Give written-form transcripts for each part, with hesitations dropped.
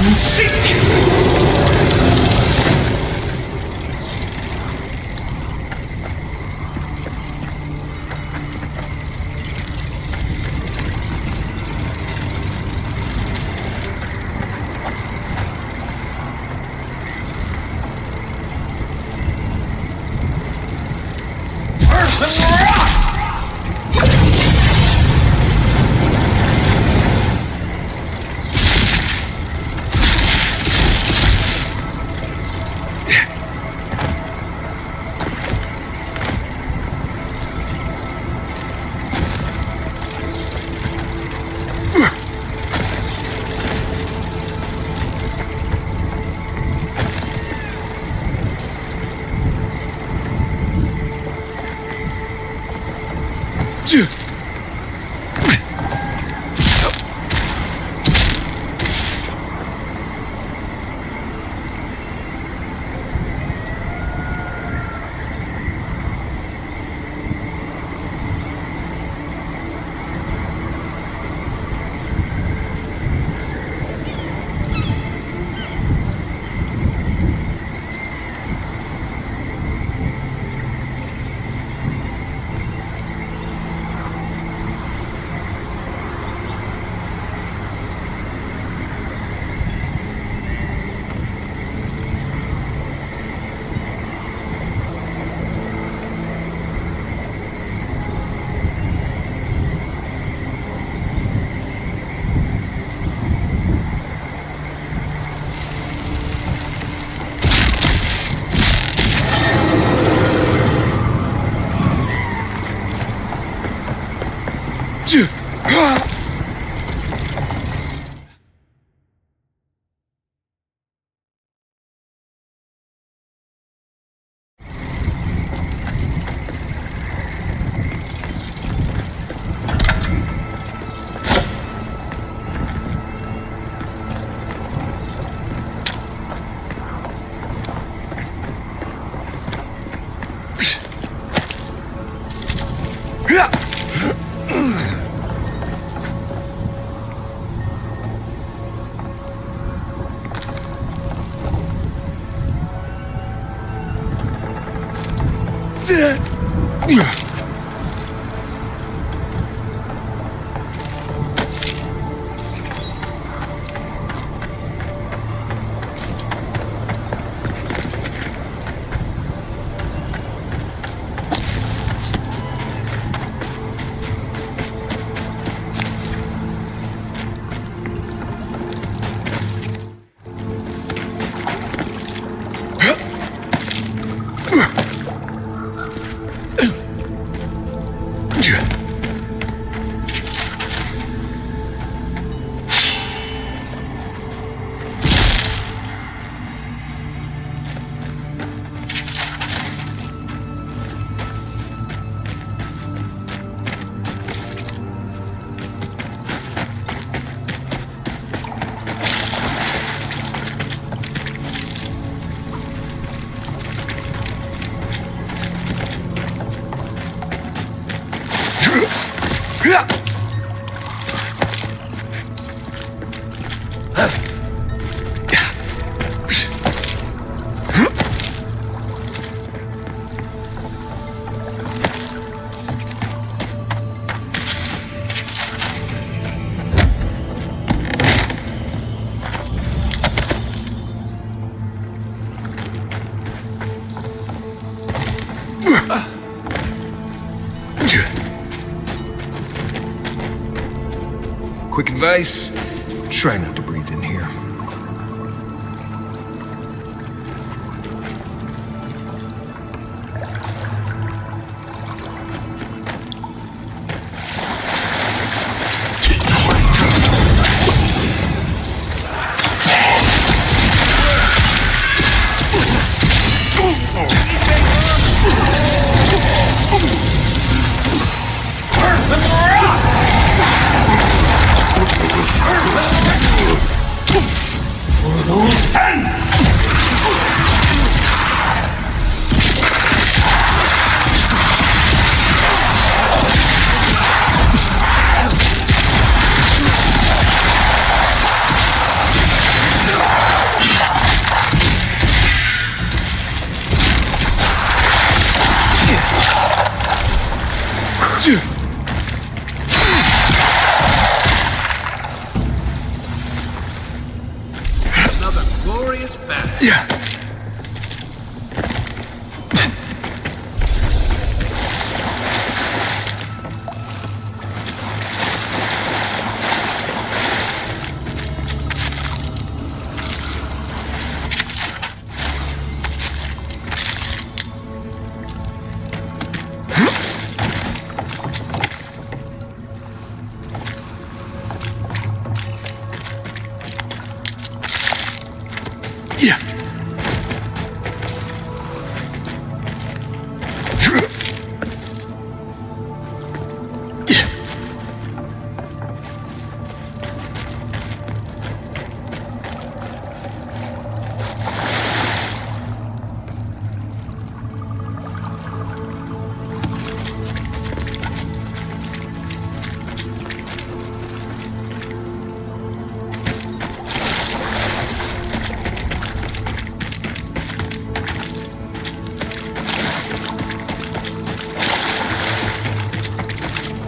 I'm sick! Quick advice, try not to breathe in here. Another glorious battle. Yeah. Yeah.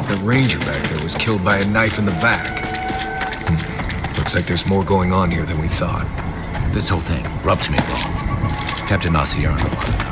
The ranger back there was killed by a knife in the back. Looks like there's more going on here than we thought. This whole thing rubs me wrong. Captain Naciano ought to know.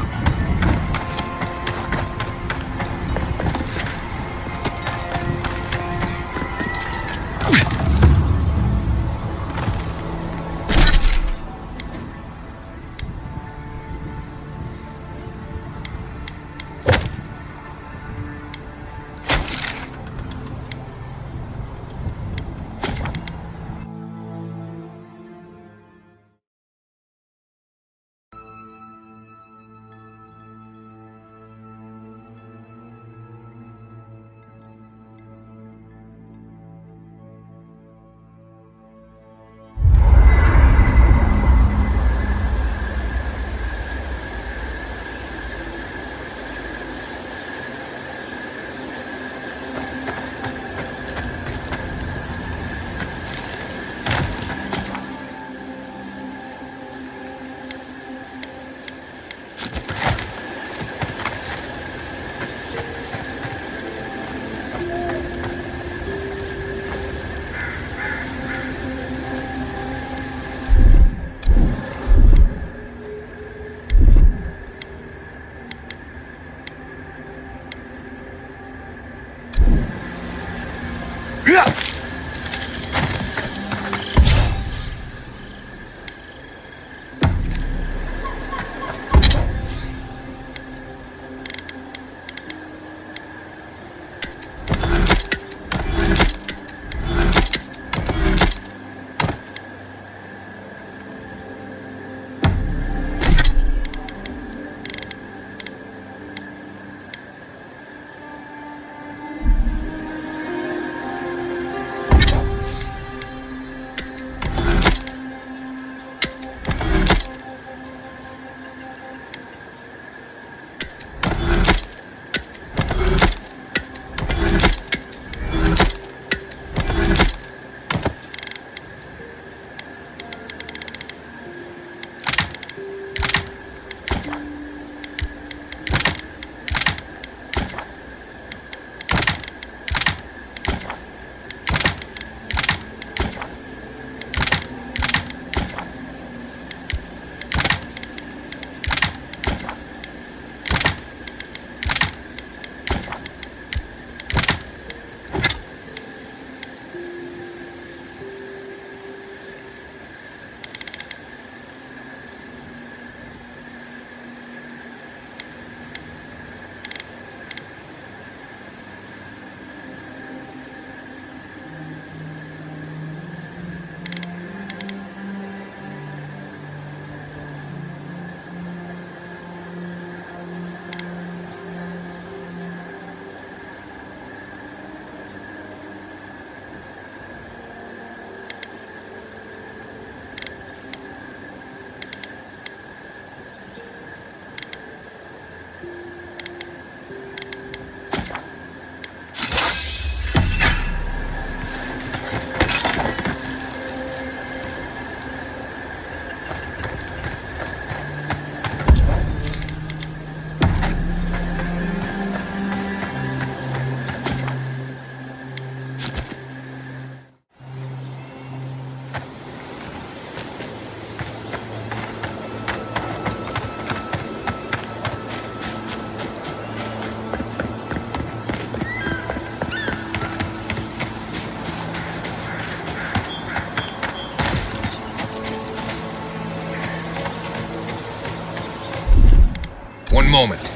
One moment.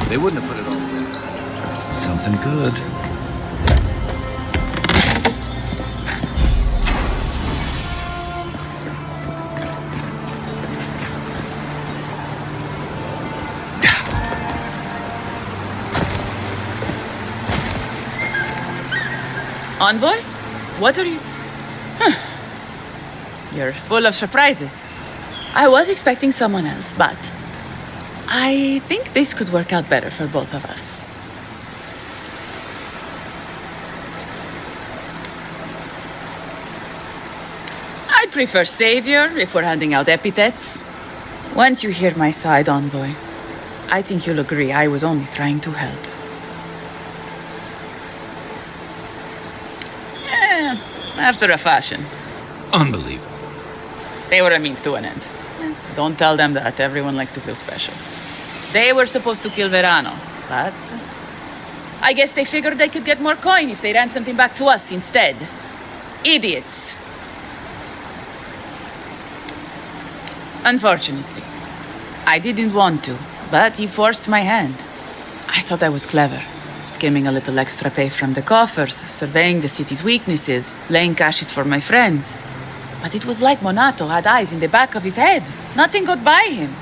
They wouldn't have put it all together. Something good. Envoy? What are you... You're full of surprises. I was expecting someone else, but... I think this could work out better for both of us. I'd prefer savior if we're handing out epithets. Once you hear my side, Envoy, I think you'll agree I was only trying to help. After a fashion. Unbelievable. They were a means to an end. Don't tell them that. Everyone likes to feel special. They were supposed to kill Verano, but... I guess they figured they could get more coin if they ran something back to us instead. Idiots. Unfortunately. I didn't want to, but he forced my hand. I thought I was clever. Skimming a little extra pay from the coffers, surveying the city's weaknesses, laying caches for my friends. But it was like Monato had eyes in the back of his head. Nothing got by him.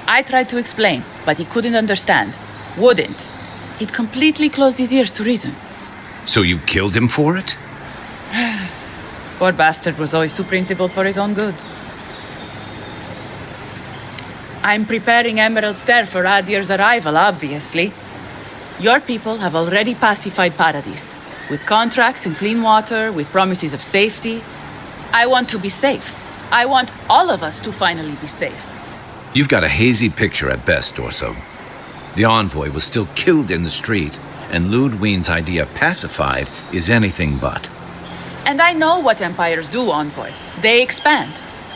I tried to explain, but he couldn't understand. Wouldn't. He'd completely closed his ears to reason. So you killed him for it? Poor bastard was always too principled for his own good. I'm preparing Emerald Stair for Adir's arrival, obviously. Your people have already pacified Paradise, with contracts and clean water, with promises of safety. I want to be safe. I want all of us to finally be safe. You've got a hazy picture at best, Dorso. The Envoy was still killed in the street, and Ludwine's idea of pacified is anything but. And I know what empires do, Envoy. They expand.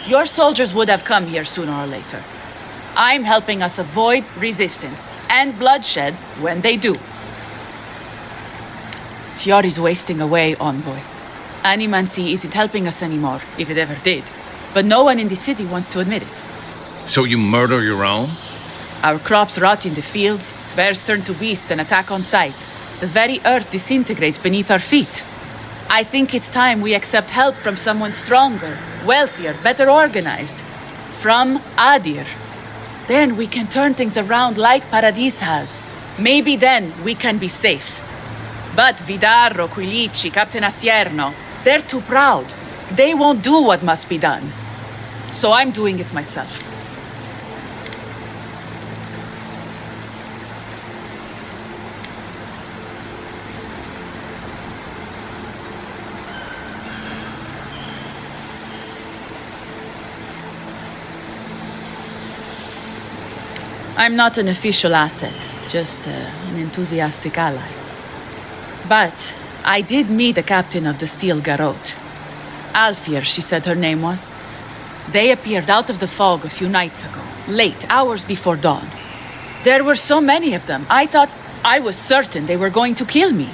Your soldiers would have come here sooner or later. I'm helping us avoid resistance and bloodshed when they do. Fiori's wasting away, Envoy. Animancy isn't helping us anymore, if it ever did. But no one in the city wants to admit it. So you murder your own? Our crops rot in the fields, bears turn to beasts and attack on sight. The very earth disintegrates beneath our feet. I think it's time we accept help from someone stronger, wealthier, better organized. From Adir. Then we can turn things around like Paradis has. Maybe then we can be safe. But Vidarro, Quilici, Captain Asierno, they're too proud. They won't do what must be done. So I'm doing it myself. I'm not an official asset, just an enthusiastic ally. But I did meet the captain of the Steel Garrote. Alfir, she said her name was. They appeared out of the fog a few nights ago, late, hours before dawn. There were so many of them. I was certain they were going to kill me.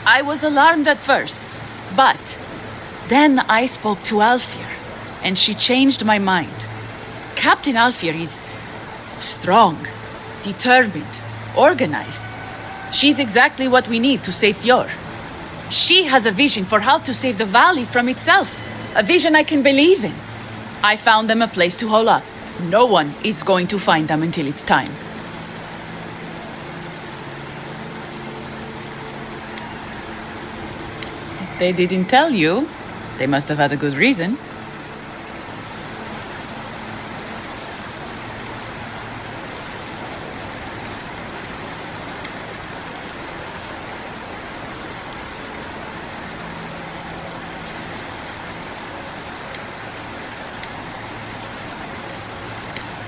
I was alarmed at first, but then I spoke to Alfir, and she changed my mind. Captain Alfir is strong, determined, organized. She's exactly what we need to save Fjord. She has a vision for how to save the valley from itself, a vision I can believe in. I found them a place to hole up. No one is going to find them until it's time. If they didn't tell you, they must have had a good reason.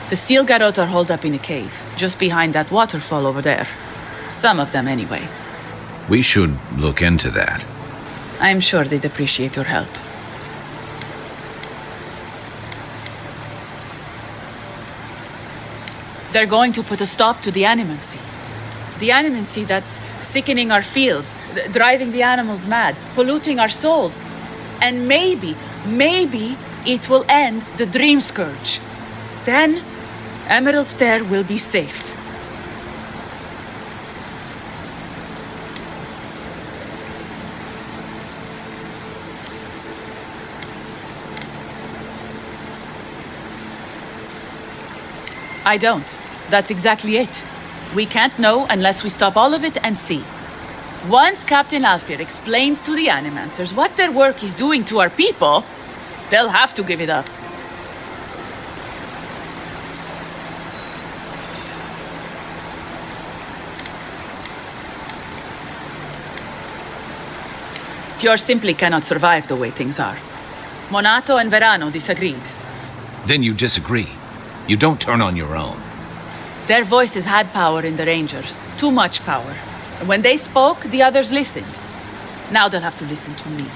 The steel garrotes are holed up in a cave, just behind that waterfall over there. Some of them, anyway. We should look into that. I'm sure they'd appreciate your help. They're going to put a stop to the animancy. The animancy that's sickening our fields, driving the animals mad, polluting our souls. And maybe it will end the dream scourge. Then, Emerald Stair will be safe. I don't. That's exactly it. We can't know unless we stop all of it and see. Once Captain Alfir explains to the Animancers what their work is doing to our people, they'll have to give it up. Fjord simply cannot survive the way things are. Monato and Verano disagreed. Then you disagree. You don't turn on your own. Their voices had power in the Rangers. Too much power. When they spoke, the others listened. Now they'll have to listen to me.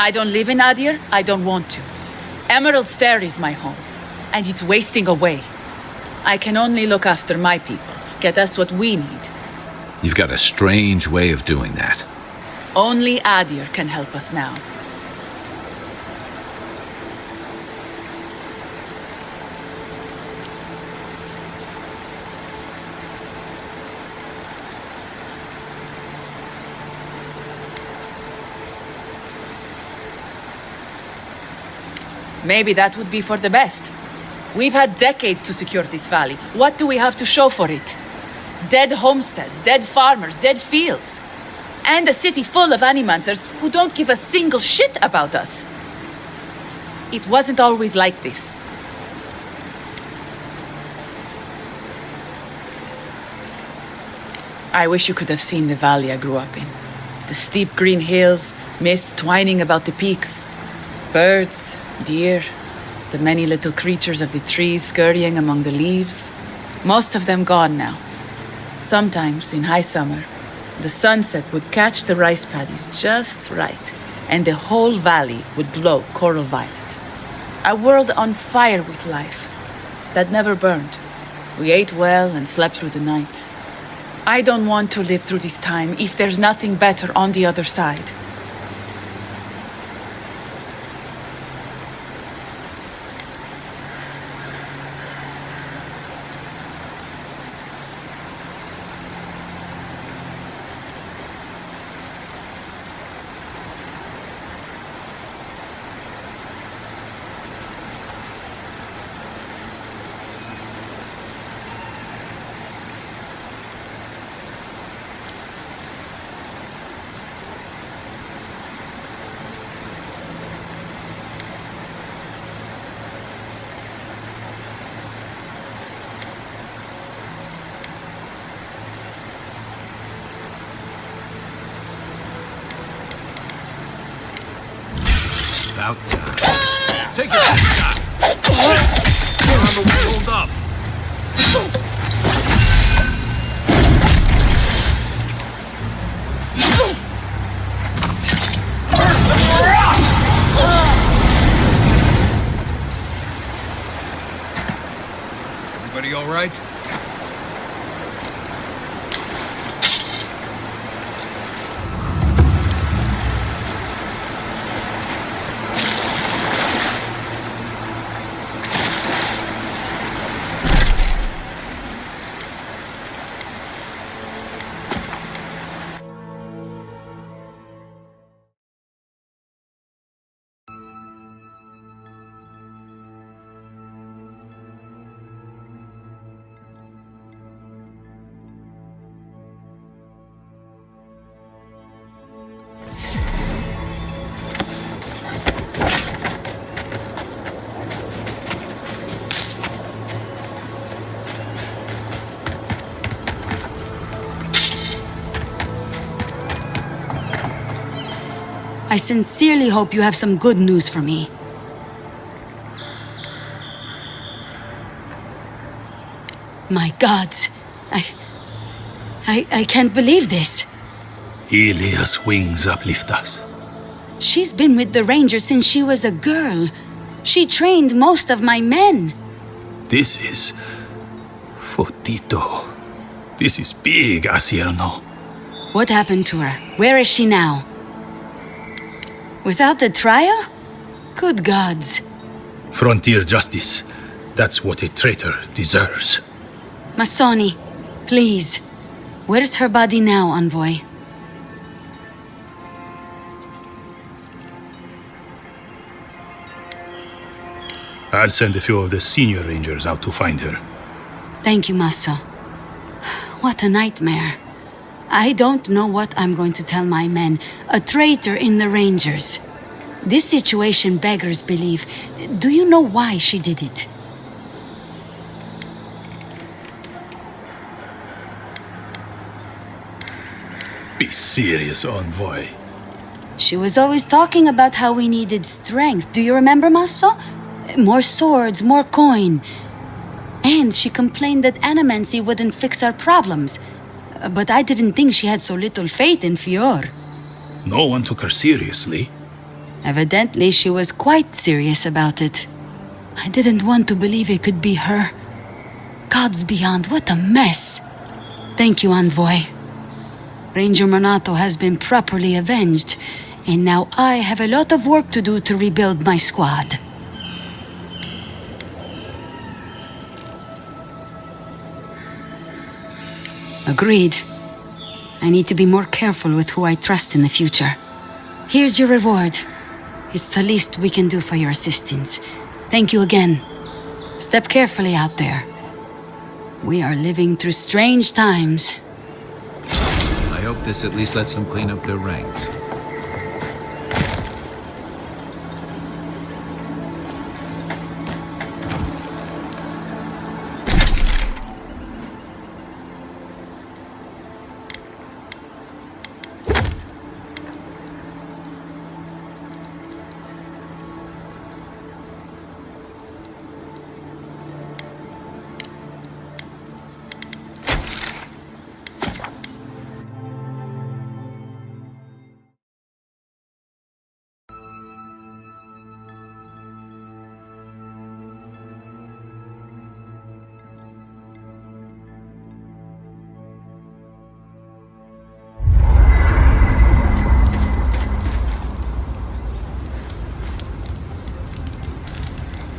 I don't live in Adir, I don't want to. Emerald Stair is my home, and it's wasting away. I can only look after my people, get us what we need. You've got a strange way of doing that. Only Adir can help us now. Maybe that would be for the best. We've had decades to secure this valley. What do we have to show for it? Dead homesteads, dead farmers, dead fields. And a city full of animancers who don't give a single shit about us. It wasn't always like this. I wish you could have seen the valley I grew up in. The steep green hills, mist twining about the peaks. Birds, deer, the many little creatures of the trees scurrying among the leaves. Most of them gone now. Sometimes, in high summer, the sunset would catch the rice paddies just right, and the whole valley would glow coral violet. A world on fire with life that never burned. We ate well and slept through the night. I don't want to live through this time if there's nothing better on the other side. About time. Take your shot. You're on the way, hold up. Everybody all right? I sincerely hope you have some good news for me. My gods, I can't believe this. Ilia's wings uplift us. She's been with the Rangers since she was a girl. She trained most of my men. This is... Fotito. This is big, Asierno. What happened to her? Where is she now? Without the trial? Good gods. Frontier justice. That's what a traitor deserves. Masoni, please. Where's her body now, Envoy? I'll send a few of the senior rangers out to find her. Thank you, Masso. What a nightmare. I don't know what I'm going to tell my men. A traitor in the Rangers. This situation beggars belief. Do you know why she did it? Be serious, Envoy. She was always talking about how we needed strength. Do you remember, Masso? More swords, more coin. And she complained that animancy wouldn't fix our problems. But I didn't think she had so little faith in Fior. No one took her seriously. Evidently, she was quite serious about it. I didn't want to believe it could be her. Gods beyond, what a mess. Thank you, Envoy. Ranger Monato has been properly avenged, and now I have a lot of work to do to rebuild my squad. Agreed. I need to be more careful with who I trust in the future. Here's your reward. It's the least we can do for your assistance. Thank you again. Step carefully out there. We are living through strange times. I hope this at least lets them clean up their ranks.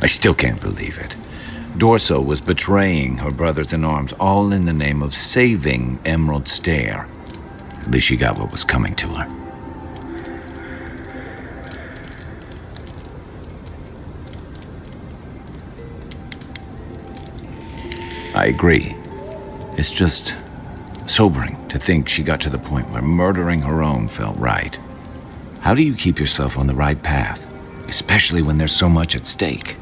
I still can't believe it. Dorso was betraying her brothers-in-arms, all in the name of saving Emerald Stair. At least she got what was coming to her. I agree. It's just sobering to think she got to the point where murdering her own felt right. How do you keep yourself on the right path, especially when there's so much at stake?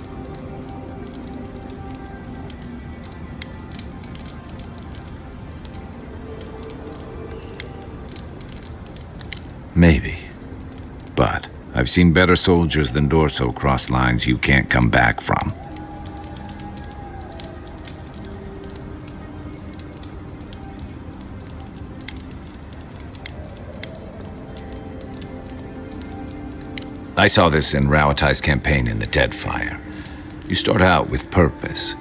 Maybe. But I've seen better soldiers than Dorso cross lines you can't come back from. I saw this in Rauatai's campaign in the Deadfire. You start out with purpose.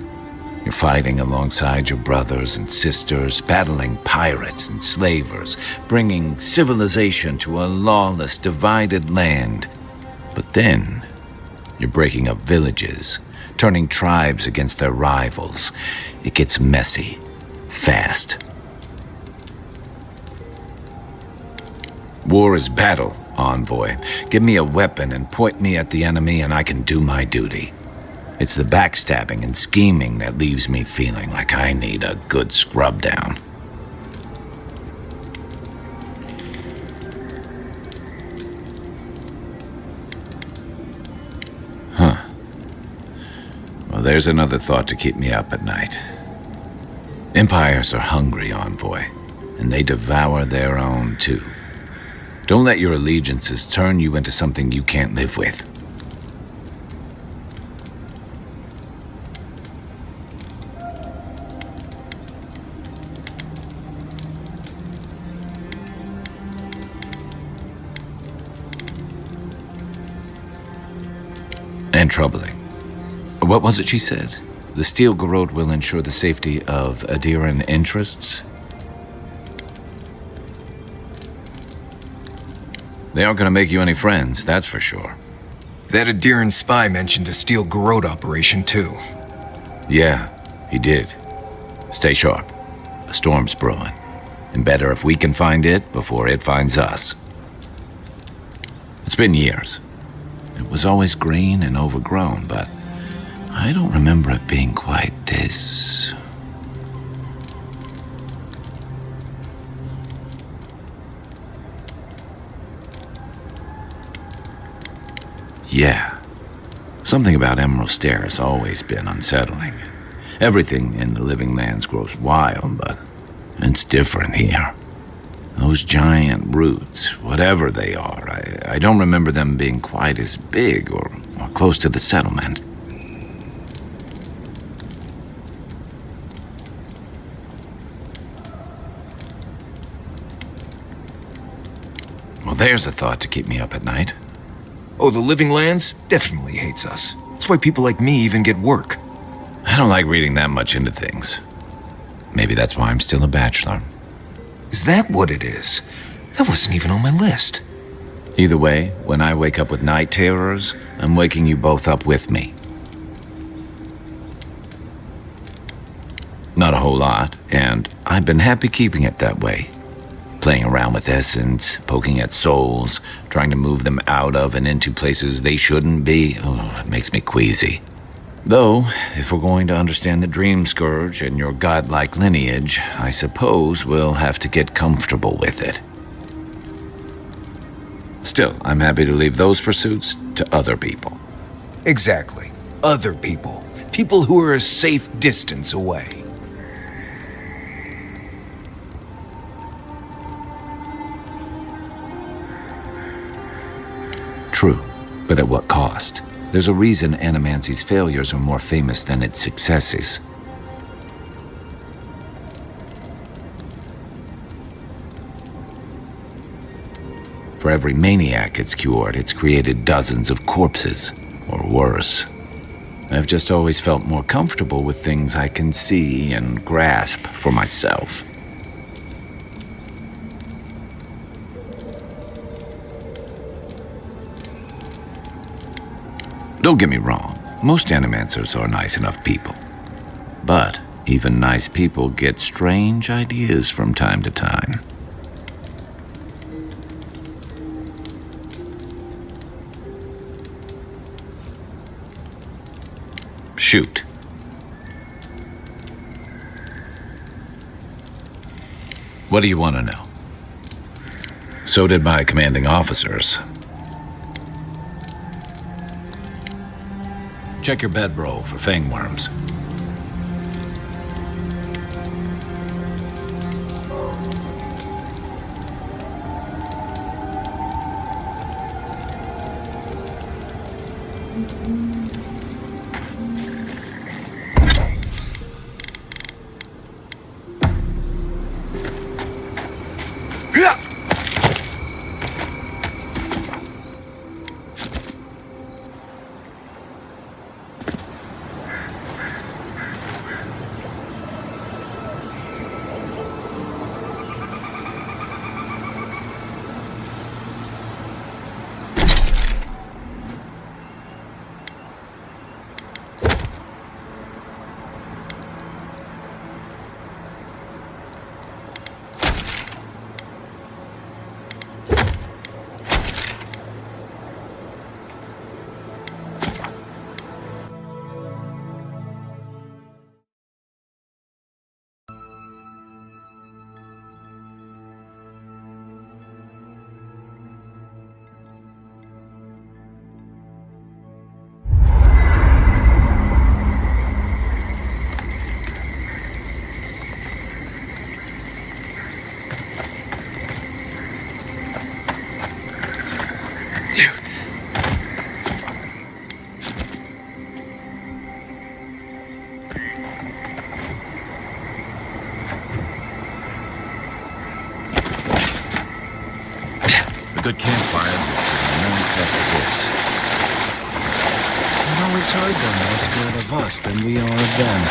You're fighting alongside your brothers and sisters, battling pirates and slavers, bringing civilization to a lawless, divided land. But then, you're breaking up villages, turning tribes against their rivals. It gets messy, fast. War is battle, Envoy. Give me a weapon and point me at the enemy and I can do my duty. It's the backstabbing and scheming that leaves me feeling like I need a good scrub down. Well, there's another thought to keep me up at night. Empires are hungry, Envoy, and they devour their own too. Don't let your allegiances turn you into something you can't live with. And troubling. What was it she said? The Steel Garrote will ensure the safety of Adiran interests? They aren't gonna make you any friends, that's for sure. That Adiran spy mentioned a Steel Garrote operation, too. Yeah, he did. Stay sharp. A storm's brewing. And better if we can find it before it finds us. It's been years. It was always green and overgrown, but I don't remember it being quite this. Yeah. Something about Emerald Stair has always been unsettling. Everything in the living lands grows wild, but it's different here. Those giant roots, whatever they are, I don't remember them being quite as big or close to the settlement. Well, there's a thought to keep me up at night. Oh, the Living Lands definitely hates us. That's why people like me even get work. I don't like reading that much into things. Maybe that's why I'm still a bachelor. Is that what it is? That wasn't even on my list. Either way, when I wake up with night terrors, I'm waking you both up with me. Not a whole lot, and I've been happy keeping it that way. Playing around with essence, poking at souls, trying to move them out of and into places they shouldn't be. Oh, it makes me queasy. Though, if we're going to understand the Dream Scourge and your godlike lineage, I suppose we'll have to get comfortable with it. Still, I'm happy to leave those pursuits to other people. Exactly. Other people. People who are a safe distance away. True, but at what cost? There's a reason Animancy's failures are more famous than its successes. For every maniac it's cured, it's created dozens of corpses, or worse. I've just always felt more comfortable with things I can see and grasp for myself. Don't get me wrong, most Animancers are nice enough people. But even nice people get strange ideas from time to time. Shoot. What do you want to know? So did my commanding officers. Check your bedroll for fangworms. A good campfire would be nice after this. I've always heard they're more scared of us than we are of them.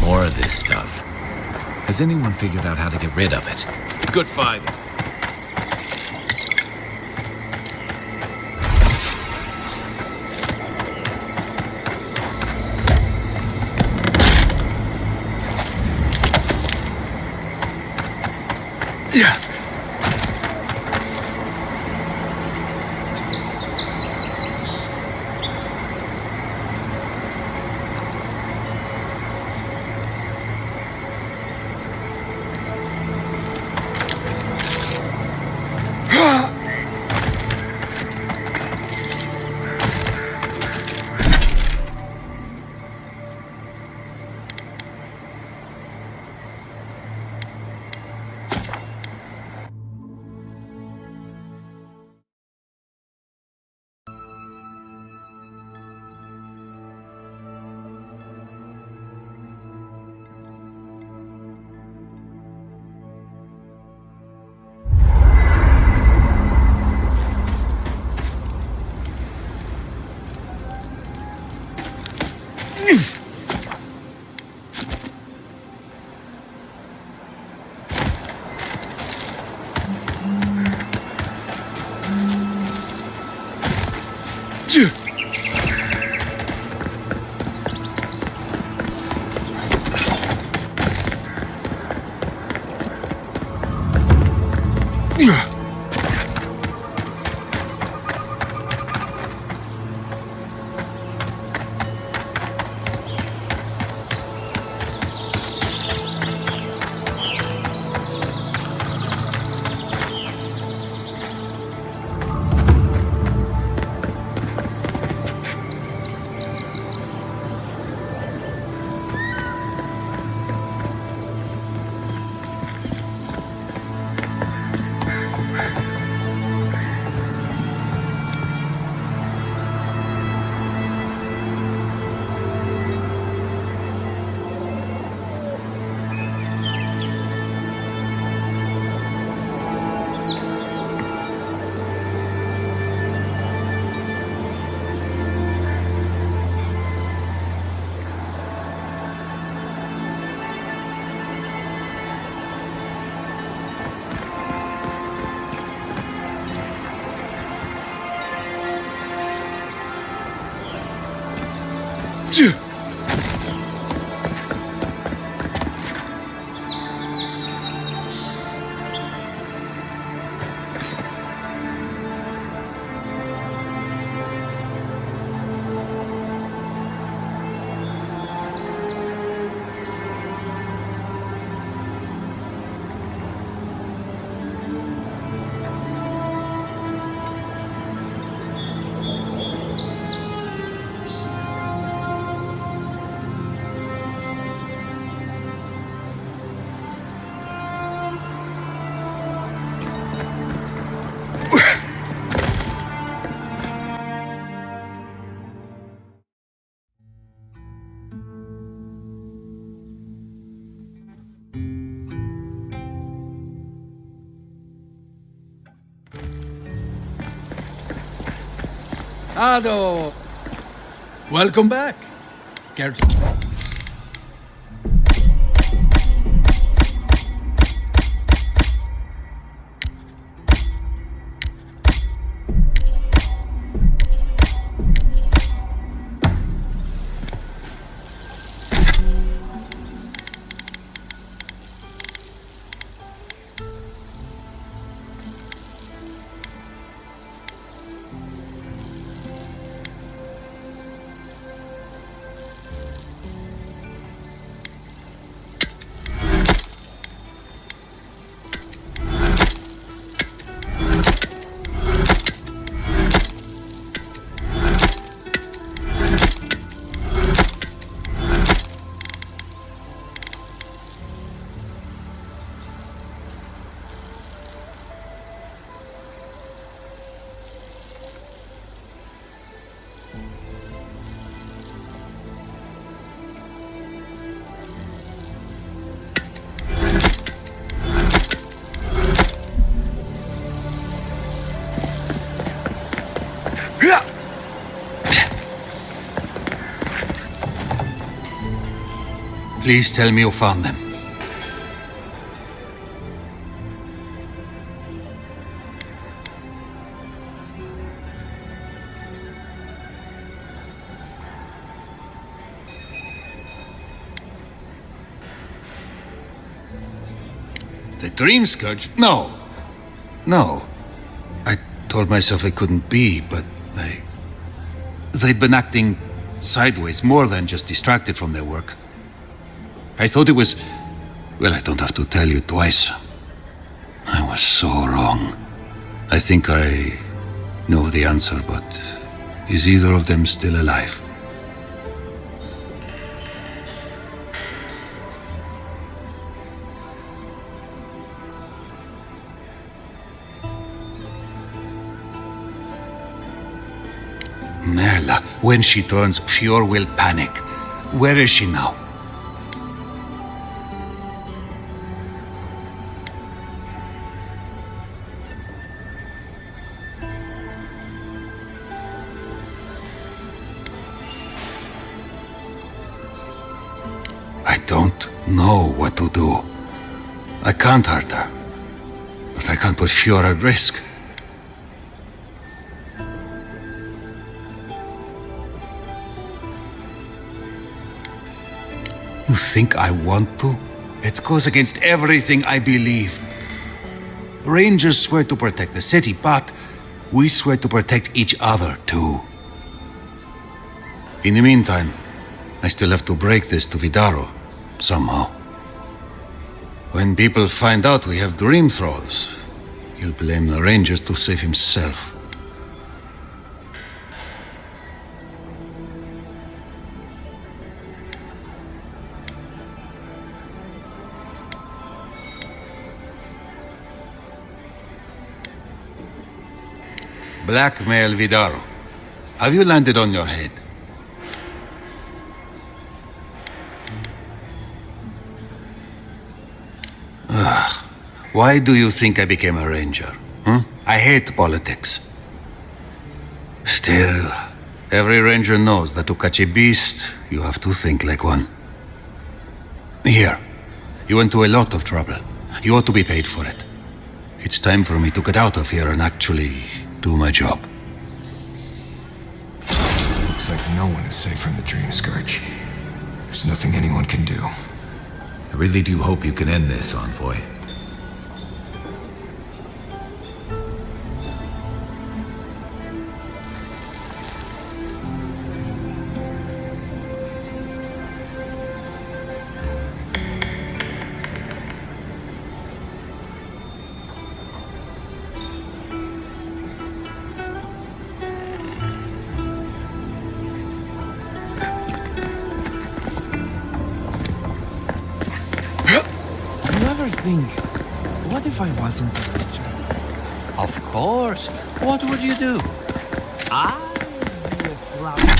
More of this stuff. Has anyone figured out how to get rid of it? Good fighting. Yeah. Ado! Welcome back. Careful. Please tell me you found them. The Dream Scourge? No. No. I told myself it couldn't be, but they'd been acting sideways, more than just distracted from their work. I thought it was... Well, I don't have to tell you twice. I was so wrong. I think I know the answer, but is either of them still alive? Merla, when she turns, Fior will panic. Where is she now? I don't know what to do. I can't hurt her, but I can't put Fior at risk. You think I want to? It goes against everything I believe. Rangers swear to protect the city, but we swear to protect each other too. In the meantime, I still have to break this to Vidaro, somehow. When people find out we have dream thralls, he'll blame the Rangers to save himself. Blackmail Vidaro. Have you landed on your head? Why do you think I became a ranger? I hate politics. Still, every ranger knows that to catch a beast, you have to think like one. Here, you went to a lot of trouble. You ought to be paid for it. It's time for me to get out of here and actually do my job. Looks like No one is safe from the Dream Scourge. There's nothing anyone can do. I really do hope you can end this, Envoy. You ever think, what if I wasn't a ranger? Of course. What would you do? I'd be a flower.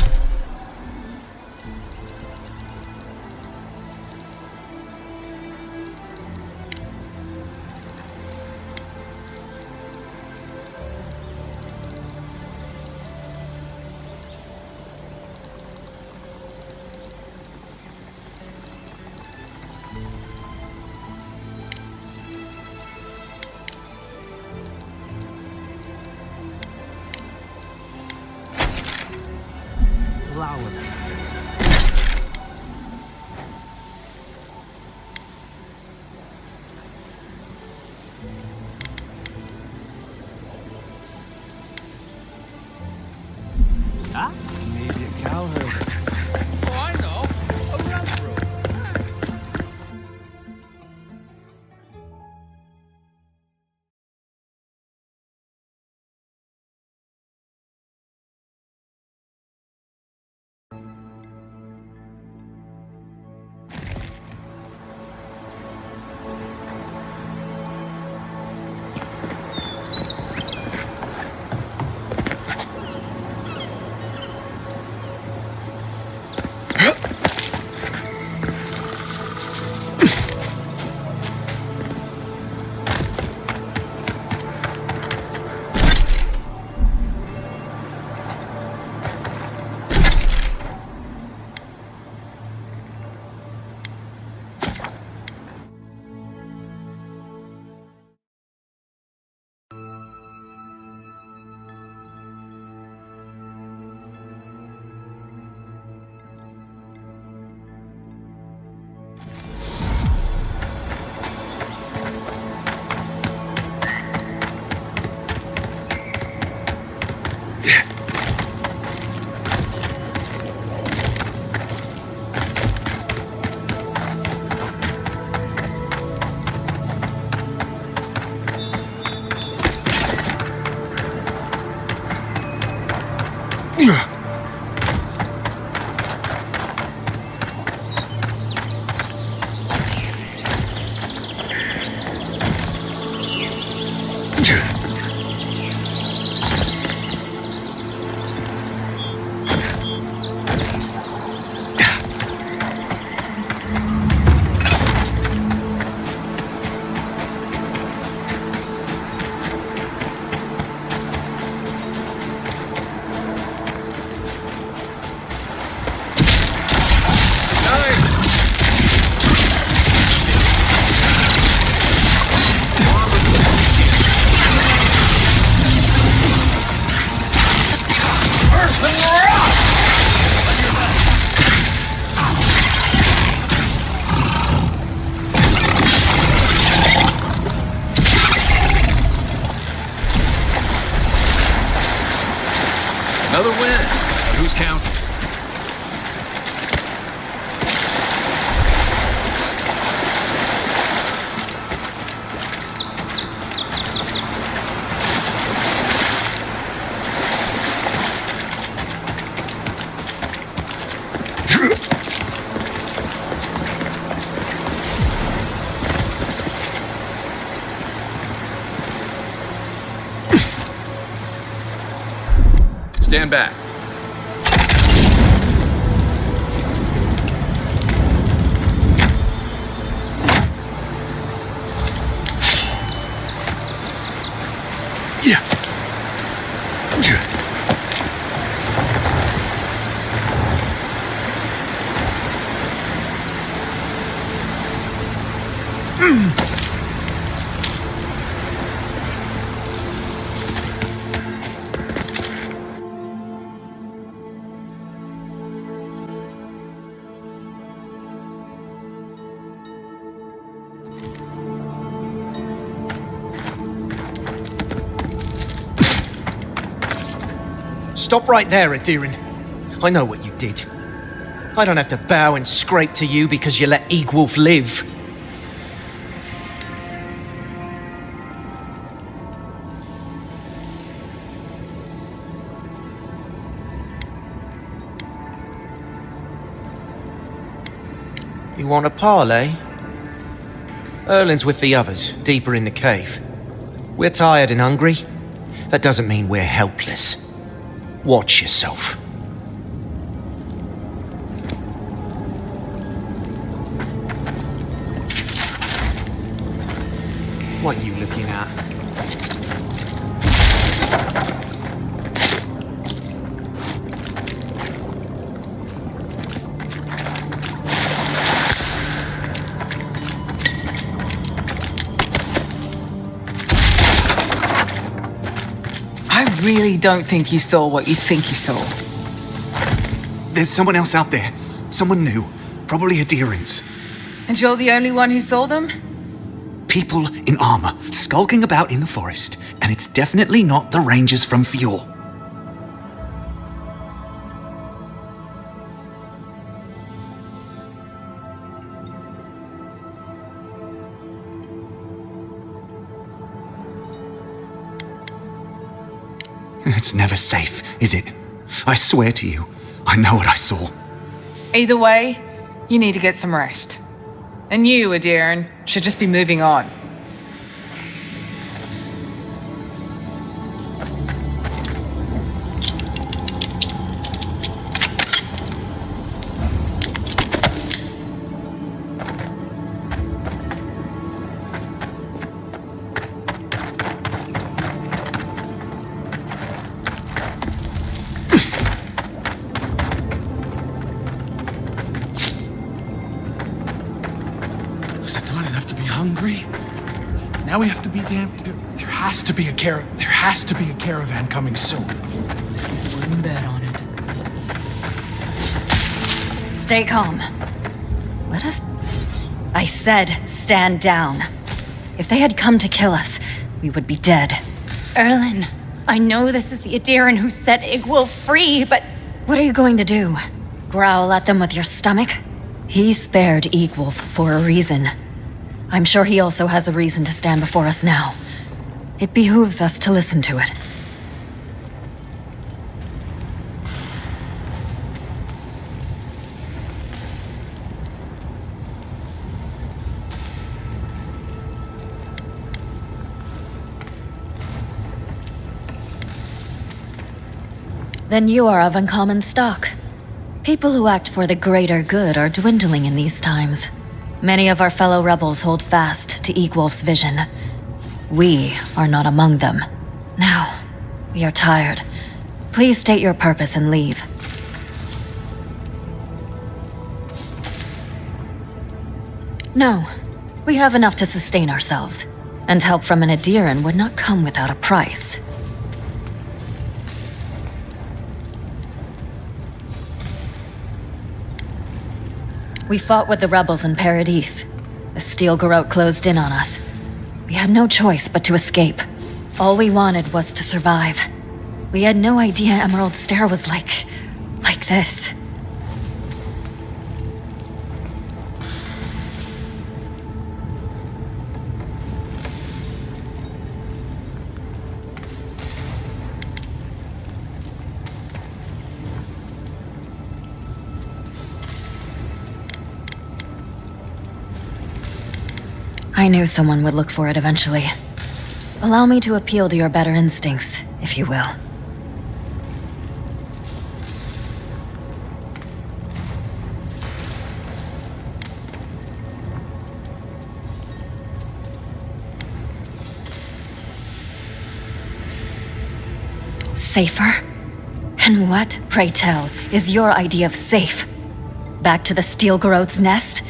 Flower. Ah, maybe a cowherd. Oh, I know. A railroad. Another win. But who's counting? Stand back. Yeah. Stop right there, Adirin. I know what you did. I don't have to bow and scrape to you because you let Egwolf live. You want a parley? Erlin's with the others, deeper in the cave. We're tired and hungry. That doesn't mean we're helpless. Watch yourself. What are you looking at? I really don't think you saw what you think you saw. There's someone else out there. Someone new. Probably Adirin's. And you're the only one who saw them? People in armor, skulking about in the forest. And it's definitely not the rangers from Fjord. It's never safe, is it? I swear to you, I know what I saw. Either way, you need to get some rest. And you, Adirin, should just be moving on. Hungry? Now we have to be damned. There has to be a caravan coming soon. Wouldn't bet on it. Stay calm. Let us... I said, stand down. If they had come to kill us, we would be dead. Erlin, I know this is the Adirin who set Egwolf free, but... What are you going to do? Growl at them with your stomach? He spared Egwolf for a reason. I'm sure he also has a reason to stand before us now. It behooves us to listen to it. Then you are of uncommon stock. People who act for the greater good are dwindling in these times. Many of our fellow rebels hold fast to Egwolf's vision. We are not among them. Now, we are tired. Please state your purpose and leave. No, we have enough to sustain ourselves, and help from an Adirin would not come without a price. We fought with the rebels in Paradis. The Steel Garrote closed in on us. We had no choice but to escape. All we wanted was to survive. We had no idea Emerald Stair was like this. I knew someone would look for it eventually. Allow me to appeal to your better instincts, if you will. Safer? And what, pray tell, is your idea of safe? Back to the Steel Garrote's nest?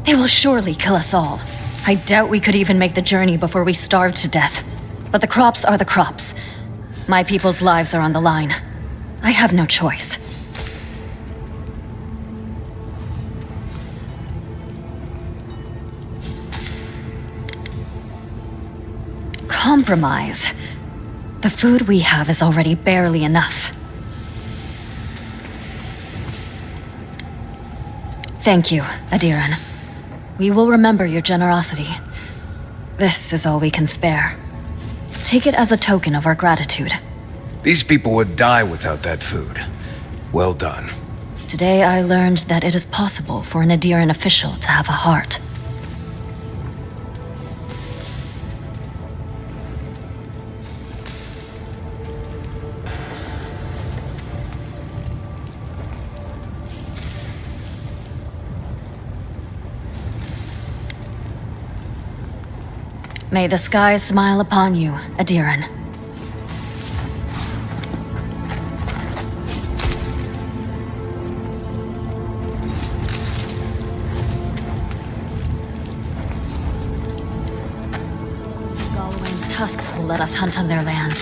They will surely kill us all. I doubt we could even make the journey before we starved to death. But the crops are the crops. My people's lives are on the line. I have no choice. Compromise. The food we have is already barely enough. Thank you, Adiran. We will remember your generosity. This is all we can spare. Take it as a token of our gratitude. These people would die without that food. Well done. Today I learned that it is possible for an Adiran official to have a heart. May the skies smile upon you, Adiran. Galwain's tusks will let us hunt on their lands.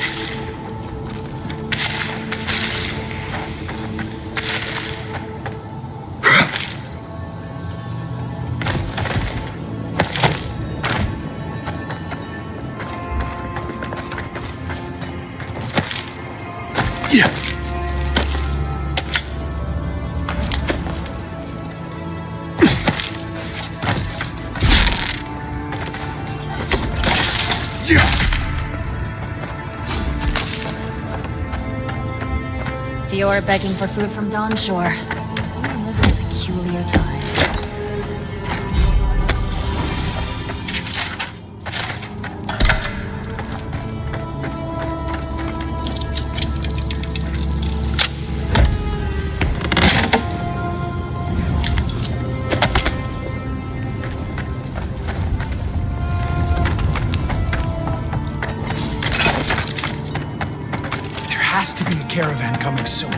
Fior begging for food from Dawnshore. You live in peculiar times. Has to be a caravan coming soon.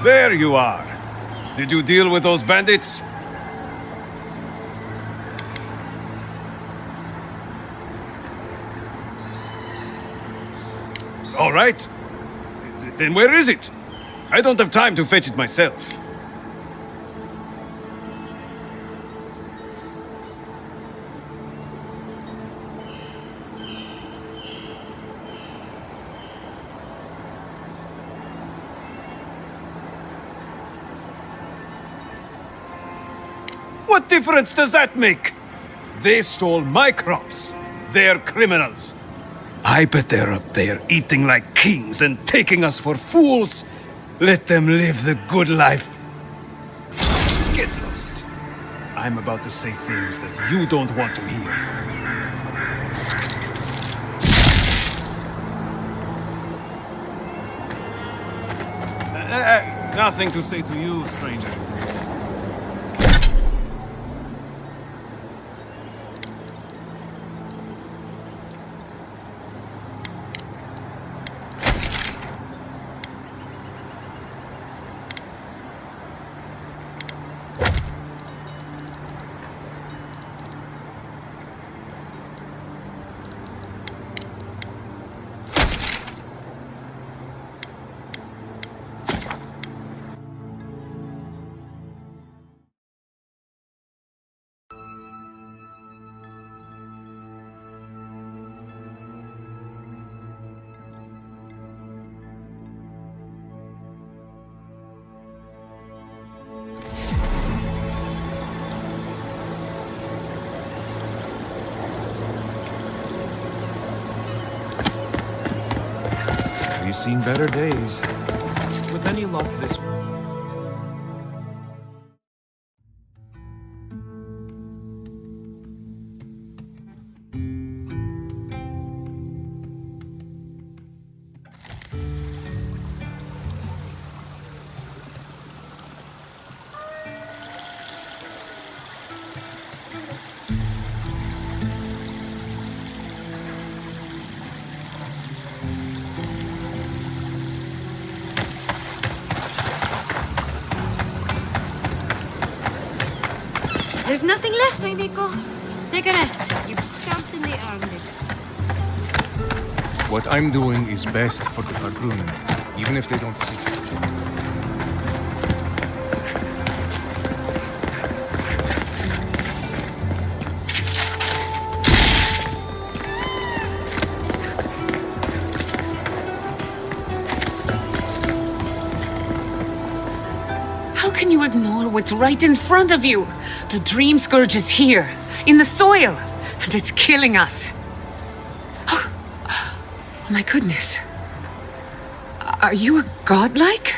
There you are. Did you deal with those bandits? All right. Then where is it? I don't have time to fetch it myself. What difference does that make? They stole my crops. They're criminals. I bet they're up there eating like kings and taking us for fools. Let them live the good life. Get lost. I'm about to say things that you don't want to hear. Nothing to say to you, stranger. We've seen better days. With any luck, this... There's nothing left, amigo. Take a rest. You've certainly earned it. What I'm doing is best for the Tarbrunen, even if they don't see it. How can you ignore what's right in front of you? The Dream Scourge is here, in the soil, and it's killing us. Oh my goodness. Are you a godlike?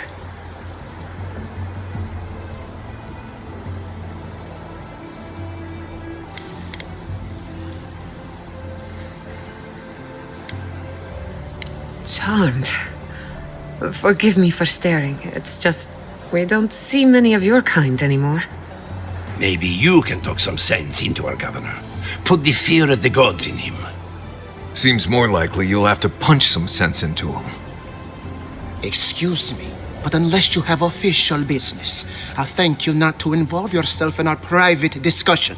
Charmed. Forgive me for staring. It's just, we don't see many of your kind anymore. Maybe you can talk some sense into our governor. Put the fear of the gods in him. Seems more likely you'll have to punch some sense into him. Excuse me, but unless you have official business, I'll thank you not to involve yourself in our private discussion.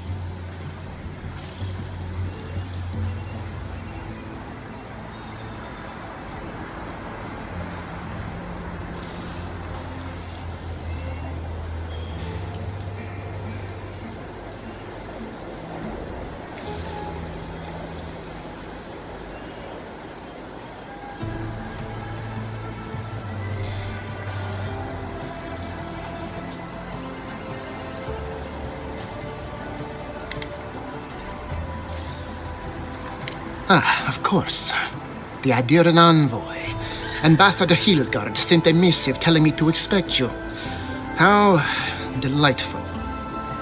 Ah, of course. The Adiran envoy. Ambassador Hilgard sent a missive telling me to expect you. How delightful.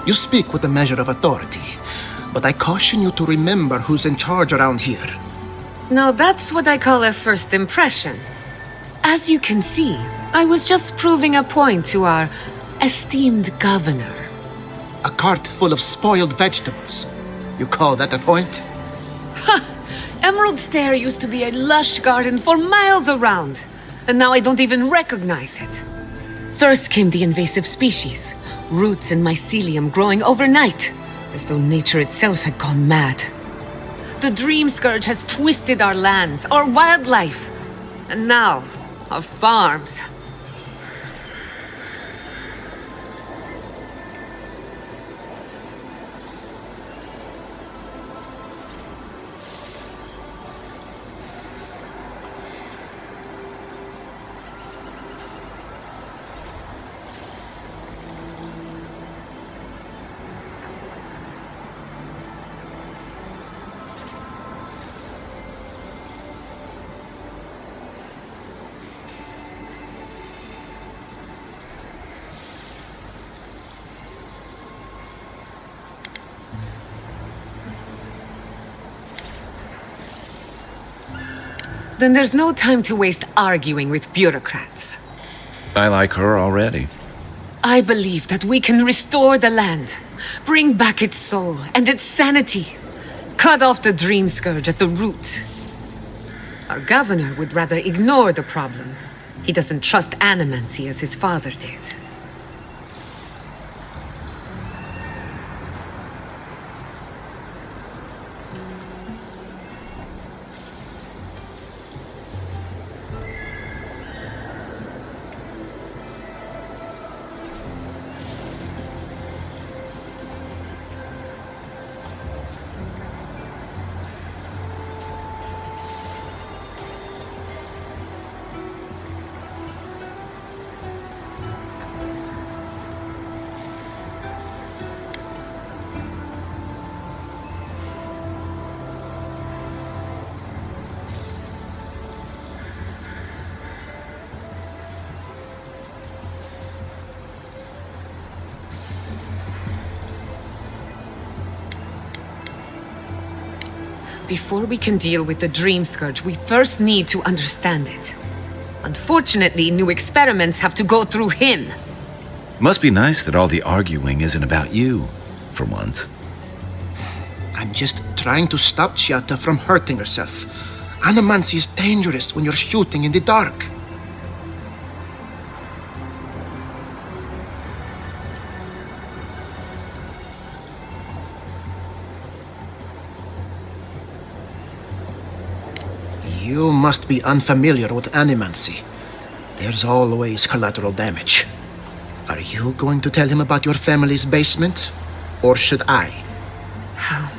You speak with a measure of authority, but I caution you to remember who's in charge around here. Now that's what I call a first impression. As you can see, I was just proving a point to our esteemed governor. A cart full of spoiled vegetables. You call that a point? Ha! Emerald Stair used to be a lush garden for miles around, and now I don't even recognize it. First came the invasive species, roots and mycelium growing overnight, as though nature itself had gone mad. The Dream Scourge has twisted our lands, our wildlife, and now our farms. Then there's no time to waste arguing with bureaucrats. I like her already. I believe that we can restore the land, bring back its soul and its sanity, cut off the dream scourge at the root. Our governor would rather ignore the problem. He doesn't trust animancy as his father did. Before we can deal with the Dream Scourge, we first need to understand it. Unfortunately, new experiments have to go through him. Must be nice that all the arguing isn't about you, for once. I'm just trying to stop Chiata from hurting herself. Animancy is dangerous when you're shooting in the dark. You must be unfamiliar with animancy. There's always collateral damage. Are you going to tell him about your family's basement? Or should I? How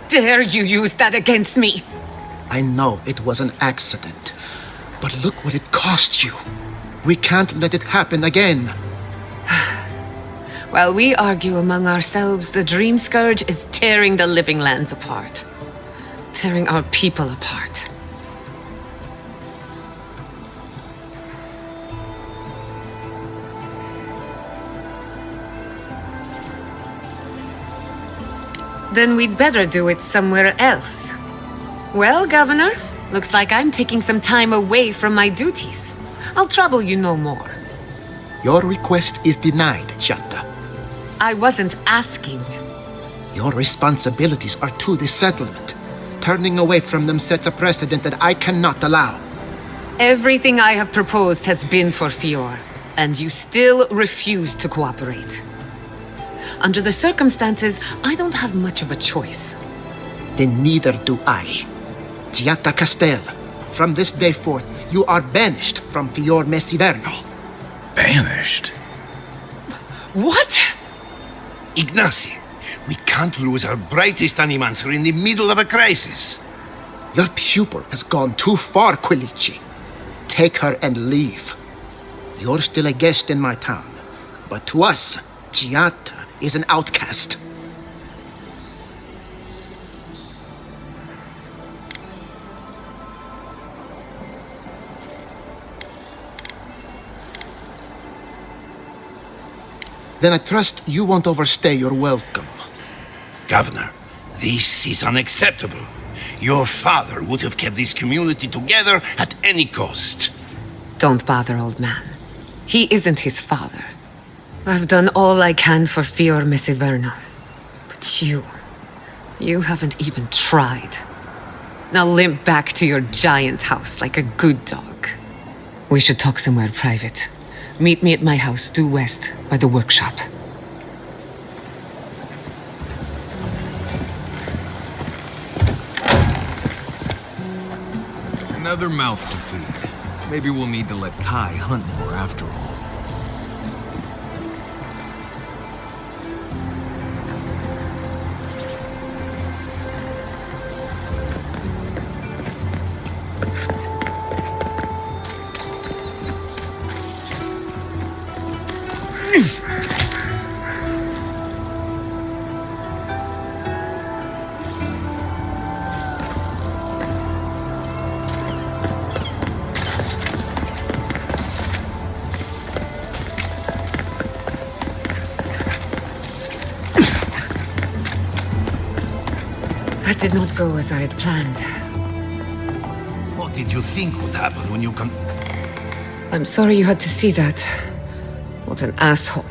dare you use that against me? I know it was an accident, but look what it cost you. We can't let it happen again. While we argue among ourselves, the Dream Scourge is tearing the living lands apart. Tearing our people apart. Then we'd better do it somewhere else. Well, Governor, looks like I'm taking some time away from my duties. I'll trouble you no more. Your request is denied, Chiata. I wasn't asking. Your responsibilities are to the settlement. Turning away from them sets a precedent that I cannot allow. Everything I have proposed has been for Fior, and you still refuse to cooperate. Under the circumstances, I don't have much of a choice. Then neither do I. Chiata Castel, from this day forth, you are banished from Fior Messiverno. Banished? What? Ignacy, we can't lose our brightest animancer in the middle of a crisis. Your pupil has gone too far, Quilici. Take her and leave. You're still a guest in my town, but to us, Chiata is an outcast. Then I trust you won't overstay your welcome. Governor, this is unacceptable. Your father would have kept this community together at any cost. Don't bother, old man. He isn't his father. I've done all I can for Fior Messiverno. But you haven't even tried. Now limp back to your giant house like a good dog. We should talk somewhere private. Meet me at my house due west by the workshop. Another mouth to feed. Maybe we'll need to let Kai hunt more after all. That did not go as I had planned. Well, What did you think would happen when you I'm sorry you had to see that. What an asshole.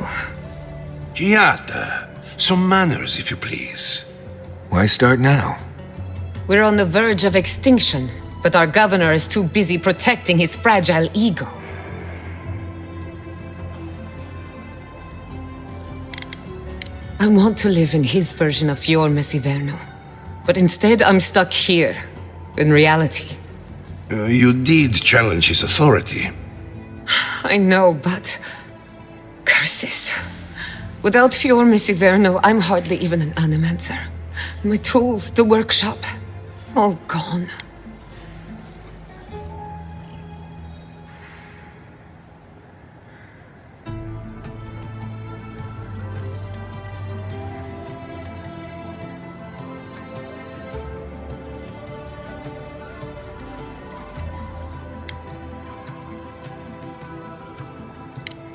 Giada, some manners, if you please. Why start now? We're on the verge of extinction, but our governor is too busy protecting his fragile ego. I want to live in his version of Fior Messiverno, but instead I'm stuck here, in reality. You did challenge his authority. I know, but... curses. Without Fior Messiverno, I'm hardly even an animancer. My tools, the workshop, all gone.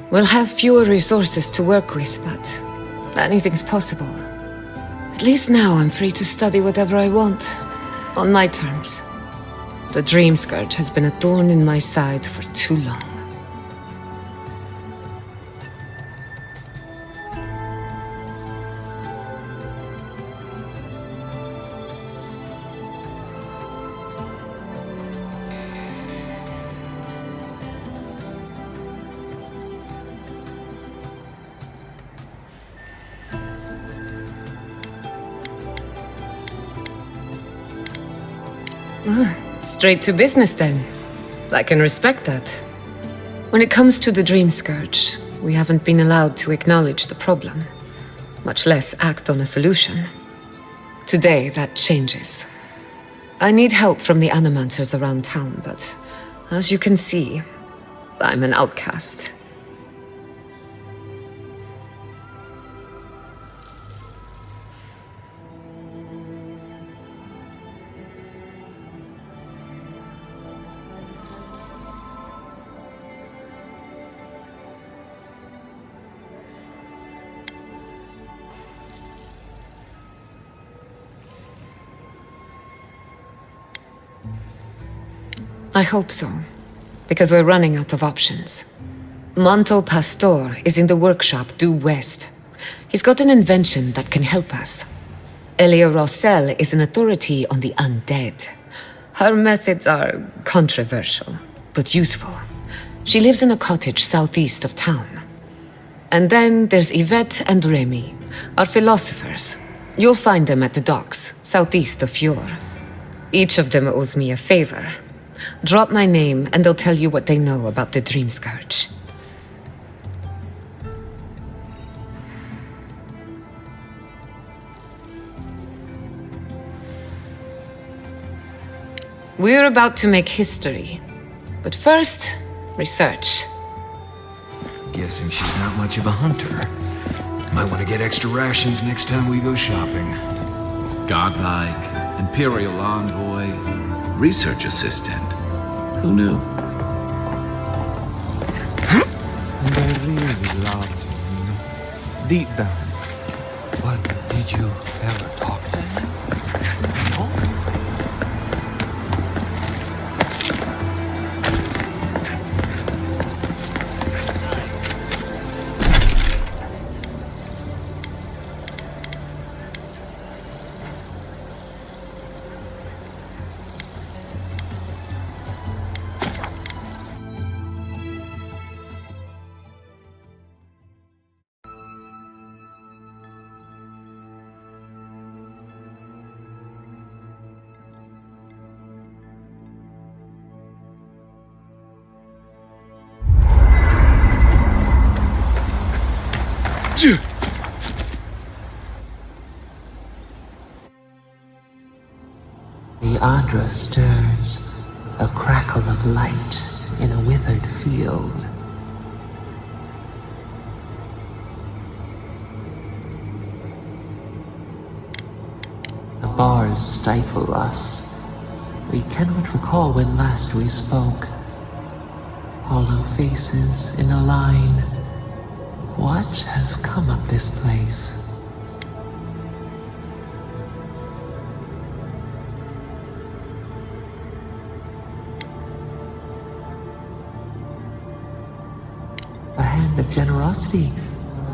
We'll have fewer resources to work with, but anything's possible. At least now I'm free to study whatever I want, on my terms. The Dream Scourge has been a thorn in my side for too long. Straight to business then. I can respect that. When it comes to the Dream Scourge, we haven't been allowed to acknowledge the problem, much less act on a solution. Today, that changes. I need help from the animancers around town, but as you can see, I'm an outcast. I hope so, because we're running out of options. Manto Pastor is in the workshop due west. He's got an invention that can help us. Elia Rossell is an authority on the undead. Her methods are controversial, but useful. She lives in a cottage southeast of town. And then there's Yvette and Remy, our philosophers. You'll find them at the docks, southeast of Fior. Each of them owes me a favor. Drop my name and they'll tell you what they know about the Dream Scourge. We're about to make history. But first, research. Guessing she's not much of a hunter. Might want to get extra rations next time we go shopping. Godlike, Imperial Envoy, research assistant. Who knew? And I really loved him, you know, deep down. But did you ever talk to him? No? The Adra stirs, a crackle of light in a withered field. The bars stifle us. We cannot recall when last we spoke. Hollow faces in a line. What has come of this place? band of generosity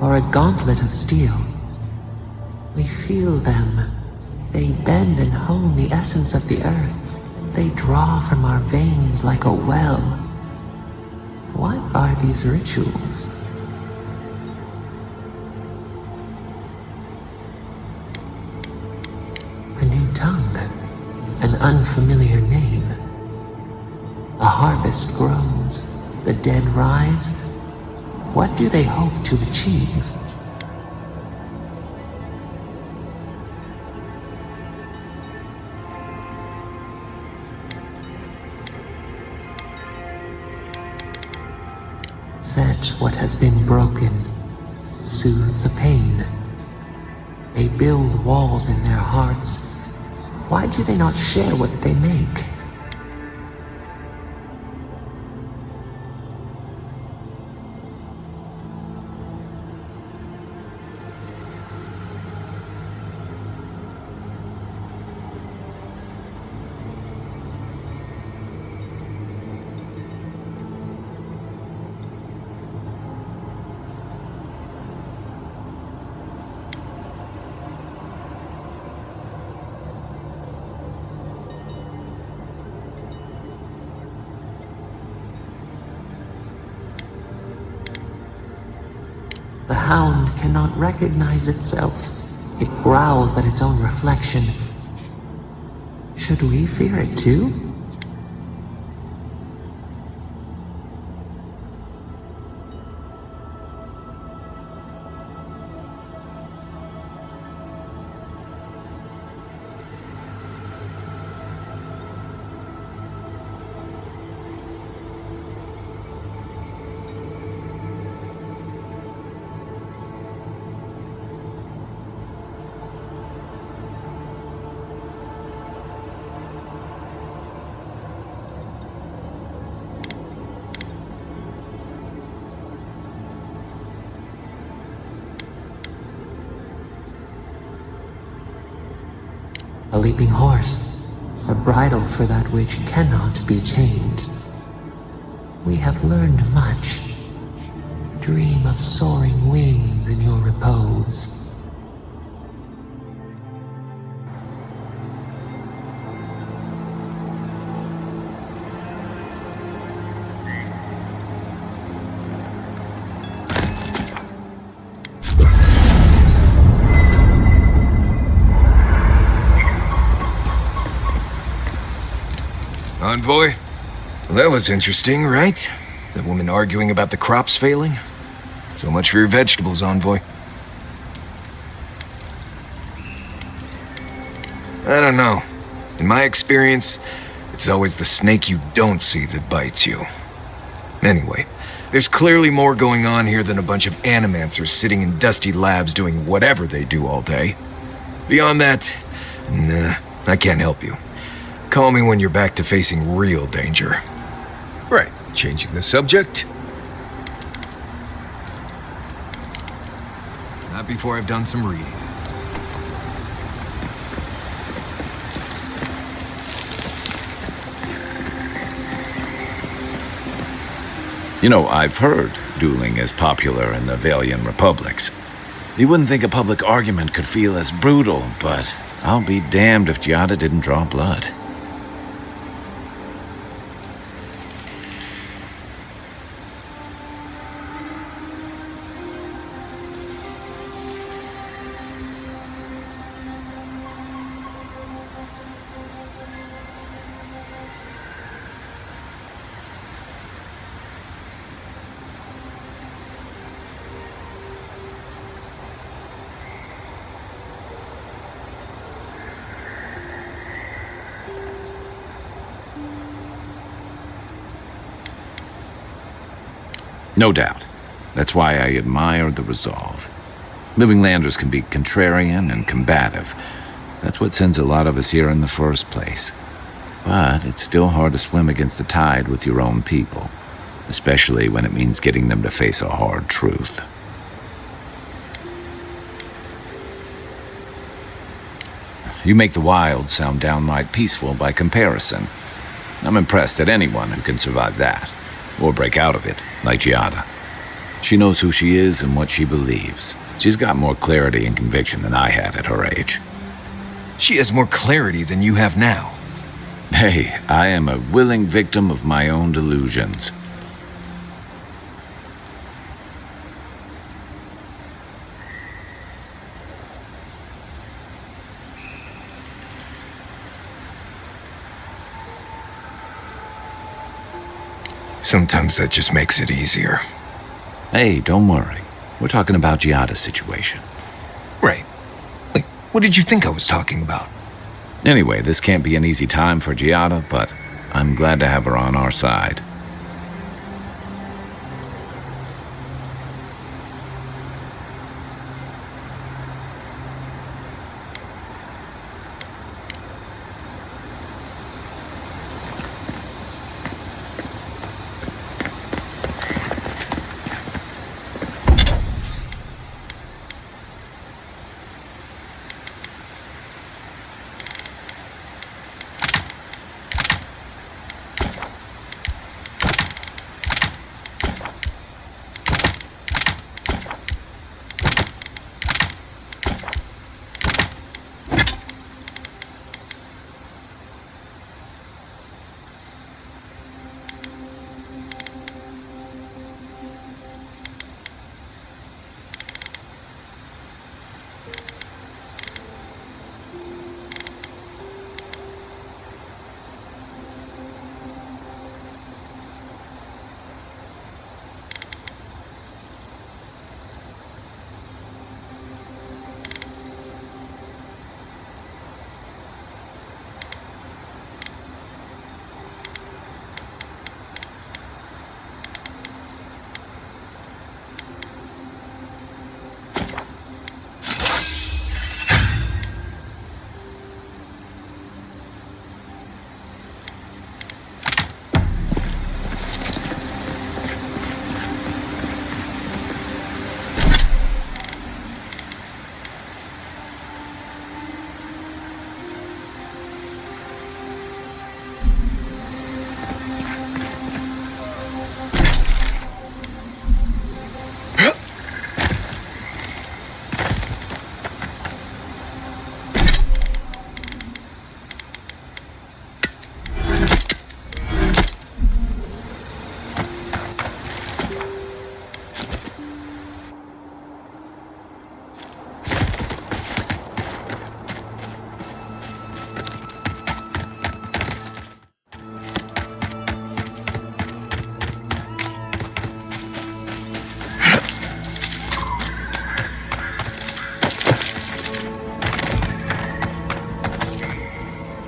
or a gauntlet of steel. We feel them. They bend and hone the essence of the earth. They draw from our veins like a well. What are these rituals? A new tongue, an unfamiliar name. A harvest grows, the dead rise. What do they hope to achieve? Set what has been broken, soothe the pain. They build walls in their hearts. Why do they not share what they make? The hound cannot recognize itself. It growls at its own reflection. Should we fear it too? A leaping horse, a bridle for that which cannot be tamed. We have learned much. Dream of soaring wings in your repose. Envoy? Well, that was interesting, right? The woman arguing about the crops failing? So much for your vegetables, Envoy. I don't know. In my experience, it's always the snake you don't see that bites you. Anyway, there's clearly more going on here than a bunch of animancers sitting in dusty labs doing whatever they do all day. Beyond that, nah, I can't help you. Call me when you're back to facing real danger. Right, changing the subject. Not before I've done some reading. You know, I've heard dueling is popular in the Valian republics. You wouldn't think a public argument could feel as brutal, but I'll be damned if Giada didn't draw blood. No doubt. That's why I admire the resolve. Living Landers can be contrarian and combative. That's what sends a lot of us here in the first place. But it's still hard to swim against the tide with your own people, especially when it means getting them to face a hard truth. You make the wild sound downright peaceful by comparison. I'm impressed at anyone who can survive that, or break out of it, like Giada. She knows who she is and what she believes. She's got more clarity and conviction than I had at her age. She has more clarity than you have now. Hey, I am a willing victim of my own delusions. Sometimes that just makes it easier. Hey, don't worry. We're talking about Giada's situation. Right. Wait, what did you think I was talking about? Anyway, this can't be an easy time for Giada, but I'm glad to have her on our side.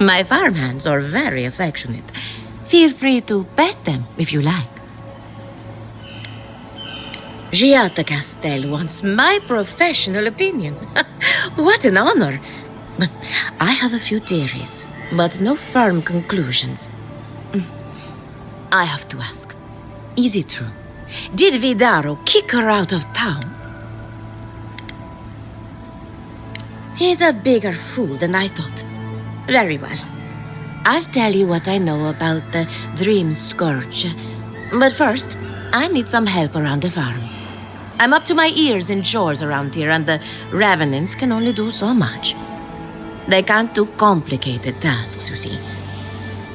My farmhands are very affectionate. Feel free to pet them if you like. Giada Castel wants my professional opinion. What an honor! I have a few theories, but no firm conclusions. I have to ask, is it true? Did Vidaro kick her out of town? He's a bigger fool than I thought. Very well. I'll tell you what I know about the Dream Scourge. But first, I need some help around the farm. I'm up to my ears in chores around here, and the Revenants can only do so much. They can't do complicated tasks, you see.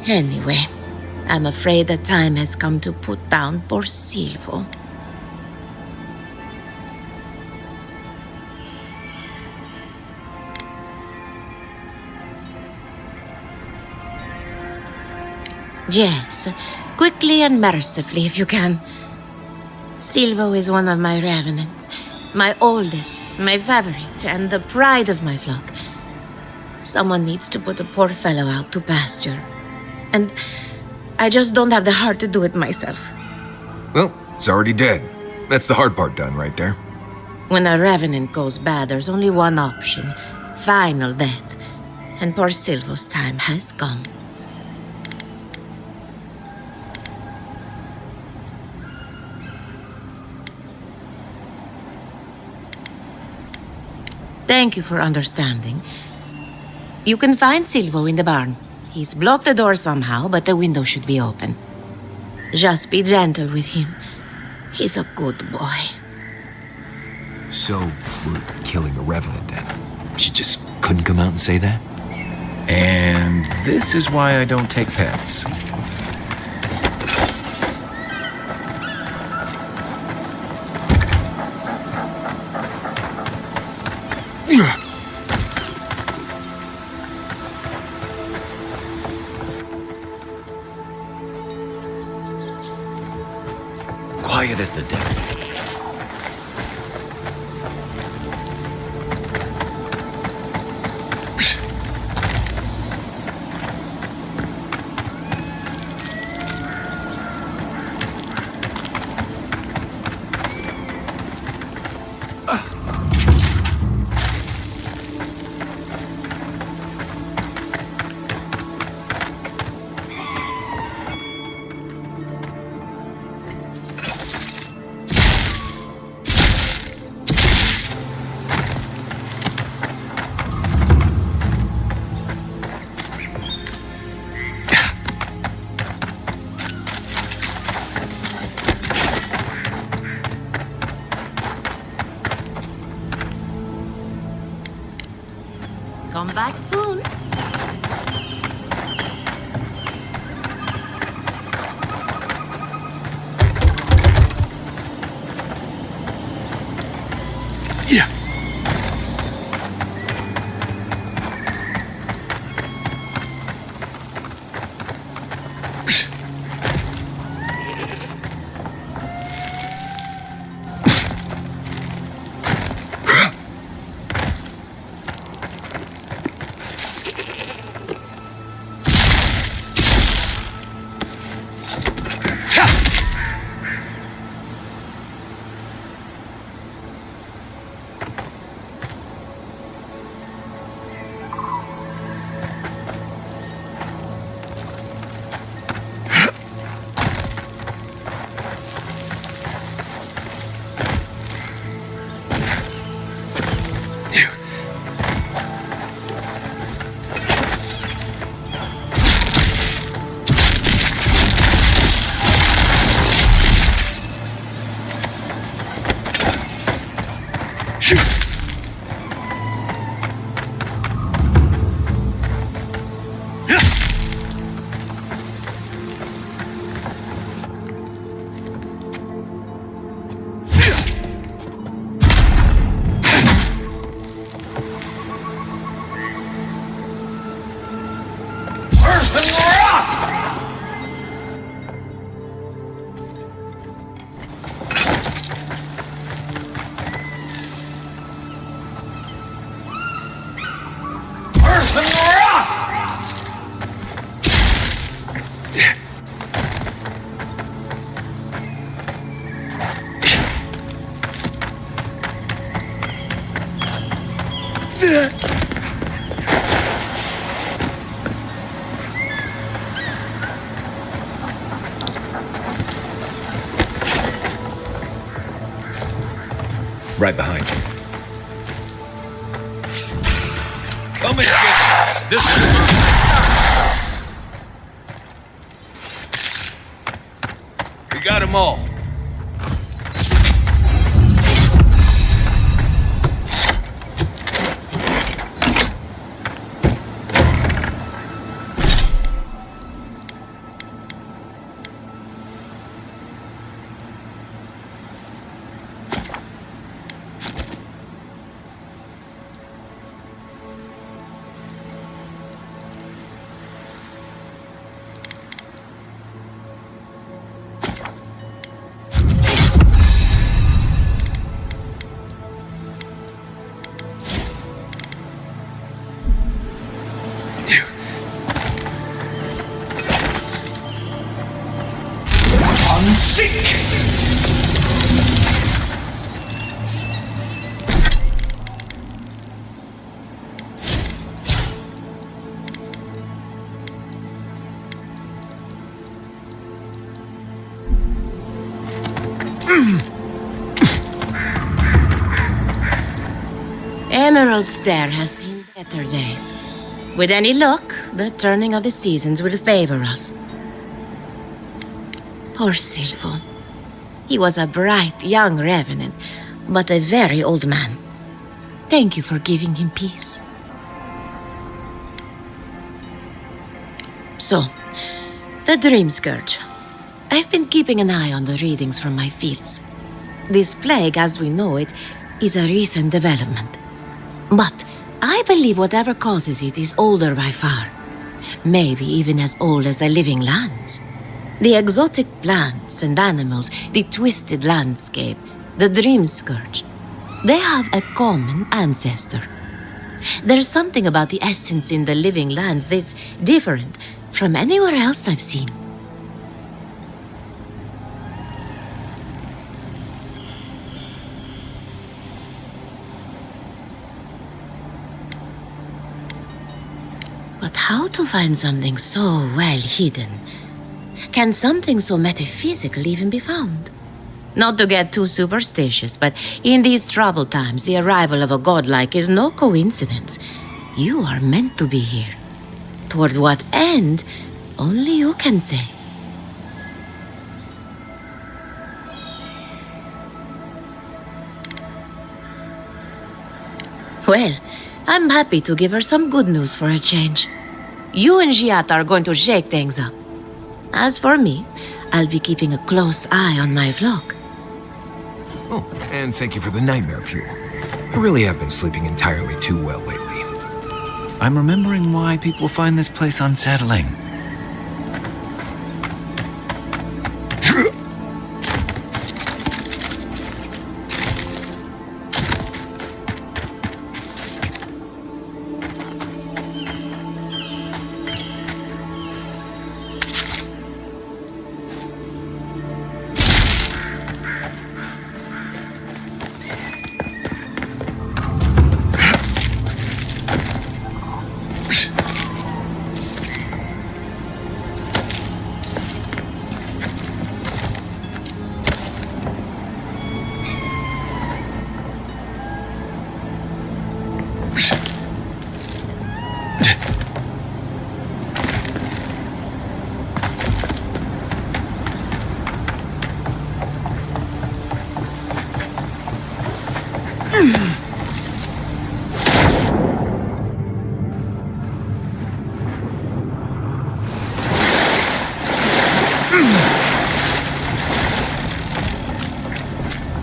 Anyway, I'm afraid the time has come to put down poor Silvo. Yes, quickly and mercifully if you can. Silvo is one of my revenants, my oldest, my favorite, and the pride of my flock. Someone needs to put the poor fellow out to pasture. And I just don't have the heart to do it myself. Well, it's already dead. That's the hard part done right there. When a revenant goes bad, there's only one option. Final death. And poor Silvo's time has come. Thank you for understanding. You can find Silvo in the barn. He's blocked the door somehow, but the window should be open. Just be gentle with him. He's a good boy. So, we're killing a Revenant then? She just couldn't come out and say that? And this is why I don't take pets. Quiet as the depths. Come back soon. Yeah. Right behind you. Come and get it. This is we got them all. Emerald Stair has seen better days. With any luck, the turning of the seasons will favor us. Poor Silvo. He was a bright young revenant, but a very old man. Thank you for giving him peace. So, the Dream Scourge. I've been keeping an eye on the readings from my fields. This plague, as we know it, is a recent development. But I believe whatever causes it is older by far. Maybe even as old as the living lands. The exotic plants and animals, the twisted landscape, the Dream Scourge. They have a common ancestor. There's something about the essence in the living lands that's different from anywhere else I've seen. But how to find something so well hidden? Can something so metaphysical even be found? Not to get too superstitious, but in these troubled times, the arrival of a godlike is no coincidence. You are meant to be here. Toward what end, only you can say. Well, I'm happy to give her some good news for a change. You and Giata are going to shake things up. As for me, I'll be keeping a close eye on my flock. Oh, and thank you for the nightmare fuel. I really have been sleeping entirely too well lately. I'm remembering why people find this place unsettling.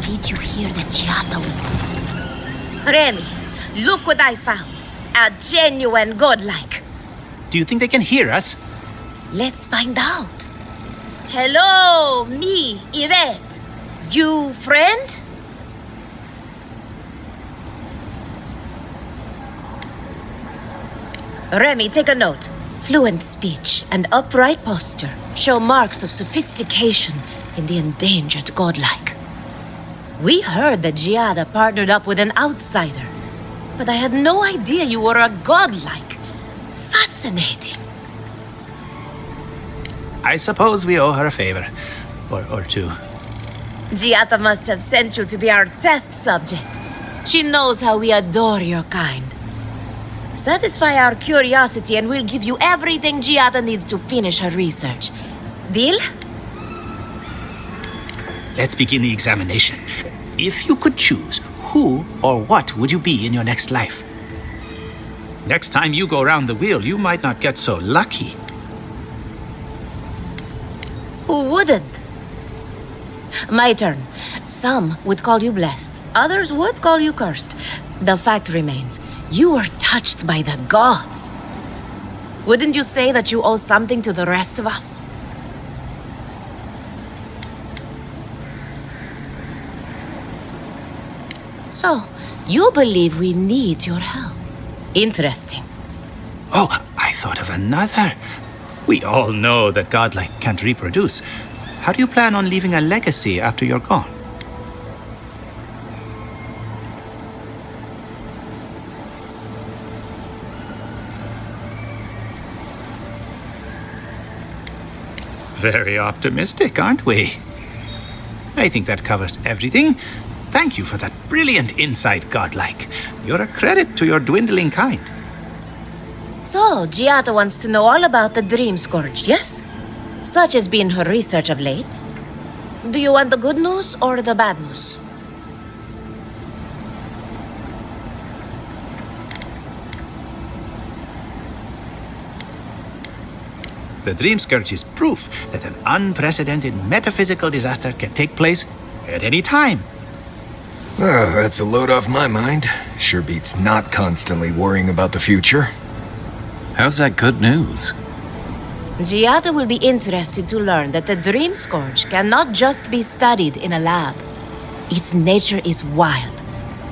Did you hear that Giata was... Remy, look what I found. A genuine godlike. Do you think they can hear us? Let's find out. Hello, me, Yvette. You friend? Remy, take a note. Fluent speech and upright posture show marks of sophistication in the endangered godlike. We heard that Giada partnered up with an outsider, but I had no idea you were a godlike. Fascinating. I suppose we owe her a favor. Or two. Giata must have sent you to be our test subject. She knows how we adore your kind. Satisfy our curiosity and we'll give you everything Giata needs to finish her research. Deal? Let's begin the examination. If you could choose, who or what would you be in your next life? Next time you go round the wheel, you might not get so lucky. Who wouldn't? My turn. Some would call you blessed. Others would call you cursed. The fact remains, you were touched by the gods. Wouldn't you say that you owe something to the rest of us? So, you believe we need your help. Interesting. Oh, I thought of another. We all know that godlike can't reproduce. How do you plan on leaving a legacy after you're gone? Very optimistic, aren't we? I think that covers everything. Thank you for that brilliant insight, godlike. You're a credit to your dwindling kind. So, Giata wants to know all about the Dream Scourge, yes? Such has been her research of late. Do you want the good news or the bad news? The Dream Scourge is proof that an unprecedented metaphysical disaster can take place at any time. Oh, that's a load off my mind. Sure beats not constantly worrying about the future. How's that good news? Giada will be interested to learn that the Dream Scourge cannot just be studied in a lab. Its nature is wild,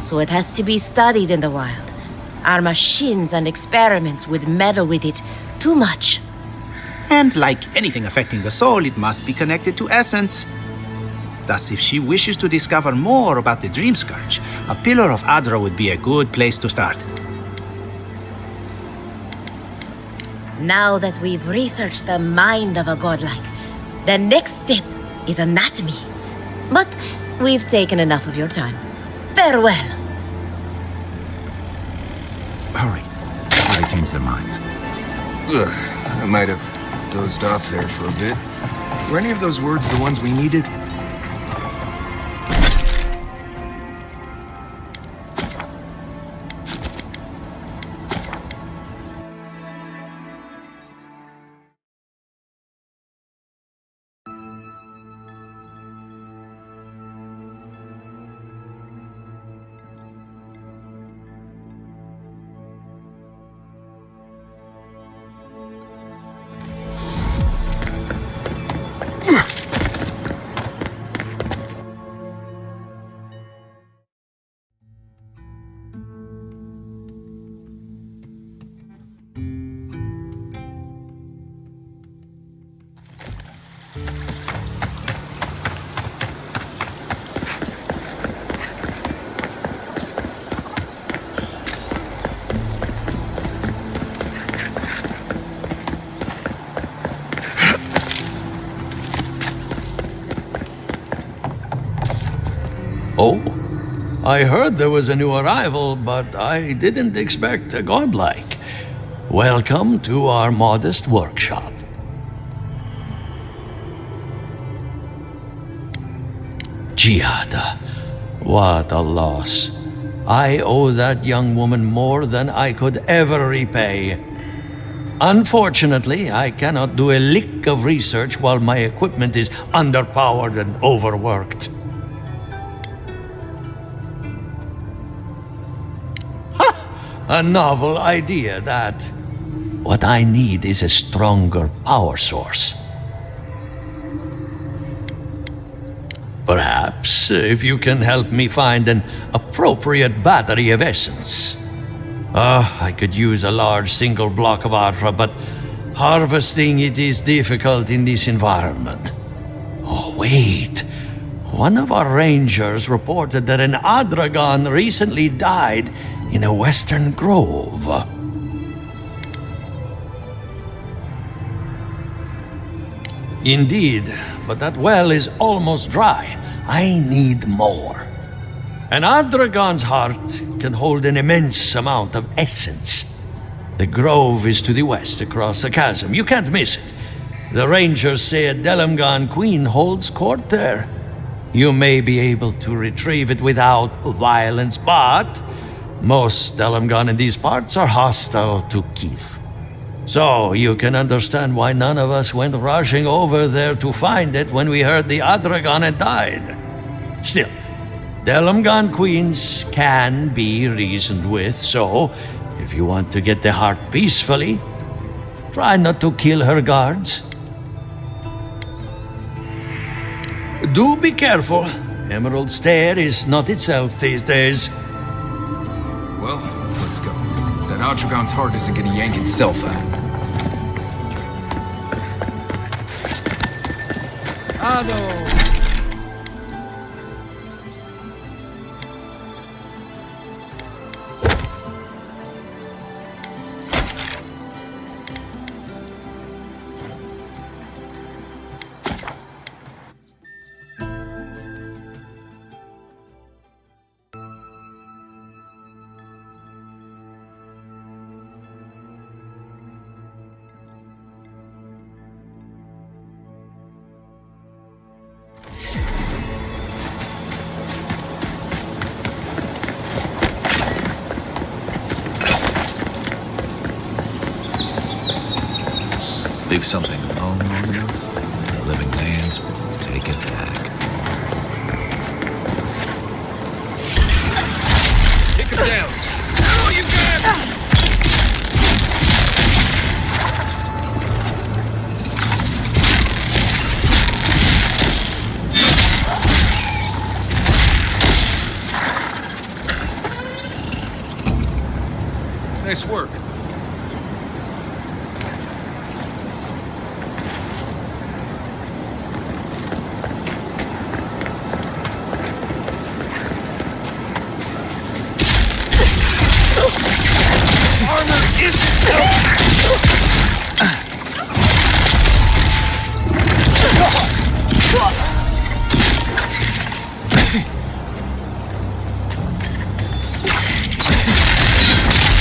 so it has to be studied in the wild. Our machines and experiments would meddle with it too much. And like anything affecting the soul, it must be connected to essence. Thus, if she wishes to discover more about the Dream Scourge, a Pillar of Adra would be a good place to start. Now that we've researched the mind of a godlike, the next step is anatomy. But we've taken enough of your time. Farewell. Hurry. Before they change their minds. Ugh, I might have dozed off there for a bit. Were any of those words the ones we needed? Oh, I heard there was a new arrival, but I didn't expect a godlike. Welcome to our modest workshop. Giada, what a loss. I owe that young woman more than I could ever repay. Unfortunately, I cannot do a lick of research while my equipment is underpowered and overworked. A novel idea, that. What I need is a stronger power source. Perhaps if you can help me find an appropriate battery of essence. I could use a large single block of Adra, but harvesting it is difficult in this environment. Oh, wait. One of our rangers reported that an Adragon recently died in a western grove. Indeed, but that well is almost dry. I need more. An Adragon's heart can hold an immense amount of essence. The grove is to the west across the chasm. You can't miss it. The rangers say a Delamgan queen holds court there. You may be able to retrieve it without violence, but most Delamgan in these parts are hostile to Keith. So you can understand why none of us went rushing over there to find it when we heard the Adragon had died. Still, Delamgan queens can be reasoned with, so if you want to get the heart peacefully, try not to kill her guards. Do be careful. Emerald Stair is not itself these days. Well, let's go. That Adragon's heart isn't gonna yank itself out. Ado! Leave something alone long enough, the living lands will take it back. Take him down! Oh, you can! Nice work. Armor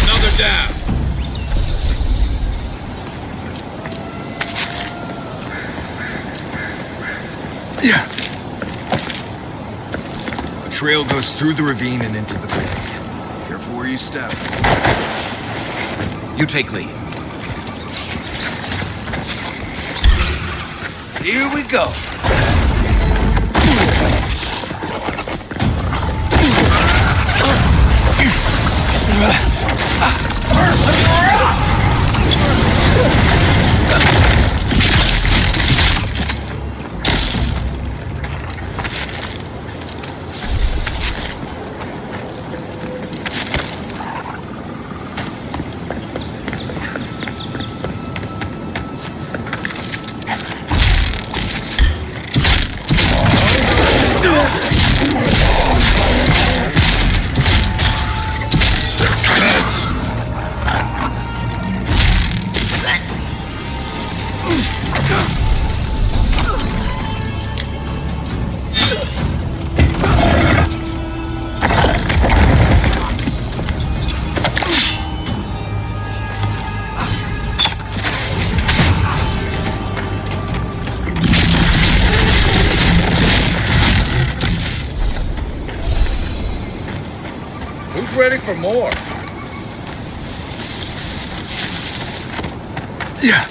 Another down. Yeah. The trail goes through the ravine and into the bay. Careful where you step. You take lead. Here we go. Who's ready for more? Yeah.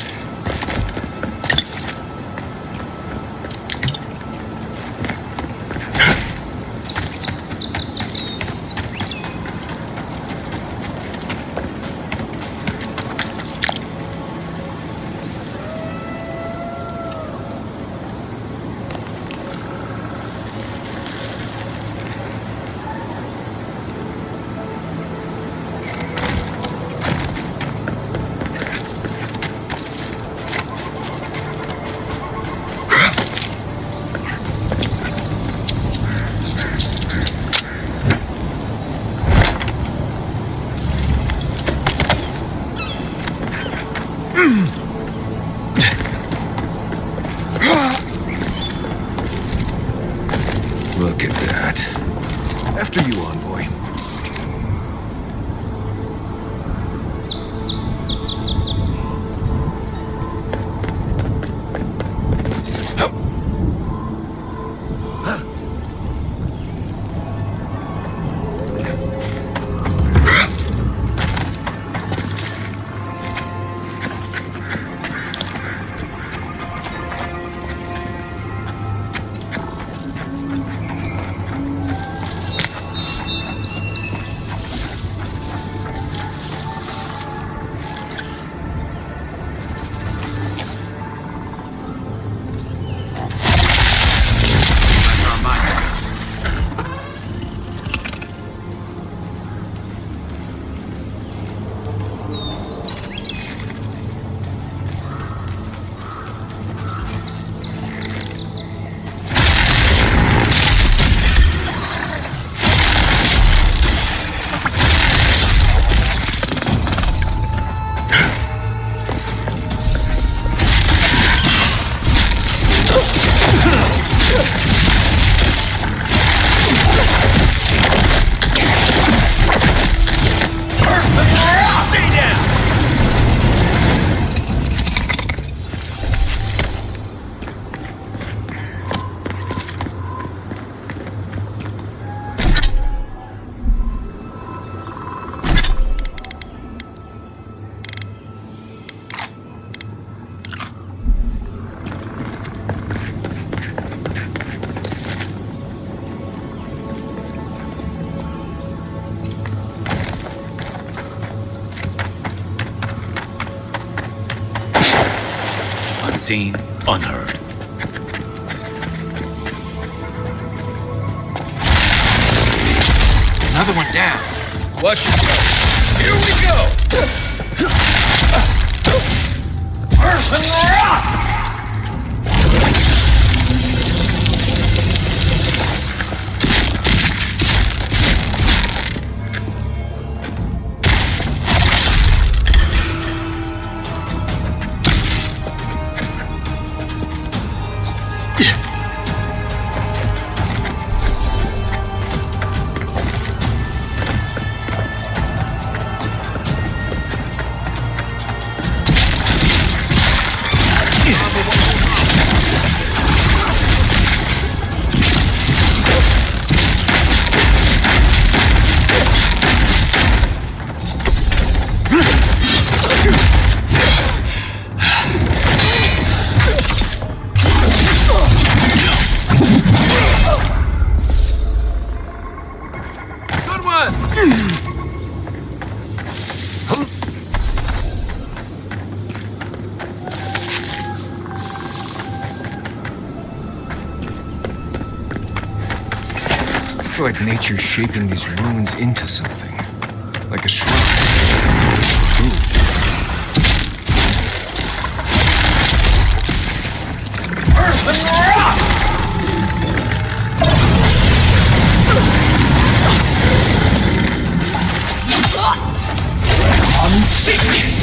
unseen, unheard. Another one down. Watch yourself. Here we go! Person rock! It's like nature's shaping these ruins into something. Like a shrine. Person rock! Unseek!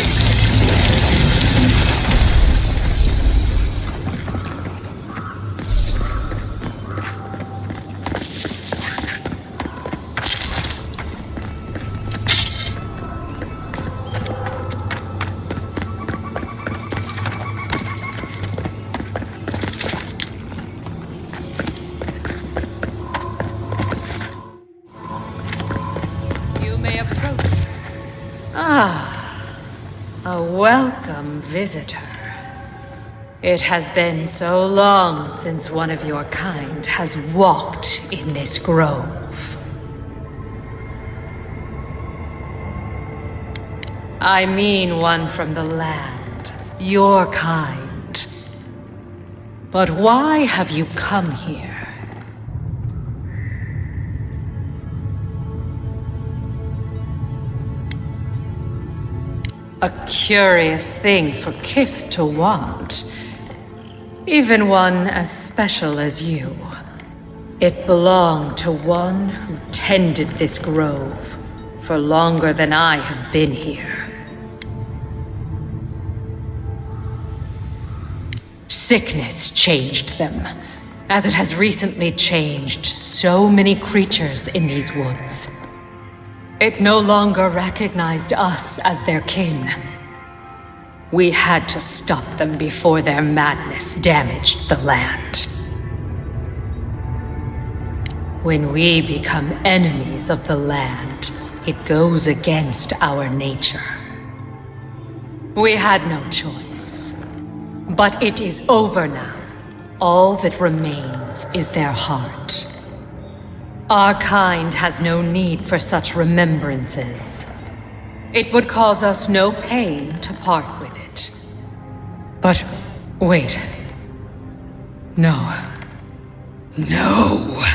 A welcome visitor. It has been so long since one of your kind has walked in this grove. I mean one from the land, your kind. But why have you come here? A curious thing for Kith to want. Even one as special as you. It belonged to one who tended this grove for longer than I have been here. Sickness changed them, as it has recently changed so many creatures in these woods. It no longer recognized us as their kin. We had to stop them before their madness damaged the land. When we become enemies of the land, it goes against our nature. We had no choice. But it is over now. All that remains is their heart. Our kind has no need for such remembrances. It would cause us no pain to part with it. But wait. No. No.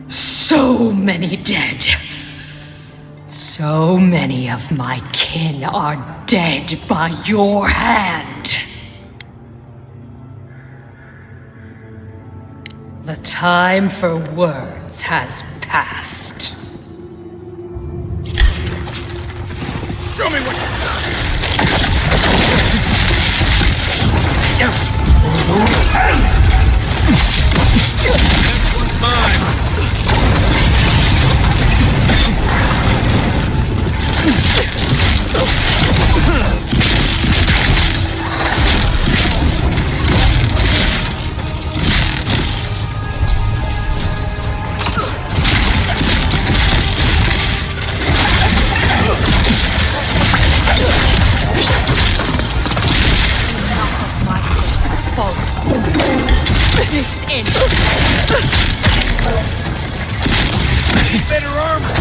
So many dead. So many of my kin are dead by your hand. The time for words has passed. Show me what you got! Next one's mine! This ends. Better armor!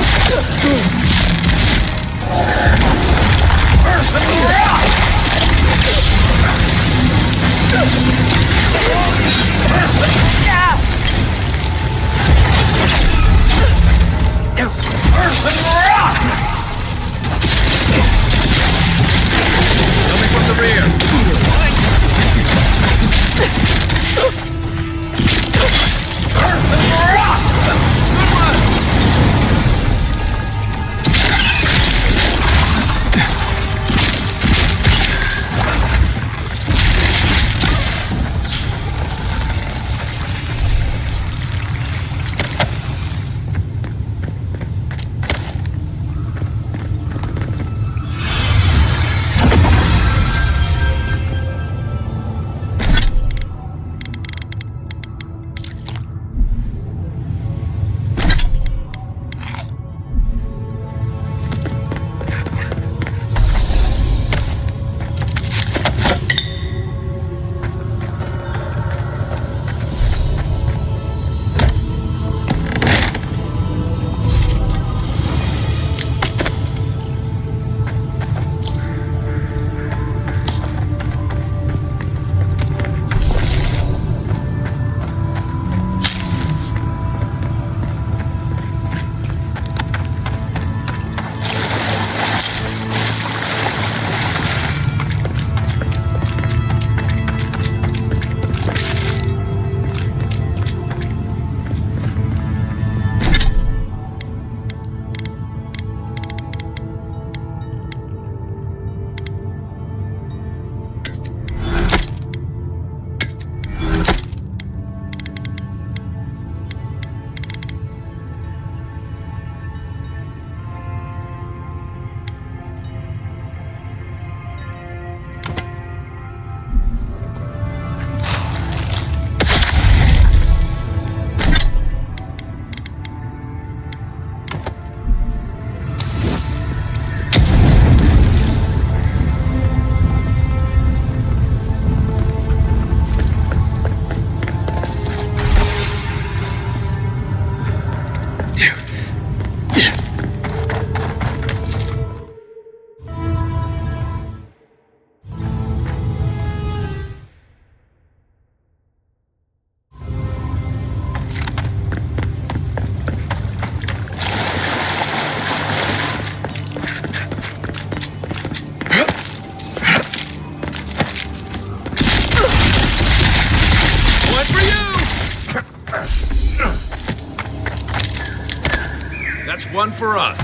Person rock! one for us.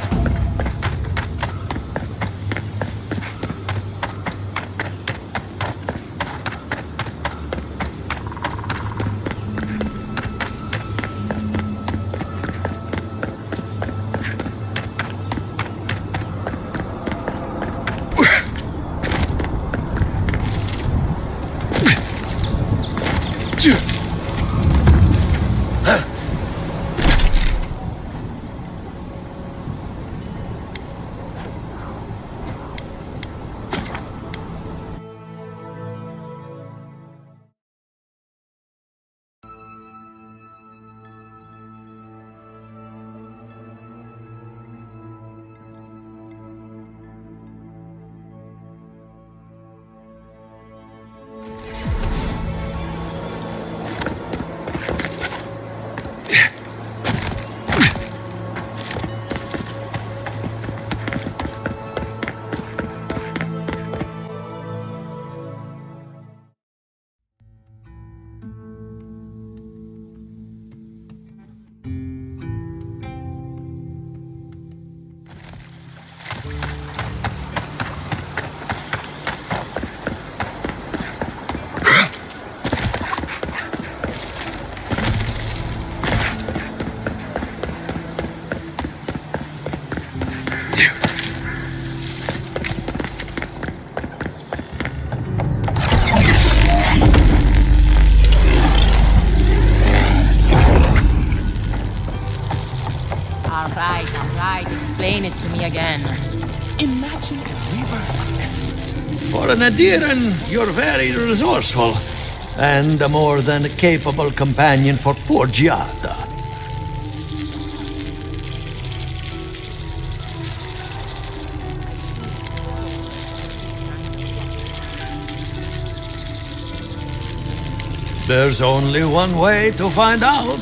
Explain it to me again. Imagine a river of essence. For an Adiran, you're very resourceful, and a more than capable companion for poor Giada. There's only one way to find out.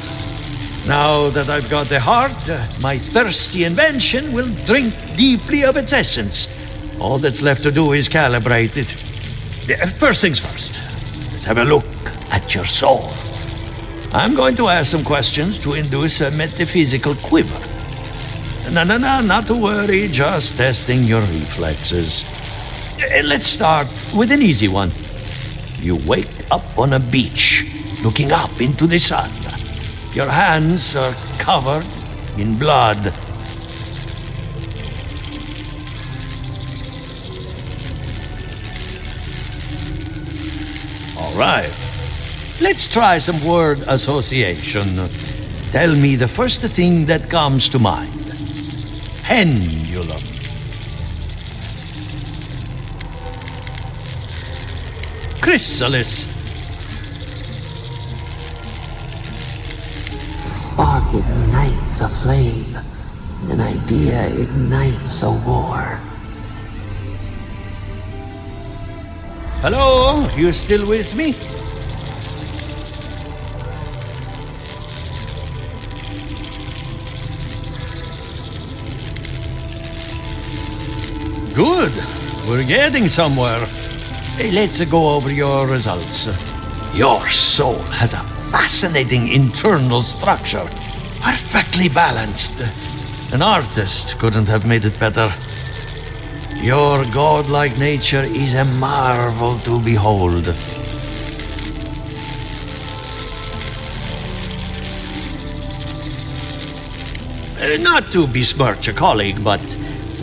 Now that I've got the heart, my thirsty invention will drink deeply of its essence. All that's left to do is calibrate it. First things first, let's have a look at your soul. I'm going to ask some questions to induce a metaphysical quiver. No, not to worry, just testing your reflexes. Let's start with an easy one. You wake up on a beach, looking up into the sun. Your hands are covered in blood. All right. Let's try some word association. Tell me the first thing that comes to mind. Pendulum. Chrysalis. Spark ignites a flame. An idea ignites a war. Hello? You still with me? Good. We're getting somewhere. Hey, let's go over your results. Your soul has a fascinating internal structure. Perfectly balanced. An artist couldn't have made it better. Your godlike nature is a marvel to behold. Not to besmirch a colleague, but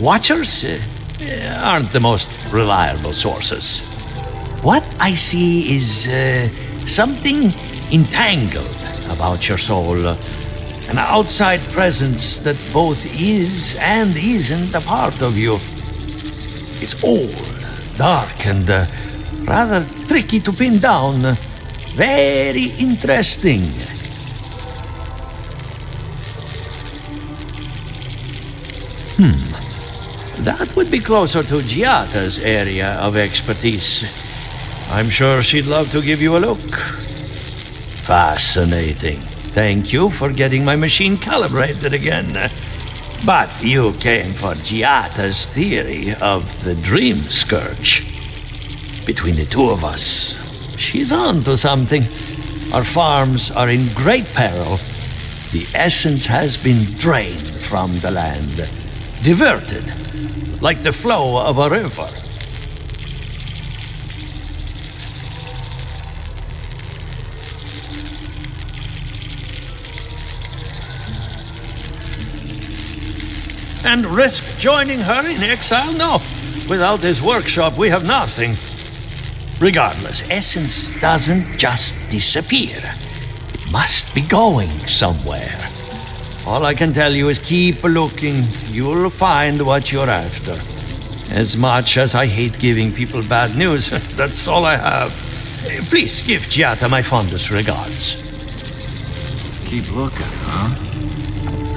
watchers aren't the most reliable sources. What I see is something entangled about your soul. An outside presence that both is and isn't a part of you. It's old, dark, and rather tricky to pin down. Very interesting. That would be closer to Giata's area of expertise. I'm sure she'd love to give you a look. Fascinating. Thank you for getting my machine calibrated again. But you came for Giata's theory of the dream scourge. Between the two of us, she's on to something. Our farms are in great peril. The essence has been drained from the land, diverted, like the flow of a river. And risk joining her in exile? No. Without this workshop, we have nothing. Regardless, essence doesn't just disappear. It must be going somewhere. All I can tell you is keep looking. You'll find what you're after. As much as I hate giving people bad news, that's all I have. Please give Giata my fondest regards. Keep looking, huh?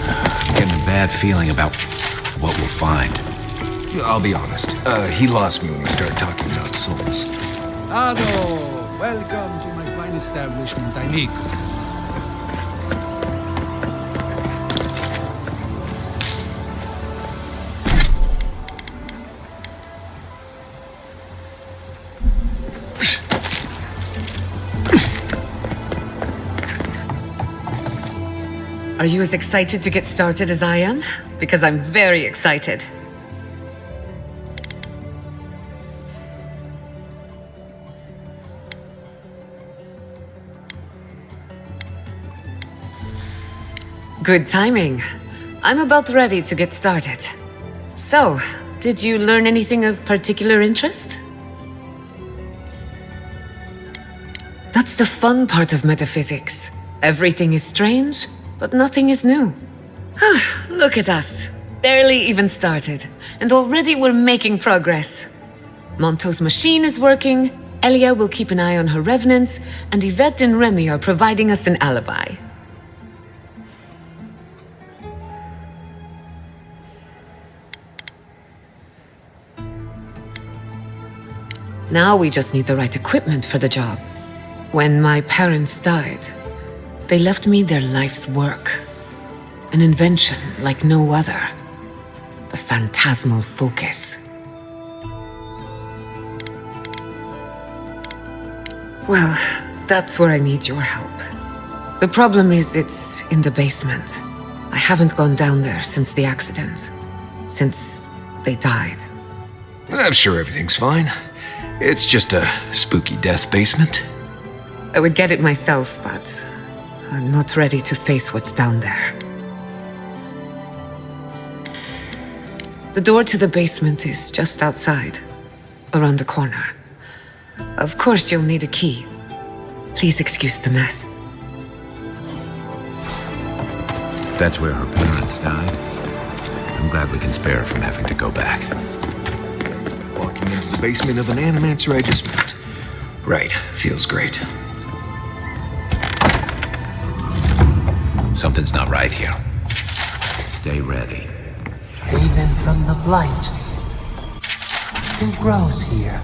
I'm getting a bad feeling about what we'll find. I'll be honest. He lost me when he started talking about souls. Ado, welcome to my fine establishment, amigo. Are you as excited to get started as I am? Because I'm very excited. Good timing. I'm about ready to get started. So, did you learn anything of particular interest? That's the fun part of metaphysics. Everything is strange, but nothing is new. Look at us. Barely even started, and already we're making progress. Monto's machine is working, Elia will keep an eye on her revenants, and Yvette and Remy are providing us an alibi. Now we just need the right equipment for the job. When my parents died, they left me their life's work. An invention like no other. The phantasmal focus. Well, that's where I need your help. The problem is it's in the basement. I haven't gone down there since the accident. Since they died. I'm sure everything's fine. It's just a spooky death basement. I would get it myself, but I'm not ready to face what's down there. The door to the basement is just outside, around the corner. Of course you'll need a key. Please excuse the mess. That's where her parents died. I'm glad we can spare her from having to go back. Walking into the basement of an animancer I just met. Right, feels great. Something's not right here. Stay ready. Haven from the blight. Who grows here?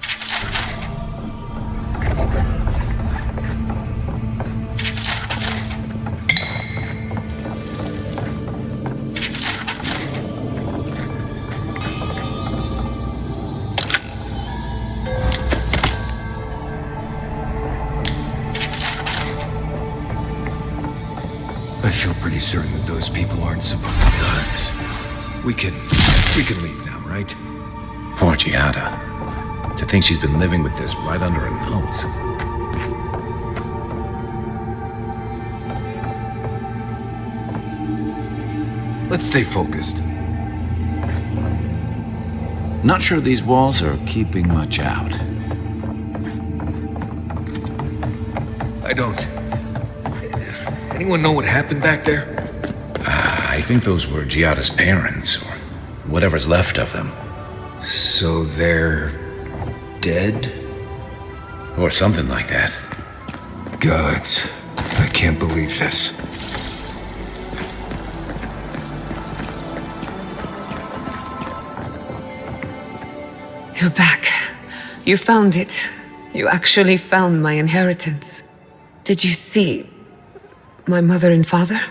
I feel pretty certain that those people aren't supposed to nuts. We can leave now, right? Poor Giada. To think she's been living with this right under her nose. Let's stay focused. Not sure these walls are keeping much out. I don't. Anyone know what happened back there? I think those were Giada's parents, or whatever's left of them. So they're dead? Or something like that. Gods, I can't believe this. You're back. You found it. You actually found my inheritance. Did you see my mother and father?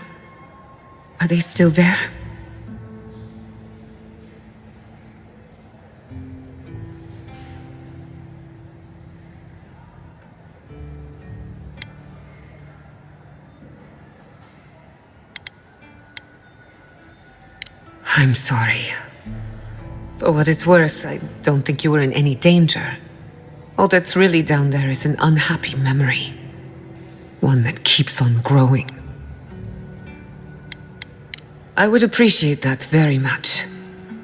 Are they still there? I'm sorry. For what it's worth, I don't think you were in any danger. All that's really down there is an unhappy memory. One that keeps on growing. I would appreciate that very much.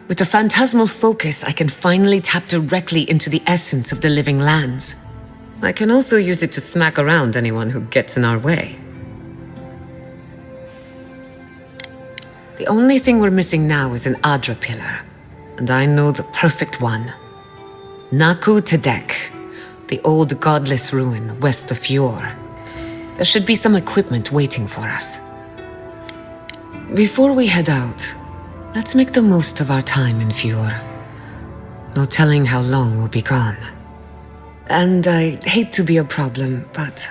With the phantasmal focus, I can finally tap directly into the essence of the living lands. I can also use it to smack around anyone who gets in our way. The only thing we're missing now is an Adra pillar, and I know the perfect one. Naku Tedek, the old godless ruin west of Fjord. There should be some equipment waiting for us. Before we head out, let's make the most of our time in Fjord. No telling how long we'll be gone. And I hate to be a problem, but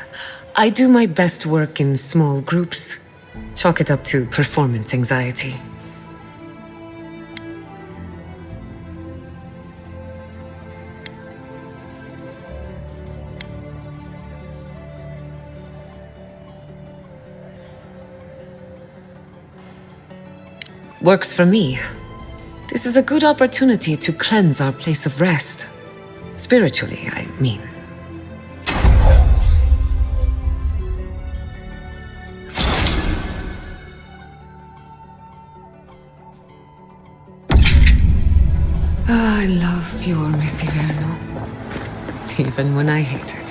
I do my best work in small groups. Chalk it up to performance anxiety. Works for me. This is a good opportunity to cleanse our place of rest. Spiritually, I mean. I love your Miss Iverno, even when I hate it.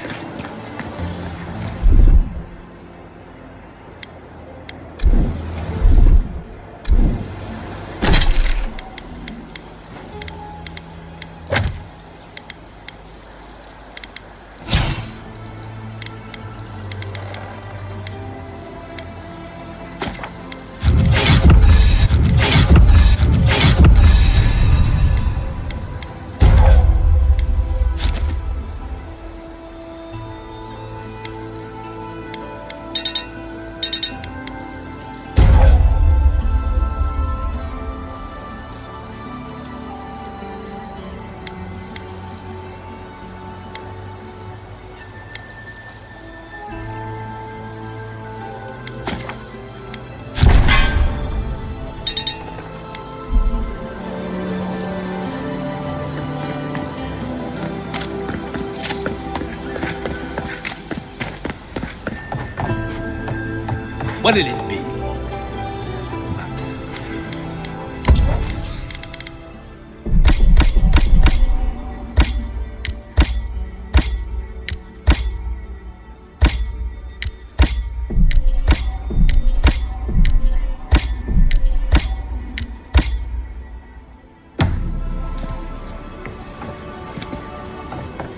What'll it be?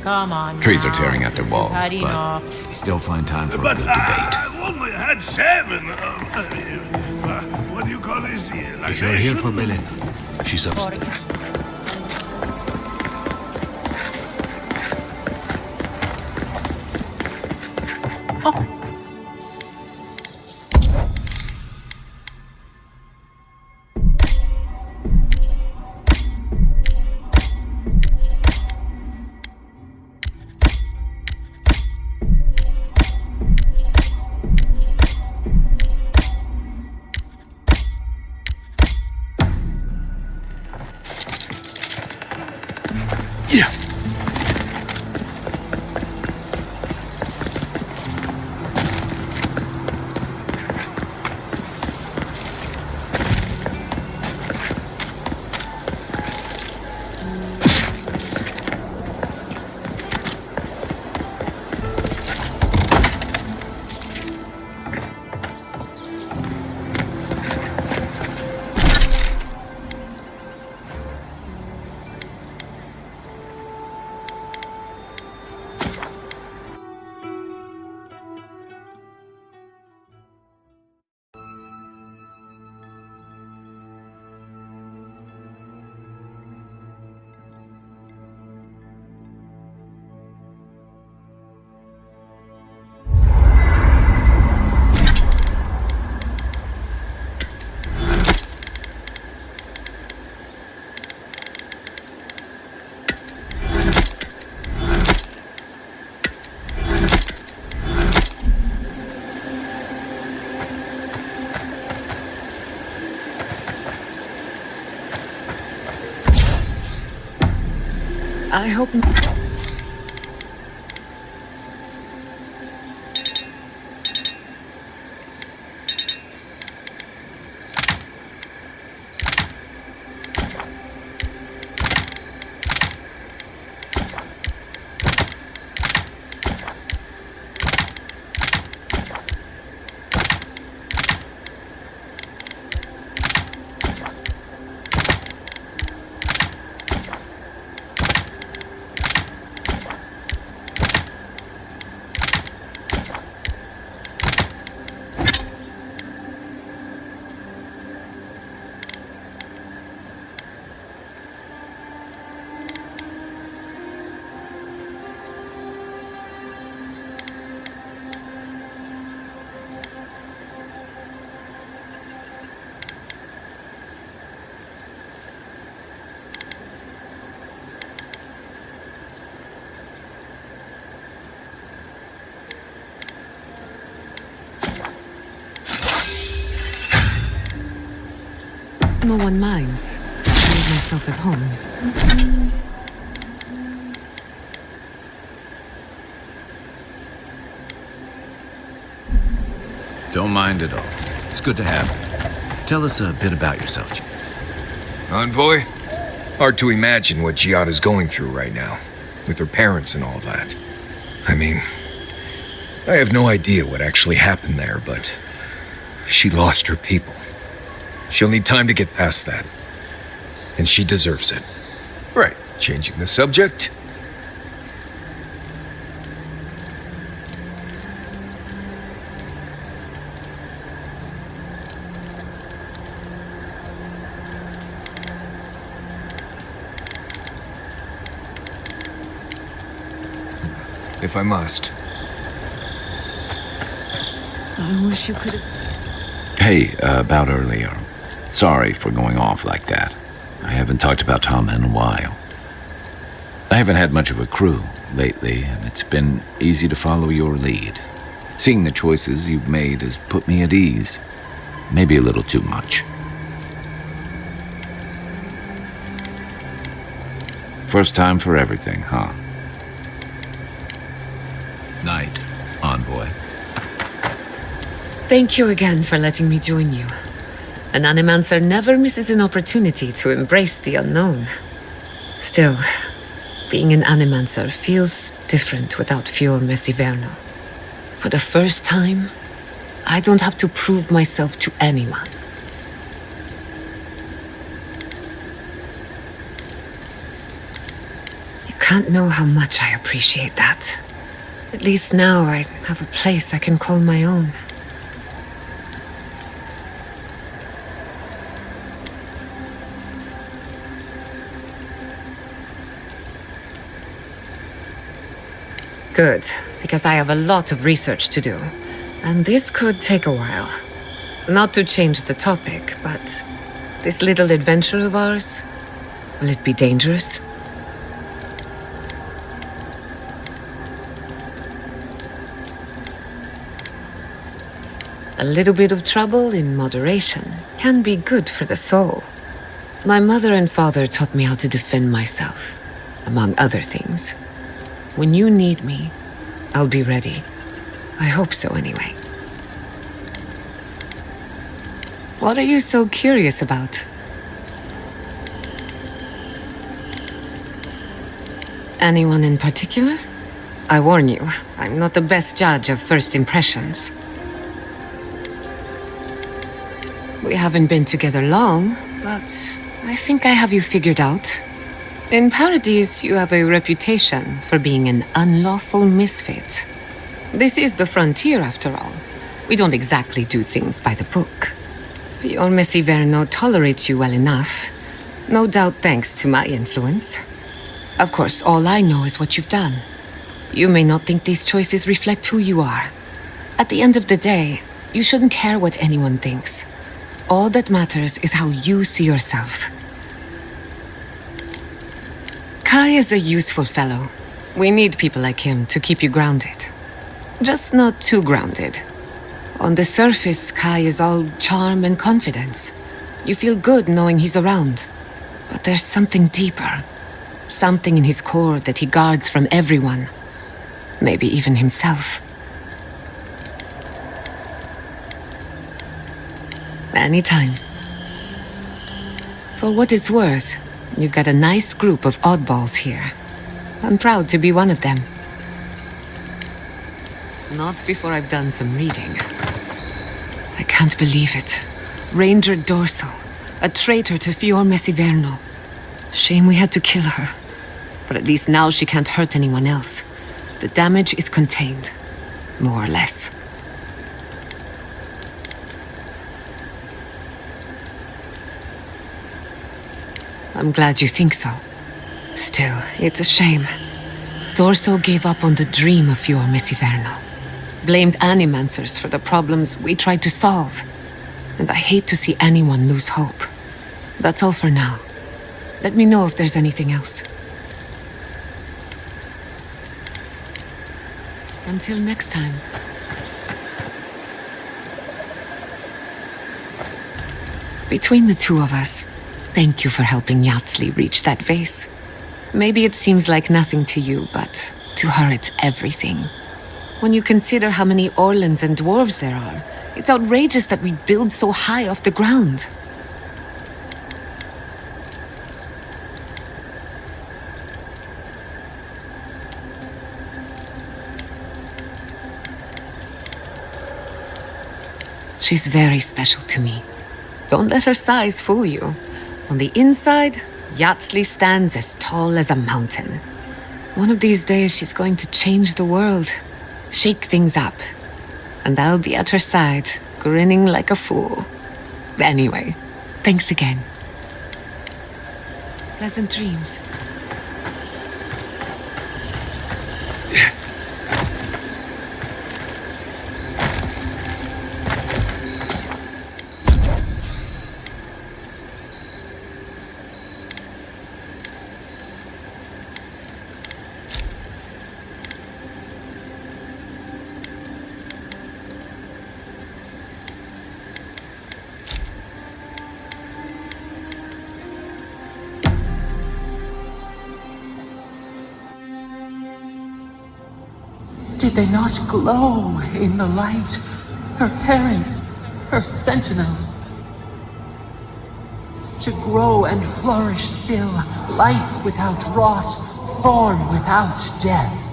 Come on. Trees now. are tearing at their walls, Had but enough. they still find time for a But good debate. I've only had 7. What do you call this? If you're here for Belena, she's upstairs. I hope... No one minds. I made myself at home. Don't mind at all. It's good to have you. Tell us a bit about yourself, Chief. Envoy? Hard to imagine what Giada's going through right now, with her parents and all that. I mean, I have no idea what actually happened there, but she lost her people. She'll need time to get past that. And she deserves it. Right, changing the subject. If I must. I wish you could have... Hey, about earlier. Sorry for going off like that. I haven't talked about Tom in a while. I haven't had much of a crew lately, and it's been easy to follow your lead. Seeing the choices you've made has put me at ease. Maybe a little too much. First time for everything, huh? Night, Envoy. Thank you again for letting me join you. An Animancer never misses an opportunity to embrace the unknown. Still, being an Animancer feels different without Fior Mesiverno. For the first time, I don't have to prove myself to anyone. You can't know how much I appreciate that. At least now I have a place I can call my own. Good, because I have a lot of research to do, and this could take a while. Not to change the topic, but this little adventure of ours, will it be dangerous? A little bit of trouble in moderation can be good for the soul. My mother and father taught me how to defend myself, among other things. When you need me, I'll be ready. I hope so, anyway. What are you so curious about? Anyone in particular? I warn you, I'm not the best judge of first impressions. We haven't been together long, but I think I have you figured out. In Paradise, you have a reputation for being an unlawful misfit. This is the frontier, after all. We don't exactly do things by the book. Fior Mesiverno tolerates you well enough. No doubt thanks to my influence. Of course, all I know is what you've done. You may not think these choices reflect who you are. At the end of the day, you shouldn't care what anyone thinks. All that matters is how you see yourself. Kai is a useful fellow. We need people like him to keep you grounded. Just not too grounded. On the surface, Kai is all charm and confidence. You feel good knowing he's around. But there's something deeper. something in his core that he guards from everyone. Maybe even himself. Anytime. For what it's worth, you've got a nice group of oddballs here. I'm proud to be one of them. Not before I've done some reading. I can't believe it. Ranger Dorso, a traitor to Fior Mesiverno. Shame we had to kill her. But at least now she can't hurt anyone else. The damage is contained. More or less. I'm glad you think so. Still, it's a shame. Dorso gave up on the dream of Fior Mesiverno. Blamed animancers for the problems we tried to solve. And I hate to see anyone lose hope. That's all for now. Let me know if there's anything else. Until next time. Between the two of us, thank you for helping Yatsli reach that vase. Maybe it seems like nothing to you, but to her it's everything. When you consider how many Orlans and dwarves there are, it's outrageous that we build so high off the ground. She's very special to me. Don't let her size fool you. On the inside, Yatsli stands as tall as a mountain. One of these days, she's going to change the world, shake things up. And I'll be at her side, grinning like a fool. Anyway, thanks again. Pleasant dreams. Did they not glow in the light? Her parents, her sentinels. To grow and flourish still, life without rot, form without death.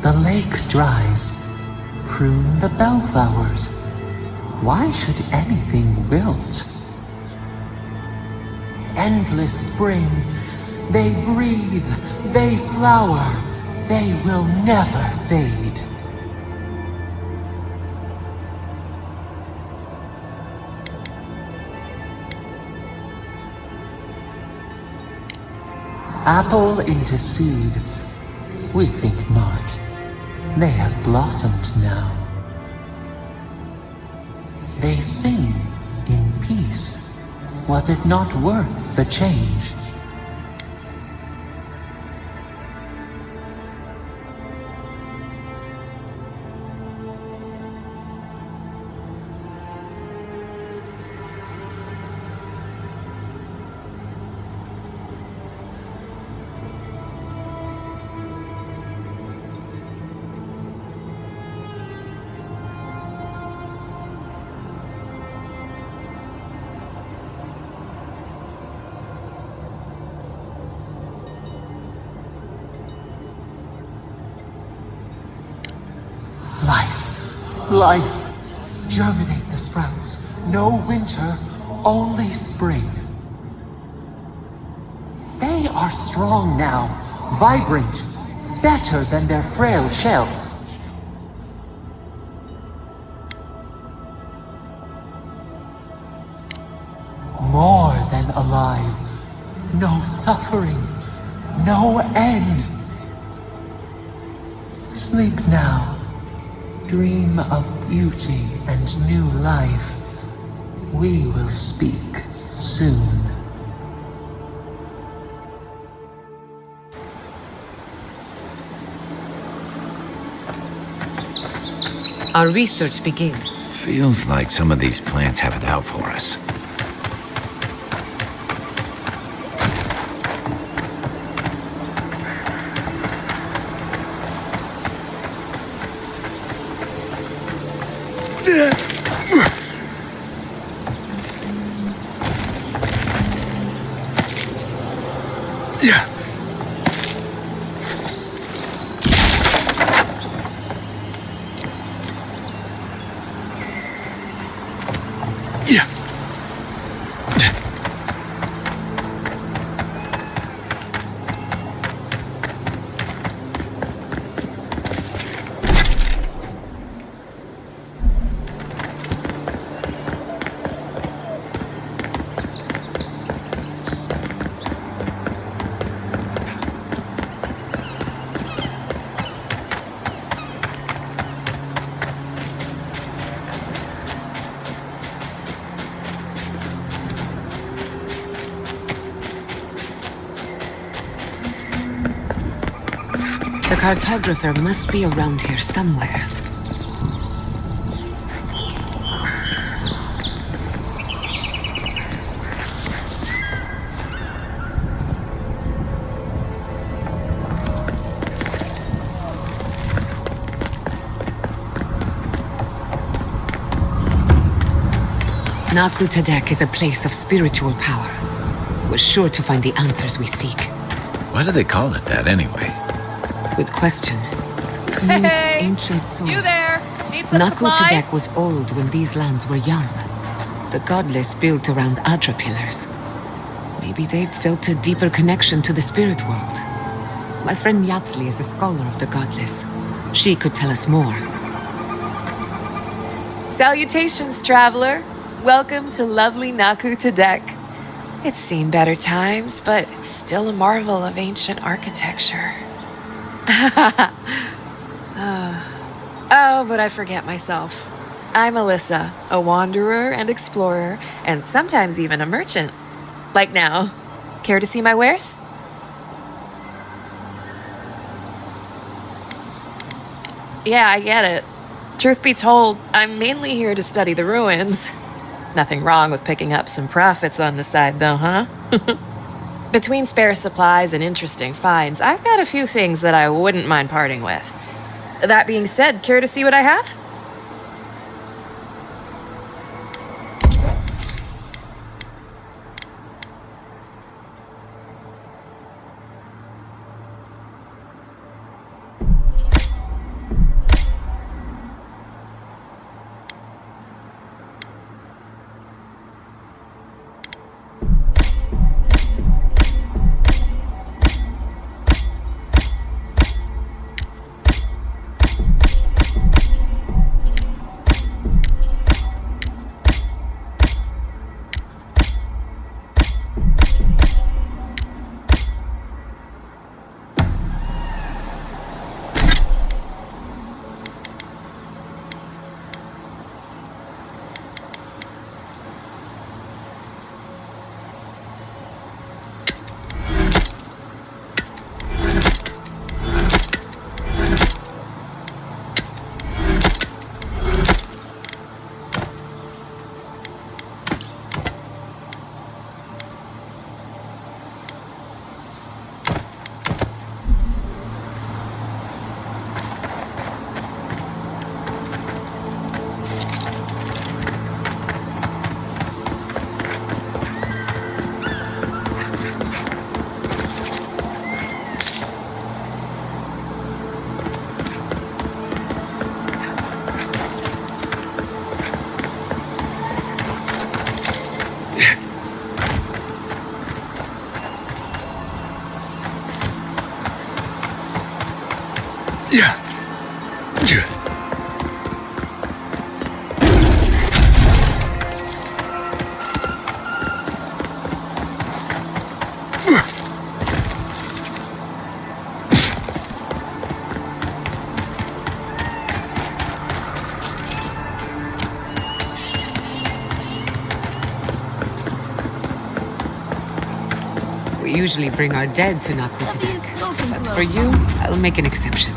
The lake dries. Prune the bellflowers. Why should anything wilt? Endless spring. They breathe. They flower. They will never fade. Apple into seed. We think not. They have blossomed now. They sing in peace. Was it not worth the change? Life. Germinate the sprouts. No winter, only spring. They are strong now, vibrant, better than their frail shells. More suffering, no end. Sleep now. Dream of beauty and new life. We will speak soon. Our research begins. Feels like some of these plants have it out for us. Yeah. Yeah. The cartographer must be around here somewhere. Naku Tadek is a place of spiritual power. We're sure to find the answers we seek. Why do they call it that anyway? Good question. It means ancient soul. You there? Need some Naku supplies? Tadek was old when these lands were young. The godless built around Adra pillars. Maybe they've felt a deeper connection to the spirit world. My friend Yatsli is a scholar of the godless. She could tell us more. Salutations, traveler. Welcome to lovely Naku Tadek. It's seen better times, but it's still a marvel of ancient architecture. Oh, but I forget myself. I'm Alyssa, a wanderer and explorer, and sometimes even a merchant. Like now. Care to see my wares? Yeah, I get it. Truth be told, I'm mainly here to study the ruins. Nothing wrong with picking up some profits on the side, though, huh? Between spare supplies and interesting finds, I've got a few things that I wouldn't mind parting with. That being said, care to see what I have? Yeah. Yeah. usually bring our dead to Nakutadek. But for you, I'll make an exception.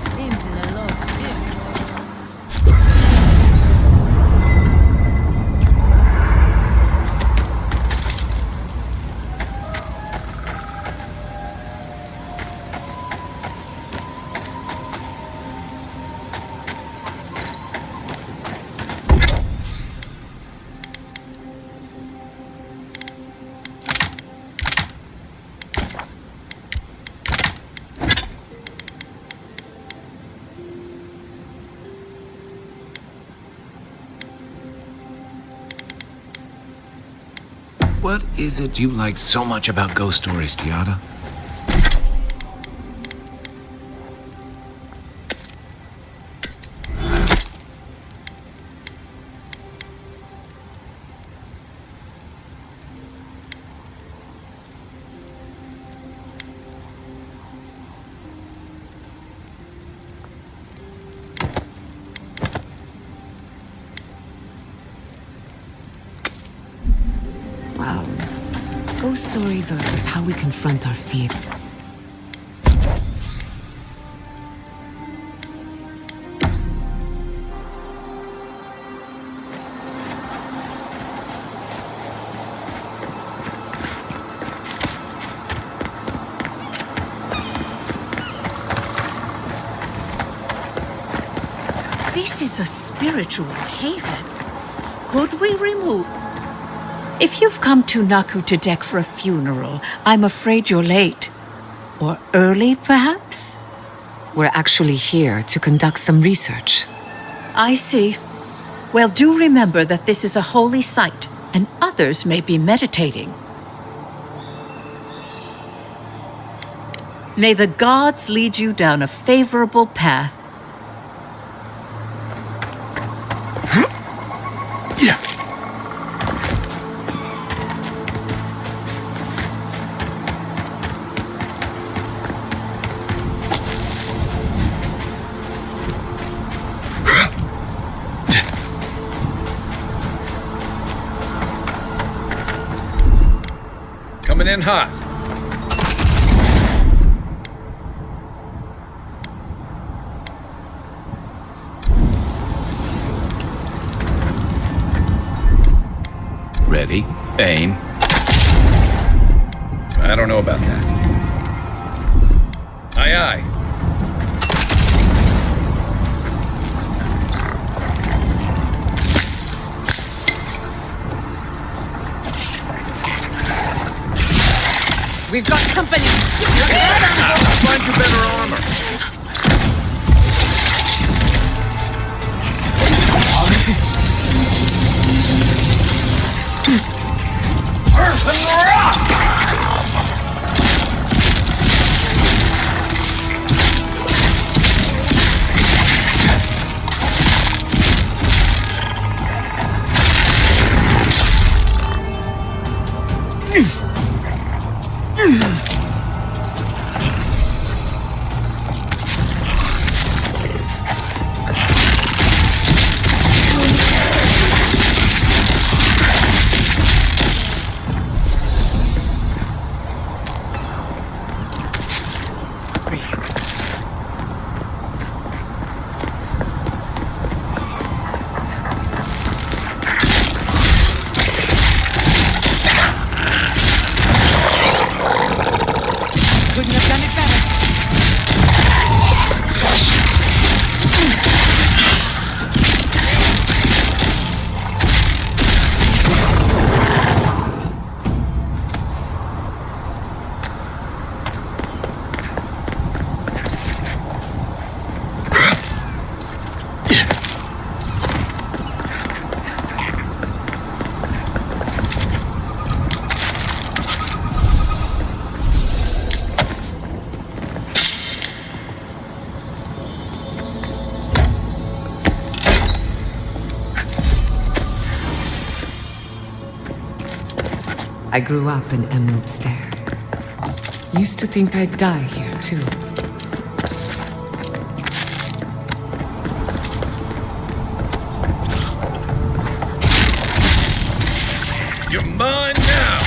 What is it you like so much about ghost stories, Giada? Well, ghost stories are how we confront our fear. This is a spiritual haven. Could we remove... If you've come to Nakutadek for a funeral, I'm afraid you're late. Or early, perhaps? We're actually here to conduct some research. I see. Well, do remember that this is a holy site, and others may be meditating. May the gods lead you down a favorable path. Coming in hot. Ready, aim. I don't know about that. Aye, aye. We've got company! Find you better armor. Earth and rock! Couldn't have done it better. I grew up in Emerald Stair. Used to think I'd die here, too. You're mine now!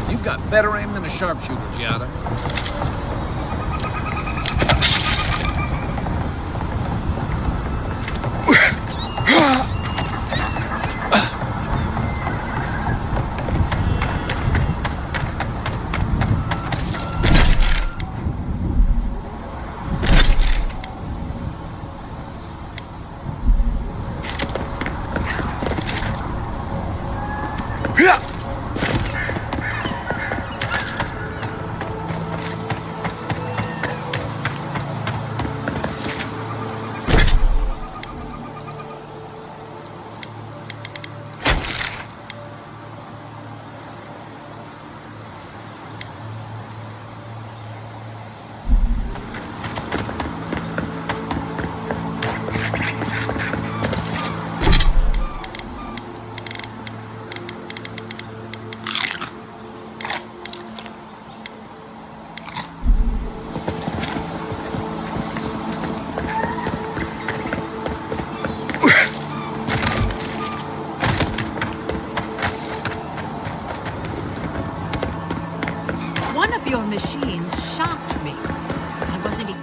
You've got better aim than a sharpshooter, Giada. One of your machines shocked me. I wasn't.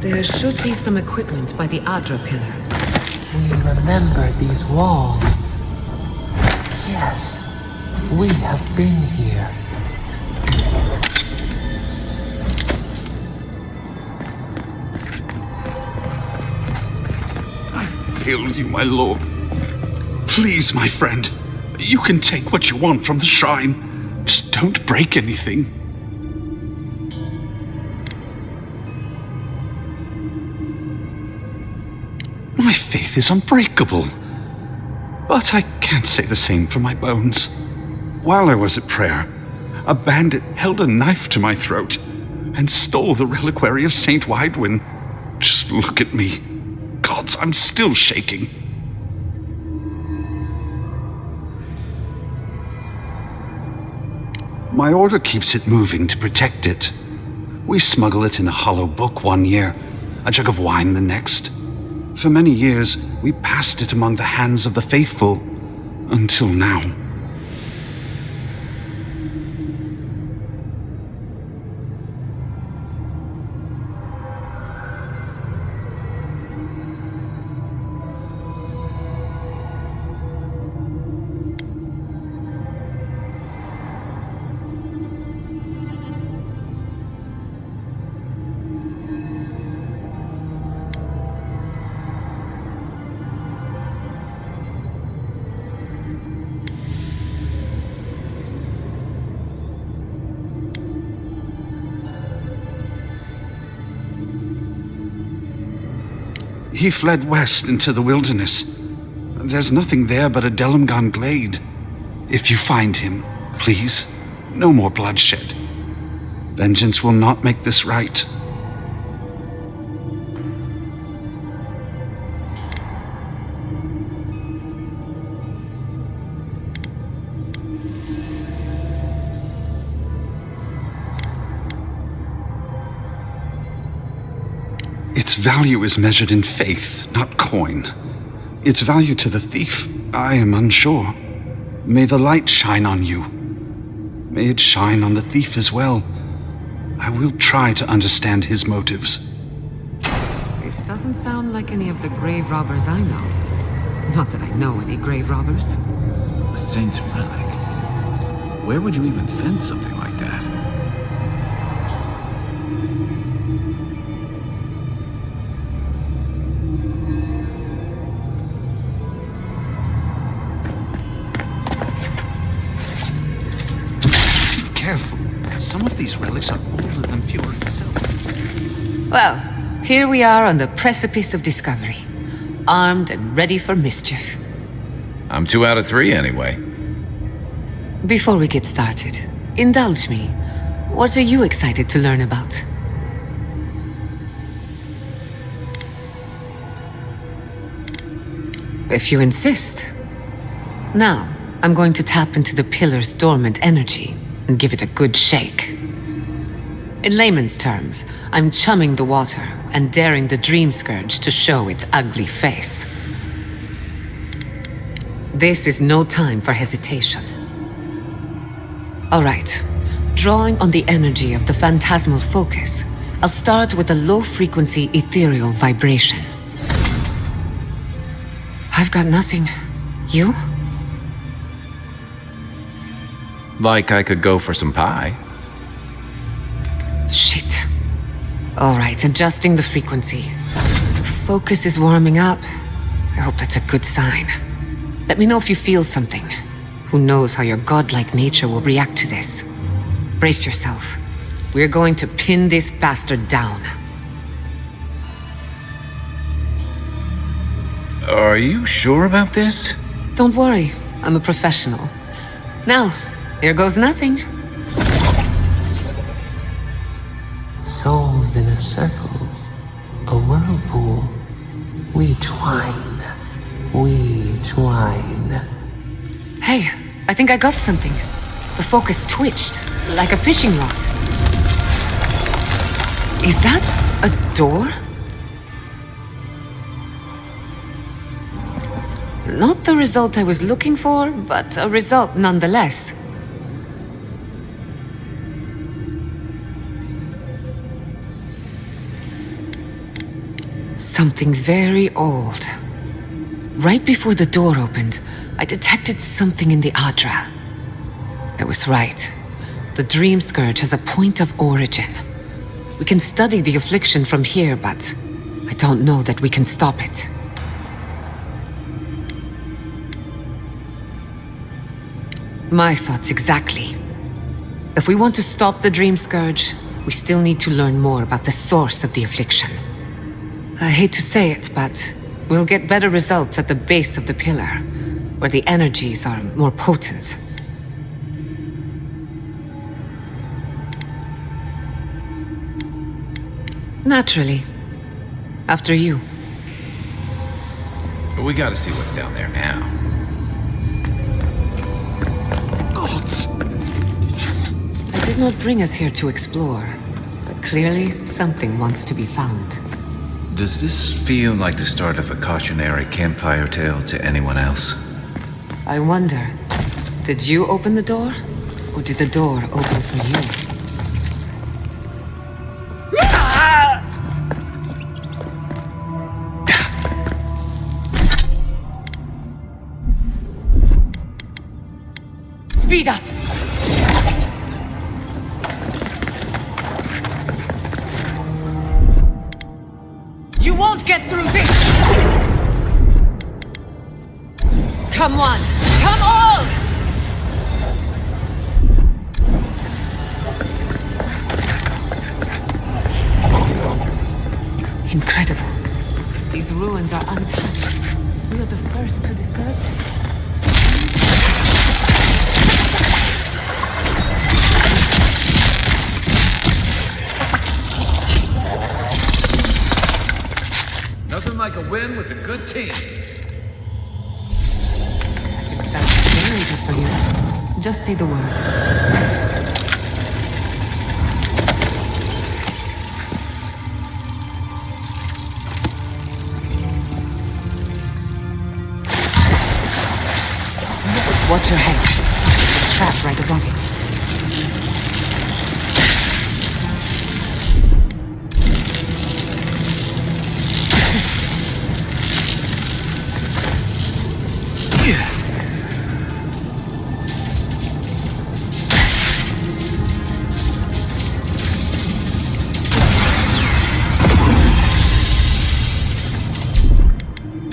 There should be some equipment by the Adra pillar. We remember these walls. Yes, we have been here. I failed you, my lord. Please, my friend, you can take what you want from the shrine. Just don't break anything. My faith is unbreakable. But I can't say the same for my bones. While I was at prayer, a bandit held a knife to my throat and stole the reliquary of Saint Widewin. Just look at me. Gods, I'm still shaking. My order keeps it moving to protect it. We smuggle it in a hollow book one year, a jug of wine the next. For many years, we passed it among the hands of the faithful, until now. He fled west into the wilderness. There's nothing there but a Delimgon glade. If you find him, please, no more bloodshed. Vengeance will not make this right. Its value is measured in faith, not coin. Its value to the thief, I am unsure. May the light shine on you. May it shine on the thief as well. I will try to understand his motives. This doesn't sound like any of the grave robbers I know. Not that I know any grave robbers. A saint's relic. Where would you even fence something like that? Careful. Some of these relics are older than Fjord itself. Well, here we are on the precipice of discovery. Armed and ready for mischief. I'm 2 out of 3 anyway. Before we get started, indulge me. What are you excited to learn about? If you insist. Now, I'm going to tap into the pillar's dormant energy and give it a good shake. In layman's terms, I'm chumming the water and daring the Dream Scourge to show its ugly face. This is no time for hesitation. All right. Drawing on the energy of the phantasmal focus, I'll start with a low-frequency ethereal vibration. I've got nothing. You? Like I could go for some pie. Shit. All right, adjusting the frequency. The focus is warming up. I hope that's a good sign. Let me know if you feel something. Who knows how your godlike nature will react to this. Brace yourself. We're going to pin this bastard down. Are you sure about this? Don't worry, I'm a professional. Now, here goes nothing. Souls in a circle, a whirlpool. We twine, we twine. Hey, I think I got something. The focus twitched, like a fishing rod. Is that a door? Not the result I was looking for, but a result nonetheless. Something very old. Right before the door opened, I detected something in the Adra. I was right. The Dream Scourge has a point of origin. We can study the affliction from here, but I don't know that we can stop it. My thoughts exactly. If we want to stop the Dream Scourge, we still need to learn more about the source of the affliction. I hate to say it, but we'll get better results at the base of the pillar, where the energies are more potent. Naturally. After you. We gotta see what's down there now. Gods! I did not bring us here to explore, but clearly something wants to be found. Does this feel like the start of a cautionary campfire tale to anyone else? I wonder, did you open the door? Or did the door open for you? Speed up! You won't get through this! Come on! Come on! Incredible. These ruins are untouched. We are the first to disturb them. Nothing like a win with a good team. That's very good for you. Just say the word. Watch your head. There's a trap right above it.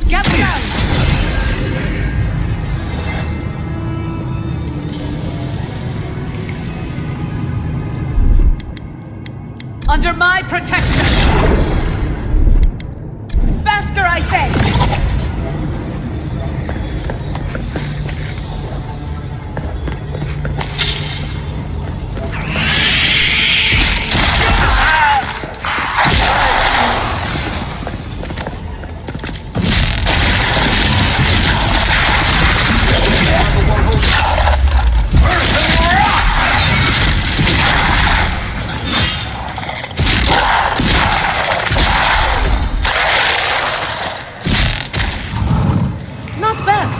Get down! Under my protection! Faster, I say!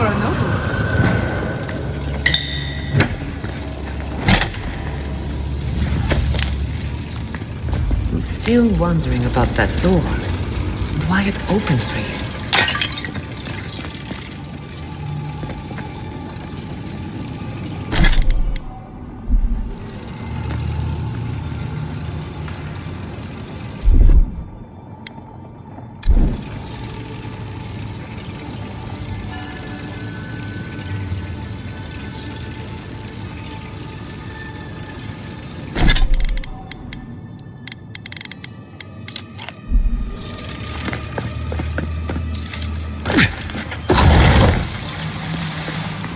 for a noble. I'm still wondering about that door. And why it opened for you.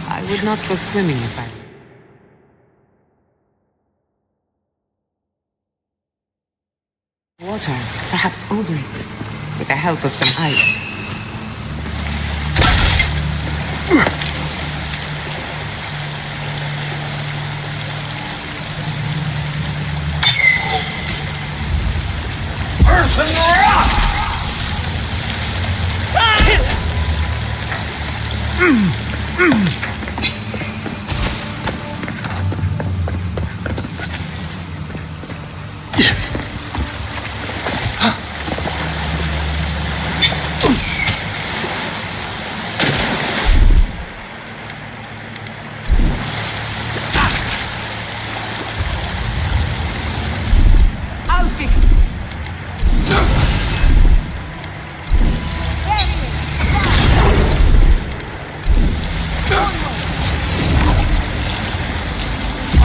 I would not go swimming if I... Water, perhaps over it, with the help of some ice. Earth and rock! I'll fix it.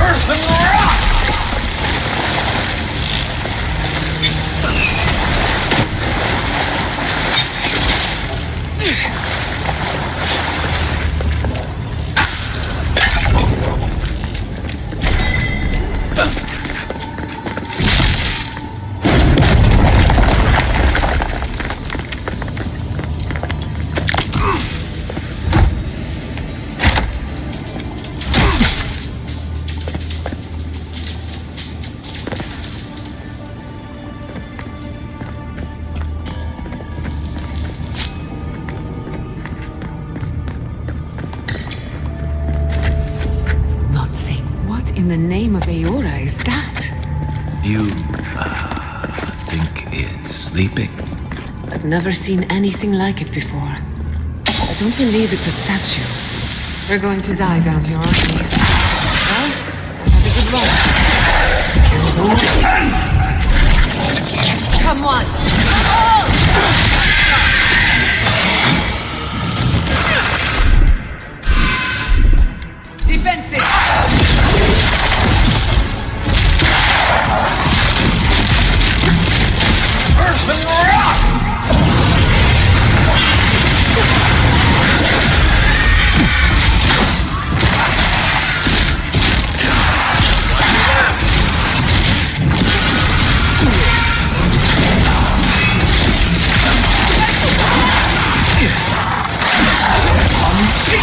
Earth and rock! What in the name of Aora is that? You, think it's sleeping? I've never seen anything like it before. I don't believe it's a statue. We're going to die down here, aren't we? Well, have a good run. Come on! Defensive! Earth and rock! I'm sick!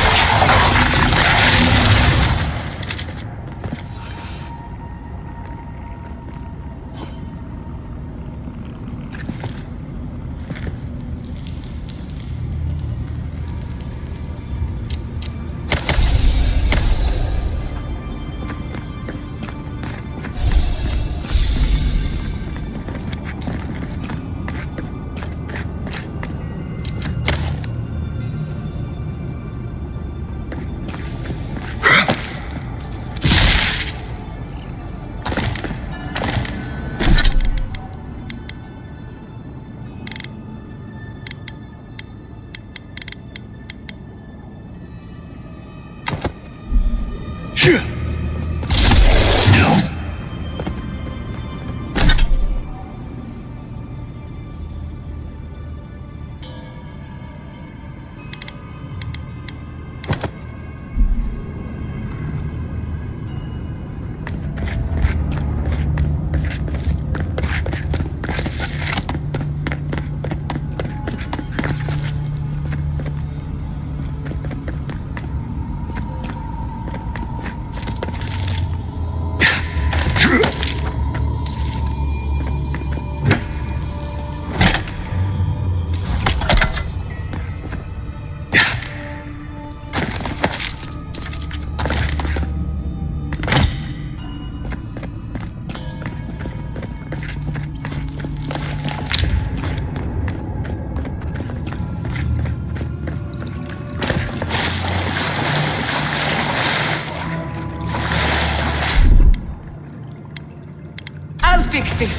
fix this.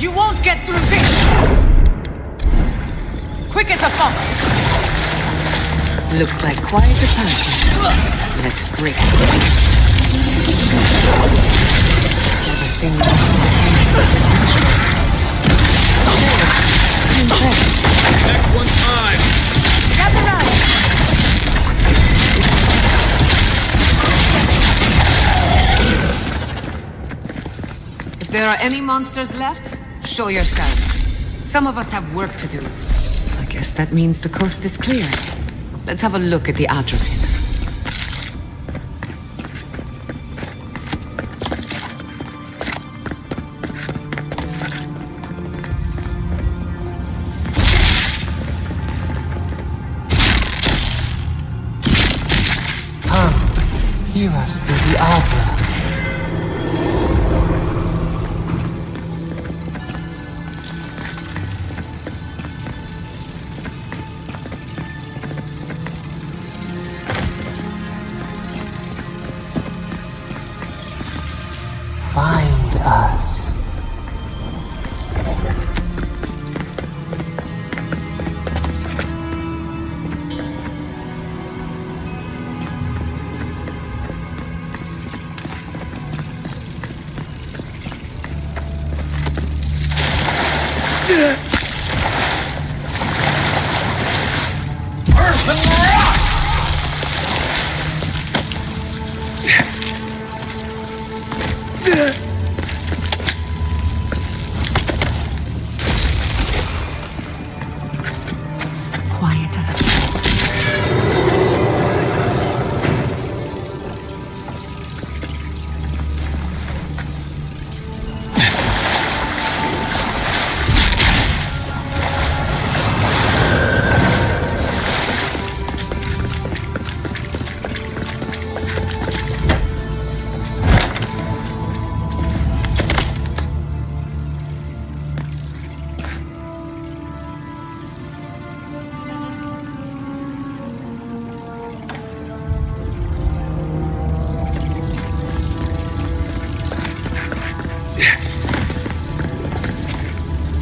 You won't get through this. Quick as a fox. Looks like quite a person. Let's break it. Next one's mine. Gather round. If there are any monsters left, show yourselves. Some of us have work to do. I guess that means the coast is clear. Let's have a look at the Adra. Hear us through the Adra. Find us. Quiet as a stone.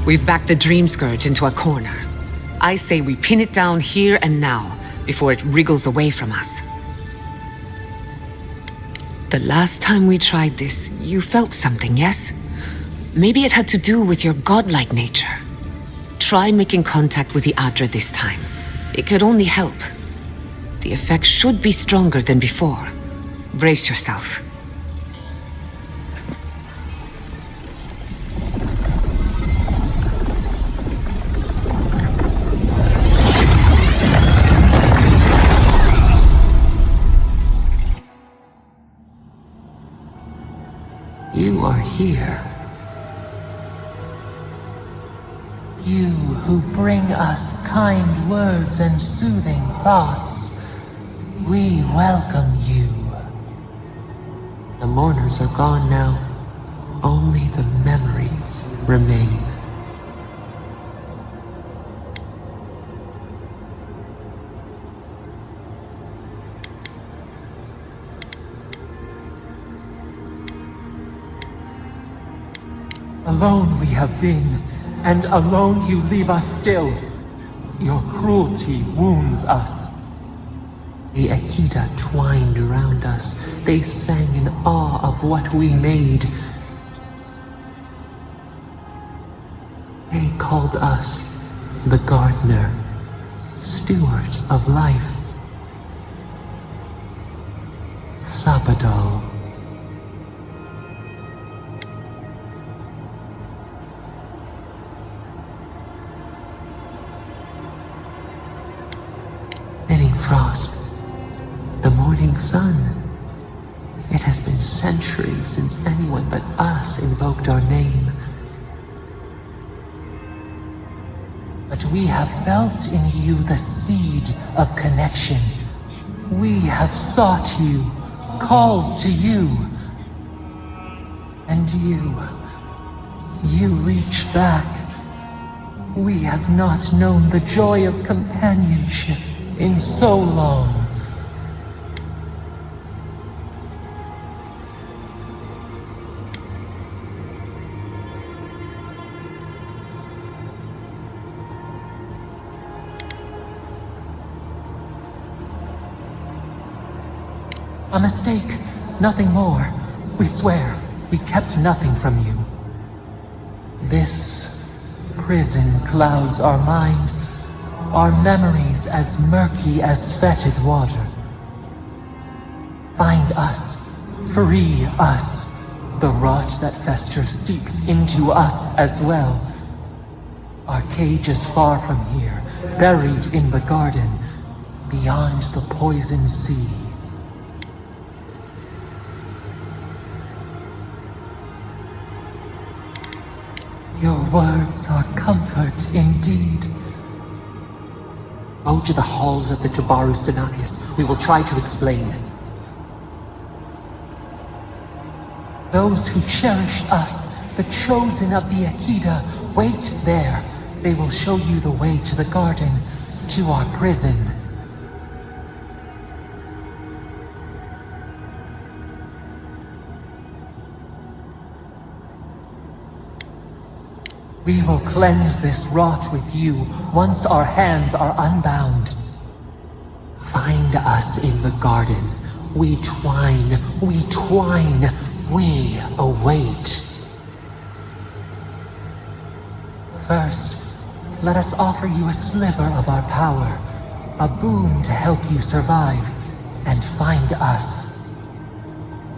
We've backed the Dream Scourge into a corner. I say we pin it down here and now, before it wriggles away from us. The last time we tried this, you felt something, yes? Maybe it had to do with your godlike nature. Try making contact with the Adra this time. It could only help. The effect should be stronger than before. Brace yourself. You are here. You who bring us kind words and soothing thoughts, we welcome you. The mourners are gone now. Only the memories remain. Alone we have been, and alone you leave us still. Your cruelty wounds us. The Akita twined around us. They sang in awe of what we made. They called us the gardener, steward of life. Sabadal. Frost, the morning sun. It has been centuries since anyone but us invoked our name. But we have felt in you the seed of connection. We have sought you, called to you. And you reach back. We have not known the joy of companionship in so long. A mistake, nothing more. We swear, we kept nothing from you. This prison clouds our mind, our memories as murky as fetid water. Find us, free us. The rot that festers seeps into us as well. Our cage is far from here, buried in the garden, beyond the poison sea. Your words are comfort indeed. Go to the halls of the Tubaru Sinakis. We will try to explain. Those who cherish us, the chosen of the Akida, wait there. They will show you the way to the garden, to our prison. We will cleanse this rot with you once our hands are unbound. Find us in the garden. We twine, we await. First, let us offer you a sliver of our power, a boon to help you survive and find us.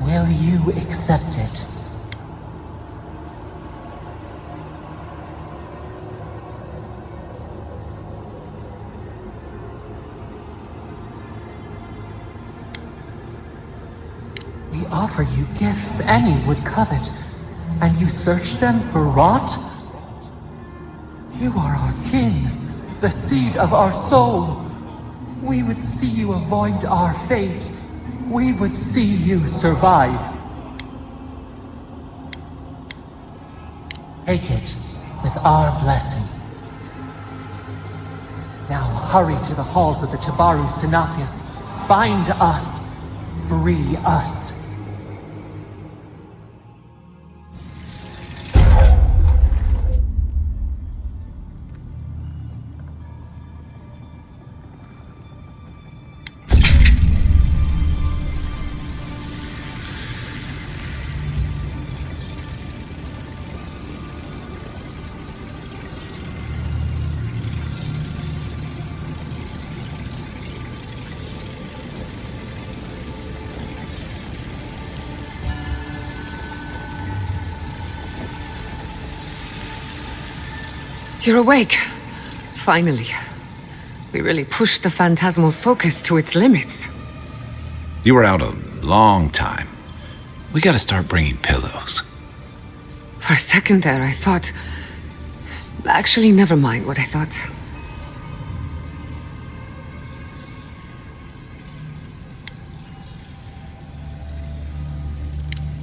Will you accept it? We offer you gifts any would covet, and you search them for rot? You are our kin, the seed of our soul. We would see you avoid our fate. We would see you survive. Take it with our blessing. Now hurry to the halls of the Tubaru Sinakis. Bind us. Free us. You're awake. Finally. We really pushed the phantasmal focus to its limits. You were out a long time. We gotta start bringing pillows. For a second there, I thought... Actually, never mind what I thought.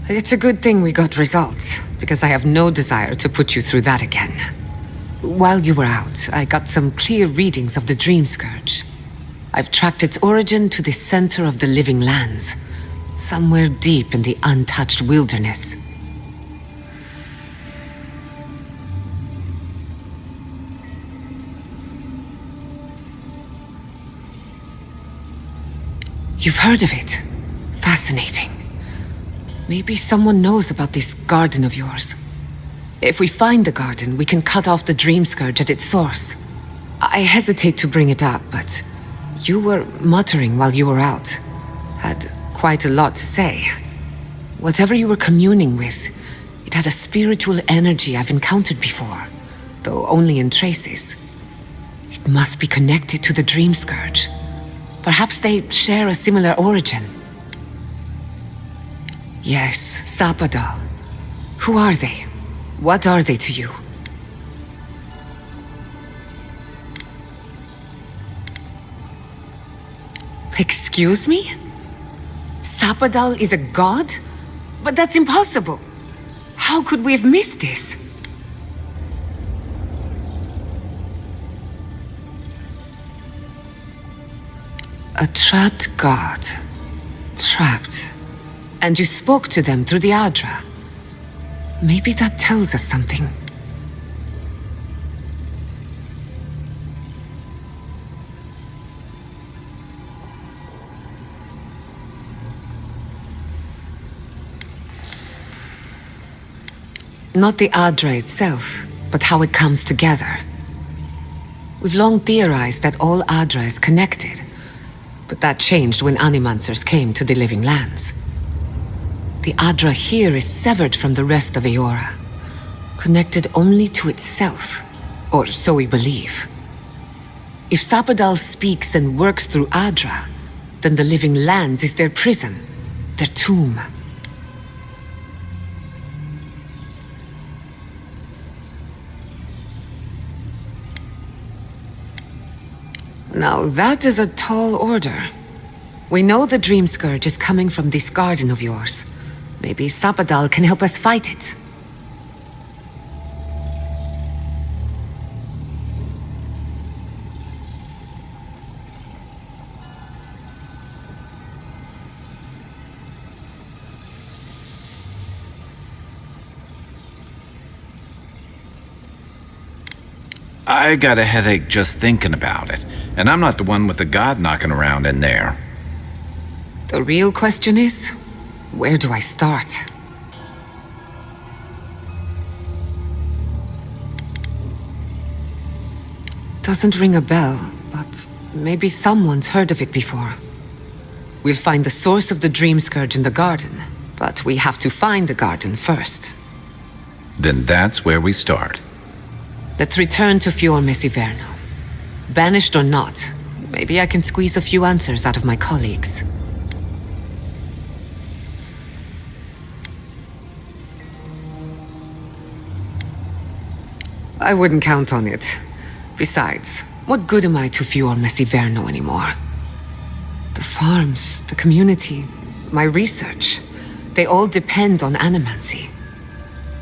It's a good thing we got results, because I have no desire to put you through that again. While you were out, I got some clear readings of the Dream Scourge. I've tracked its origin to the center of the living lands, somewhere deep in the untouched wilderness. You've heard of it. Fascinating. Maybe someone knows about this garden of yours. If we find the garden, we can cut off the Dream Scourge at its source. I hesitate to bring it up, but you were muttering while you were out. Had quite a lot to say. Whatever you were communing with, it had a spiritual energy I've encountered before, though only in traces. It must be connected to the Dream Scourge. Perhaps they share a similar origin. Yes, Sapadal. Who are they? What are they to you? Excuse me? Sapadal is a god? But that's impossible. How could we have missed this? A trapped god. Trapped. And you spoke to them through the Adra. Maybe that tells us something. Not the Adra itself, but how it comes together. We've long theorized that all Adra is connected, but that changed when Animancers came to the Living Lands. The Adra here is severed from the rest of Eora, connected only to itself, or so we believe. If Sapadal speaks and works through Adra, then the Living Lands is their prison, their tomb. Now that is a tall order. We know the Dream Scourge is coming from this garden of yours. Maybe Sapadal can help us fight it. I got a headache just thinking about it, and I'm not the one with the god knocking around in there. The real question is, where do I start? Doesn't ring a bell, but maybe someone's heard of it before. We'll find the source of the Dream Scourge in the garden, but we have to find the garden first. Then that's where we start. Let's return to Fior Mesiverno. Banished or not, maybe I can squeeze a few answers out of my colleagues. I wouldn't count on it. Besides, what good am I to Fior Mesiverno anymore? The farms, the community, my research, they all depend on animancy.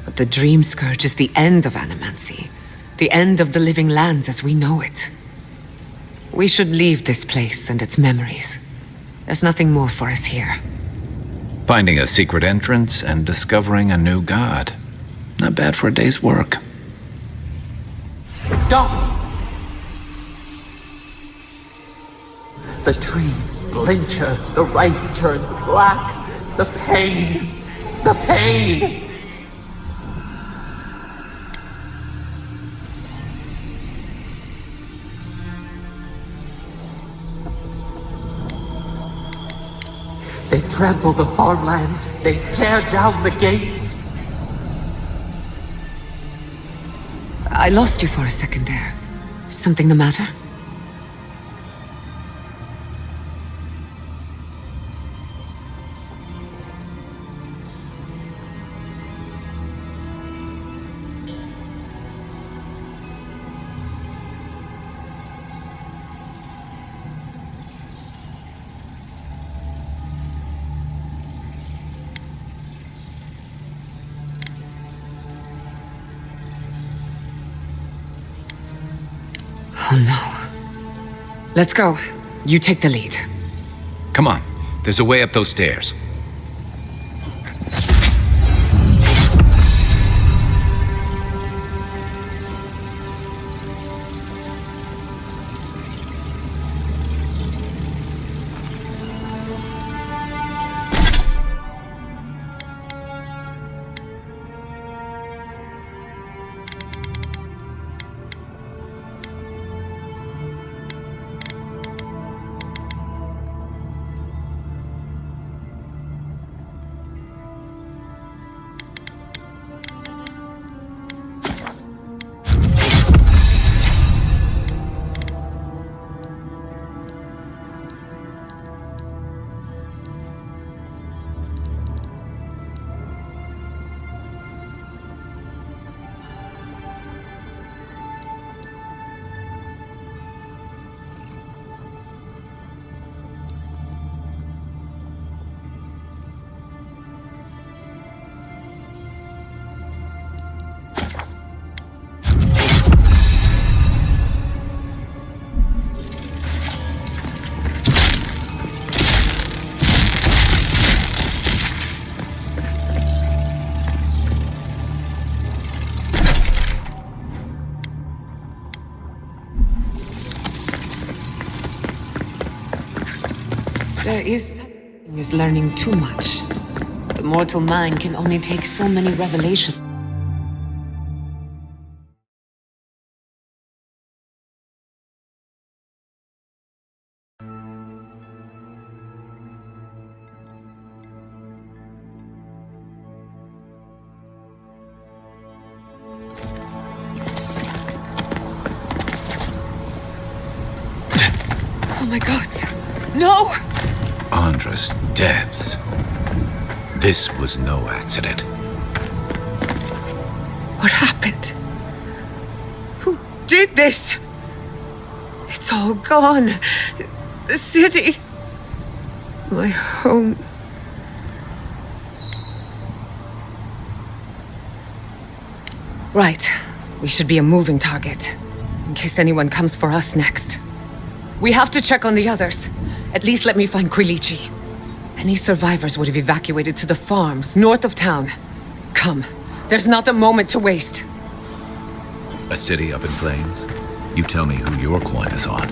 But the Dream Scourge is the end of animancy. The end of the Living Lands as we know it. We should leave this place and its memories. There's nothing more for us here. Finding a secret entrance and discovering a new god. Not bad for a day's work. Stop! The trees splinter, the rice turns black. The pain! The pain! They trample the farmlands. They tear down the gates. I lost you for a second there. Something the matter? Oh no. Let's go. You take the lead. Come on. There's a way up those stairs. There is learning too much. The mortal mind can only take so many revelations. Oh my god. No! Andra's deaths. This was no accident. What happened? Who did this? It's all gone. The city. My home. Right. We should be a moving target. In case anyone comes for us next. We have to check on the others. At least let me find Quilici. Any survivors would have evacuated to the farms north of town. Come. There's not a moment to waste. A city up in flames? You tell me who your coin is on.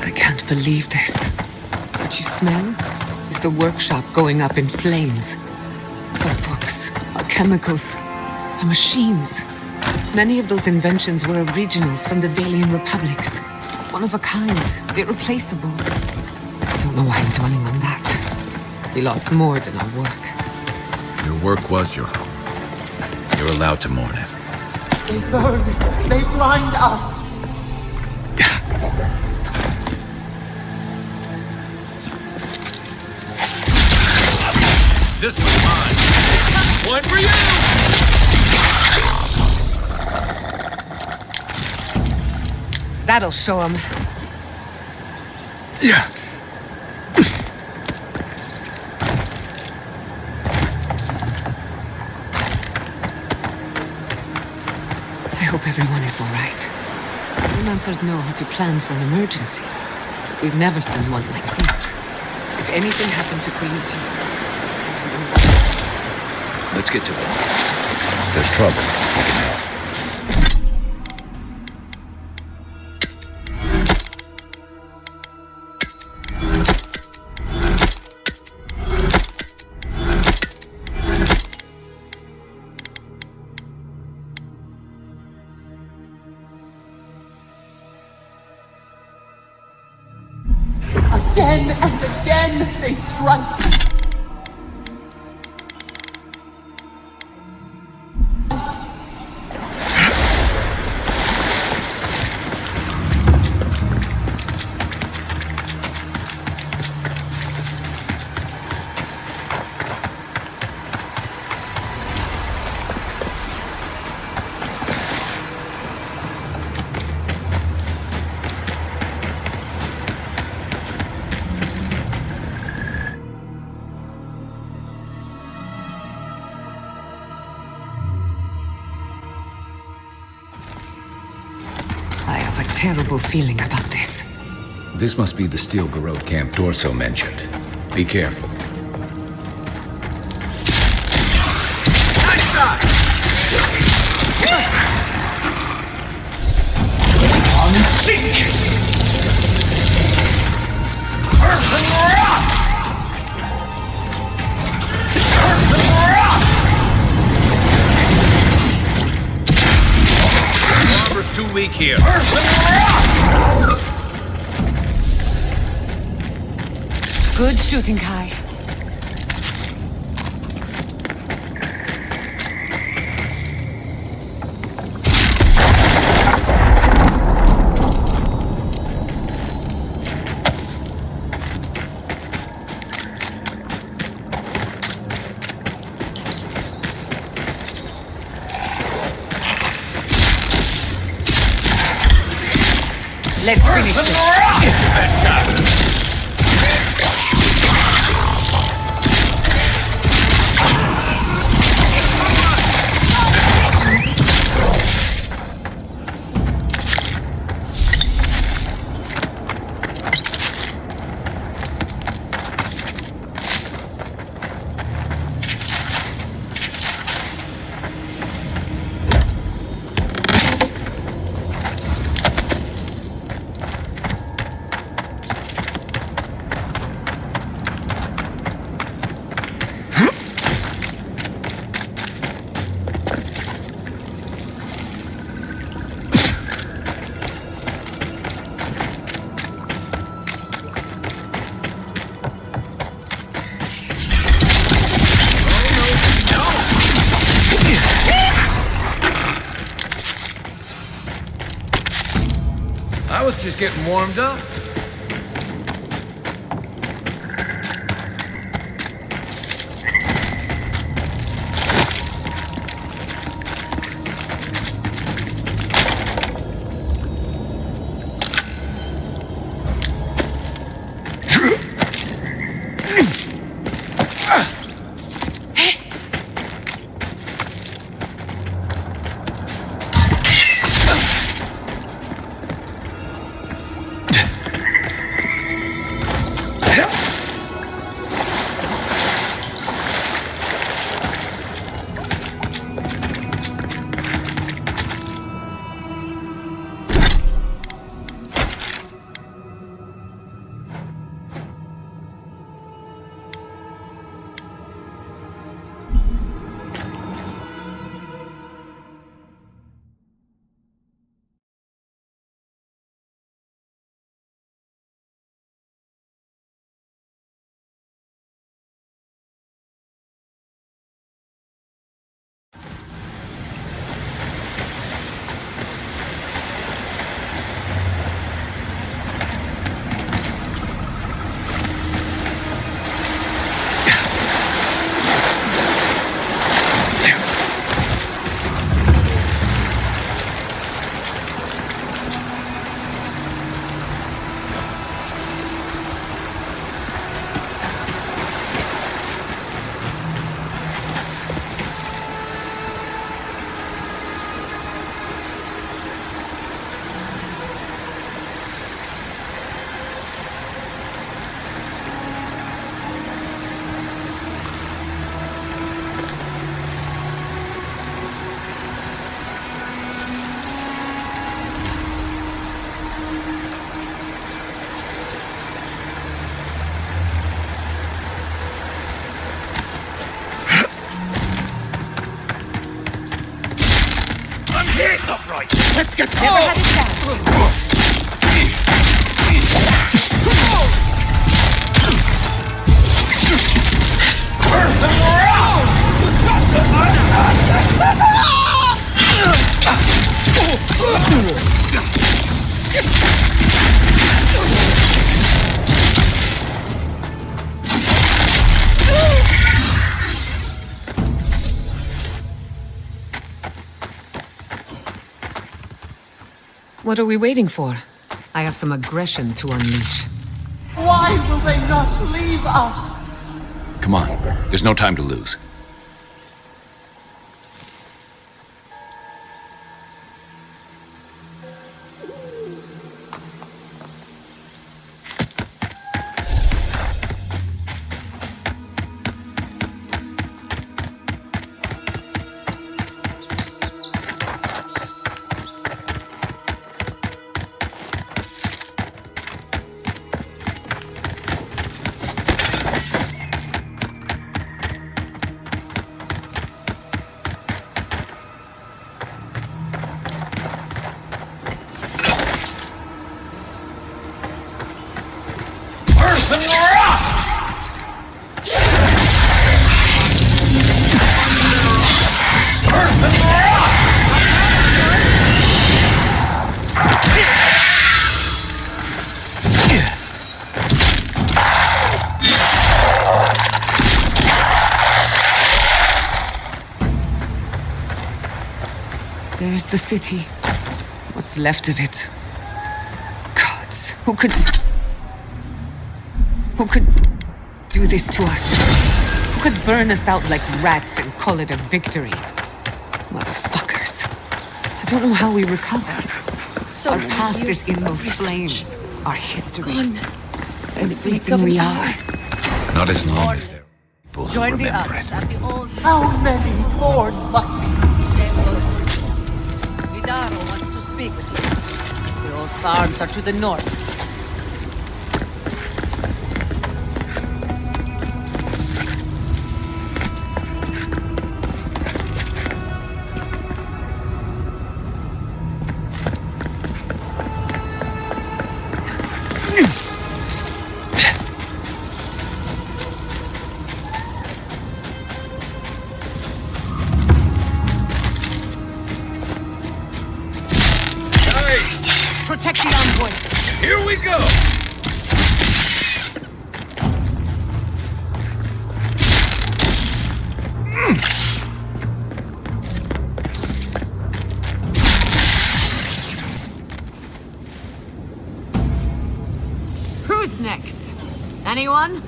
I can't believe this. What you smell is the workshop going up in flames. Our books, our chemicals, our machines. Many of those inventions were originals from the Valian republics. One of a kind, irreplaceable. I don't know why I'm dwelling on that. We lost more than our work. Your work was your home. You're allowed to mourn it. They burn. They blind us. This was mine. One for you! That'll show him. Yeah. I hope everyone is all right. Romancers know how to plan for an emergency. But we've never seen one like this. If anything happened to Quilici... Let's get to it. If there's trouble, we can help. Again and again they strike. Terrible feeling about this. This must be the Steel Garrote camp Dorso mentioned. Be careful. Nice shot! On sync! Earth and rock! Earth and rock! Armor's too weak here. Earth and rock! Good shooting, Kai. Let's finish this. Get the best shot. just getting warmed up. Let's get Never had a chance. What are we waiting for? I have some aggression to unleash. Why will they not leave us? Come on, there's no time to lose. There's the city. What's left of it. Gods, who could do this to us? Who could burn us out like rats and call it a victory? Motherfuckers. I don't know how we recover. Our past is in those flames. Our history. Everything we are. Not as long as there are people who Join the remember others it. at the old... How many fords must be? Vidaro wants to speak with you. The old farms are to the north. Protect the envoy! we go! Who's next? Anyone?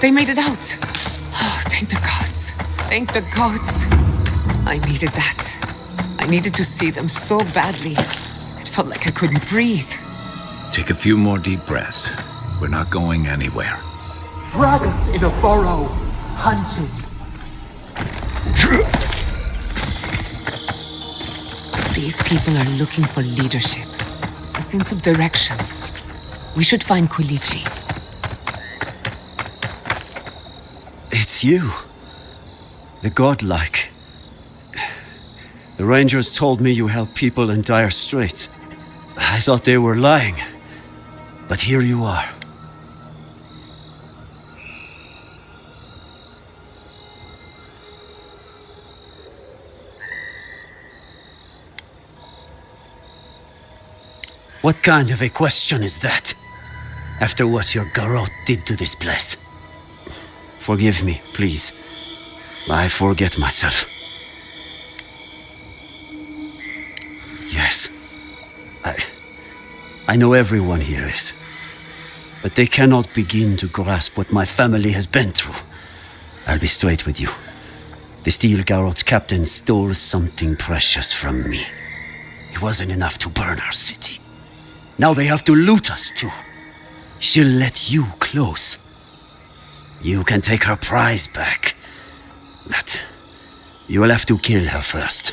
They made it out. Oh, thank the gods. Thank the gods. I needed that. I needed to see them so badly. It felt like I couldn't breathe. Take a few more deep breaths. We're not going anywhere. Rabbits in a burrow. Hunted. These people are looking for leadership. A sense of direction. We should find Kulichi. It's you. The godlike. The rangers told me you help people in dire straits. I thought they were lying. But here you are. What kind of a question is that? After what your garrote did to this place. Forgive me, please. I forget myself. Yes. I know everyone here is. But they cannot begin to grasp what my family has been through. I'll be straight with you. The Steel Garrote's captain stole something precious from me. It wasn't enough to burn our city. Now they have to loot us too. She'll let you close. You can take her prize back. But you will have to kill her first.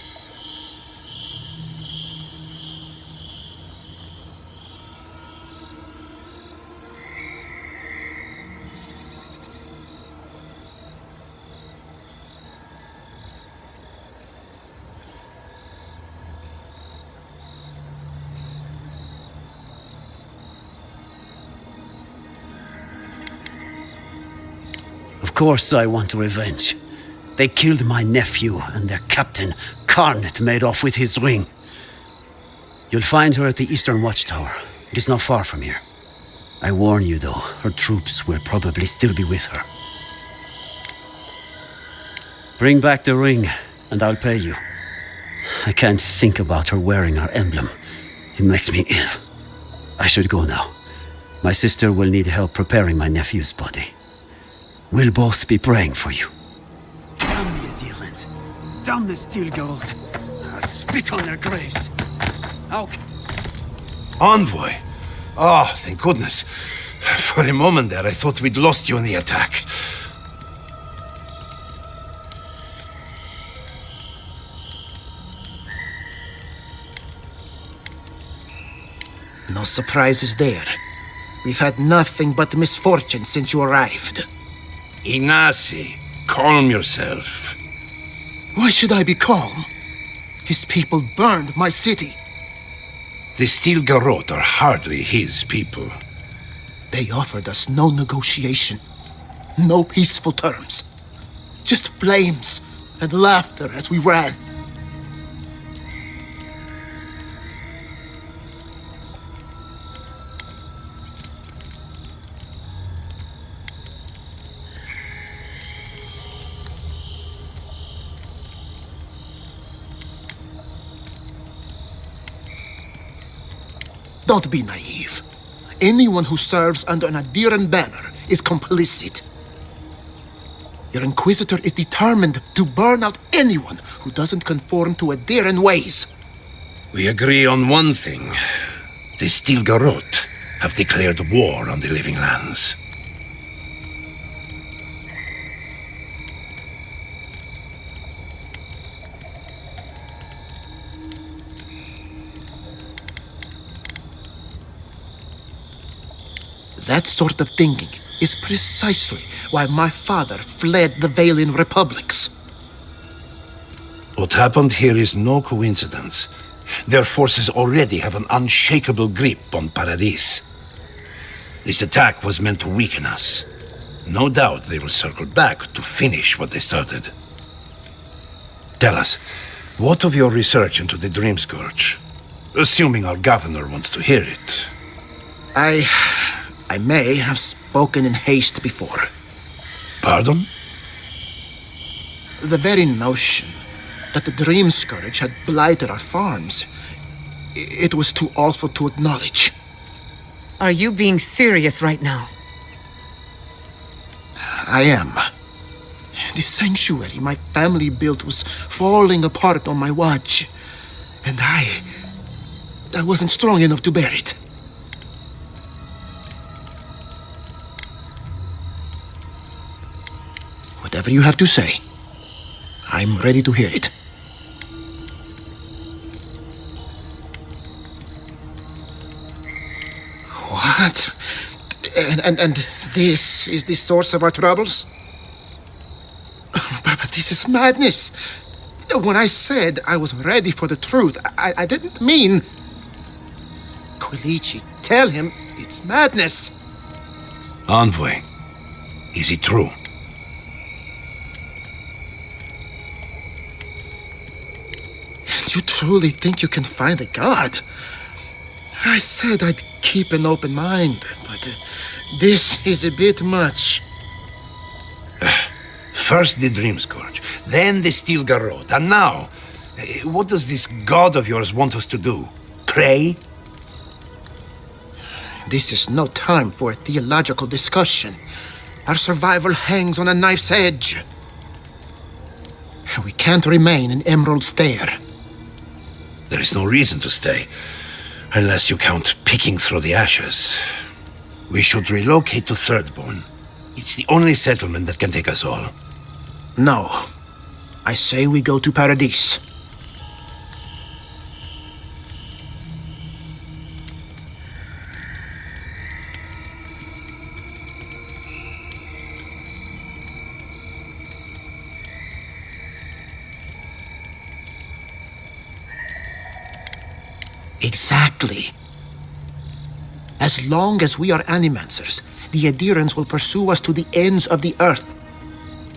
Of course I want revenge. They killed my nephew, and their captain, Carnet, made off with his ring. You'll find her at the Eastern Watchtower. It is not far from here. I warn you, though, her troops will probably still be with her. Bring back the ring, and I'll pay you. I can't think about her wearing our emblem. It makes me ill. I should go now. My sister will need help preparing my nephew's body. We'll both be praying for you. Damn the Adherents. Damn the Steel Garrote. I spit on their graves. Envoy? Oh, thank goodness. For a moment there, I thought we'd lost you in the attack. No surprises there. We've had nothing but misfortune since you arrived. Inasi, calm yourself. Why should I be calm? His people burned my city. The Steel Garrote are hardly his people. They offered us no negotiation, no peaceful terms. Just flames and laughter as we ran. Don't be naive. Anyone who serves under an Adiran banner is complicit. Your Inquisitor is determined to burn out anyone who doesn't conform to Adiran ways. We agree on one thing. The Steel Garrote have declared war on the Living Lands. That sort of thinking is precisely why my father fled the Valian republics. What happened here is no coincidence. Their forces already have an unshakable grip on Paradis. This attack was meant to weaken us. No doubt they will circle back to finish what they started. Tell us, what of your research into the Dream Scourge? Assuming our governor wants to hear it. I may have spoken in haste before. Pardon? The very notion that the Dream Scourge had blighted our farms, it was too awful to acknowledge. Are you being serious right now? I am. The sanctuary my family built was falling apart on my watch, and I wasn't strong enough to bear it. Whatever you have to say, I'm ready to hear it. What? And this is the source of our troubles? But this is madness. When I said I was ready for the truth, I didn't mean... Quilici, tell him it's madness. Envoy, is it true? You truly think you can find a god? I said I'd keep an open mind, but this is a bit much. First the Dream Scourge, then the Steel Garrote, and now, what does this god of yours want us to do? Pray? This is no time for a theological discussion. Our survival hangs on a knife's edge. We can't remain in Emerald Stair. There is no reason to stay, unless you count picking through the ashes. We should relocate to Thirdborn. It's the only settlement that can take us all. No. I say we go to Paradis. Exactly. As long as we are Animancers, the Adirans will pursue us to the ends of the earth.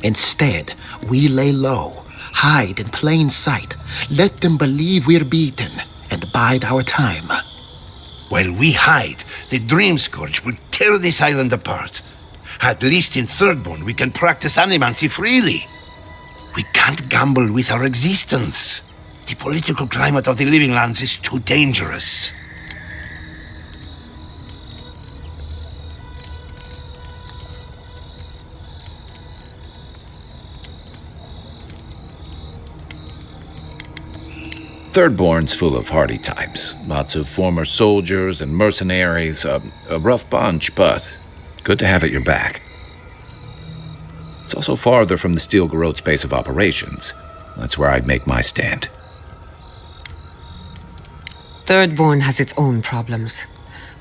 Instead, we lay low, hide in plain sight, let them believe we're beaten, and bide our time. While we hide, the Dream Scourge will tear this island apart. At least in Thirdborn, we can practice animancy freely. We can't gamble with our existence. The political climate of the Living Lands is too dangerous. Thirdborn's full of hardy types. Lots of former soldiers and mercenaries. A rough bunch, but good to have at your back. It's also farther from the Steel Garrote's base of operations. That's where I'd make my stand. Thirdborn has its own problems.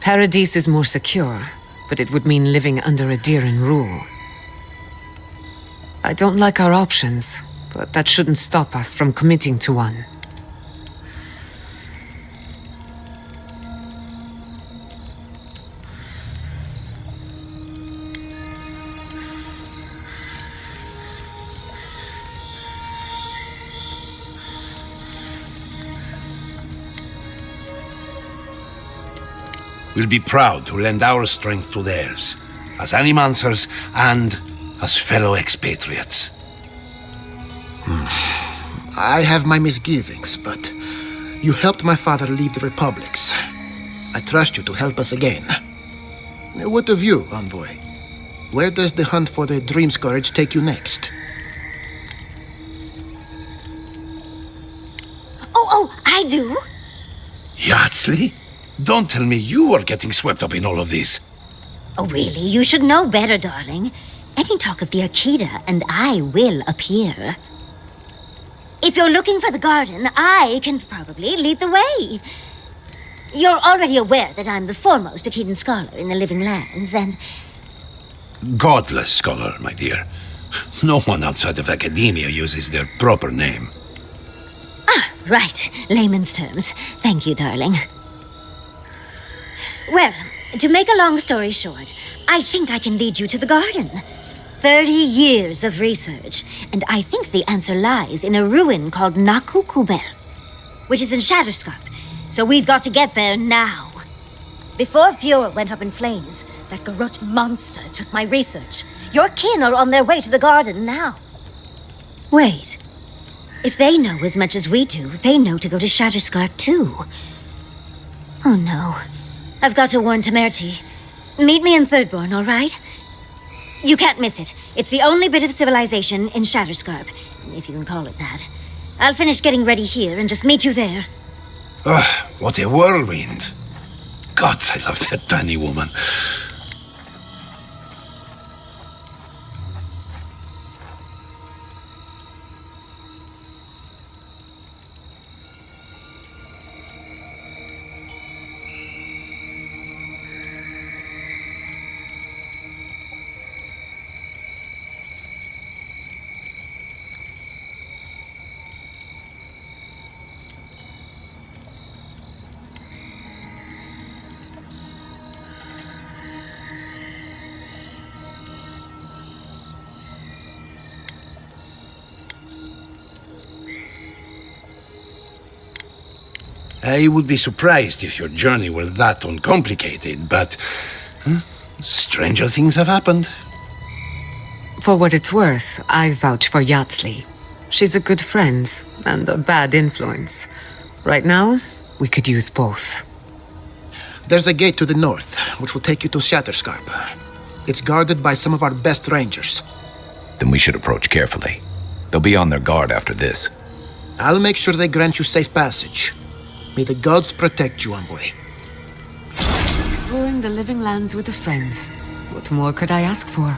Paradis is more secure, but it would mean living under Adiran rule. I don't like our options, but that shouldn't stop us from committing to one. We'll be proud to lend our strength to theirs, as Animancers and as fellow expatriates. I have my misgivings, but you helped my father leave the republics. I trust you to help us again. What of you, Envoy? Where does the hunt for the Dream Scourge take you next? Oh, I do. Yardsley? Don't tell me you are getting swept up in all of this. Oh, really? You should know better, darling. Any talk of the Akita, and I will appear. If you're looking for the garden, I can probably lead the way. You're already aware that I'm the foremost Akitan scholar in the Living Lands, and... Godless scholar, my dear. No one outside of academia uses their proper name. Ah, right. Layman's terms. Thank you, darling. Well, to make a long story short, I think I can lead you to the garden. 30 years of research, and I think the answer lies in a ruin called Naku Kubel, which is in Shatterscarp. So we've got to get there now. Before Fjord went up in flames, that Garrote monster took my research. Your kin are on their way to the garden now. Wait. If they know as much as we do, they know to go to Shatterscarp too. Oh no. I've got to warn Temerity. Meet me in Thirdborn, all right? You can't miss it. It's the only bit of civilization in Shatterscarp, if you can call it that. I'll finish getting ready here and just meet you there. Ah, what a whirlwind. God, I love that tiny woman. I would be surprised if your journey were that uncomplicated, but stranger things have happened. For what it's worth, I vouch for Yardsley. She's a good friend and a bad influence. Right now, we could use both. There's a gate to the north, which will take you to Shatterscarp. It's guarded by some of our best rangers. Then we should approach carefully. They'll be on their guard after this. I'll make sure they grant you safe passage. May the gods protect you, Envoy. Exploring the Living Lands with a friend. What more could I ask for?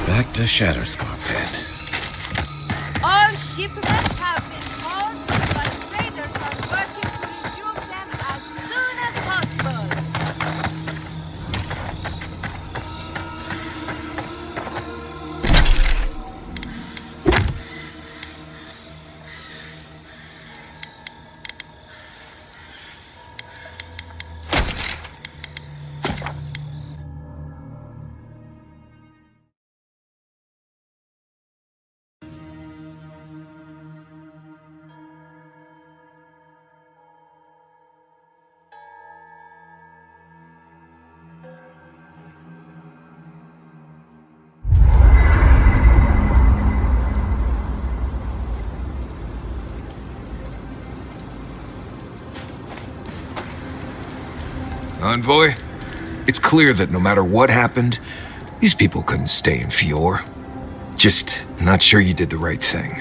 Back to Shatterscarp, then. All shipments have been paused, but traders are working to resume them as soon as possible. Envoy, it's clear that no matter what happened, these people couldn't stay in Fjord. Just not sure you did the right thing.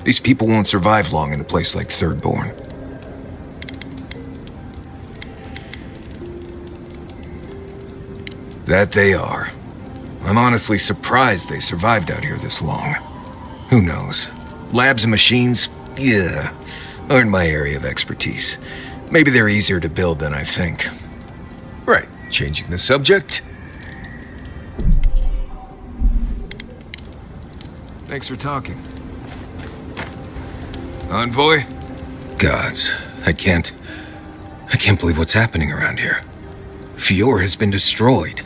These people won't survive long in a place like Thirdborn. That they are. I'm honestly surprised they survived out here this long. Who knows? Labs and machines? Yeah, aren't my area of expertise. Maybe they're easier to build than I think. Right, changing the subject. Thanks for talking. Envoy? Gods, I can't believe what's happening around here. Fjord has been destroyed.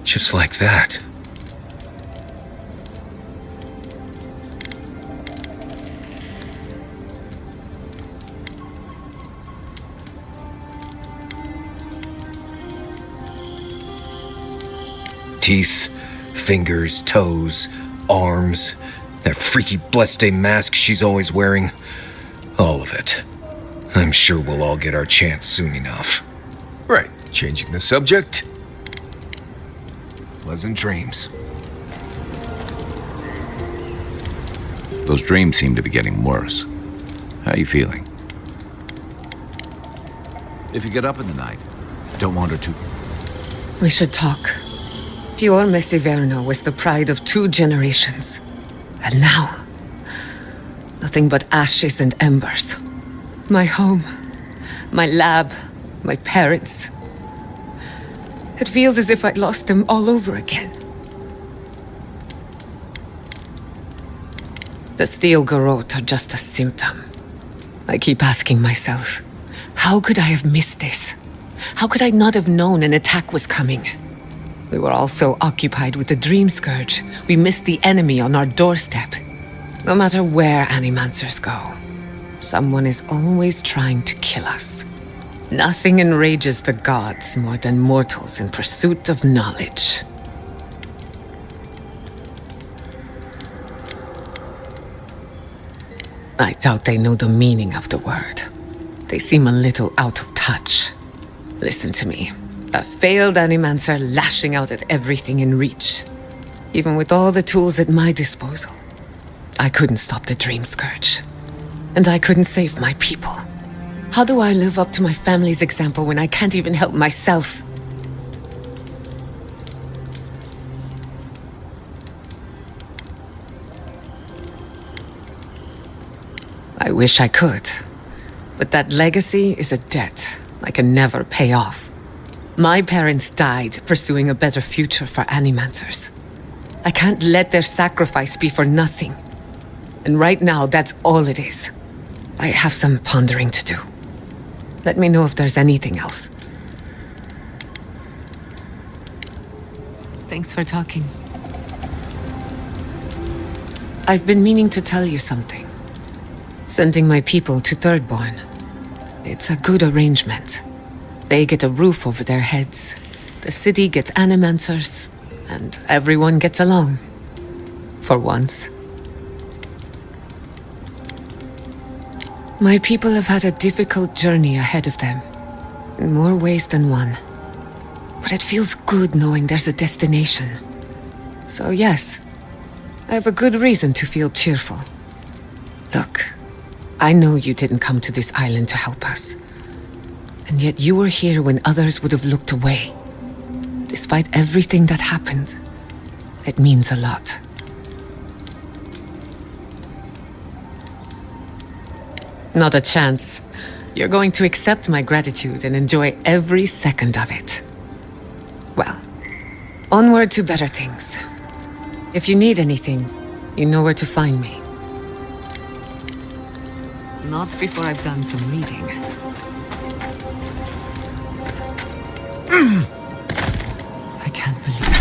Just like that. Teeth, fingers, toes, arms, that freaky Bleste mask she's always wearing. All of it. I'm sure we'll all get our chance soon enough. Right, changing the subject. Pleasant dreams. Those dreams seem to be getting worse. How are you feeling? If you get up in the night, don't wander too... We should talk. Fior Mesiverno was the pride of 2 generations. And now, nothing but ashes and embers. My home, my lab, my parents. It feels as if I'd lost them all over again. The steel garrote are just a symptom. I keep asking myself, how could I have missed this? How could I not have known an attack was coming? We were all so occupied with the Dream Scourge, we missed the enemy on our doorstep. No matter where Animancers go, someone is always trying to kill us. Nothing enrages the gods more than mortals in pursuit of knowledge. I doubt they know the meaning of the word. They seem a little out of touch. Listen to me. A failed Animancer lashing out at everything in reach. Even with all the tools at my disposal, I couldn't stop the Dream Scourge. And I couldn't save my people. How do I live up to my family's example when I can't even help myself? I wish I could. But that legacy is a debt I can never pay off. My parents died pursuing a better future for Animancers. I can't let their sacrifice be for nothing. And right now, that's all it is. I have some pondering to do. Let me know if there's anything else. Thanks for talking. I've been meaning to tell you something. Sending my people to Thirdborn. It's a good arrangement. They get a roof over their heads. The city gets Animancers, and everyone gets along. For once. My people have had a difficult journey ahead of them, in more ways than one. But it feels good knowing there's a destination. So yes, I have a good reason to feel cheerful. Look, I know you didn't come to this island to help us. And yet you were here when others would have looked away. Despite everything that happened, it means a lot. Not a chance. You're going to accept my gratitude and enjoy every second of it. Well, onward to better things. If you need anything, you know where to find me. Not before I've done some reading. I can't believe it.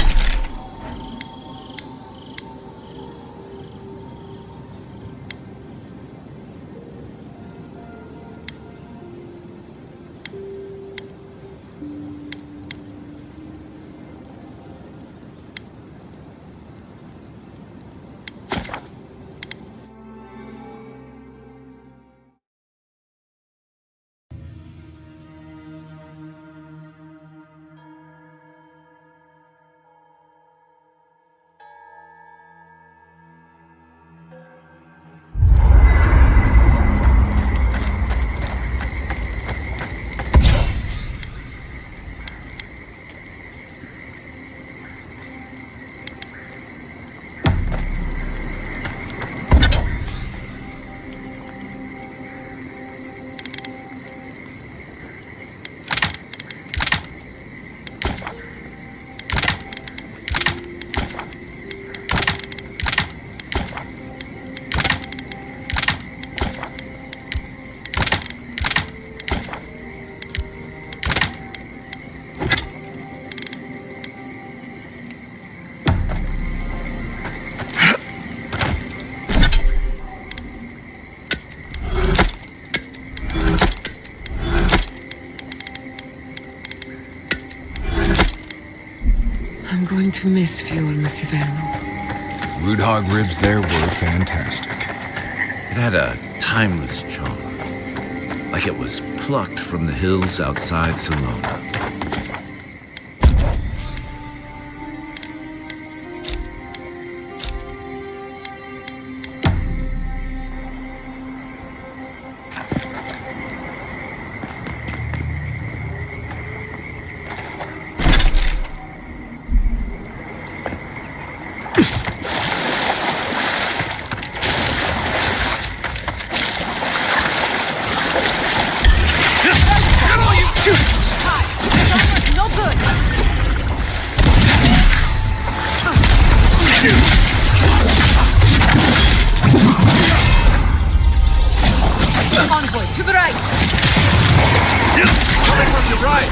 I'm going to miss Fior Mesiverno. Root hog ribs there were fantastic. It had a timeless charm. like it was plucked from the hills outside Salona. No good. Envoy, to the right. Coming from the right.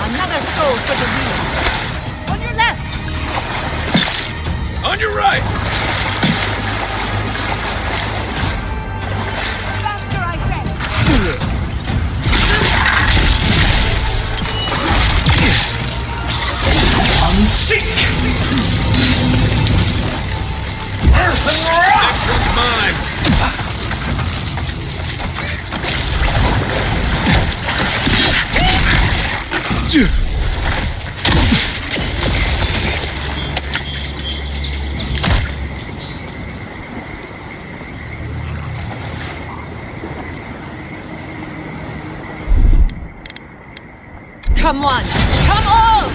Another soul for the wheel. On your left. On your right. Faster, I said. Unseek. Earth and rock. Next one's mine. Come on. Come on.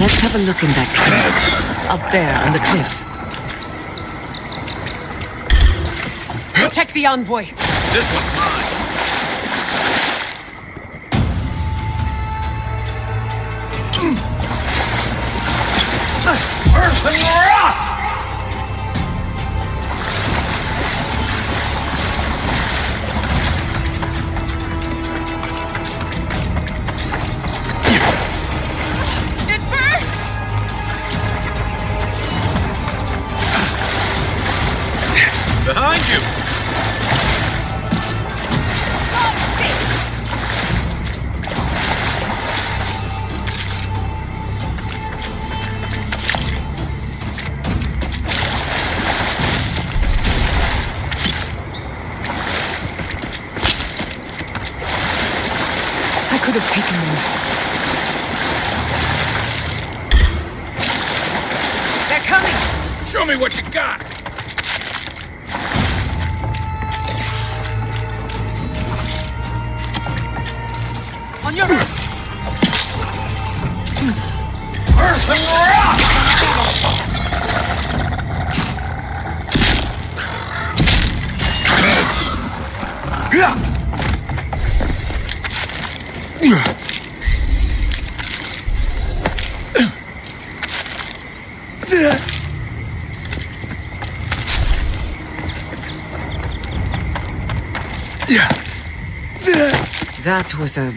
Let's have a look in that cave. Up there on the cliff. Protect the envoy. This one's mine. Earth and rock! It burns. Behind you! Dodge this. I could have taken them. They're coming. Show me what you got! On your left. Earth and rock! That was a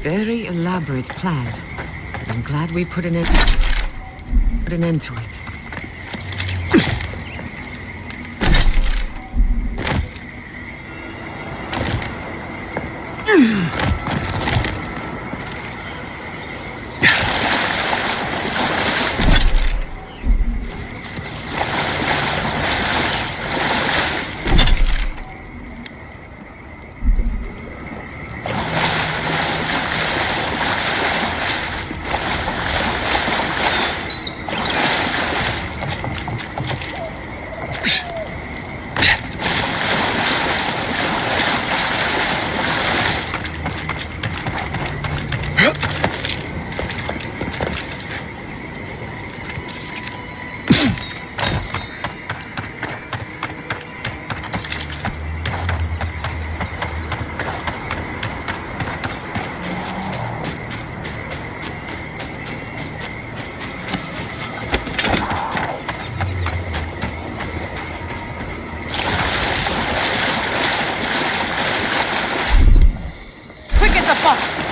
very elaborate plan. I'm glad we put an end to it. the box!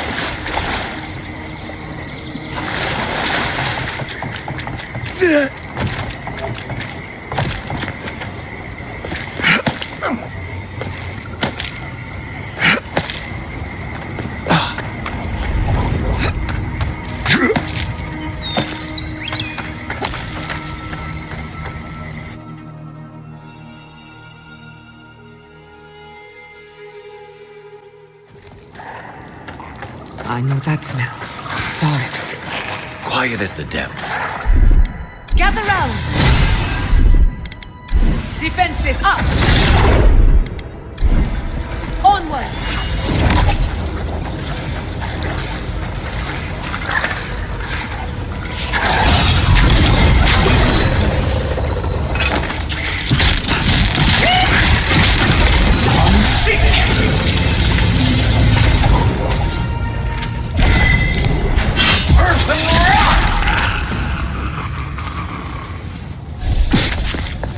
I know that smell. Zaribs. Quiet as the depths. Gather round! Defenses up! Onward!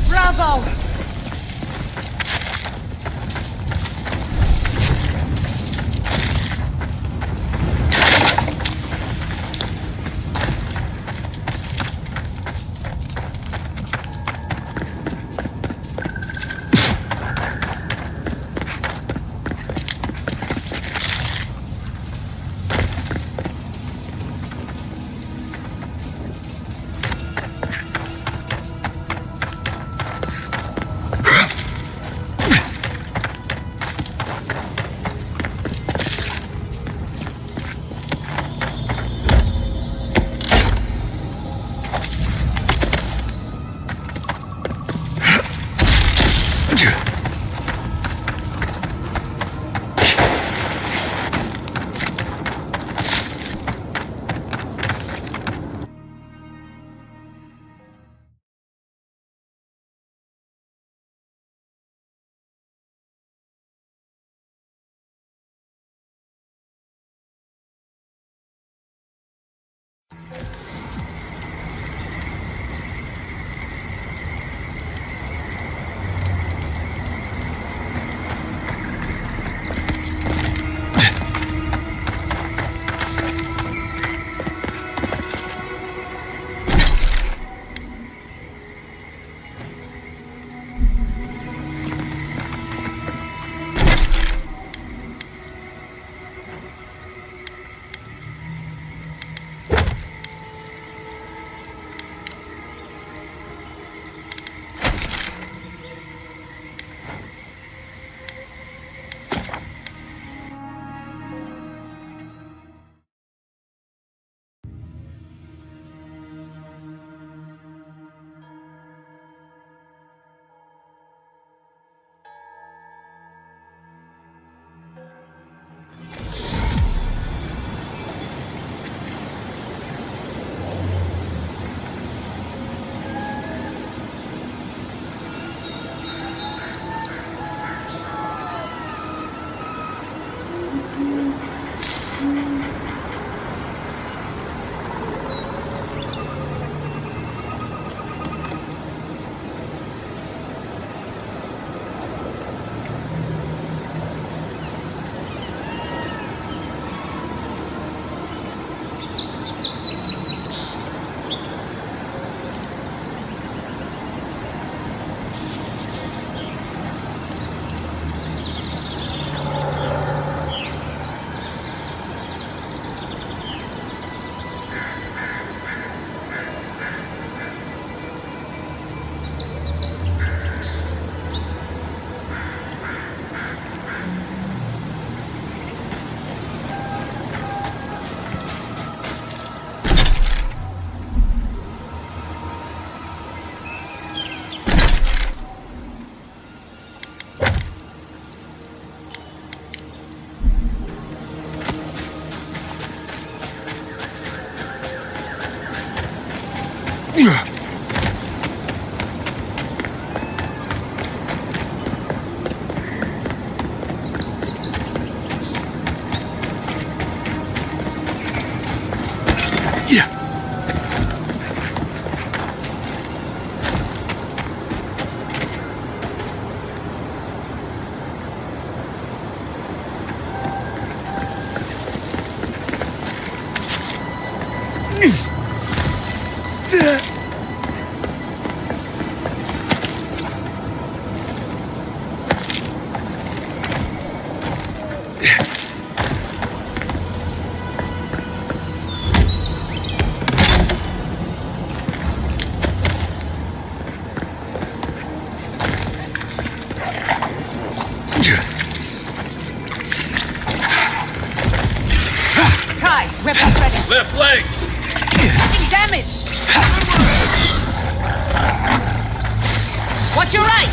Bravo! Equipment ready. Left leg! Taking damage! Watch your right!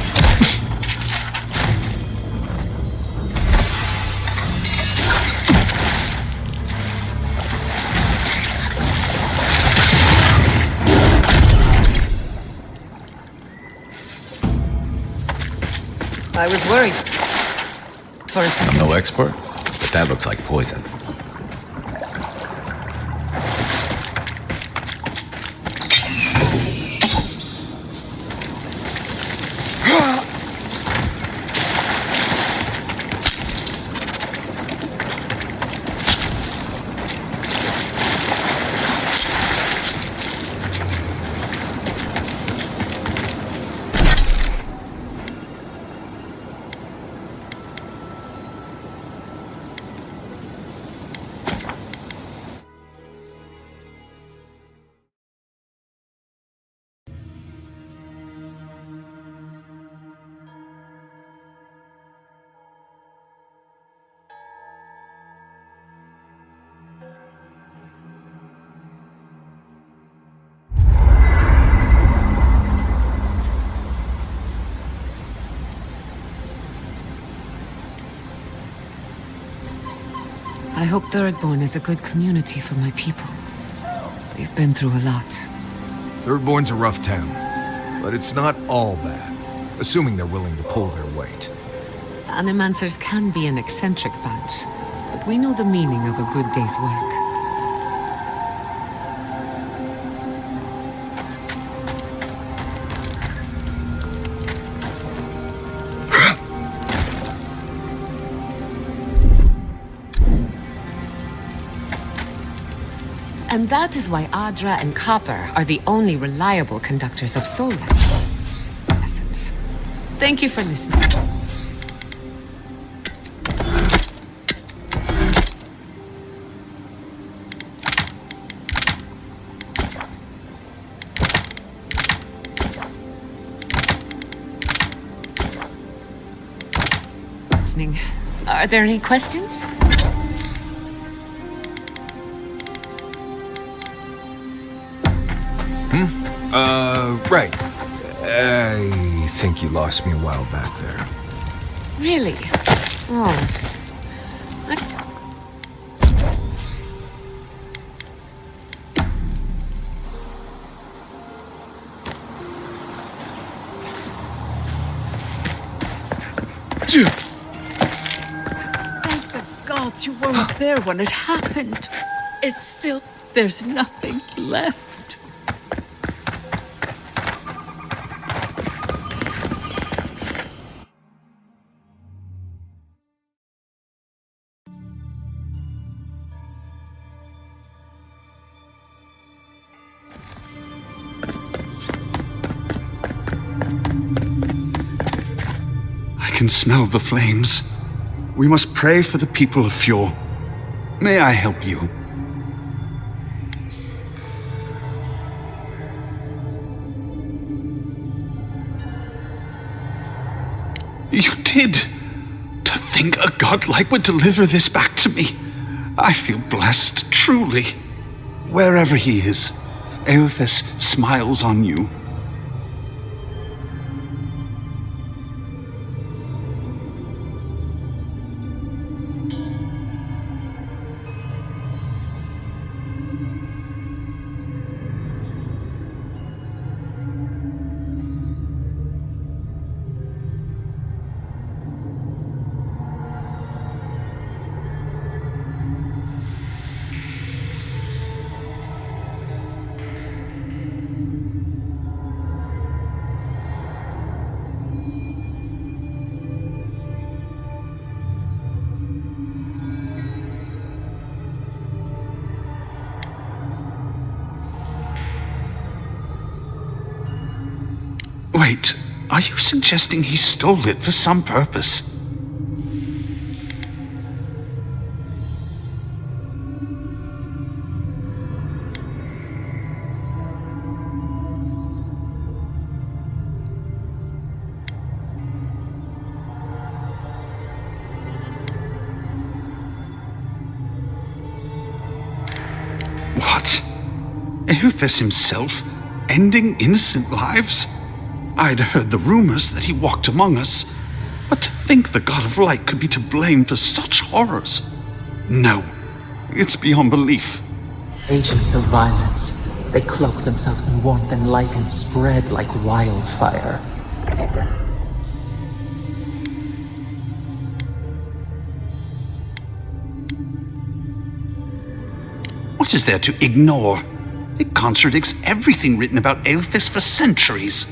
I was worried for a second. No expert, but that looks like poison. I hope Thirdborn is a good community for my people. They've been through a lot. Thirdborn's a rough town, but it's not all bad, assuming they're willing to pull their weight. Animancers can be an eccentric bunch, but we know the meaning of a good day's work. And that is why Adra and Copper are the only reliable conductors of soul essence. Thank you for listening. Are there any questions? Right. I think you lost me a while back there. Really? Oh. Thank the gods you weren't there when it happened. It's still... there's nothing left. I can smell the flames. We must pray for the people of Fjord. May I help you? You did! To think a godlike would deliver this back to me. I feel blessed, truly. Wherever he is, Eothas smiles on you. Wait, are you suggesting he stole it for some purpose? What? Eothas himself, ending innocent lives? I'd heard the rumors that he walked among us, but to think the God of Light could be to blame for such horrors? No, it's beyond belief. Agents of violence. They cloak themselves in warmth and light and spread like wildfire. What is there to ignore? It contradicts everything written about Eothas for centuries.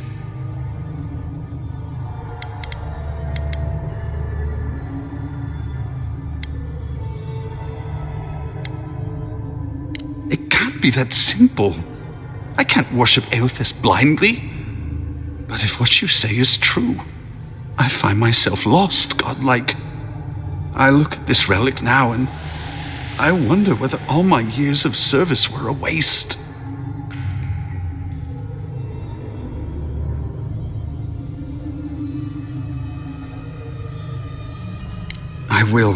It can't be that simple. I can't worship Eothas blindly. But if what you say is true, I find myself lost, godlike. I look at this relic now and I wonder whether all my years of service were a waste. I will.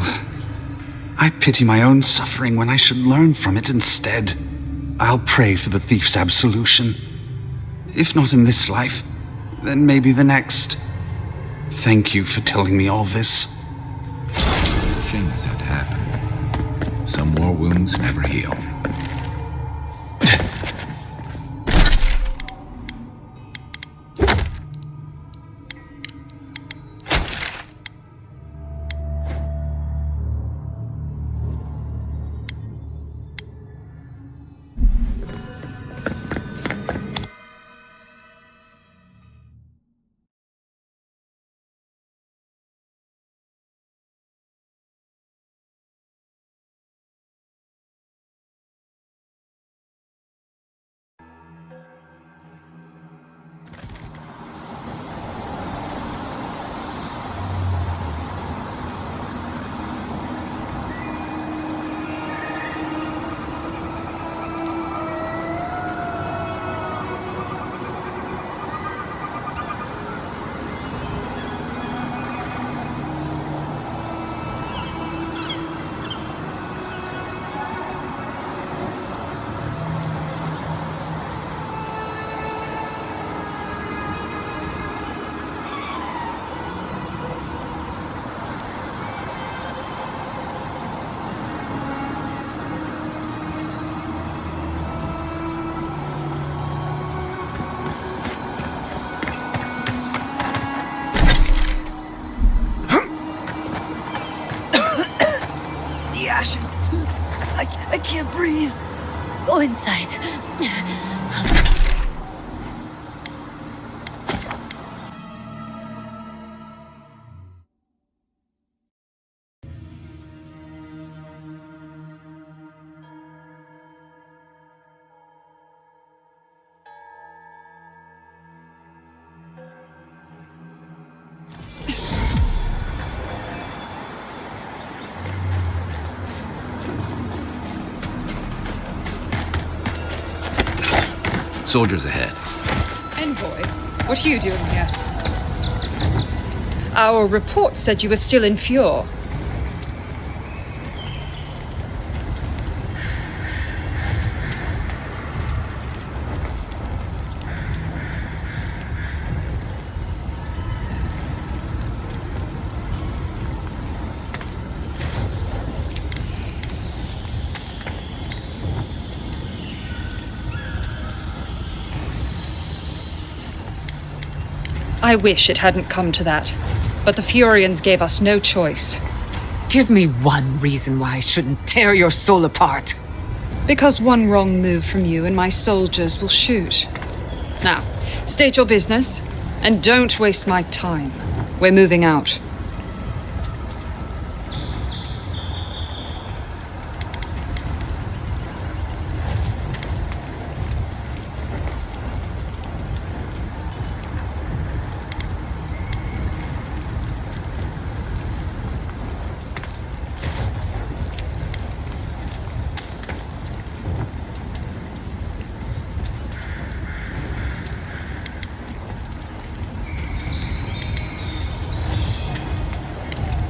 I pity my own suffering when I should learn from it instead. I'll pray for the thief's absolution. If not in this life, then maybe the next. Thank you for telling me all this. It's a shame this had to happen. Some war wounds never heal. Ashes. I can't breathe. Go inside. Soldiers ahead. Envoy, what are you doing here? Our report said you were still in Fjord. I wish it hadn't come to that, but the Furians gave us no choice. Give me one reason why I shouldn't tear your soul apart. Because one wrong move from you and my soldiers will shoot. Now, state your business, and don't waste my time. We're moving out.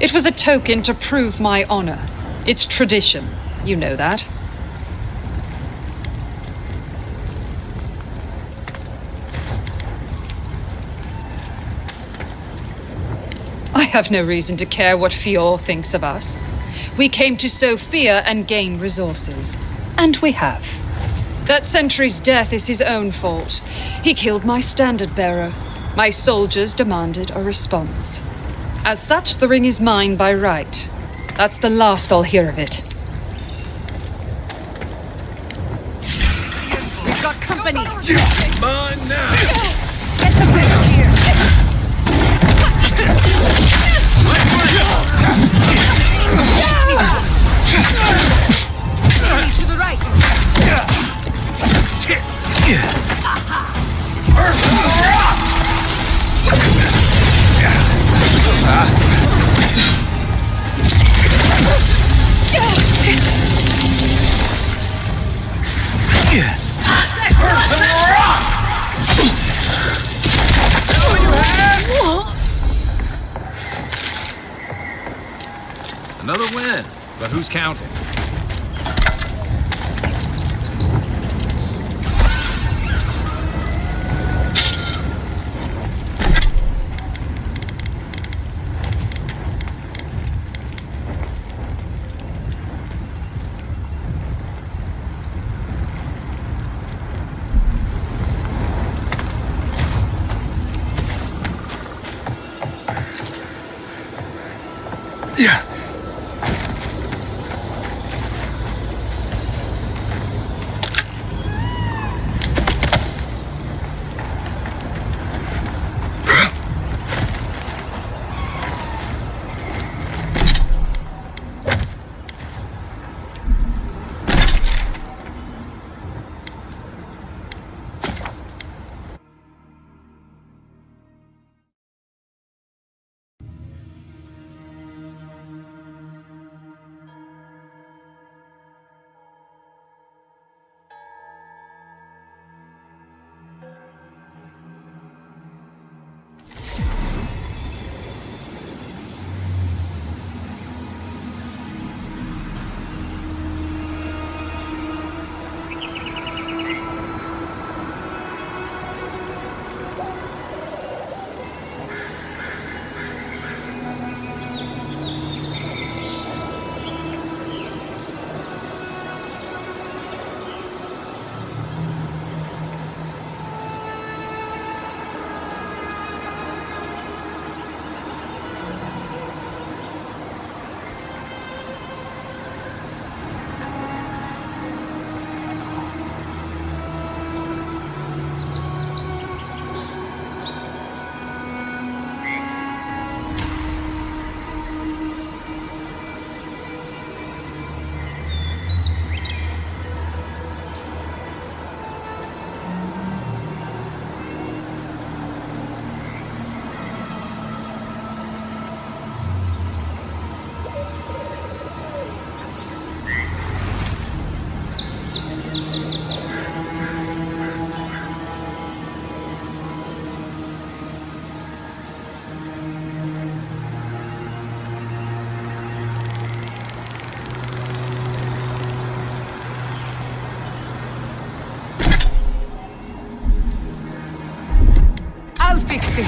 It was a token to prove my honor. It's tradition. You know that. have no reason to care what Fior thinks of us. We came to sow fear and gain resources. And we have. That sentry's death is his own fault. He killed my standard bearer. My soldiers demanded a response. As such, the ring is mine by right. That's the last I'll hear of it. We've got company. Mine now. Get the best here. To the right. Another win, but who's counting? Yeah. I'll fix this.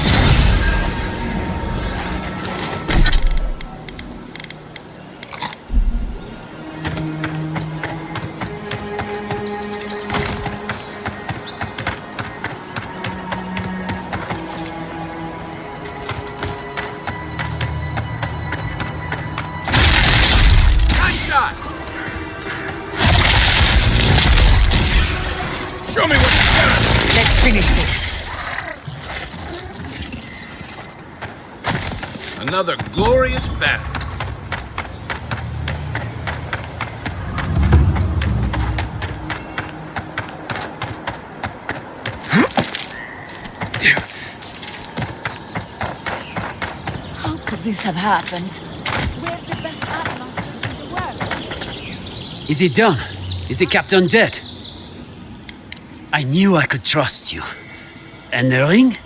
Nice shot! Show me what you got! Let's finish this. Another glorious battle. How could this have happened? We're the best advancers in the world. Is it done? Is the captain dead? I knew I could trust you. And the ring?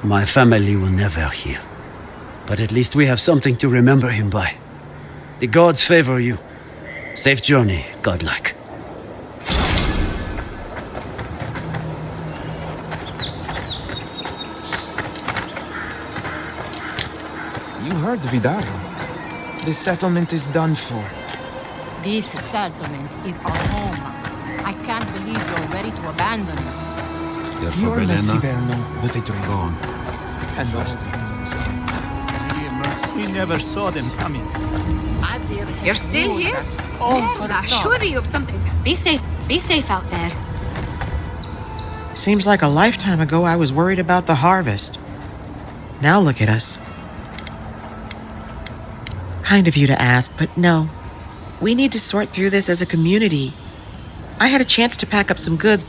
My family will never hear. But at least we have something to remember him by. The gods favor you. Safe journey, godlike. heard, Vidal. The settlement is done for. This settlement is our home. I can't believe you're ready to abandon it. You're for Belena? Was a dream. Go on. And We never saw them coming. You're still here? Merla, surely you have something. Be safe out there. Seems like a lifetime ago I was worried about the harvest. Now look at us. Kind of you to ask, but no. We need to sort through this as a community. I had a chance to pack up some goods.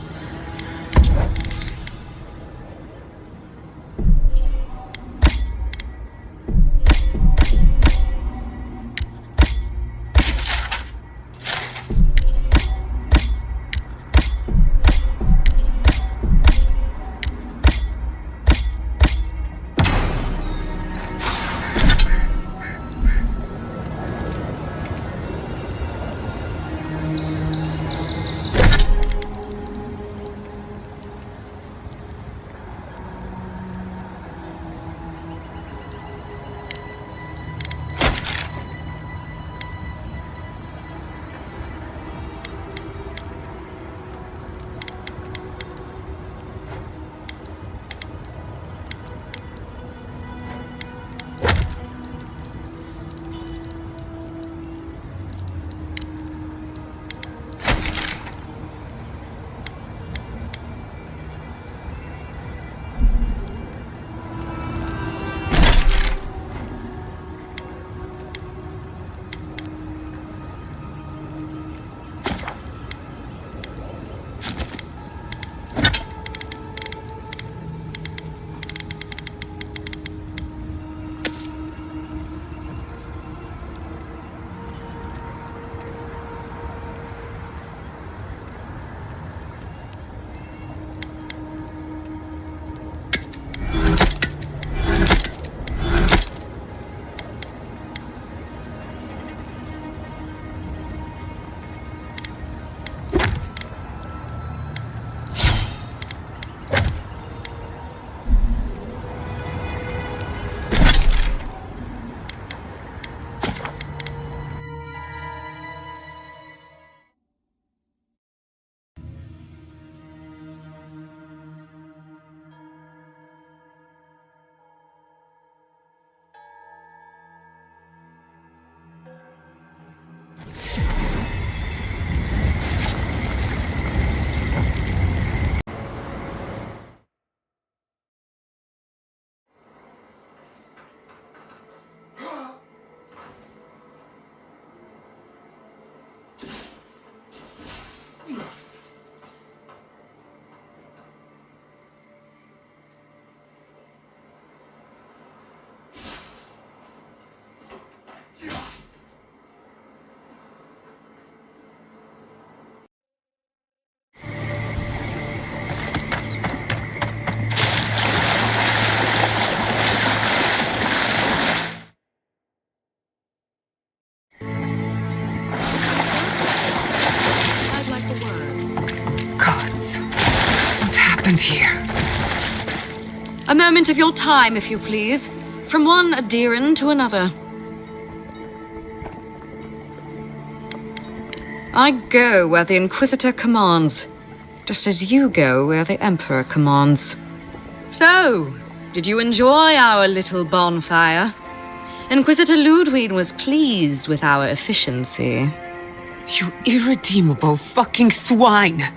Here. A moment of your time, if you please. From one Adiran to another. I go where the Inquisitor commands, just as you go where the Emperor commands. So, did you enjoy our little bonfire? Inquisitor Ludwig was pleased with our efficiency. You irredeemable fucking swine!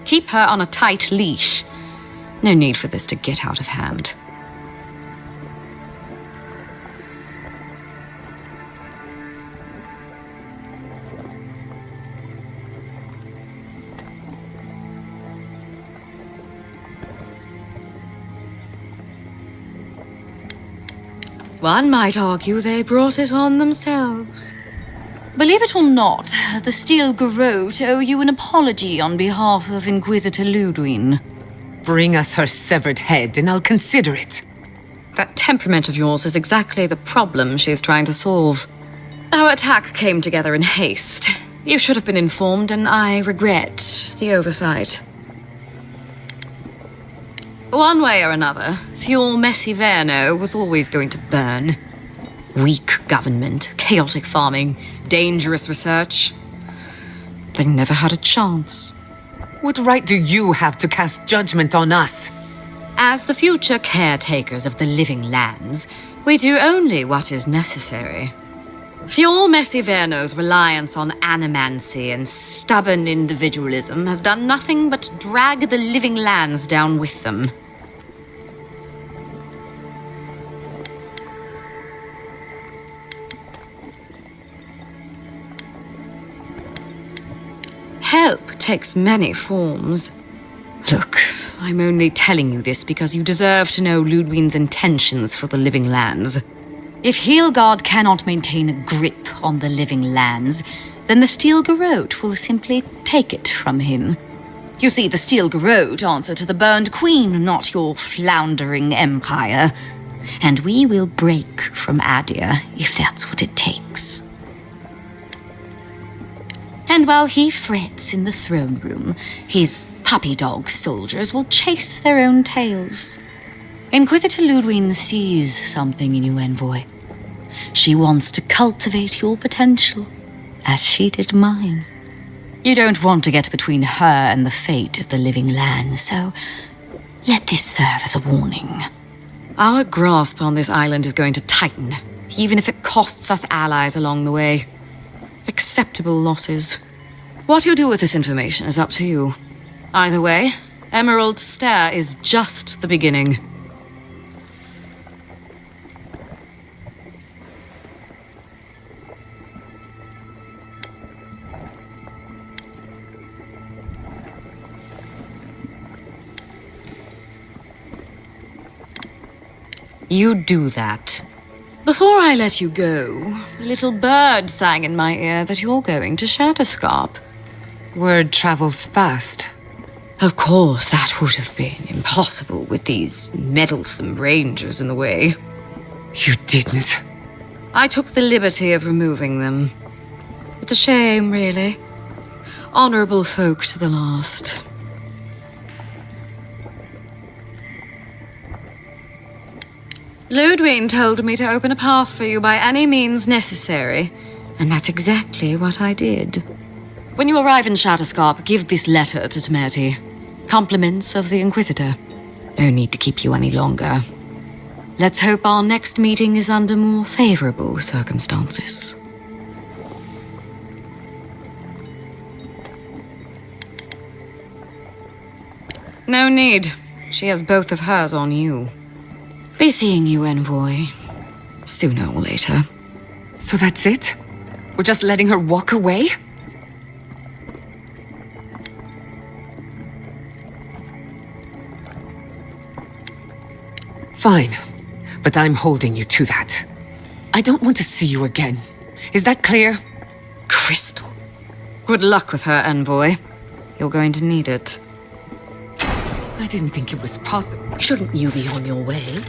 Keep her on a tight leash. No need for this to get out of hand. One might argue they brought it on themselves. Believe it or not, the Steel Garrote owe you an apology on behalf of Inquisitor Ludwig. Bring us her severed head and I'll consider it. That temperament of yours is exactly the problem she's trying to solve. Our attack came together in haste. You should have been informed, and I regret the oversight. One way or another, Fuel Messi Verno was always going to burn. Weak government, chaotic farming, dangerous research. They never had a chance. What right do you have to cast judgment on us? As the future caretakers of the living lands, we do only what is necessary. Fjord Messiverno's reliance on animancy and stubborn individualism has done nothing but drag the living lands down with them. Help takes many forms. Look, I'm only telling you this because you deserve to know Ludwig's intentions for the living lands. If Heelgard cannot maintain a grip on the living lands, then the Steel Garrote will simply take it from him. You see, the Steel Garrote answer to the Burned Queen, not your floundering empire. And we will break from Adir if that's what it takes. And while he frets in the throne room, his puppy dog soldiers will chase their own tails. Inquisitor Ludwig sees something in you, Envoy. She wants to cultivate your potential, as she did mine. You don't want to get between her and the fate of the living land, so let this serve as a warning. Our grasp on this island is going to tighten, even if it costs us allies along the way. Acceptable losses. What you do with this information is up to you. Either way, Emerald Stair is just the beginning. You do that. Before I let you go, a little bird sang in my ear that you're going to Shatterscarp. Word travels fast. Of course, that would have been impossible with these meddlesome rangers in the way. You didn't. I took the liberty of removing them. It's a shame, really. Honorable folk to the last. Ludwig told me to open a path for you by any means necessary, and that's exactly what I did. When you arrive in Shatterscarp, give this letter to Temerity. Compliments of the Inquisitor. No need to keep you any longer. Let's hope our next meeting is under more favorable circumstances. No need. She has both of hers on you. Be seeing you, Envoy. Sooner or later. So that's it? We're just letting her walk away? Fine. But I'm holding you to that. I don't want to see you again. Is that clear? Crystal. Good luck with her, Envoy. You're going to need it. I didn't think it was possible. Shouldn't you be on your way?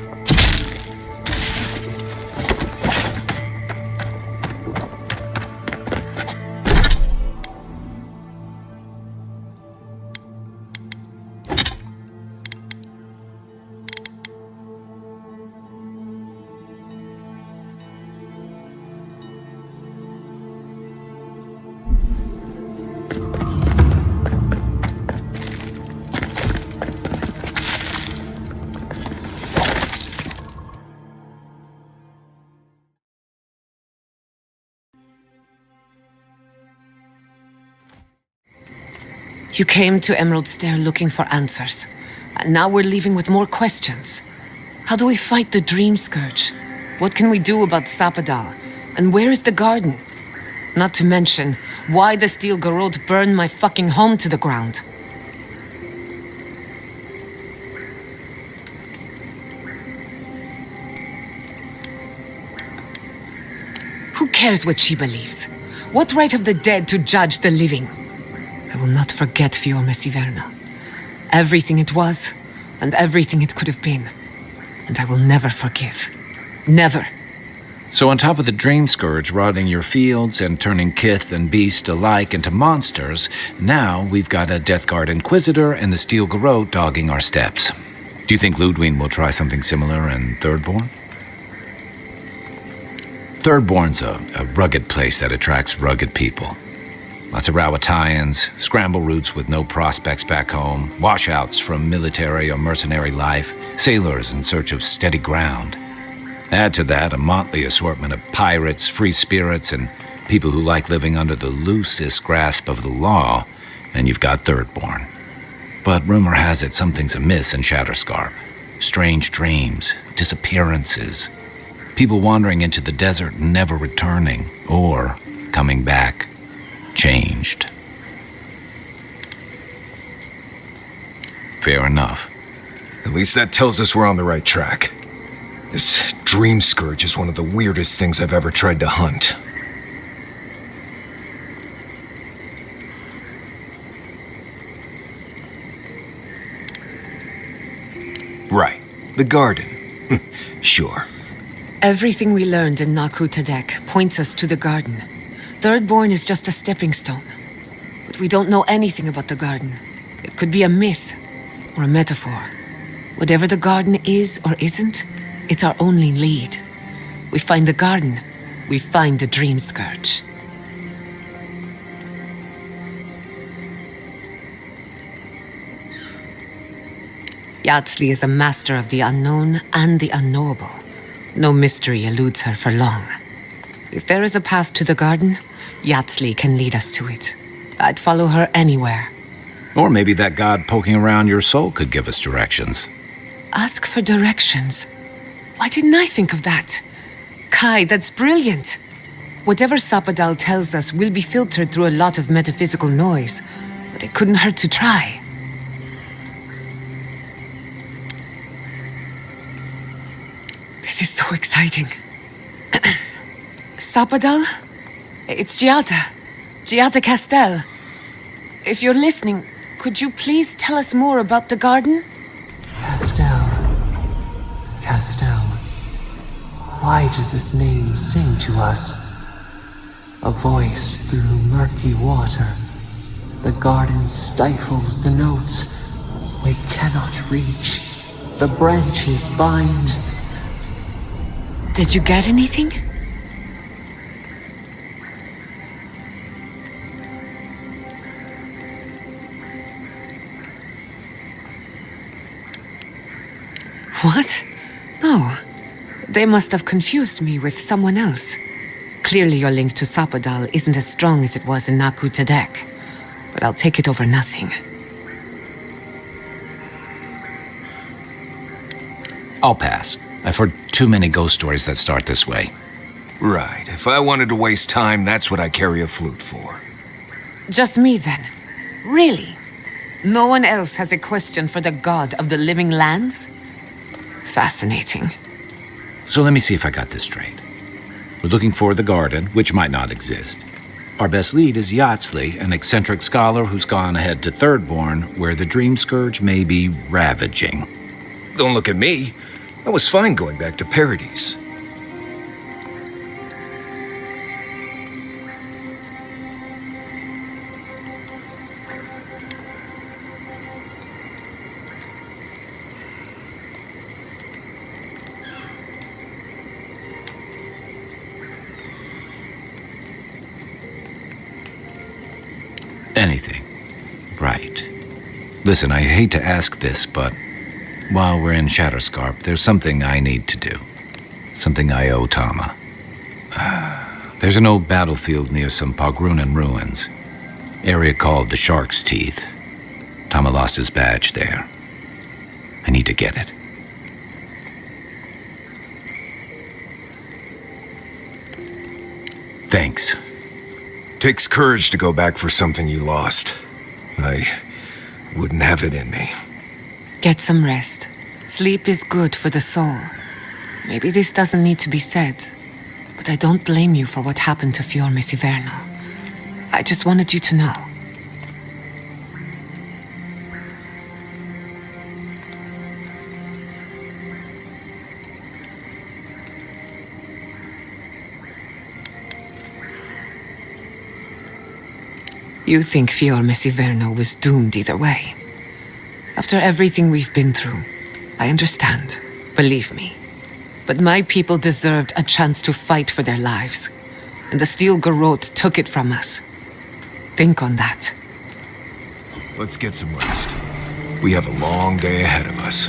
You came to Emerald Stair looking for answers. And now we're leaving with more questions. How do we fight the Dream Scourge? What can we do about Sapadal? And where is the garden? Not to mention, why the Steel Garrote burned my fucking home to the ground. Who cares what she believes? What right have the dead to judge the living? I will not forget Fjord Messiverna. Everything it was, and everything it could have been. And I will never forgive. Never. So on top of the Dream Scourge rotting your fields and turning kith and beast alike into monsters, now we've got a Death Guard Inquisitor and the Steel Garrote dogging our steps. Do you think Ludwig will try something similar in Thirdborn? Thirdborn's a rugged place that attracts rugged people. Lots of Rawatayans, scramble routes with no prospects back home, washouts from military or mercenary life, sailors in search of steady ground. Add to that a motley assortment of pirates, free spirits, and people who like living under the loosest grasp of the law, and you've got Thirdborn. But rumor has it something's amiss in Shatterscarp. Strange dreams, disappearances, people wandering into the desert and never returning, or coming back changed. Fair enough. At least that tells us we're on the right track. This dream scourge is one of the weirdest things I've ever tried to hunt. Right. The garden. Sure. Everything we learned in Naku Tadek points us to the garden. Thirdborn is just a stepping stone. But we don't know anything about the garden. It could be a myth or a metaphor. Whatever the garden is or isn't, it's our only lead. We find the garden, we find the dream scourge. Yatsley is a master of the unknown and the unknowable. No mystery eludes her for long. If there is a path to the garden, Yatsley can lead us to it. I'd follow her anywhere. Or maybe that god poking around your soul could give us directions. Ask for directions. Why didn't I think of that? Kai, that's brilliant. Whatever Sapadal tells us will be filtered through a lot of metaphysical noise, but it couldn't hurt to try. This is so exciting. Sapadal? It's Giada. Giada Castel. If you're listening, could you please tell us more about the garden? Castel. Why does this name sing to us? A voice through murky water. The garden stifles the notes. We cannot reach. The branches bind. Did you get anything? What? No. They must have confused me with someone else. Clearly your link to Sapadal isn't as strong as it was in Naku Tadek. But I'll take it over nothing. I'll pass. I've heard too many ghost stories that start this way. Right. If I wanted to waste time, that's what I carry a flute for. Just me then? Really? No one else has a question for the god of the living lands? Fascinating. So let me see if I got this straight. We're looking for the garden, which might not exist. Our best lead is Yatsley, an eccentric scholar who's gone ahead to Thirdborn, where the Dream Scourge may be ravaging. Don't look at me. I was fine going back to Paradise. Anything. Right. Listen, I hate to ask this, but while we're in Shatterscarp, there's something I need to do. Something I owe Tama. There's an old battlefield near some Pogrunan ruins. Area called the Shark's Teeth. Tama lost his badge there. I need to get it. Thanks. Takes courage to go back for something you lost. I wouldn't have it in me. Get some rest. Sleep is good for the soul. Maybe this doesn't need to be said, but I don't blame you for what happened to Fior Mesiverno. I just wanted you to know. You think Fior Mesiverno was doomed either way. After everything we've been through, I understand. Believe me. But my people deserved a chance to fight for their lives. And the Steel Garrote took it from us. Think on that. Let's get some rest. We have a long day ahead of us.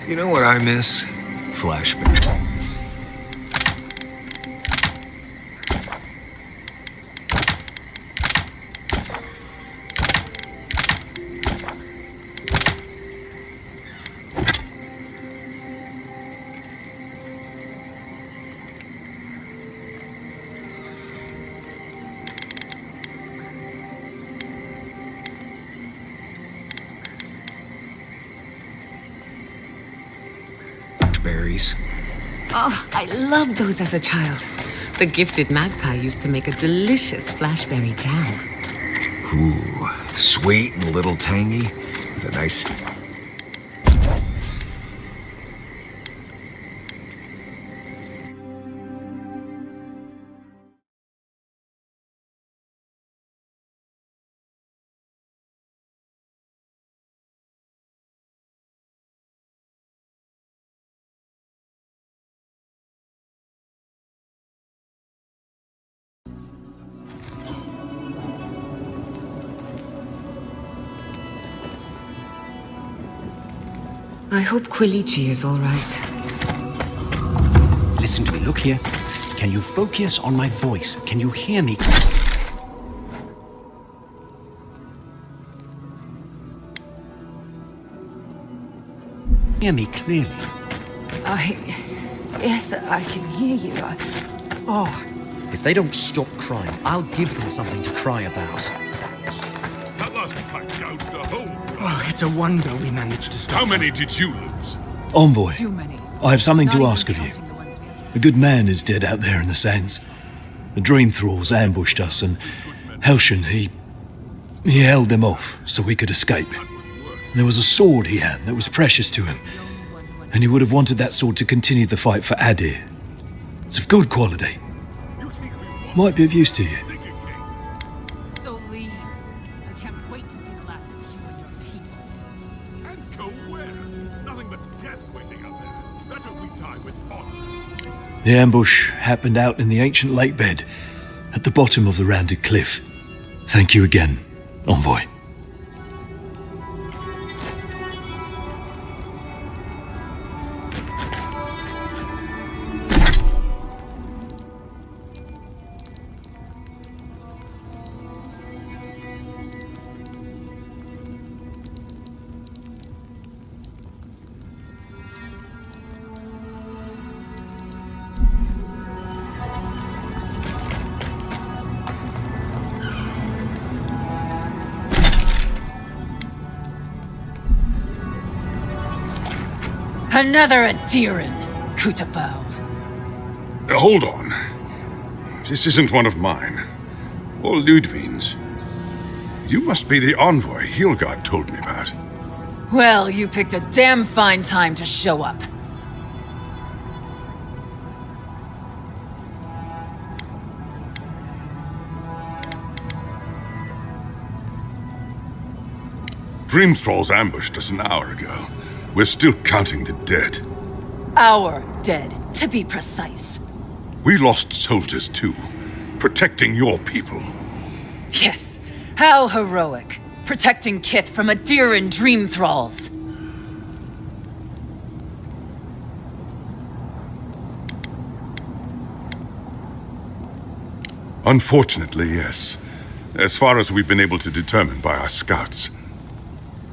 You know what I miss? Flashback. Berries. Oh, I loved those as a child. The gifted magpie used to make a delicious flashberry jam. Ooh, sweet and a little tangy, with a nice... I hope Quilici is all right. Listen to me, look here. Can you focus on my voice? Can you hear me? Hear me clearly. Yes, I can hear you. If they don't stop crying, I'll give them something to cry about. That last pack gouged the hole. Oh, it's a wonder we managed to stop. How many did you lose? Envoy, Too many. I have something Not to even ask of you. counting the ones we had to- A good man is dead out there in the sands. The dream thralls ambushed us, and Helshin, he held them off so we could escape. There was a sword he had that was precious to him, and he would have wanted that sword to continue the fight for Adir. It's of good quality. Might be of use to you. So leave. I can't wait to see the last of you and your people. And go where? Nothing but death waiting out there. Better we die with honor. The ambush happened out in the ancient lake bed, at the bottom of the rounded cliff. Thank you again, Envoy. Another Adiran, Kutabov. Hold on. This isn't one of mine. Or Ludwig's. You must be the envoy Hilgard told me about. Well, you picked a damn fine time to show up. Dream Thralls ambushed us an hour ago. We're still counting the dead. Our dead, to be precise. We lost soldiers too, protecting your people. Yes, how heroic. Protecting Kith from Adiran dream thralls. Unfortunately, yes. As far as we've been able to determine by our scouts.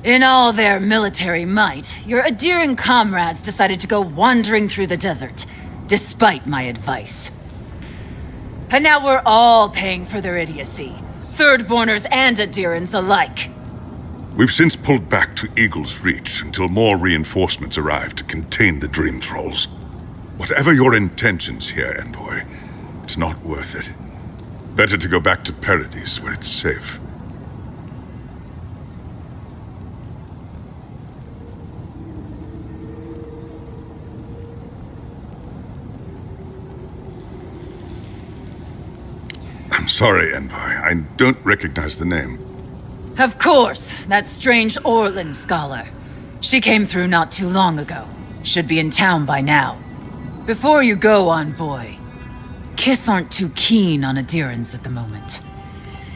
In all their military might, your Adiran comrades decided to go wandering through the desert, despite my advice. And now we're all paying for their idiocy. Thirdborners and adherents alike. We've since pulled back to Eagle's Reach until more reinforcements arrive to contain the Dream Thralls. Whatever your intentions here, Envoy, it's not worth it. Better to go back to Paradise where it's safe. I'm sorry, Envoy. I don't recognize the name. Of course, that strange Orlin scholar. She came through not too long ago. Should be in town by now. Before you go, Envoy, Kith aren't too keen on adherents at the moment.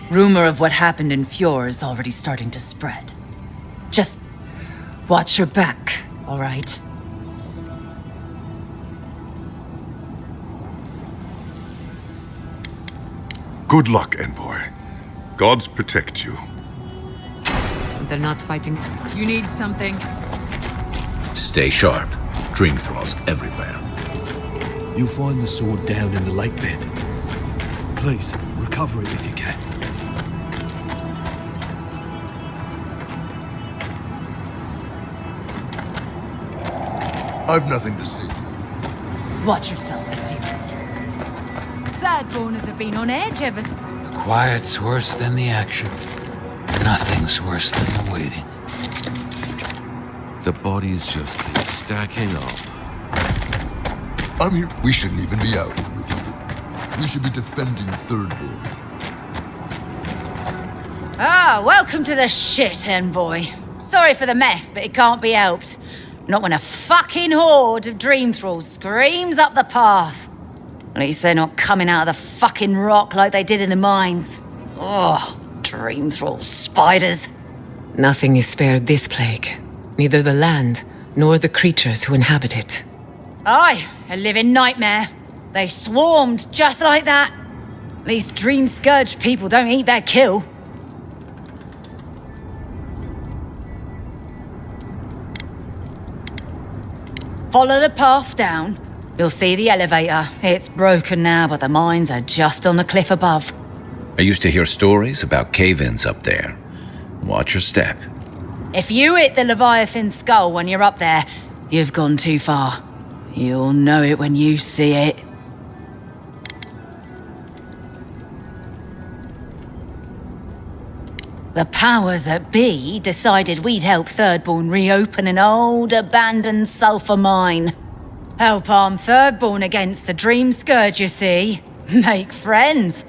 Rumor of what happened in Fjord is already starting to spread. Just watch your back, all right? Good luck, Envoy. Gods protect you. They're not fighting. You need something? Stay sharp. Dream Thralls everywhere. You'll find the sword down in the lake bed. Please, recover it if you can. I've nothing to see. Watch yourself, adherent. Thirdborners have been on edge ever. The quiet's worse than the action. Nothing's worse than the waiting. The bodies just keep stacking up. I'm here. We shouldn't even be out here with you. We should be defending Thirdborn. Ah, welcome to the shit, Envoy. Sorry for the mess, but it can't be helped. Not when a fucking horde of Dream Thralls screams up the path. At least they're not coming out of the fucking rock like they did in the mines. Oh, Dream Thrall spiders. Nothing is spared this plague. Neither the land, nor the creatures who inhabit it. Aye, a living nightmare. They swarmed just like that. At least Dream Scourge people don't eat their kill. Follow the path down. You'll see the elevator. It's broken now, but the mines are just on the cliff above. I used to hear stories about cave-ins up there. Watch your step. If you hit the Leviathan skull when you're up there, you've gone too far. You'll know it when you see it. The powers that be decided we'd help Thirdborn reopen an old, abandoned sulfur mine. Help arm Thirdborn against the Dream Scourge, you see. Make friends.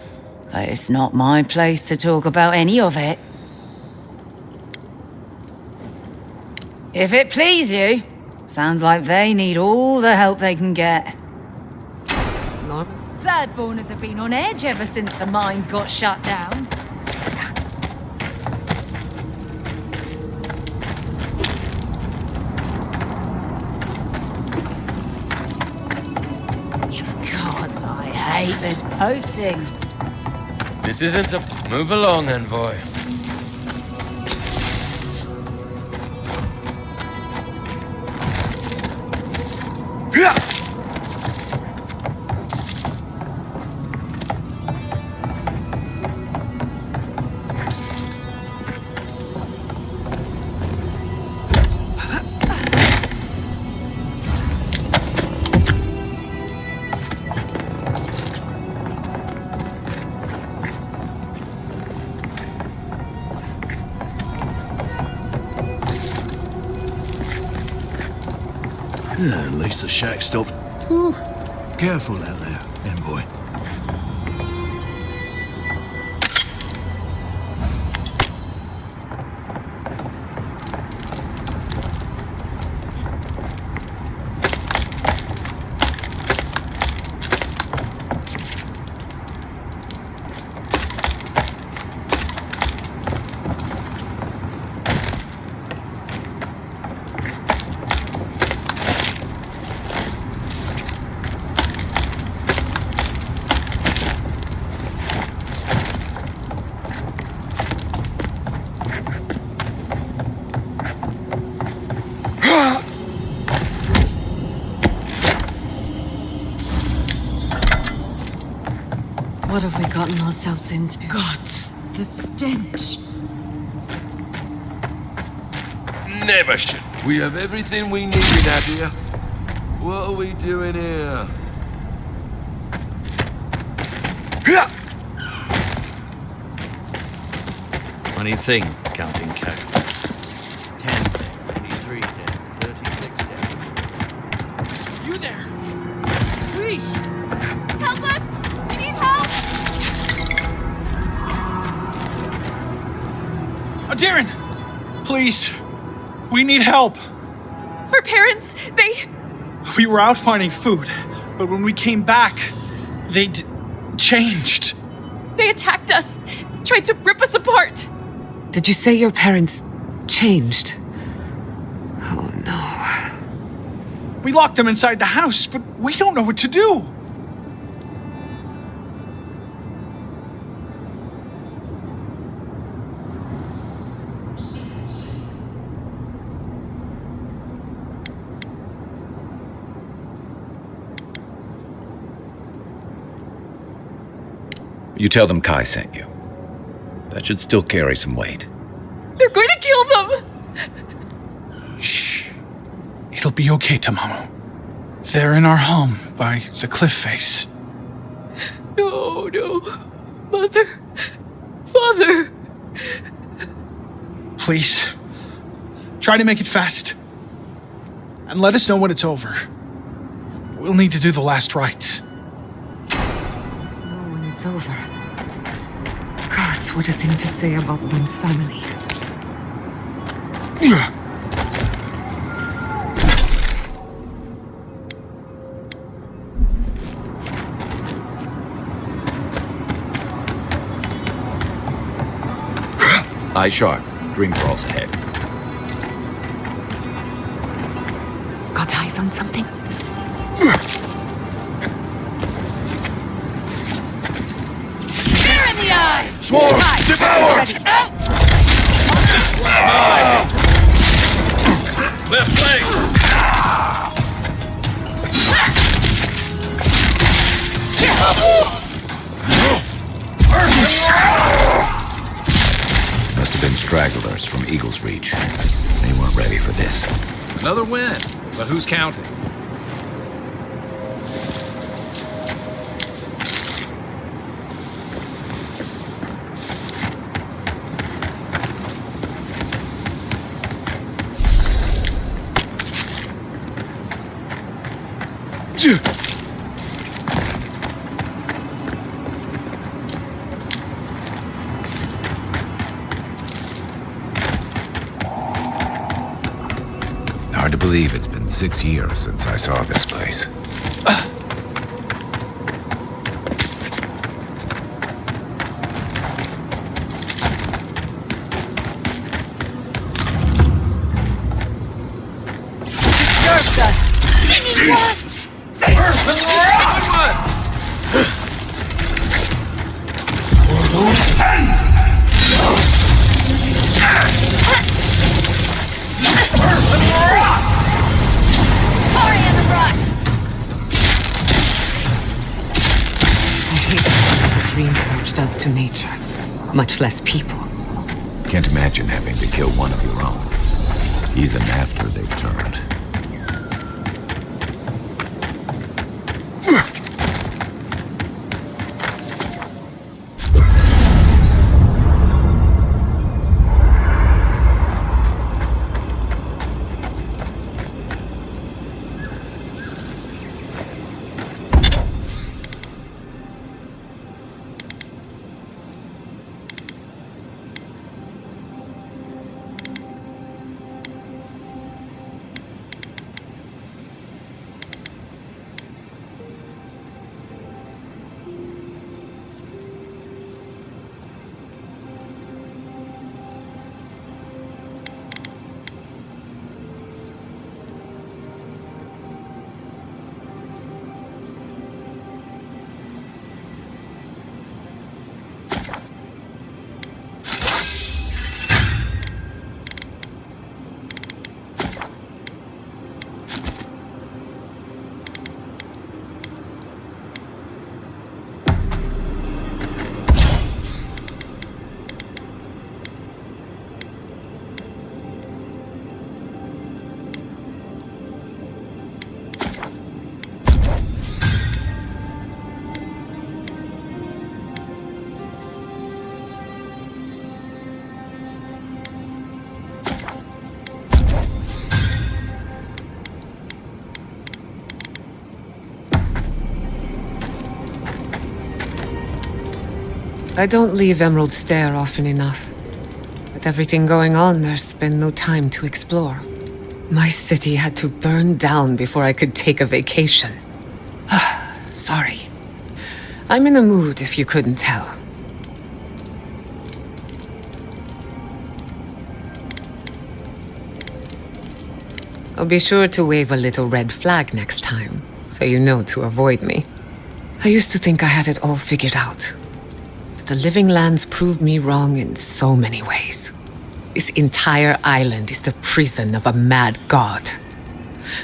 But it's not my place to talk about any of it. If it please you, sounds like they need all the help they can get. Thirdborners have been on edge ever since the mines got shut down. God, I hate this posting. This isn't a move along, Envoy. Yeah, at least the shack stopped. Whew. Careful out there, Envoy. What have we gotten ourselves into? Gods, the stench. Never should. We have everything we need, Nadia. What are we doing here? Funny thing, counting cash. 10 dead, 23 dead, 36 dead. You there! Please! Help us! We need help! Oh, Darren! Please! We need help! Our parents, they... We were out finding food, but when we came back, they'd changed. They attacked us, tried to rip us apart. Did you say your parents changed? Oh no. We locked them inside the house, but we don't know what to do. You tell them Kai sent you. That should still carry some weight. They're going to kill them! Shh. It'll be okay, Tamamu. They're in our home by the cliff face. No, no. Mother. Father. Please. Try to make it fast. And let us know when it's over. We'll need to do the last rites. Oh, when it's over. Gods, what a thing to say about one's family. Eye sharp. Dream thralls ahead. Got eyes on something? Spear in the eyes! Swarm! Devour! Left leg! Must have been stragglers from Eagle's Reach. They weren't ready for this. Another win, but who's counting? Hard to believe it's been 6 years since I saw this place. Disturbed us! Stinging wasps! Hurry in the brush! I hate to see what the dream scourge does to nature, much less people. Can't imagine having to kill one of your own, even after they've turned. I don't leave Emerald Stair often enough. With everything going on, there's been no time to explore. My city had to burn down before I could take a vacation. Sorry. I'm in a mood, if you couldn't tell. I'll be sure to wave a little red flag next time, so you know to avoid me. I used to think I had it all figured out. But the Living Lands proved me wrong in so many ways. This entire island is the prison of a mad god.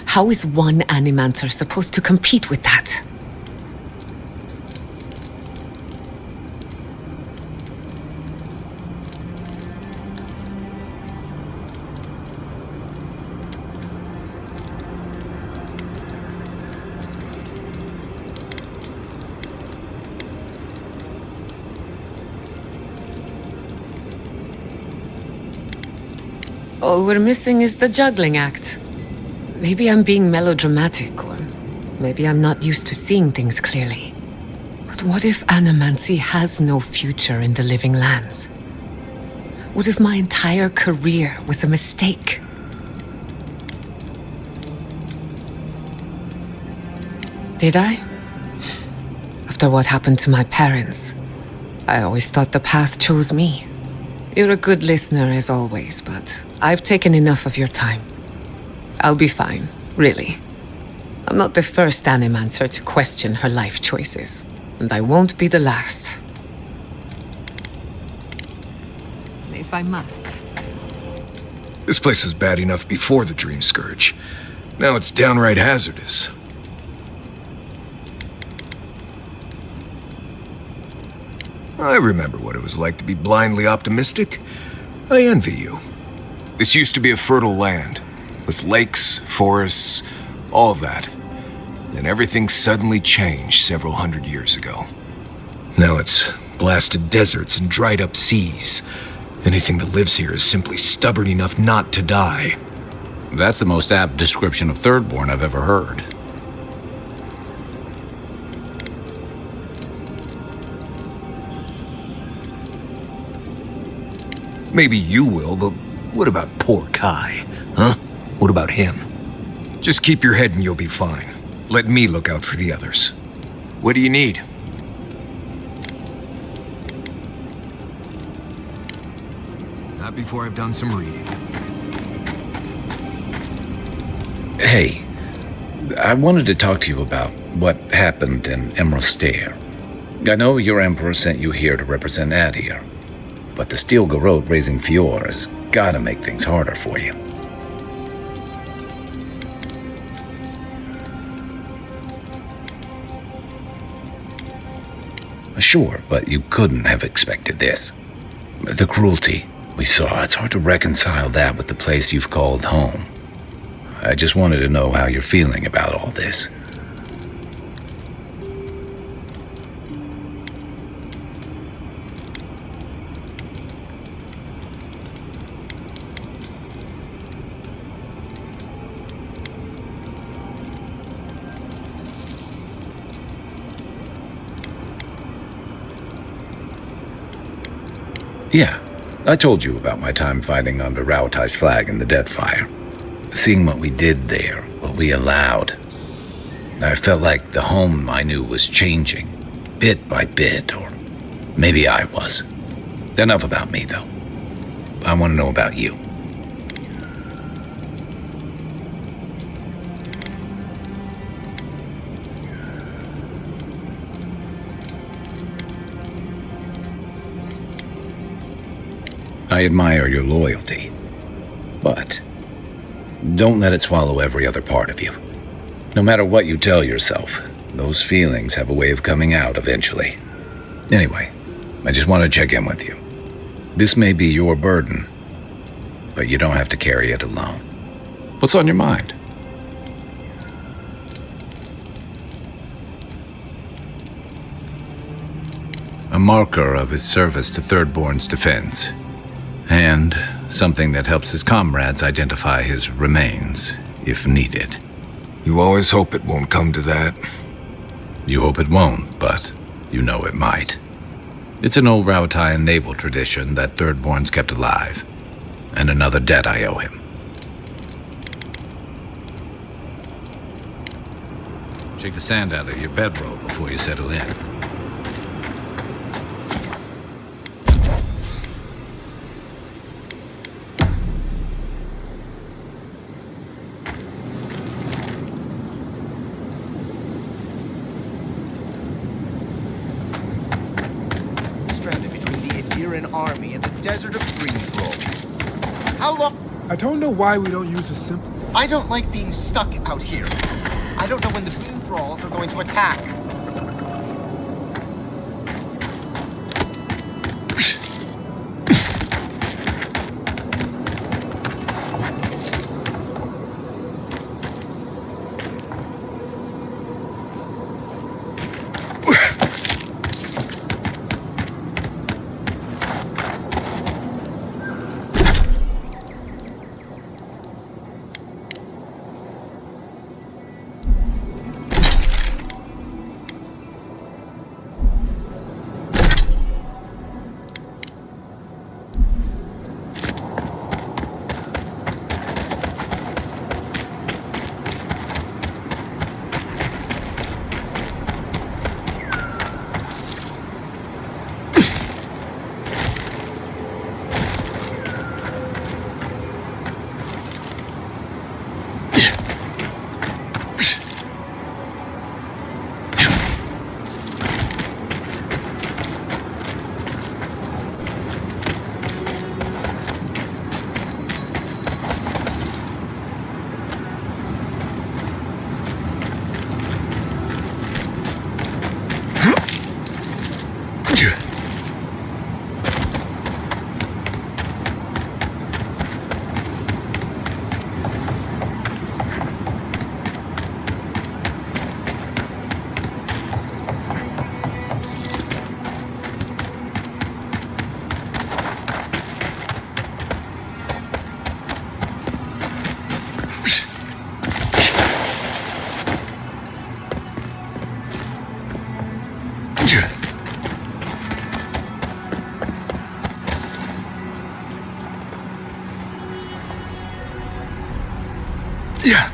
How is one Animancer supposed to compete with that? All we're missing is the juggling act. Maybe I'm being melodramatic, or maybe I'm not used to seeing things clearly. But what if Animancy has no future in the Living Lands? What if my entire career was a mistake? Did I? After what happened to my parents, I always thought the path chose me. You're a good listener as always, but I've taken enough of your time. I'll be fine, really. I'm not the first Animancer to question her life choices, and I won't be the last. If I must. This place was bad enough before the Dream Scourge. Now it's downright hazardous. I remember what it was like to be blindly optimistic. I envy you. This used to be a fertile land, with lakes, forests, all of that. Then everything suddenly changed several hundred years ago. Now it's blasted deserts and dried up seas. Anything that lives here is simply stubborn enough not to die. That's the most apt description of Thirdborn I've ever heard. Maybe you will, but what about poor Kai? Huh? What about him? Just keep your head and you'll be fine. Let me look out for the others. What do you need? Not before I've done some reading. Hey, I wanted to talk to you about what happened in Emerald Stair. I know your Emperor sent you here to represent Adir, but the Steel Garrote raising Fior has gotta make things harder for you. Sure, but you couldn't have expected this. The cruelty we saw, it's hard to reconcile that with the place you've called home. I just wanted to know how you're feeling about all this. Yeah, I told you about my time fighting under Rautai's flag in the Deadfire. Seeing what we did there, what we allowed. I felt like the home I knew was changing, bit by bit, or maybe I was. Enough about me, though. I want to know about you. I admire your loyalty, but don't let it swallow every other part of you. No matter what you tell yourself, those feelings have a way of coming out eventually. Anyway, I just want to check in with you. This may be your burden, but you don't have to carry it alone. What's on your mind? A marker of his service to Thirdborn's defense. And something that helps his comrades identify his remains, if needed. You always hope it won't come to that. You hope it won't, but you know it might. It's an old Rautai and naval tradition that Thirdborn's kept alive. And another debt I owe him. Shake the sand out of your bedroll before you settle in. Stranded between the Adiran army and the desert of dream thralls. How long? I don't know why we don't use a simple... I don't like being stuck out here. I don't know when the dream thralls are going to attack. Yeah.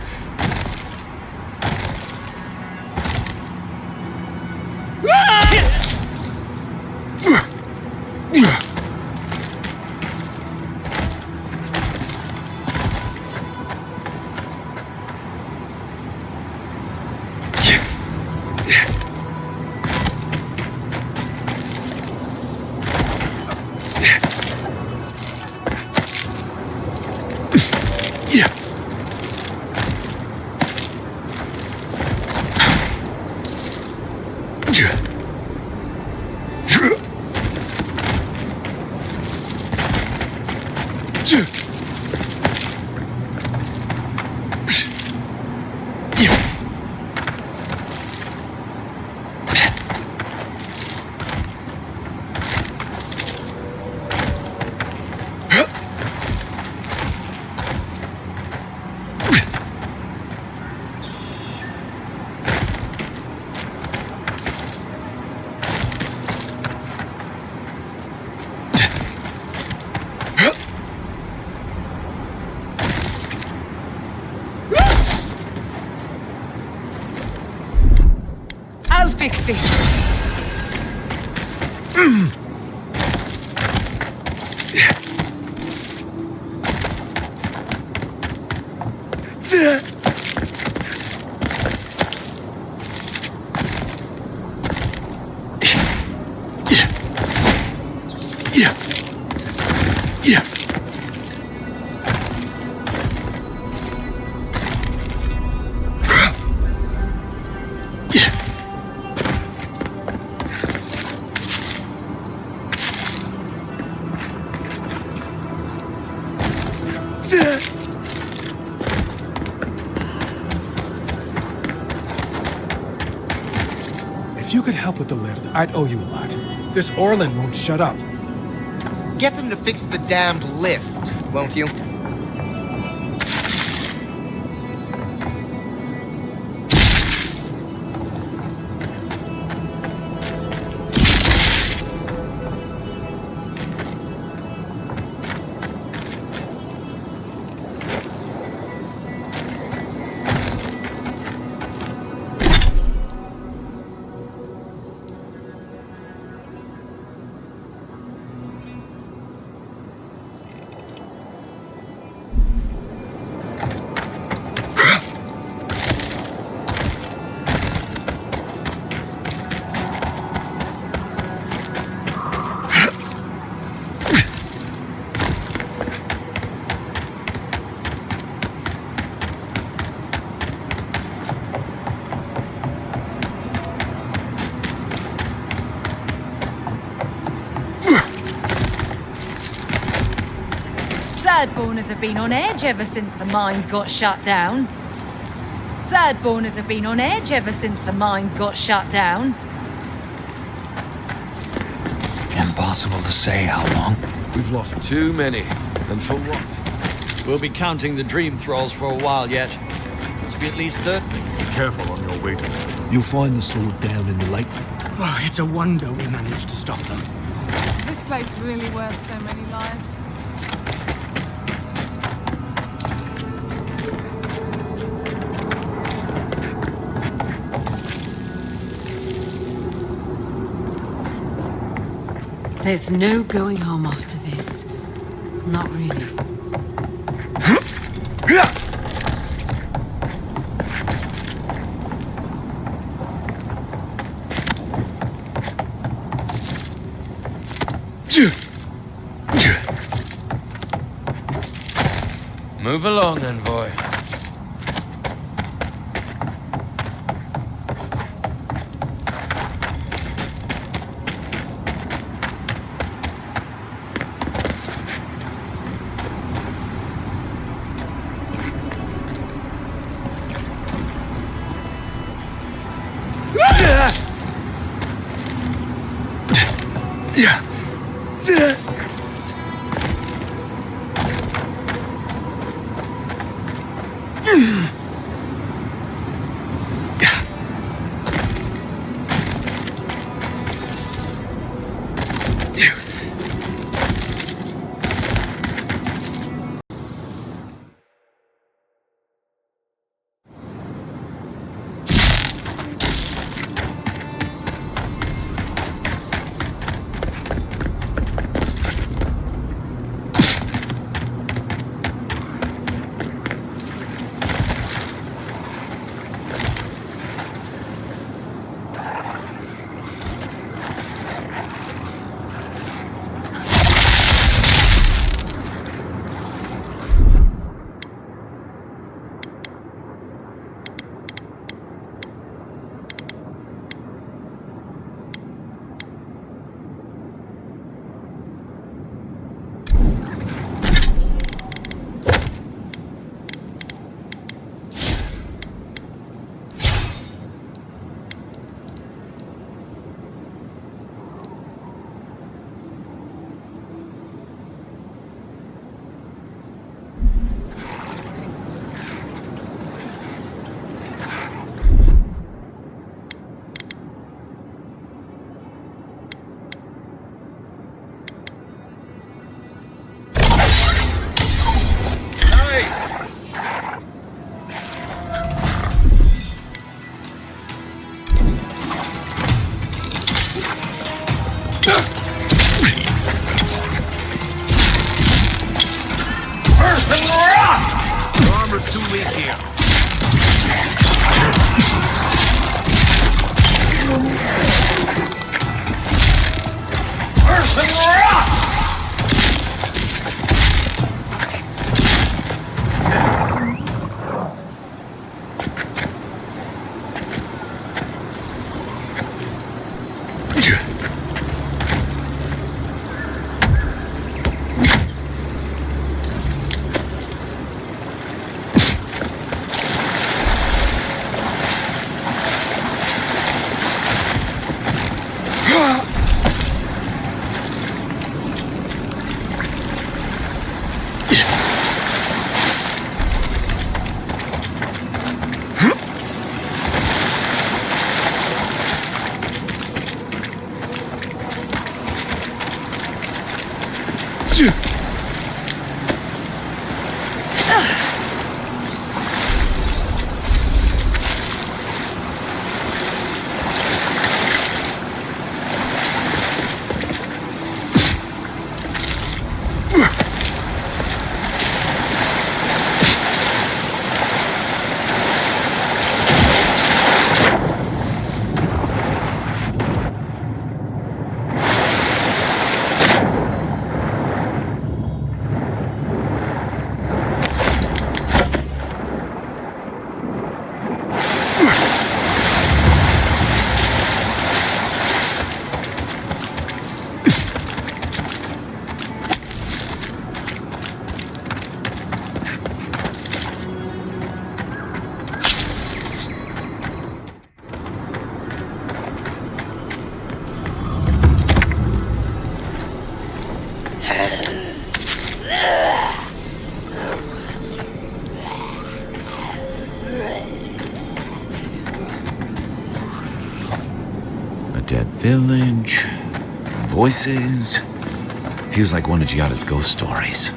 I'll fix this. If you could help with the lift, I'd owe you a lot. This Orlin won't shut up. Get them to fix the damned lift, won't you? Thirdborners have been on edge ever since the mines got shut down. Thirdborners have been on edge ever since the mines got shut down. Impossible to say how long. We've lost too many. And for what? We'll be counting the dream thralls for a while yet. Must be at least 30. Be careful on your way to them. You'll find the sword down in the lake. Oh, it's a wonder we managed to stop them. Is this place really worth so many lives? There's no going home after this. Not really. Move along, envoy. Your armor's too weak here. Village. Voices. Feels like one of Giada's ghost stories.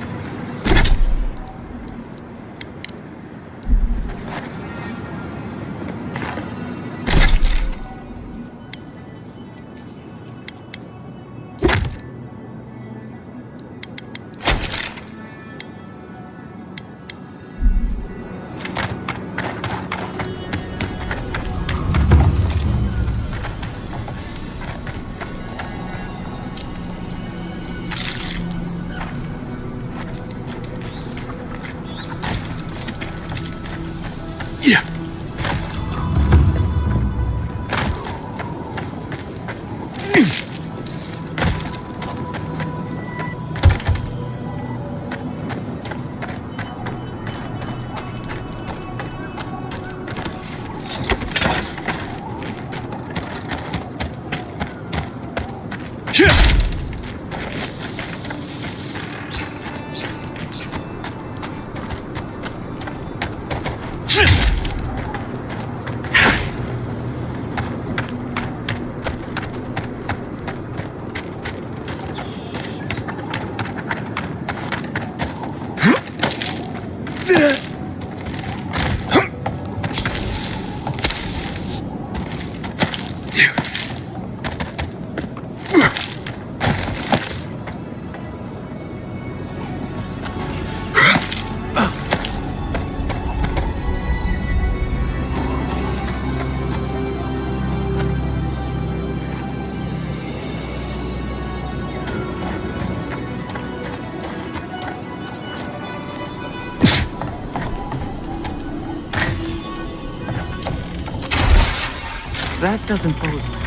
That doesn't bode well.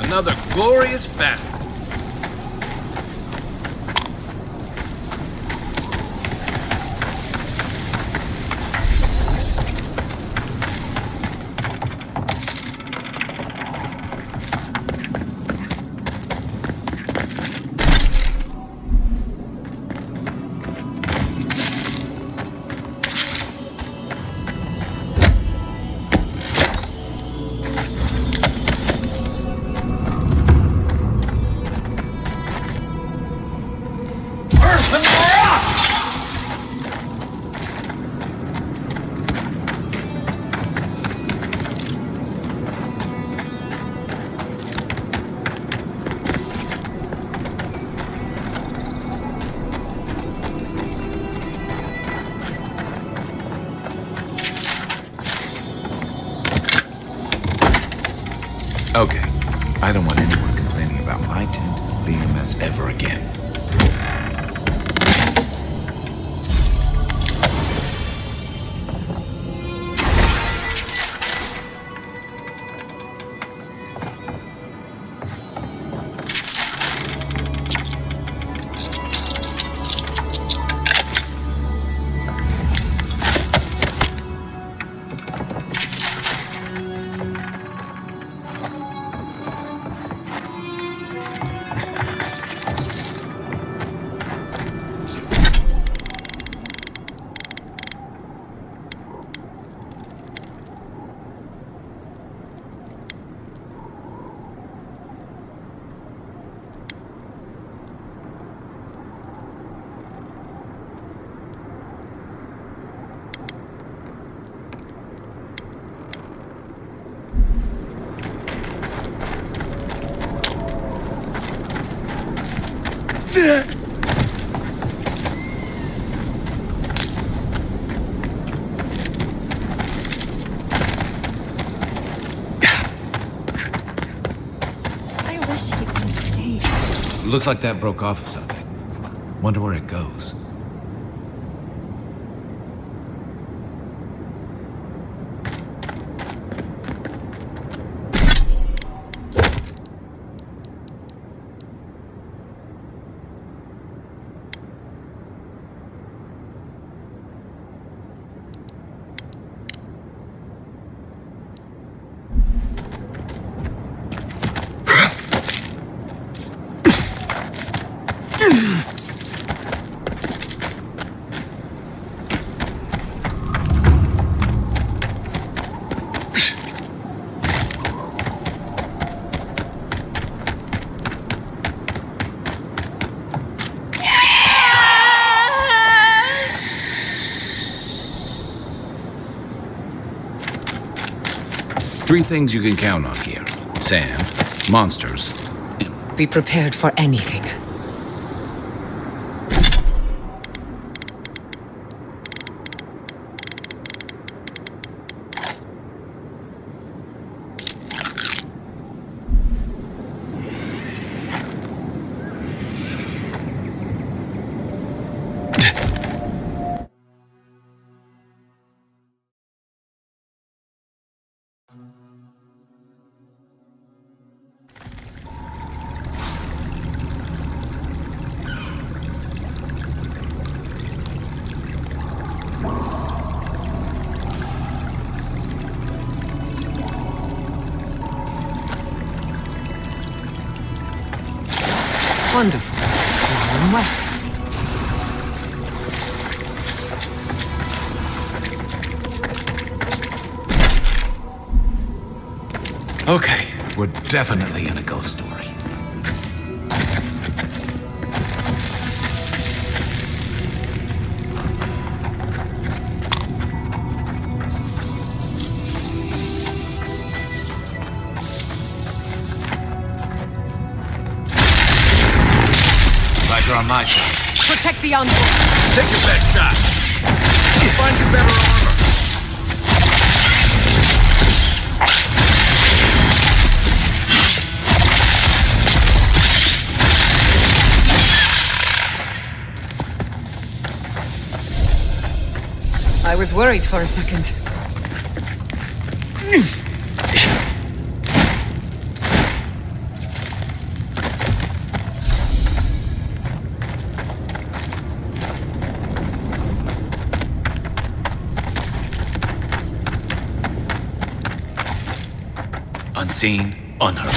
Another glorious battle. Okay, I don't want anyone complaining about my tent being a mess ever again. I wish he would have stayed. Looks like that broke off of something. Wonder where it goes. Three things you can count on here. Sand, monsters. Be prepared for anything. Wonderful. Warm and wet. Okay, we're definitely in a ghost story. Glad you're on my side. Protect the envoy. Take your best shot. I'll find you better armor. I was worried for a second. Unseen, unheard.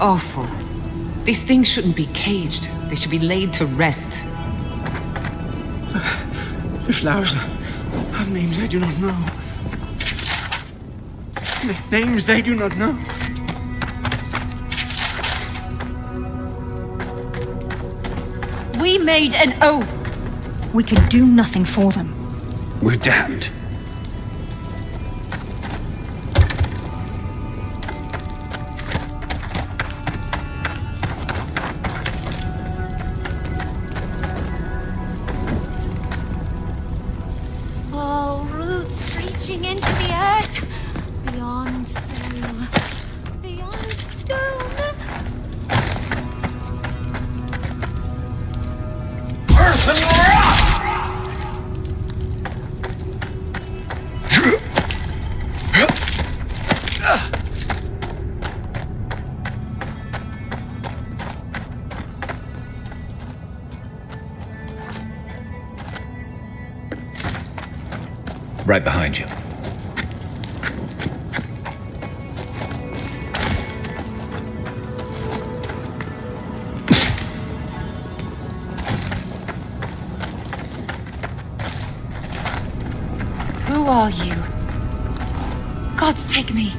Awful. These things shouldn't be caged. They should be laid to rest. The flowers have names I do not know. Names they do not know. We made an oath. We can do nothing for them. We're damned. Oh, roots reaching into the earth. Beyond soul. Beyond stone. Right behind you. Who are you? Gods take me.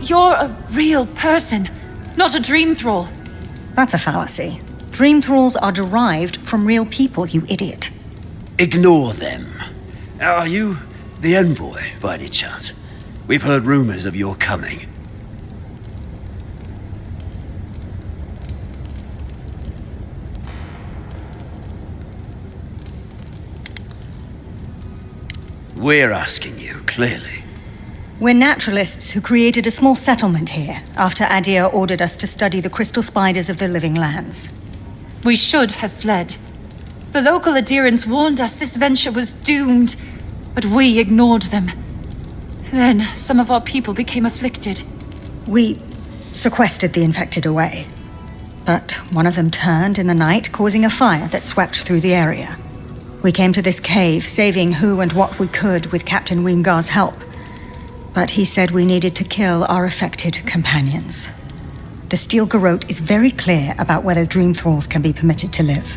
You're a real person, not a dream thrall. That's a fallacy. Dream thralls are derived from real people, you idiot. Ignore them. Are you the envoy, by any chance? We've heard rumors of your coming. We're asking you, clearly. We're naturalists who created a small settlement here after Adir ordered us to study the crystal spiders of the living lands. We should have fled. The local Adirans warned us this venture was doomed, but we ignored them. Then some of our people became afflicted. We sequestered the infected away. But one of them turned in the night, causing a fire that swept through the area. We came to this cave, saving who and what we could with Captain Weemgar's help. But he said we needed to kill our affected companions. The Steel Garrote is very clear about whether Dream Thralls can be permitted to live.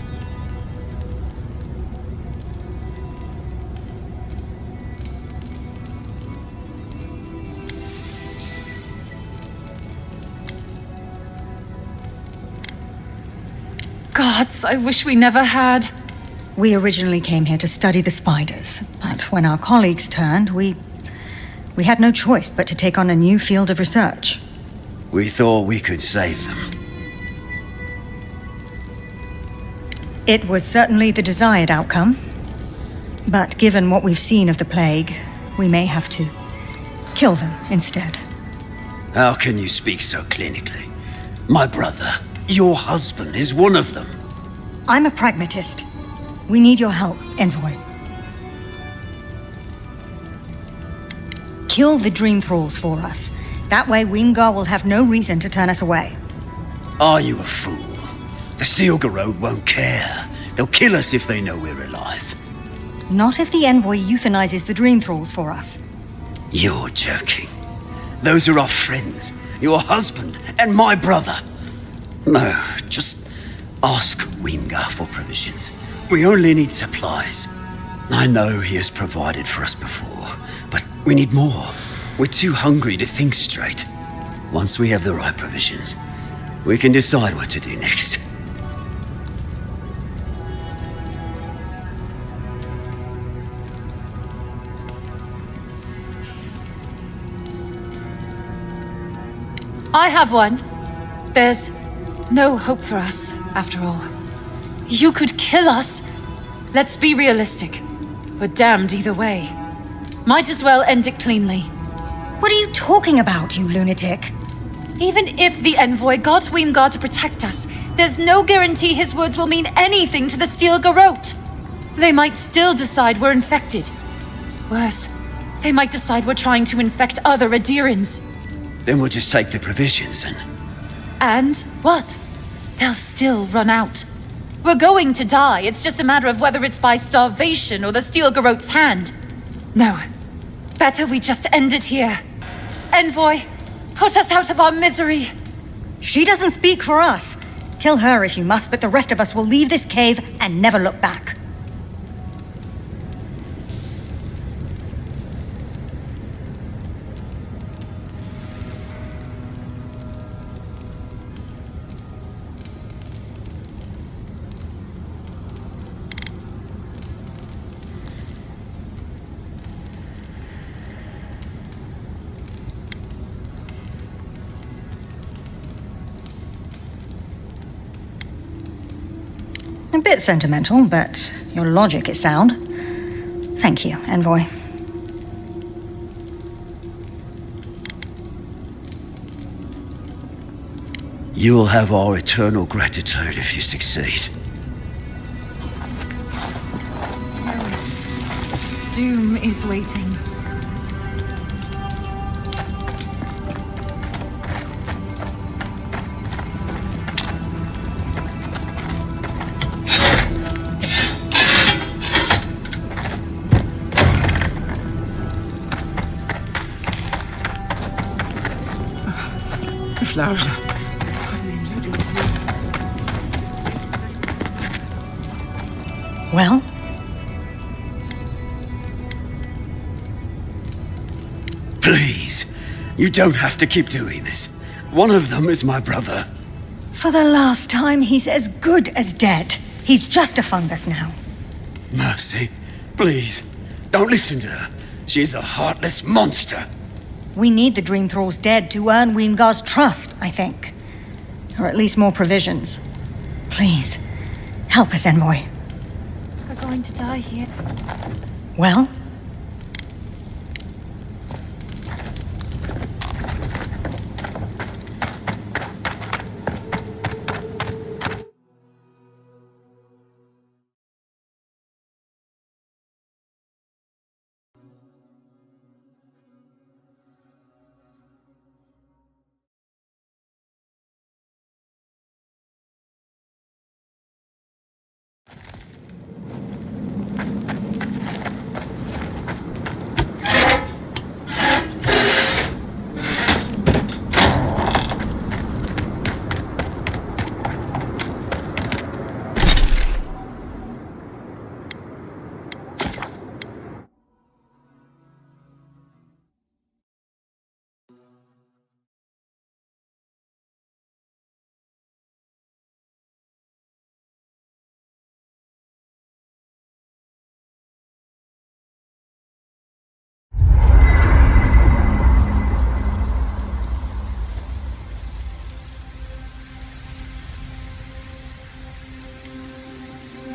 Gods, I wish we never had. We originally came here to study the spiders, but when our colleagues turned, we had no choice but to take on a new field of research. We thought we could save them. It was certainly the desired outcome, but given what we've seen of the plague, we may have to kill them instead. How can you speak so clinically? My brother, your husband, is one of them. I'm a pragmatist. We need your help, Envoy. Kill the Dream Thralls for us. That way Weemgar will have no reason to turn us away. Are you a fool? The Steel Garrote won't care. They'll kill us if they know we're alive. Not if the Envoy euthanizes the Dream Thralls for us. You're joking. Those are our friends, your husband, and my brother. No, just ask Weemgar for provisions. We only need supplies. I know he has provided for us before, but we need more. We're too hungry to think straight. Once we have the right provisions, we can decide what to do next. I have one. There's no hope for us, after all. You could kill us. Let's be realistic. We're damned either way. Might as well end it cleanly. What are you talking about, you lunatic? Even if the Envoy got Weemgar to protect us, there's no guarantee his words will mean anything to the Steel Garrote. They might still decide we're infected. Worse, they might decide we're trying to infect other Adirans. Then we'll just take the provisions and... And what? They'll still run out. We're going to die. It's just a matter of whether it's by starvation or the Steel Garrote's hand. No. Better we just end it here. Envoy, put us out of our misery. She doesn't speak for us. Kill her if you must, but the rest of us will leave this cave and never look back. A bit sentimental, but your logic is sound. Thank you, Envoy. You will have our eternal gratitude if you succeed. Doom is waiting. Flowers. Well? Please, you don't have to keep doing this. One of them is my brother. For the last time, he's as good as dead. He's just a fungus now. Mercy, please, don't listen to her. She's a heartless monster. We need the Dream Thralls dead to earn Weemgar's trust, I think. Or at least more provisions. Please, help us, Envoy. We're going to die here. Well?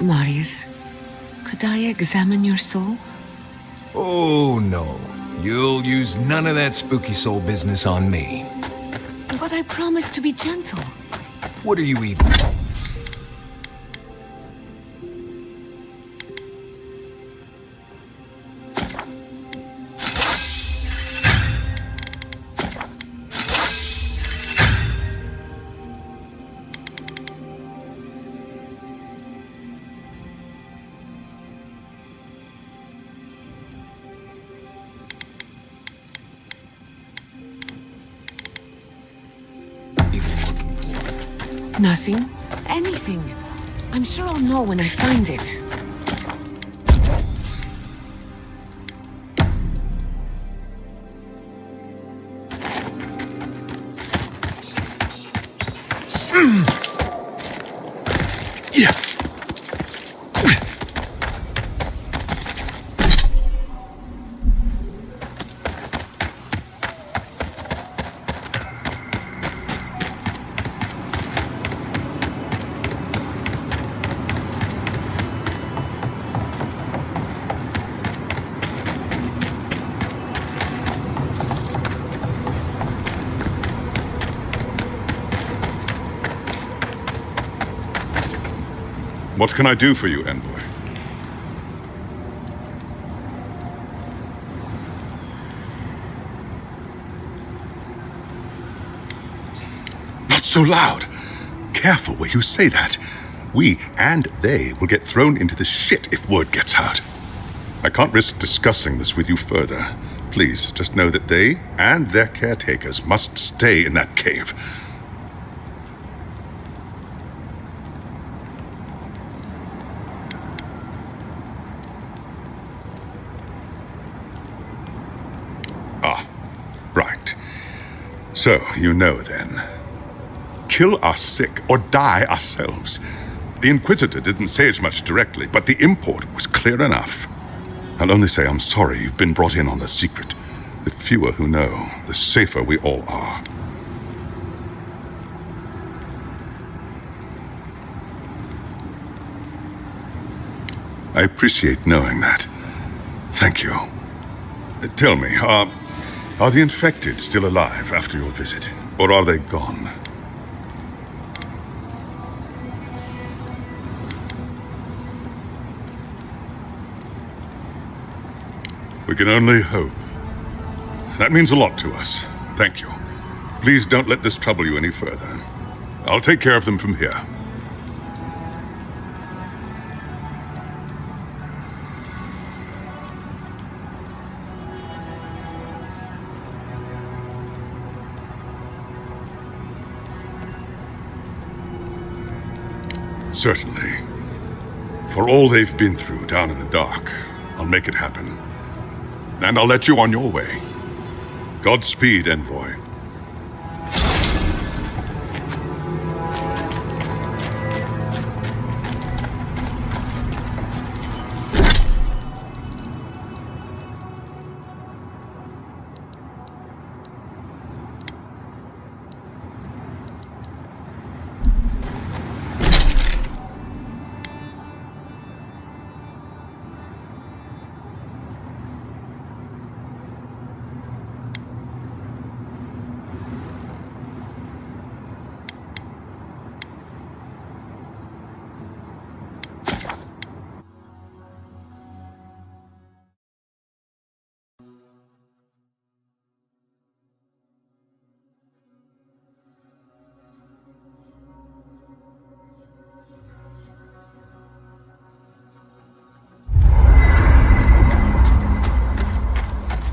Marius, could I examine your soul? Oh, no. You'll use none of that spooky soul business on me. But I promised to be gentle. What are you eating? Nothing. Anything. I'm sure I'll know when I find it. Yeah. What can I do for you, Envoy? Not so loud! Careful where you say that. We and they will get thrown into the shit if word gets out. I can't risk discussing this with you further. Please, just know that they and their caretakers must stay in that cave. So, you know then. Kill our sick or die ourselves. The Inquisitor didn't say as much directly, but the import was clear enough. I'll only say I'm sorry you've been brought in on the secret. The fewer who know, the safer we all are. I appreciate knowing that. Thank you. Tell me, are the infected still alive after your visit? Or are they gone? We can only hope. That means a lot to us. Thank you. Please don't let this trouble you any further. I'll take care of them from here. Certainly. For all they've been through down in the dark, I'll make it happen. And I'll let you on your way. Godspeed, Envoy.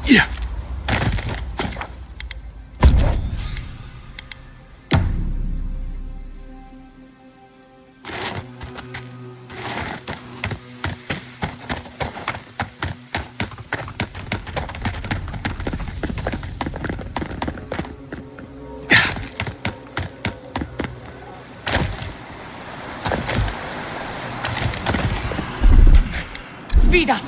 Yeah. Speed up!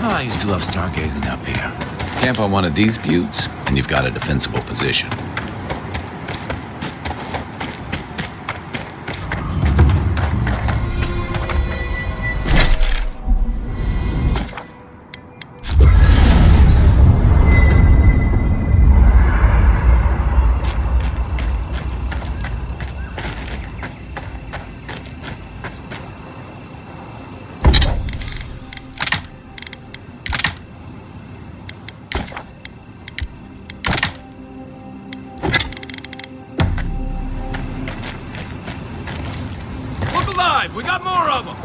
I used to love stargazing up here. Camp on one of these buttes, and you've got a defensible position. We got more of them!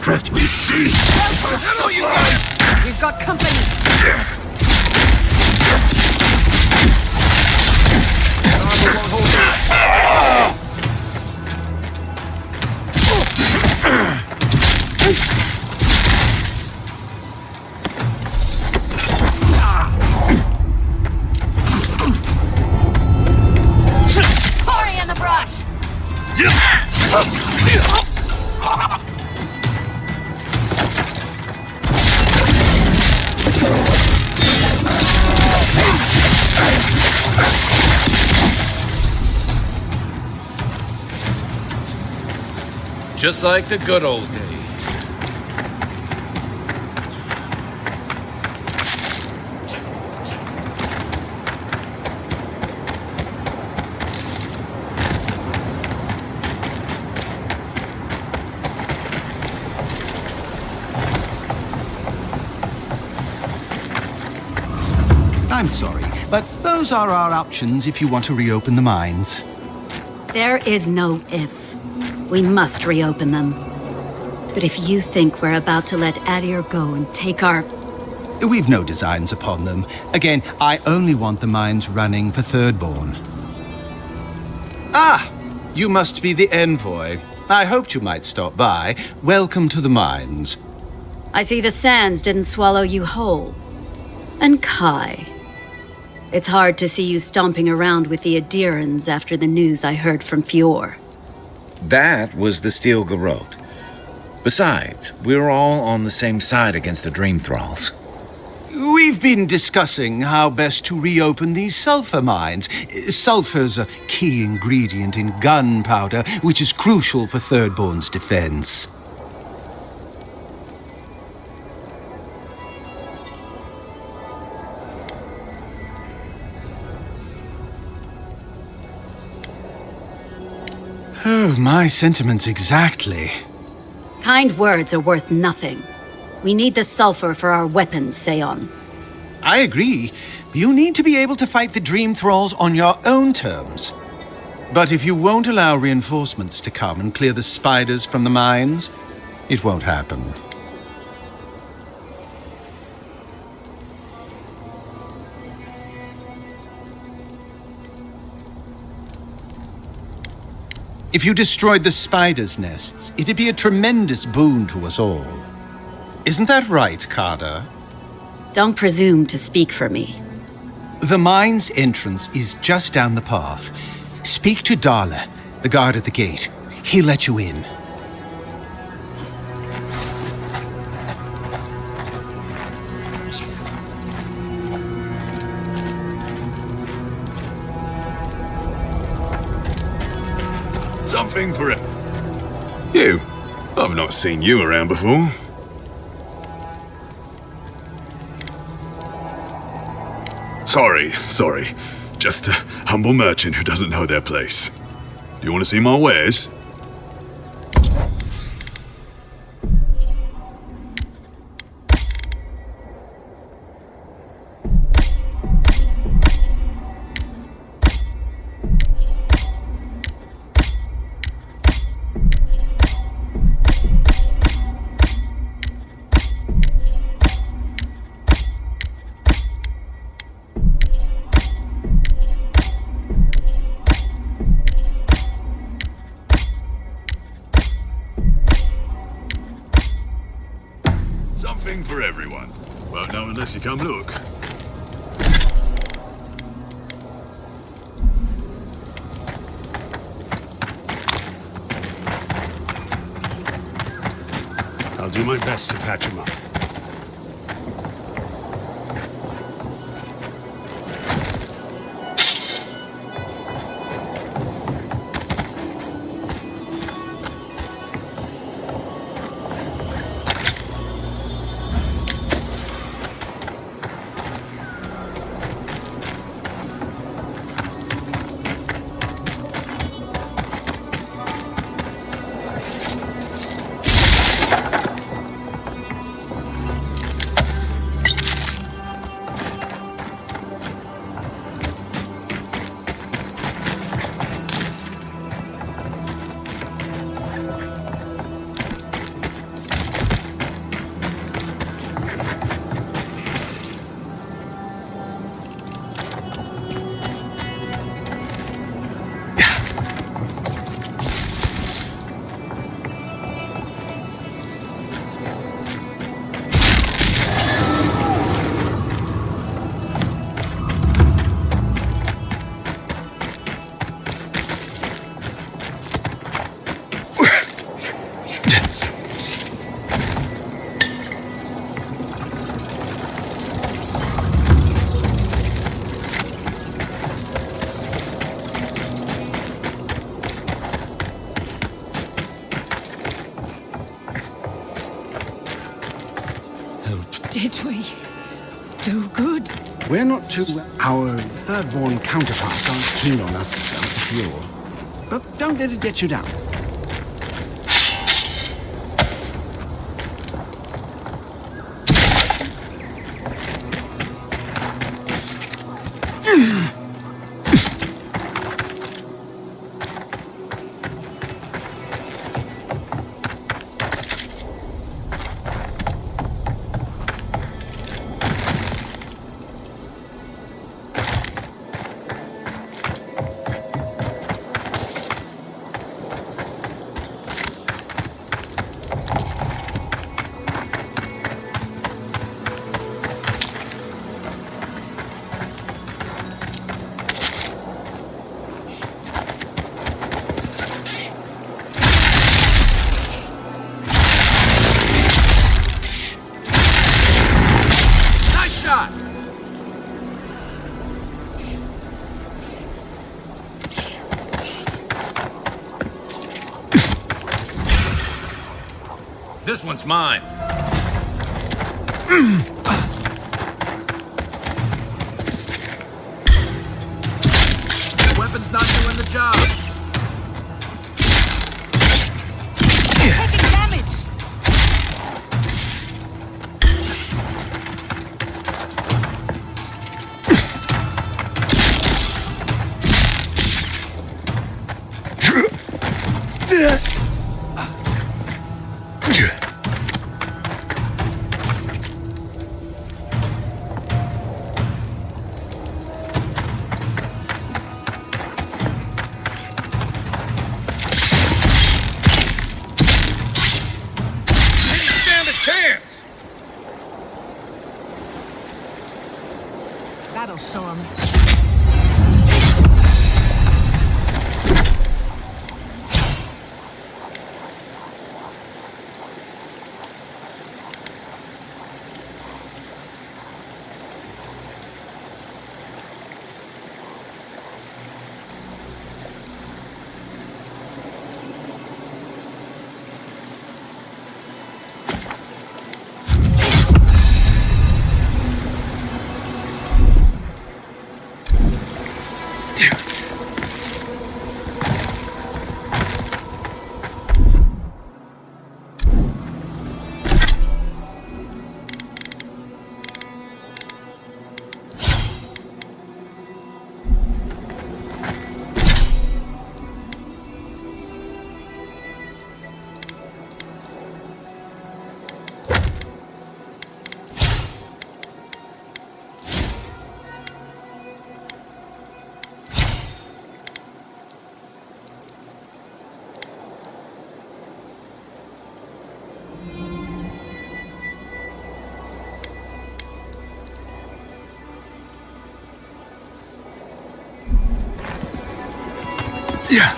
Let me see! Hello, you guys! We've got company! Sorry in the brush! Just like the good old days. I'm sorry, but those are our options if you want to reopen the mines. There is no if. We must reopen them. But if you think we're about to let Adir go and take our... We've no designs upon them. Again, I only want the mines running for Thirdborn. Ah! You must be the envoy. I hoped you might stop by. Welcome to the mines. I see the sands didn't swallow you whole. And Kai. It's hard to see you stomping around with the Adirans after the news I heard from Fior. That was the Steel Garrote. Besides, we're all on the same side against the Dream Thralls. We've been discussing how best to reopen these sulfur mines. Sulfur's a key ingredient in gunpowder, which is crucial for Thirdborn's defense. Oh, my sentiments exactly. Kind words are worth nothing. We need the sulfur for our weapons, Seon. I agree. You need to be able to fight the Dream Thralls on your own terms. But if you won't allow reinforcements to come and clear the spiders from the mines, it won't happen. If you destroyed the spiders' nests, it'd be a tremendous boon to us all. Isn't that right, Kada? Don't presume to speak for me. The mine's entrance is just down the path. Speak to Darla, the guard at the gate. He'll let you in. Something for it. You. I've not seen you around before. Sorry. Just a humble merchant who doesn't know their place. Do you want to see my wares? Something for everyone. Won't know unless you come look. I'll do my best to patch him up. Did we do good? We're not too... Our third-born counterparts aren't keen on us after Fjord. But don't let it get you down. This one's mine. The weapon's not doing the job. Taking damage. That'll show him. Yeah.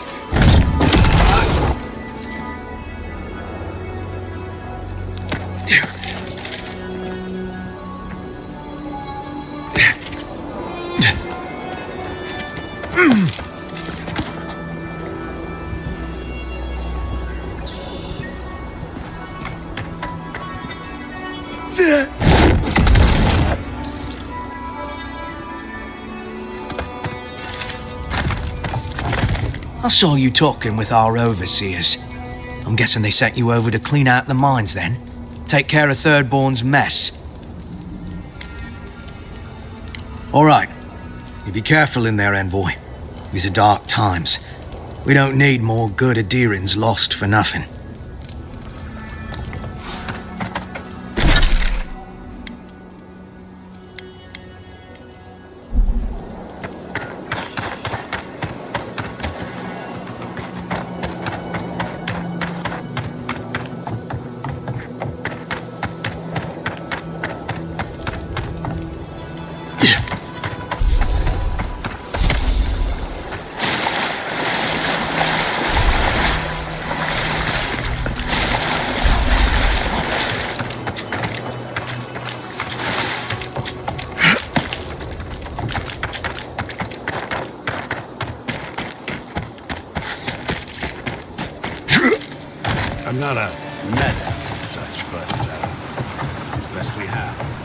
I saw you talking with our overseers. I'm guessing they sent you over to clean out the mines then? Take care of Thirdborn's mess. All right. You be careful in there, Envoy. These are dark times. We don't need more good Adherans lost for nothing. I'm not a medic as such, but best we have.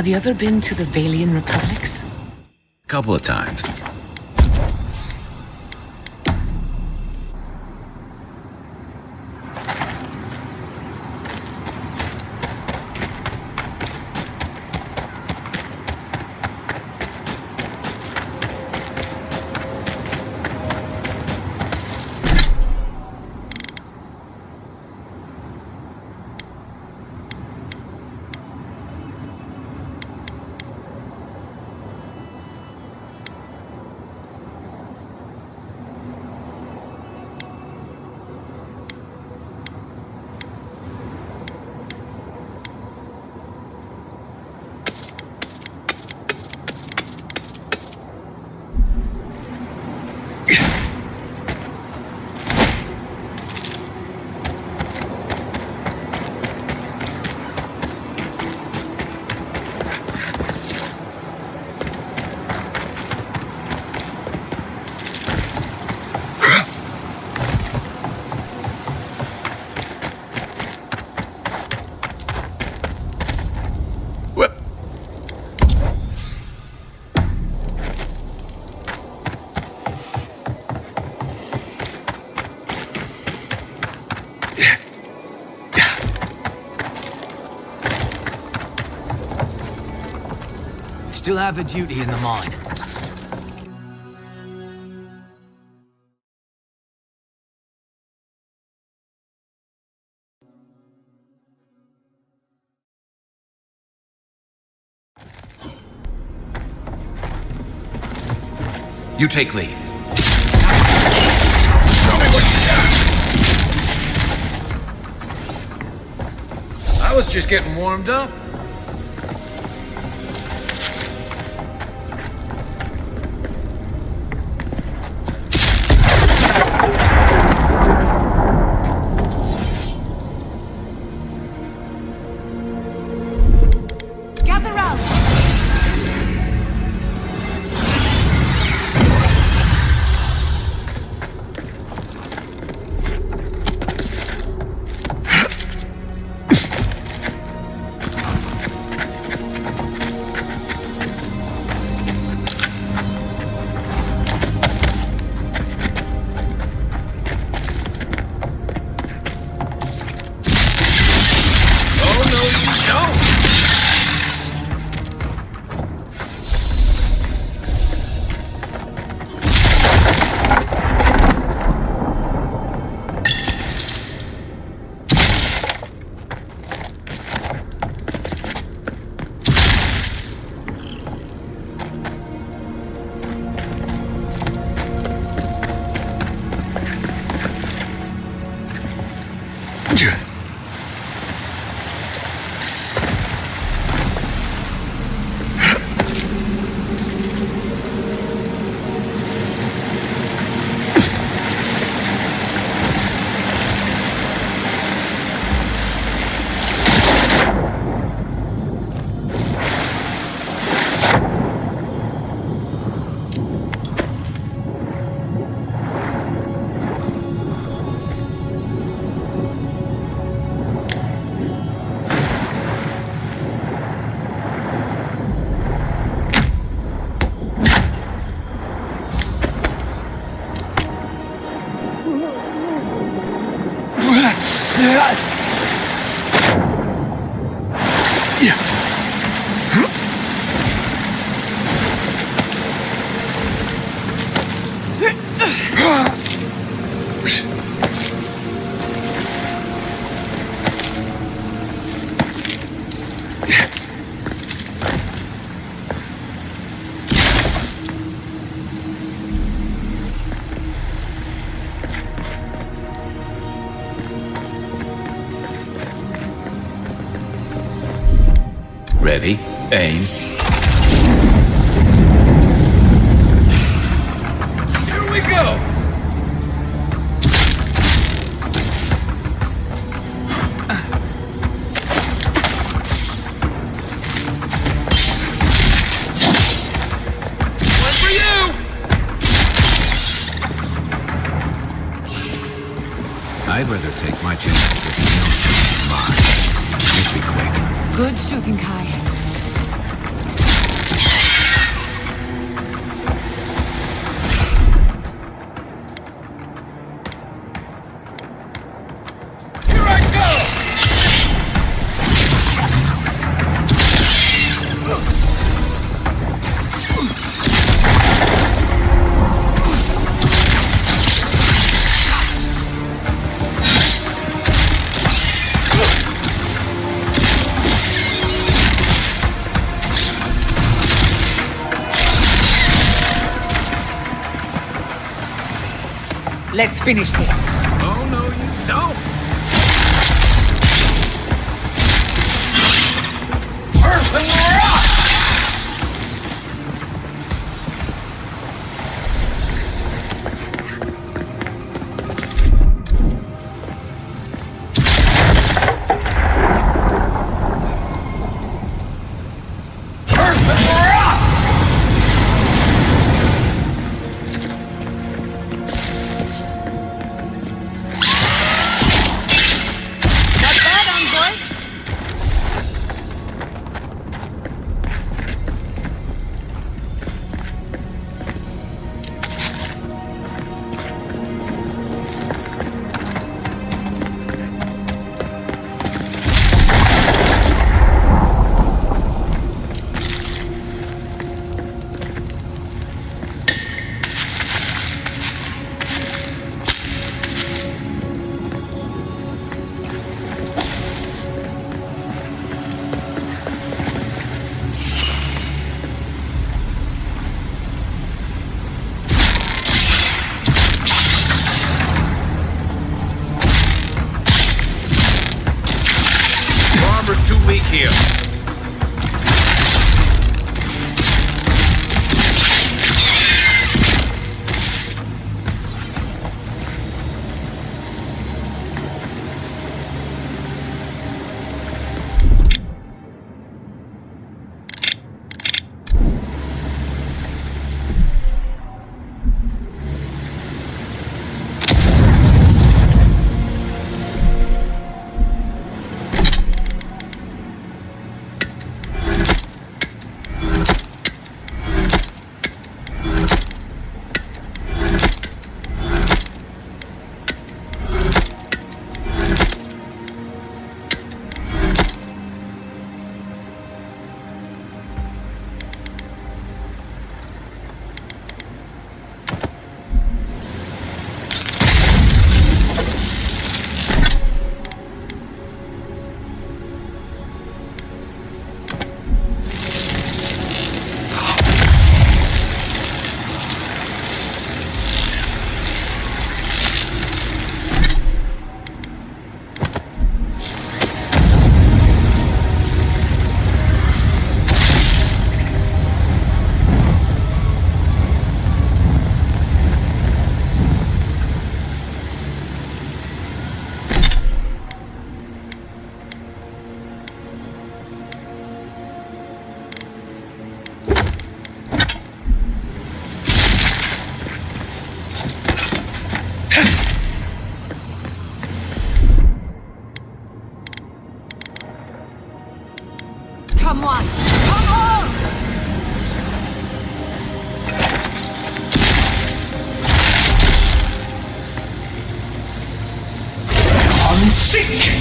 Have you ever been to the Valian Republics? A couple of times. Still have a duty in the mine. You take lead. Tell me what you got. I was just getting warmed up. Gather round! Ready, aim. Here we go! One for you! I'd rather take my chances with no mine. Let's be quick. Good shooting, Kai. Here I go! Let's finish this. Oh, no, you don't! Earth and rock! Earth and rock! Not bad, envoy. Armor's too weak here. Seek!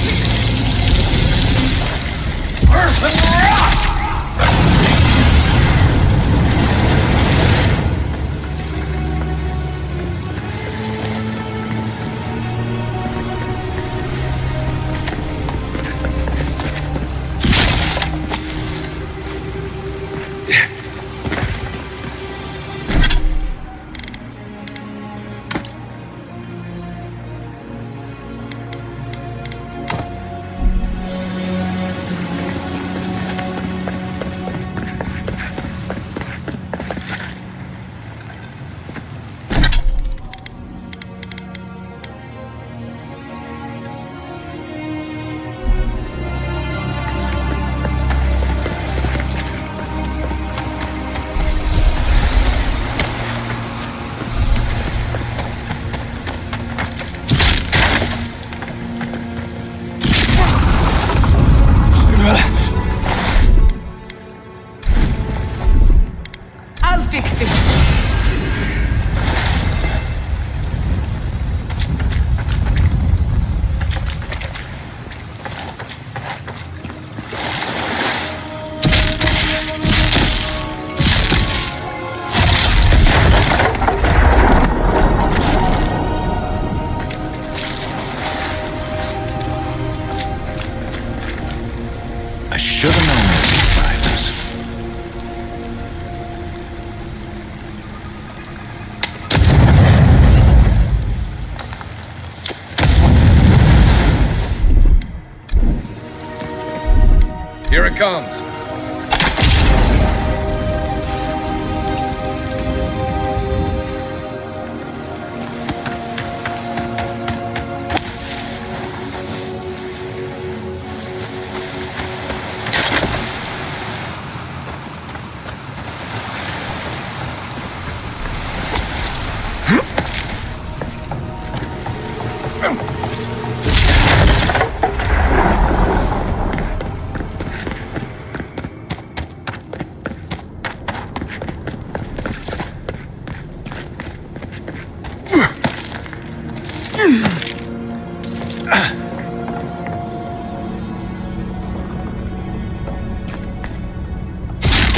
I'll fix this. I should have known those spiders. Here it comes.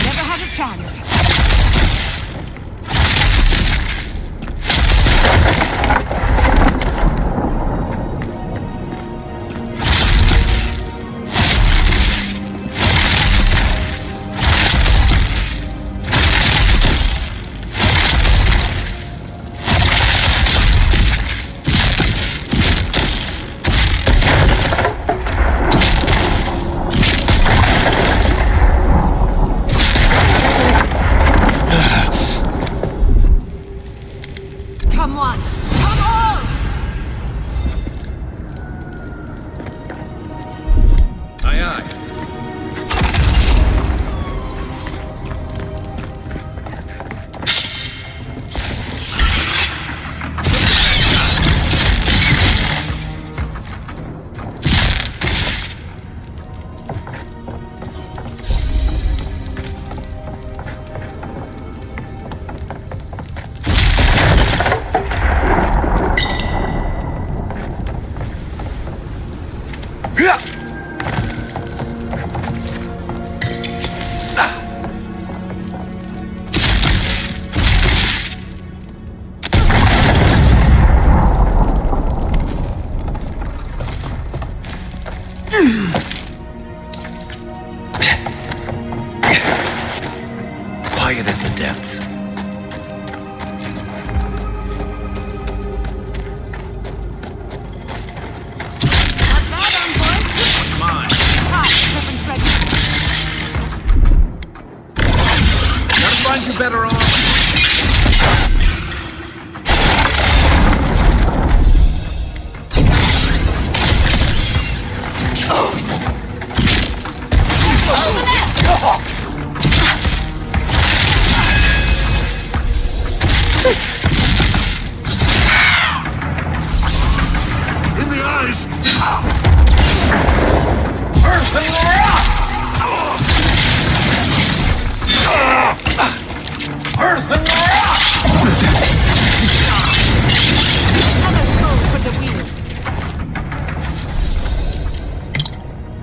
Never had a chance.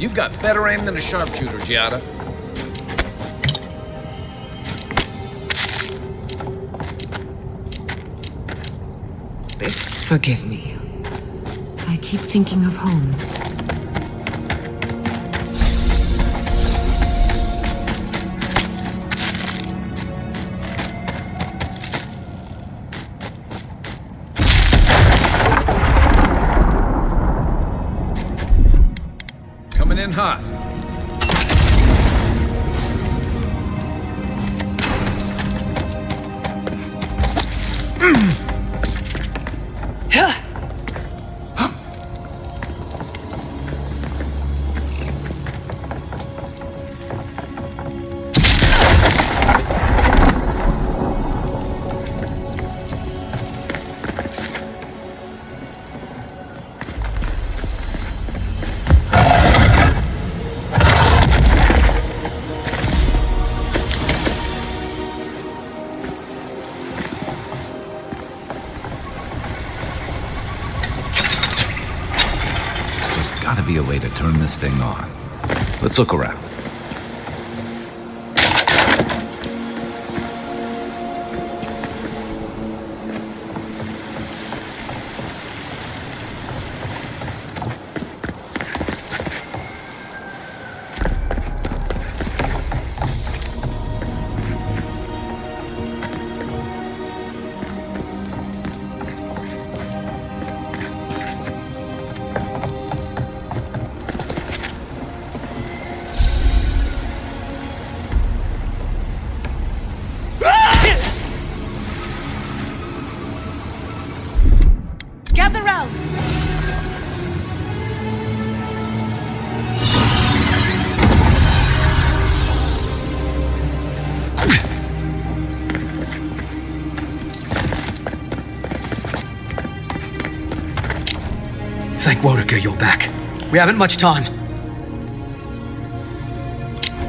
You've got better aim than a sharpshooter, Giada. Forgive me. I keep thinking of home. Coming in hot. Gotta be a way to turn this thing on. Let's look around. Gather round! Thank Wodaker you're back. We haven't much time.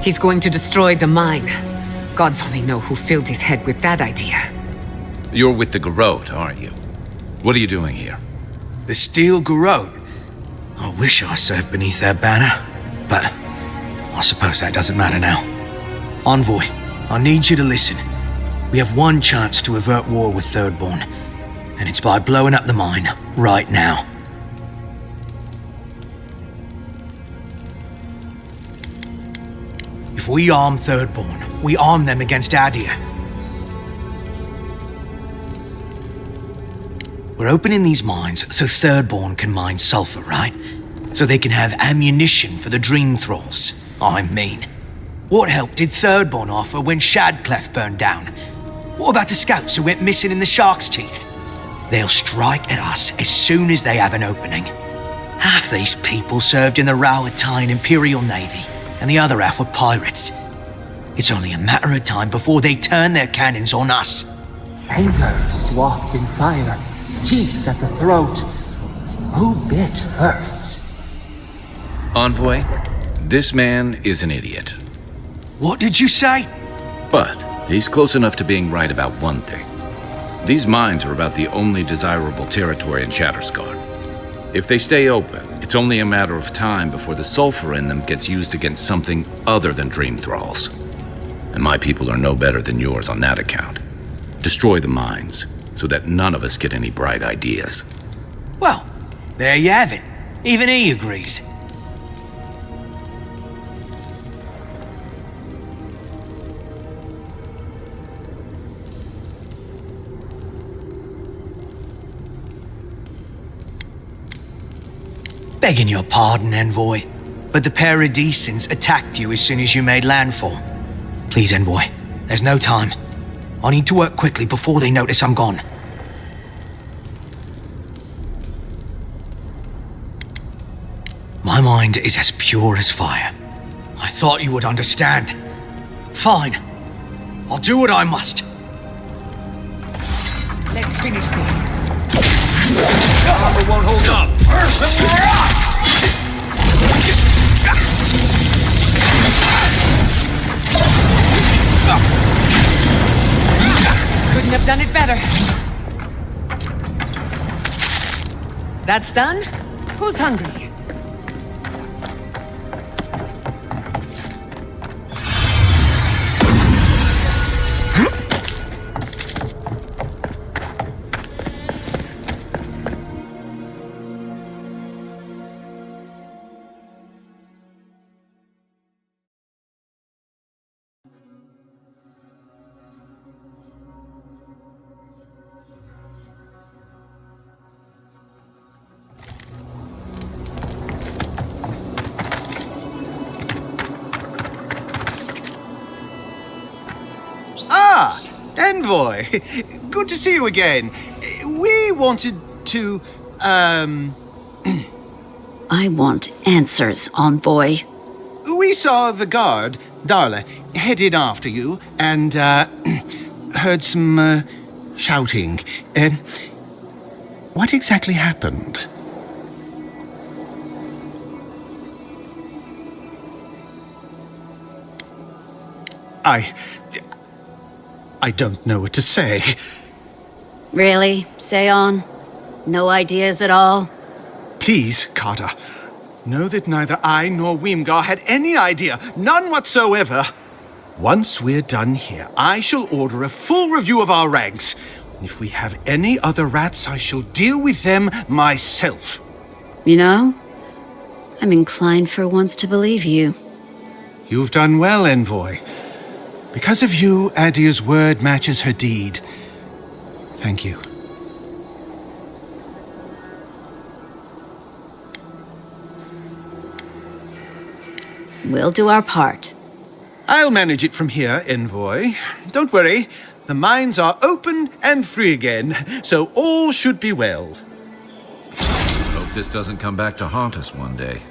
He's going to destroy the mine. Gods only know who filled his head with that idea. You're with the Garrote, aren't you? What are you doing here? The Steel Garrote? I wish I served beneath their banner, but I suppose that doesn't matter now. Envoy, I need you to listen. We have one chance to avert war with Thirdborn, and it's by blowing up the mine right now. If we arm Thirdborn, we arm them against Adir. We're opening these mines so Thirdborn can mine sulfur, right? So they can have ammunition for the Dream Thralls. I mean, what help did Thirdborn offer when Shadclef burned down? What about the scouts who went missing in the Shark's Teeth? They'll strike at us as soon as they have an opening. Half these people served in the Rowatine Imperial Navy, and the other half were pirates. It's only a matter of time before they turn their cannons on us. Anger swathed in fire, teeth at the throat. Who bit first? Envoy, this man is an idiot. What did you say? But he's close enough to being right about one thing. These mines are about the only desirable territory in Shattersguard. If they stay open, it's only a matter of time before the sulfur in them gets used against something other than Dream Thralls. And my people are no better than yours on that account. Destroy the mines, so that none of us get any bright ideas. Well, there you have it. Even he agrees. Begging your pardon, Envoy, but the Paradisans attacked you as soon as you made landfall. Please, Envoy, there's no time. I need to work quickly before they notice I'm gone. My mind is as pure as fire. I thought you would understand. Fine. I'll do what I must. Let's finish this. Armor won't hold up. Couldn't have done it better. That's done? Who's hungry? Envoy, good to see you again. We wanted to, I want answers, Envoy. We saw the guard, Darla, headed after you, and, heard some, shouting. What exactly happened? I don't know what to say. Really? Say on? No ideas at all? Please, Carter. Know that neither I nor Weemgar had any idea. None whatsoever. Once we're done here, I shall order a full review of our ranks. If we have any other rats, I shall deal with them myself. You know, I'm inclined for once to believe you. You've done well, Envoy. Because of you, Adia's word matches her deed. Thank you. We'll do our part. I'll manage it from here, Envoy. Don't worry. The mines are open and free again, so all should be well. Hope this doesn't come back to haunt us one day.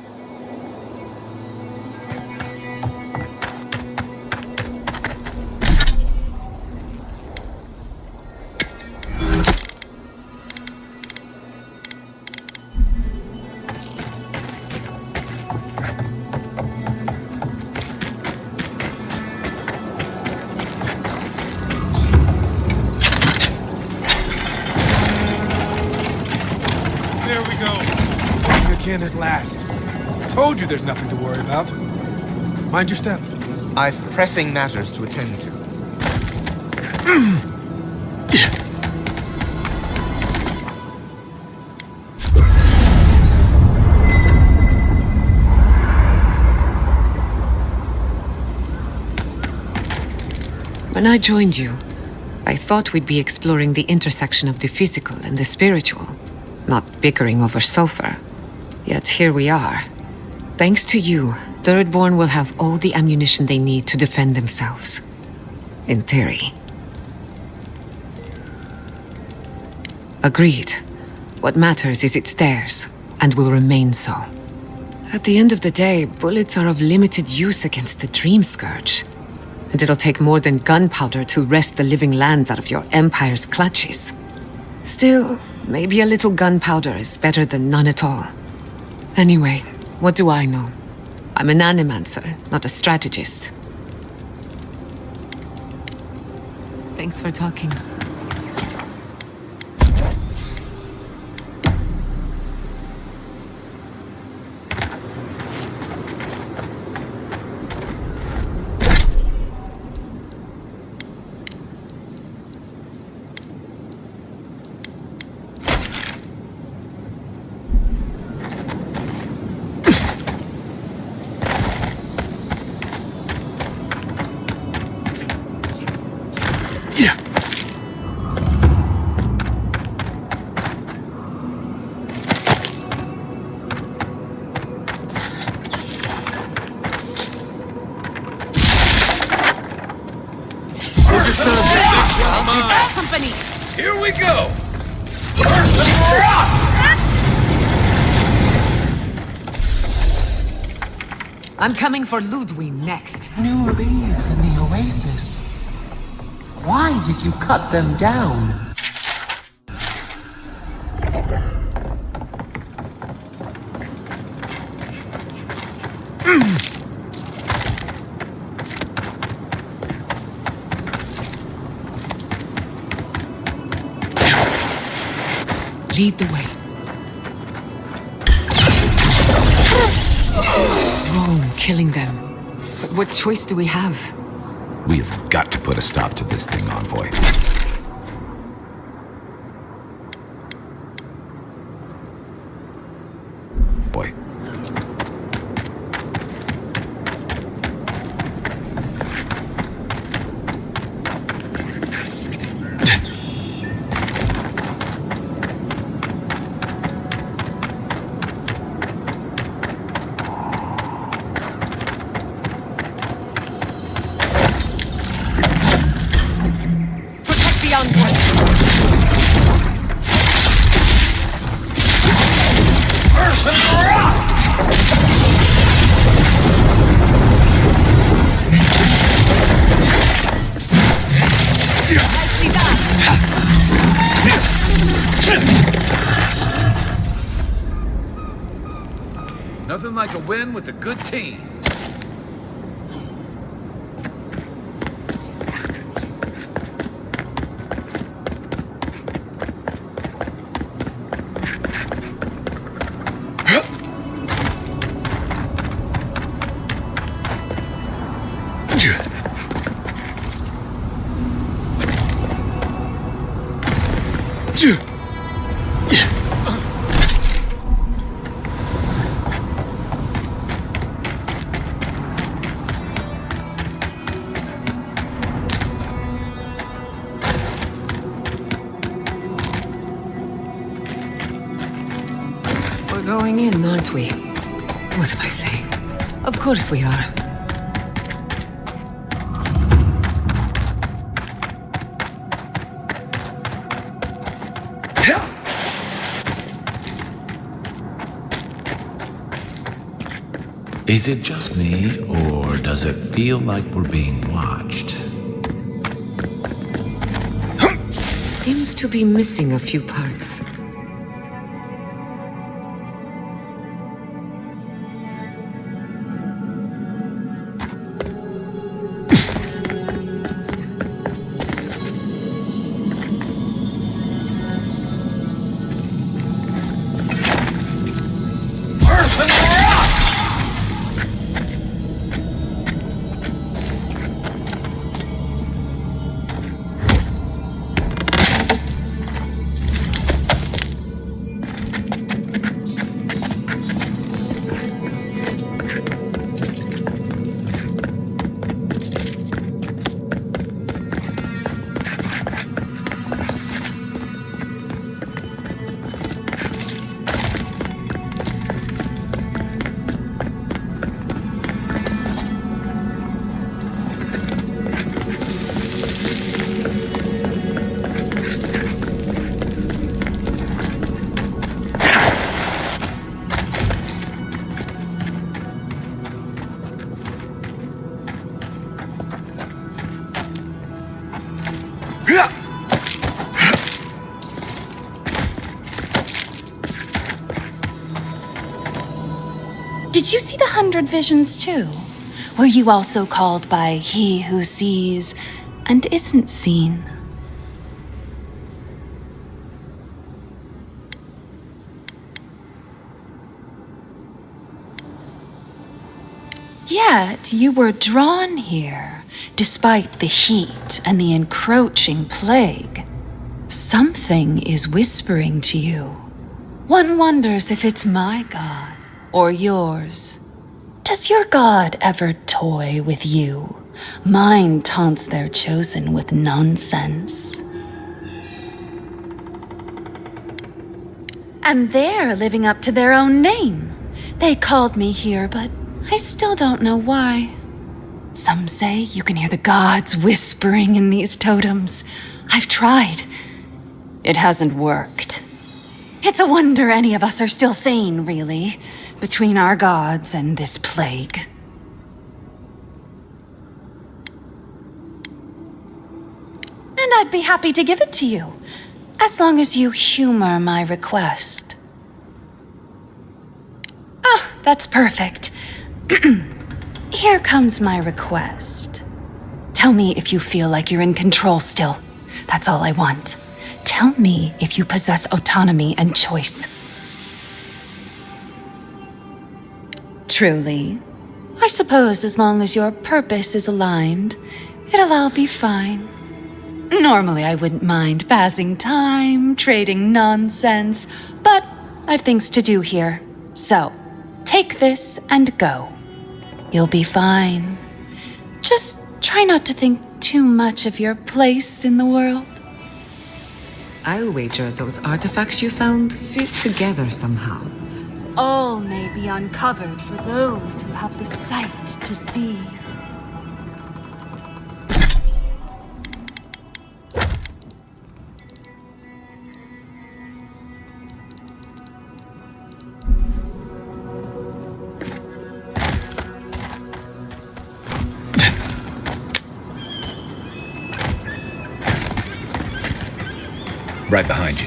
At last. Told you there's nothing to worry about. Mind your step. I've pressing matters to attend to. When I joined you, I thought we'd be exploring the intersection of the physical and the spiritual, not bickering over sulfur. Yet here we are. Thanks to you, Thirdborn will have all the ammunition they need to defend themselves. In theory. Agreed. What matters is it's theirs, and will remain so. At the end of the day, bullets are of limited use against the Dream Scourge. And it'll take more than gunpowder to wrest the living lands out of your Empire's clutches. Still, maybe a little gunpowder is better than none at all. Anyway, what do I know? I'm an animancer, not a strategist. Thanks for talking. Company. Here we go! I'm coming for Ludwig next. New leaves in the oasis. Why did you cut them down? Lead the way. Wrong, killing them. But what choice do we have? We've got to put a stop to this thing, Envoy. Boy. Nothing like a win with a good team. We're going in, aren't we? What am I saying? Of course we are. Is it just me, or does it feel like we're being watched? Seems to be missing a few parts. Did you see the 100 Visions too? Were you also called by He who sees and isn't seen? Yet you were drawn here, despite the heat and the encroaching plague. Something is whispering to you. One wonders if it's my god or yours. Does your god ever toy with you? Mine taunts their chosen with nonsense. And they're living up to their own name. They called me here, but I still don't know why. Some say you can hear the gods whispering in these totems. I've tried. It hasn't worked. It's a wonder any of us are still sane, really, between our gods and this plague. And I'd be happy to give it to you, as long as you humor my request. Ah, that's perfect. Here comes my request. Tell me if you feel like you're in control still. That's all I want. Tell me if you possess autonomy and choice. Truly. I suppose as long as your purpose is aligned, it'll all be fine. Normally I wouldn't mind passing time, trading nonsense, but I've things to do here. So, take this and go. You'll be fine. Just try not to think too much of your place in the world. I'll wager those artifacts you found fit together somehow. All may be uncovered for those who have the sight to see. Right behind you.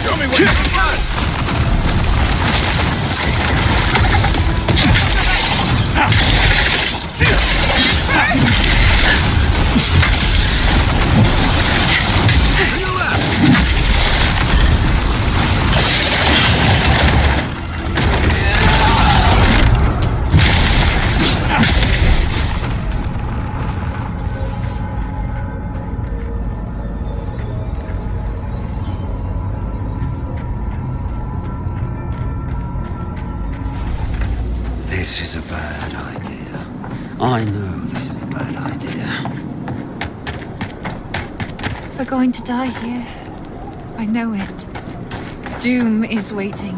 Show me what you got! This is a bad idea. I know this is a bad idea. We're going to die here. I know it. Doom is waiting.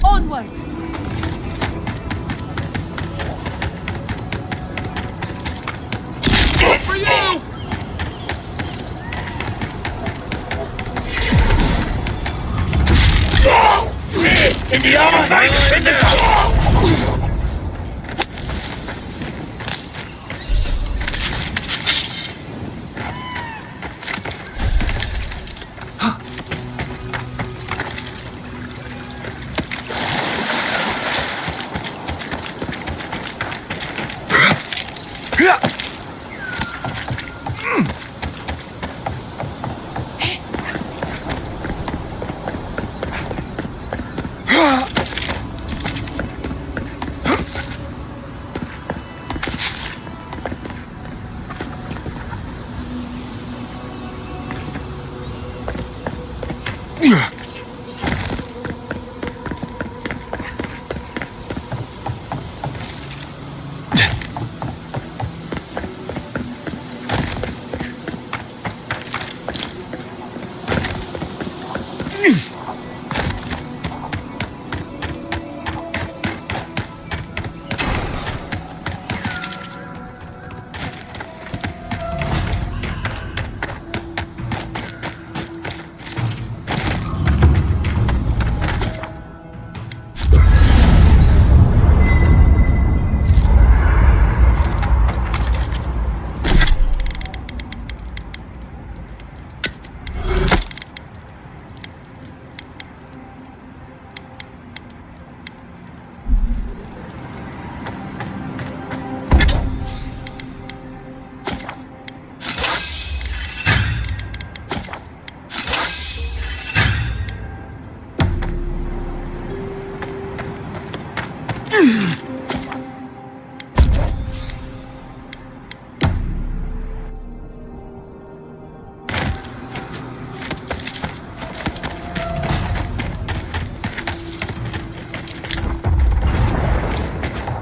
Onward! For you! In the eye! In the eye!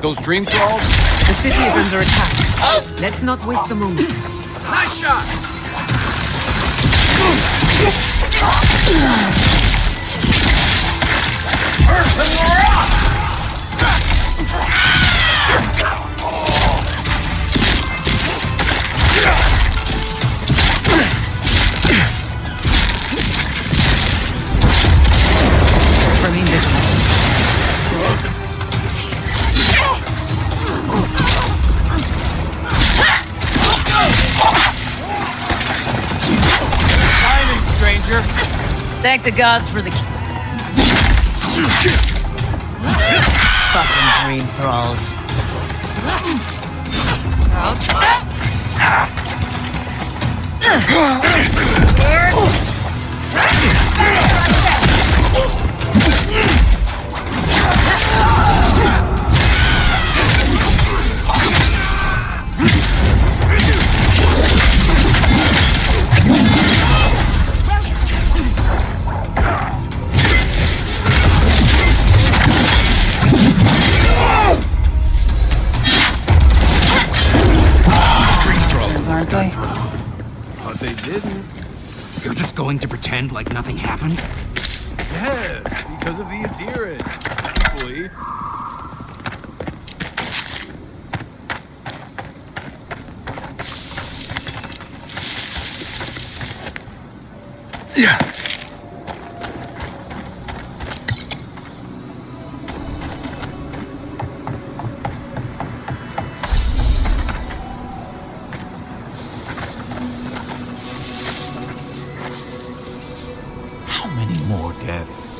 Those dream thralls? The city is under attack. Let's not waste a moment. Nice shot! Earth and rock! Thank the gods for the fucking dream thralls. Aren't they? But they didn't. You're just going to pretend like nothing happened? Yes, because of the Adiran. Thankfully. Yeah. How many more deaths?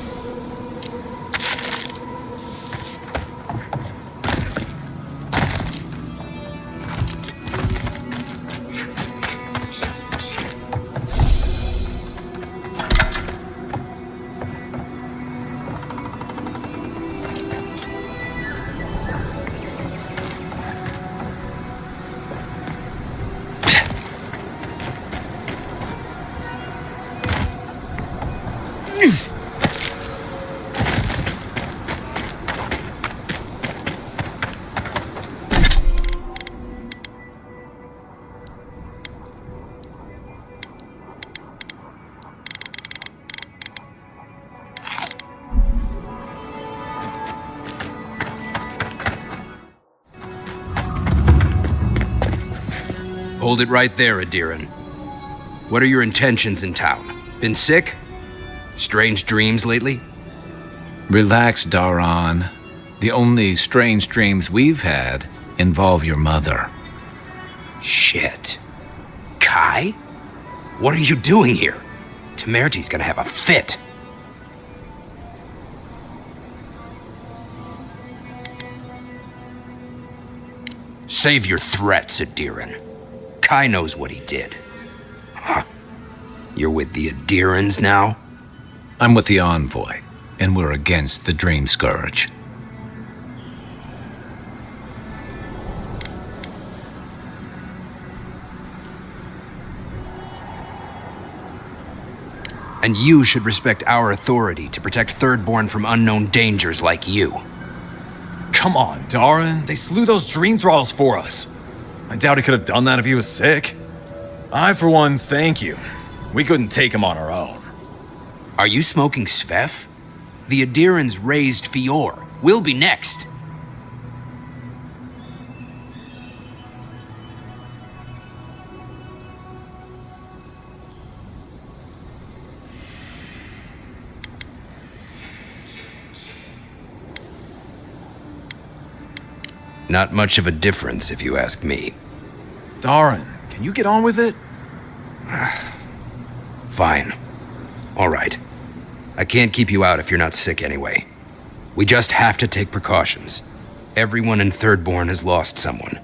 Hold it right there, Adiran. What are your intentions in town? Been sick? Strange dreams lately? Relax, Daran. The only strange dreams we've had involve your mother. Shit. Kai? What are you doing here? Temerty's gonna have a fit. Save your threats, Adiran. Kai knows what he did. Huh. You're with the Adirans now? I'm with the Envoy, and we're against the Dream Scourge. And you should respect our authority to protect Thirdborn from unknown dangers like you. Come on, Daran. They slew those dream thralls for us. I doubt he could have done that if he was sick. I, for one, thank you. We couldn't take him on our own. Are you smoking Svef? The Adirans raised Fior. We'll be next. Not much of a difference, if you ask me. Daran, can you get on with it? Fine. All right. I can't keep you out if you're not sick anyway. We just have to take precautions. Everyone in Thirdborn has lost someone.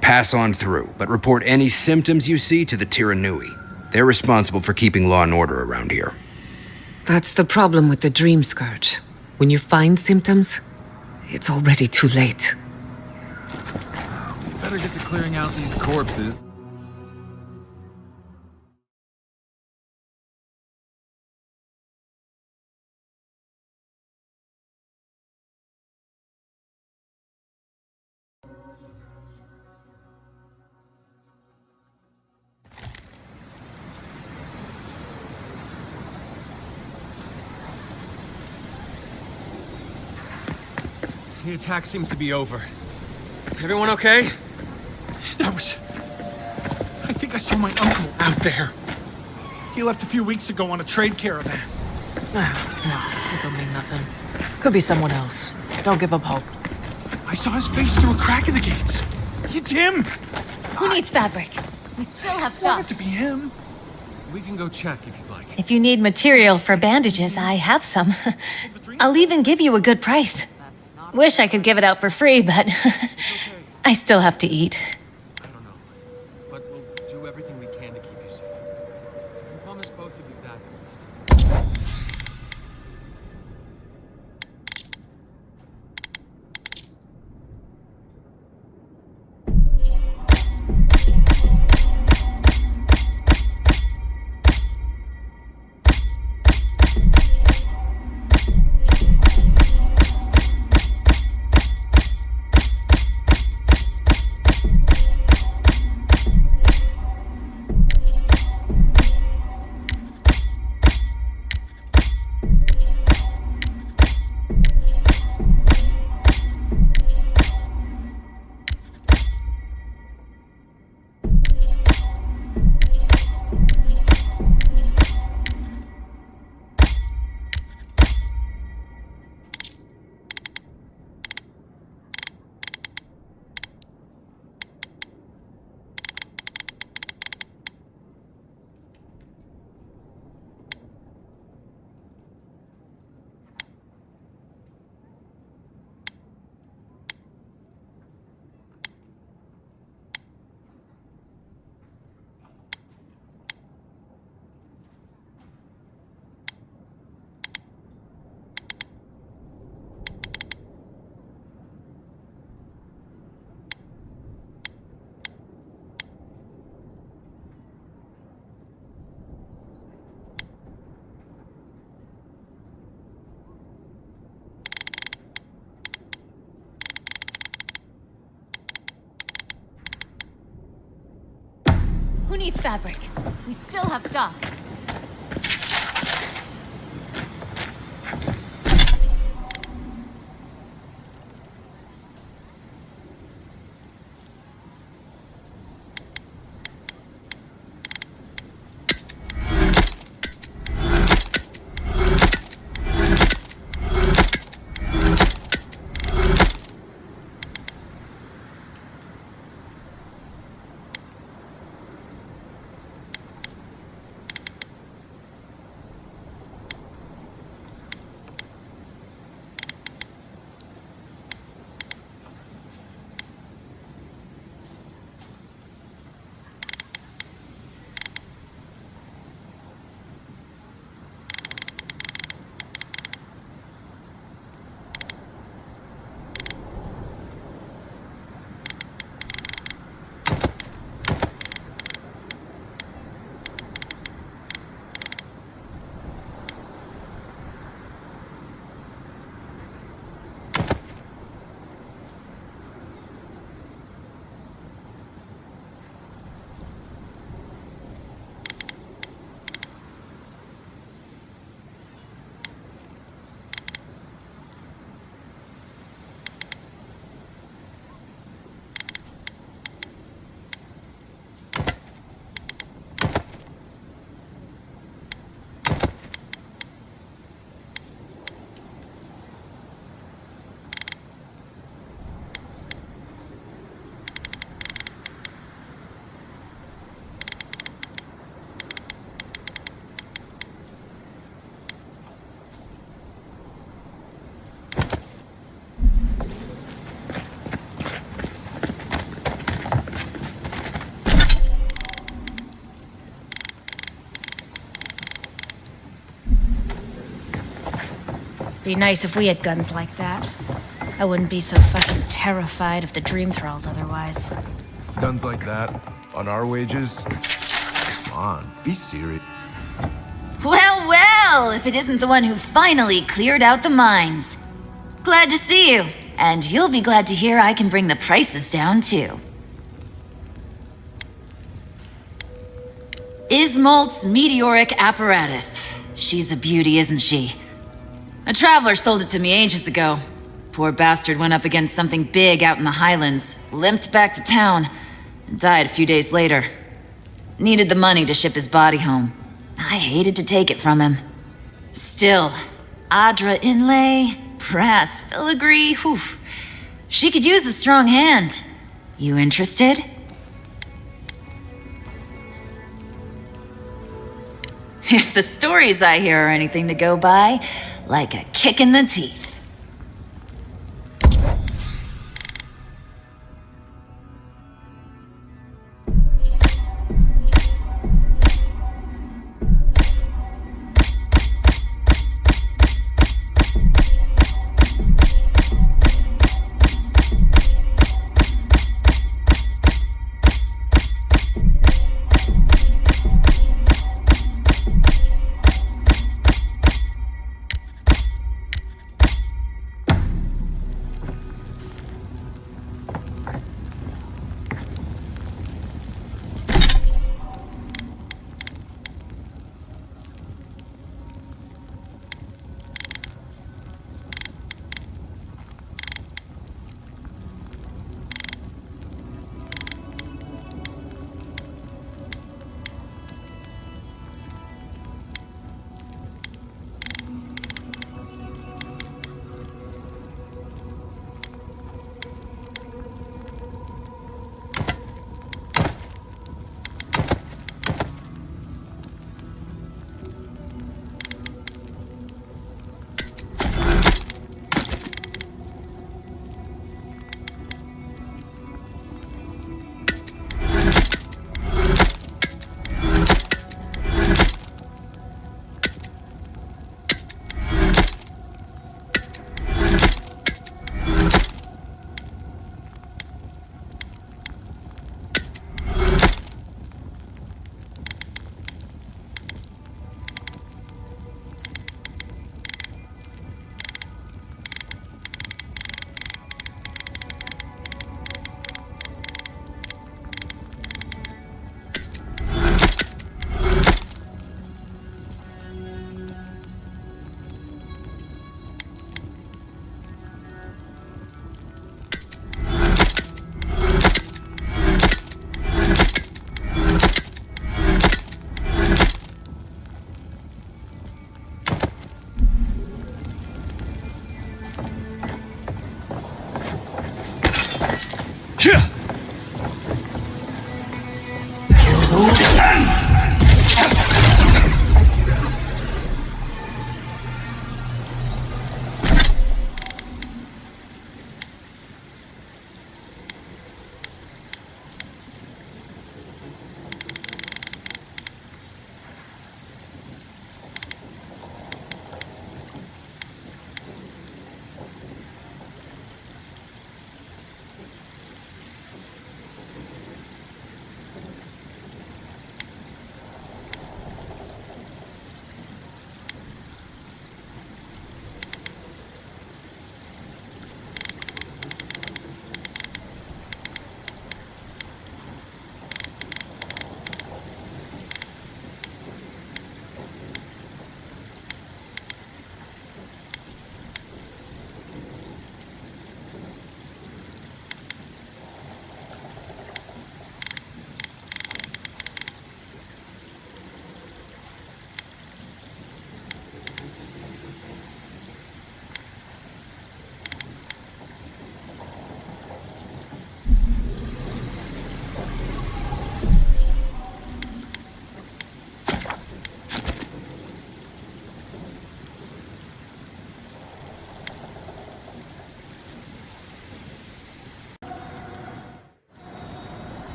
Pass on through, but report any symptoms you see to the Tiranui. They're responsible for keeping law and order around here. That's the problem with the Dream Scourge. When you find symptoms, it's already too late. We better get to clearing out these corpses. The attack seems to be over. Everyone okay? That was... I think I saw my uncle out there. He left a few weeks ago on a trade caravan. No, it don't mean nothing. Could be someone else. Don't give up hope. I saw his face through a crack in the gates. It's him! Who needs fabric? We still have I want it to be him. We can go check if you'd like. If you need material for bandages, I have some. I'll even give you a good price. Wish I could give it out for free, but I still have to eat. I don't know, but we'll do everything we can to keep you safe. I can promise both of you that at least. Who needs fabric? We still have stock. Be nice if we had guns like that. I wouldn't be so fucking terrified of the dream thralls otherwise. Guns like that? On our wages? Come on, be serious. Well, well, if it isn't the one who finally cleared out the mines. Glad to see you, and you'll be glad to hear I can bring the prices down too. Ismolt's meteoric apparatus. She's a beauty, isn't she? A traveler sold it to me ages ago. Poor bastard went up against something big out in the highlands, limped back to town, and died a few days later. Needed the money to ship his body home. I hated to take it from him. Still, Adra inlay, brass filigree, whew. She could use a strong hand. You interested? If the stories I hear are anything to go by, like a kick in the teeth.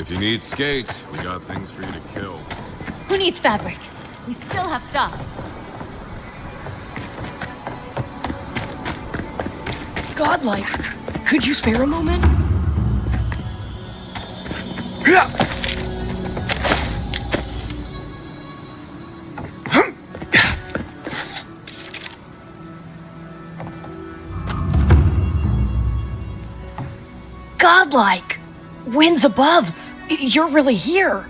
If you need skates, we got things for you to kill. Who needs fabric? We still have stock. Godlike. Could you spare a moment? Godlike. Winds above. You're really here.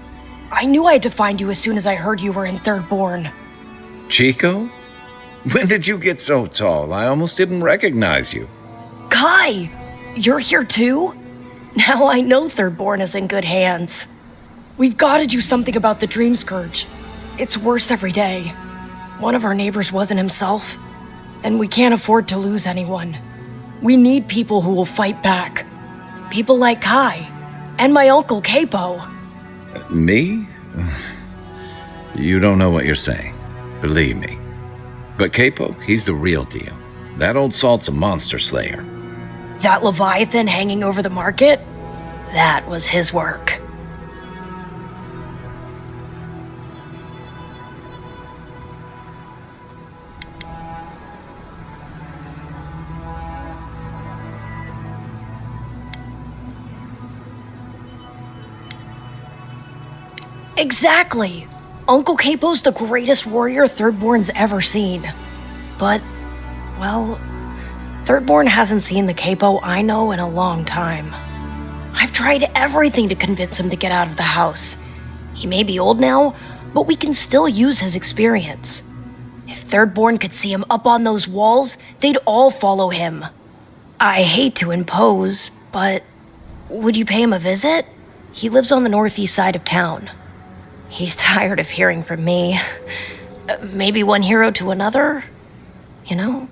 I knew I had to find you as soon as I heard you were in Thirdborn. Chico? When did you get so tall? I almost didn't recognize you. Kai! You're here too? Now I know Thirdborn is in good hands. We've got to do something about the Dream Scourge. It's worse every day. One of our neighbors wasn't himself, and we can't afford to lose anyone. We need people who will fight back. People like Kai. And my uncle Capo. Me? You don't know what you're saying. Believe me. But Capo, he's the real deal. That old salt's a monster slayer. That Leviathan hanging over the market? That was his work. Exactly! Uncle Capo's the greatest warrior Thirdborn's ever seen. But, well, Thirdborn hasn't seen the Capo I know in a long time. I've tried everything to convince him to get out of the house. He may be old now, but we can still use his experience. If Thirdborn could see him up on those walls, they'd all follow him. I hate to impose, but would you pay him a visit? He lives on the northeast side of town. He's tired of hearing from me. Maybe one hero to another, you know?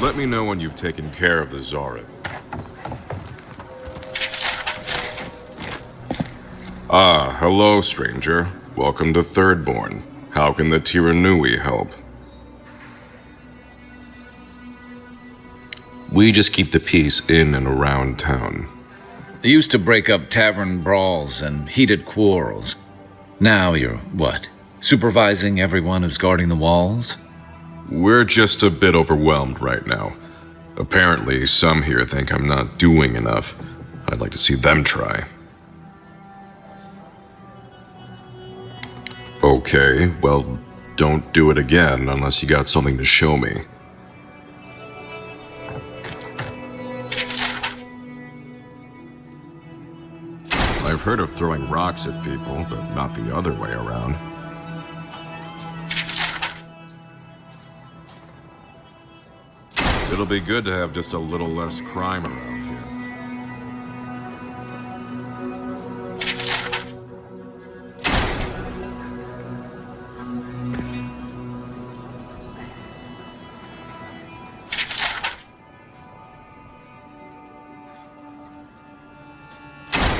Let me know when you've taken care of the Zorin. Ah, hello, stranger. Welcome to Thirdborn. How can the Tiranui help? We just keep the peace in and around town. They used to break up tavern brawls and heated quarrels. Now you're, what, supervising everyone who's guarding the walls? We're just a bit overwhelmed right now. Apparently, some here think I'm not doing enough. I'd like to see them try. Okay, well, don't do it again unless you got something to show me. I've heard of throwing rocks at people, but not the other way around. It'll be good to have just a little less crime around here.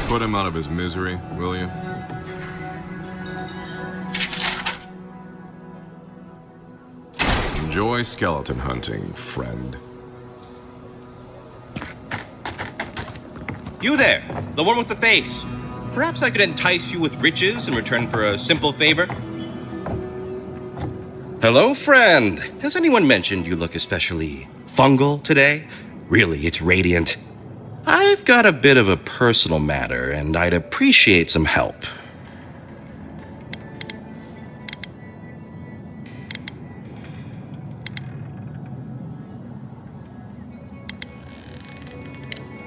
Put him out of his misery, will you? Enjoy skeleton hunting, friend. You there, the one with the face. Perhaps I could entice you with riches in return for a simple favor? Hello, friend. Has anyone mentioned you look especially fungal today? Really, it's radiant. I've got a bit of a personal matter, and I'd appreciate some help.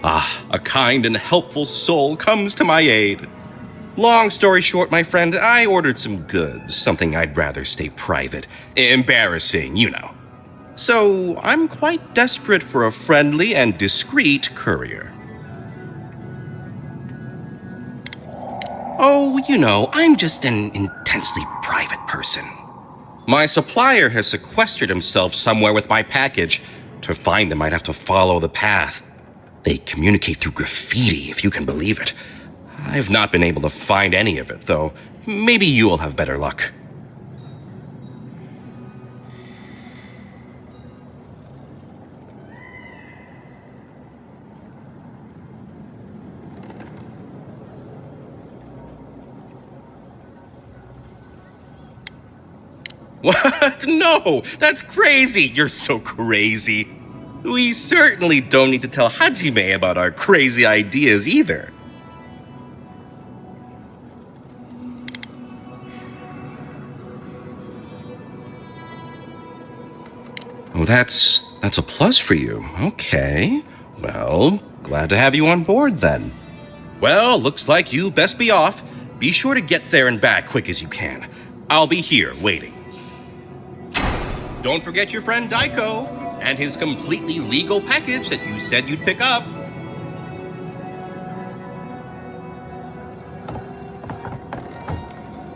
Ah, a kind and helpful soul comes to my aid. Long story short, my friend, I ordered some goods, something I'd rather stay private. Embarrassing, you know. So, I'm quite desperate for a friendly and discreet courier. Oh, you know, I'm just an intensely private person. My supplier has sequestered himself somewhere with my package. To find him, I'd have to follow the path. They communicate through graffiti, if you can believe it. I've not been able to find any of it, though. Maybe you'll have better luck. What? No! That's crazy! You're so crazy. We certainly don't need to tell Hajime about our crazy ideas either. Oh, that's a plus for you. Okay. Well, glad to have you on board then. Well, looks like you best be off. Be sure to get there and back quick as you can. I'll be here waiting. Don't forget your friend Daiko and his completely legal package that you said you'd pick up.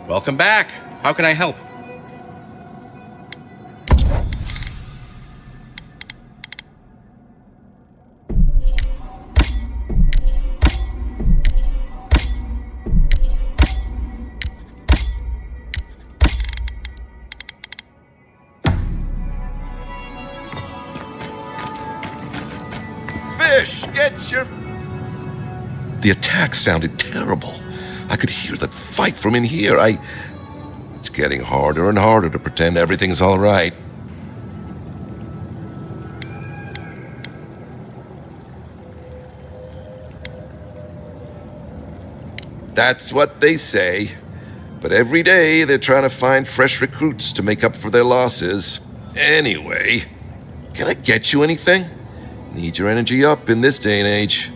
Welcome back. How can I help? Fish, get your... The attack sounded terrible. I could hear the fight from in here. It's getting harder and harder to pretend everything's all right. That's what they say. But every day they're trying to find fresh recruits to make up for their losses. Anyway, can I get you anything? Need your energy up in this day and age.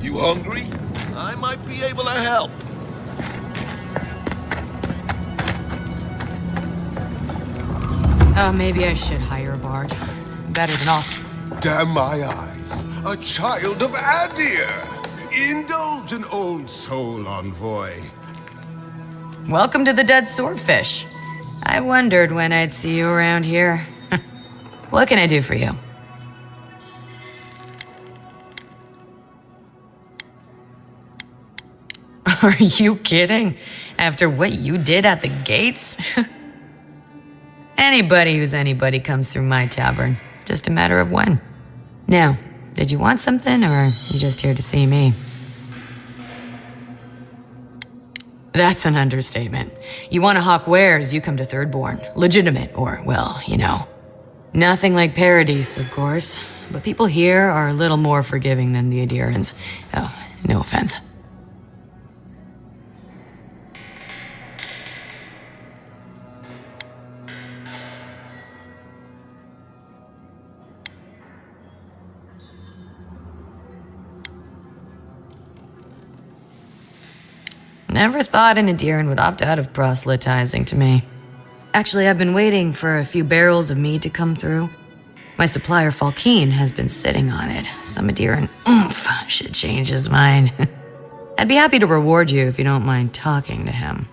You hungry? I might be able to help. Maybe I should hire a bard. Better than off. Damn my eyes. A child of Adir! Indulge an old soul, envoy. Welcome to the Dead Swordfish. I wondered when I'd see you around here. What can I do for you? Are you kidding? After what you did at the gates? Anybody who's anybody comes through my tavern. Just a matter of when. Now, did you want something, or are you just here to see me? That's an understatement. You want to hawk wares, you come to Thirdborn. Legitimate, or, well, you know. Nothing like Paradise, of course. But people here are a little more forgiving than the Adirans. Oh, no offense. Never thought an Adiran would opt out of proselytizing to me. Actually, I've been waiting for a few barrels of mead to come through. My supplier, Falkeen, has been sitting on it. Some Adiran oomph should change his mind. I'd be happy to reward you if you don't mind talking to him.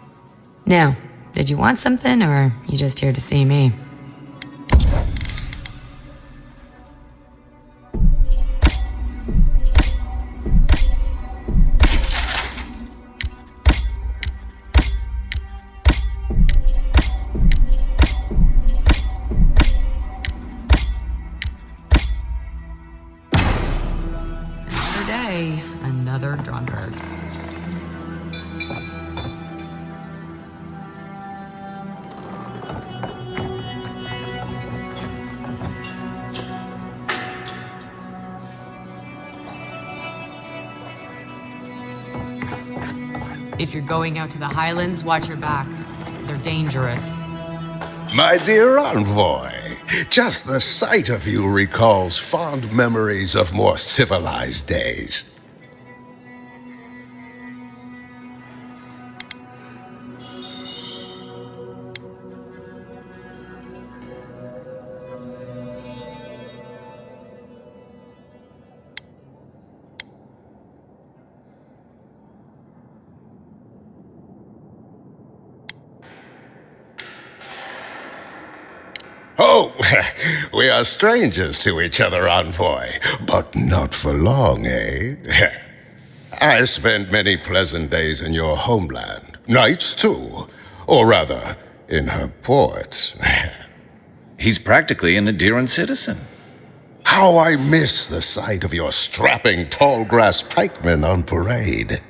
Now, did you want something, or are you just here to see me? Another drunkard. If you're going out to the Highlands, watch your back. They're dangerous. My dear envoy, just the sight of you recalls fond memories of more civilized days. Oh, we are strangers to each other, envoy, but not for long, eh? I spent many pleasant days in your homeland, nights too, or rather, in her ports. He's practically an Adiran citizen. How I miss the sight of your strapping tall grass pikemen on parade.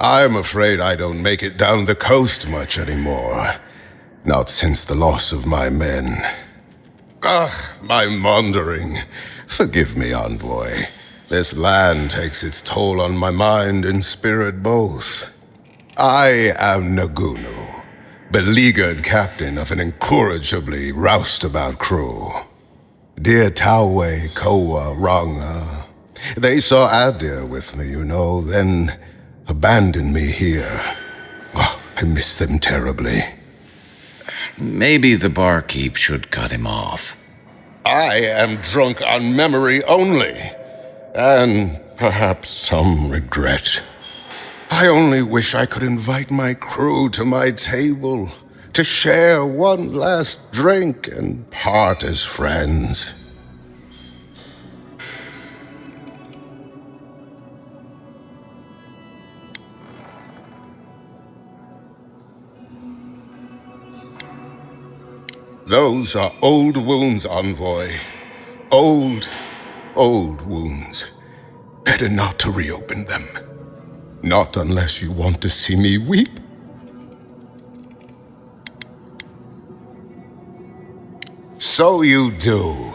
I'm afraid I don't make it down the coast much anymore. Not since the loss of my men. My wandering. Forgive me, envoy. This land takes its toll on my mind and spirit both. I am Nagunu, beleaguered captain of an incorrigibly roustabout crew. Dear Tawe, Koa, Ranga, they saw Adir with me, then abandoned me here. Oh, I miss them terribly. Maybe the barkeep should cut him off. I am drunk on memory only, and perhaps some regret. I only wish I could invite my crew to my table, to share one last drink and part as friends. Those are old wounds, envoy. Old wounds. Better not to reopen them. Not unless you want to see me weep. So you do.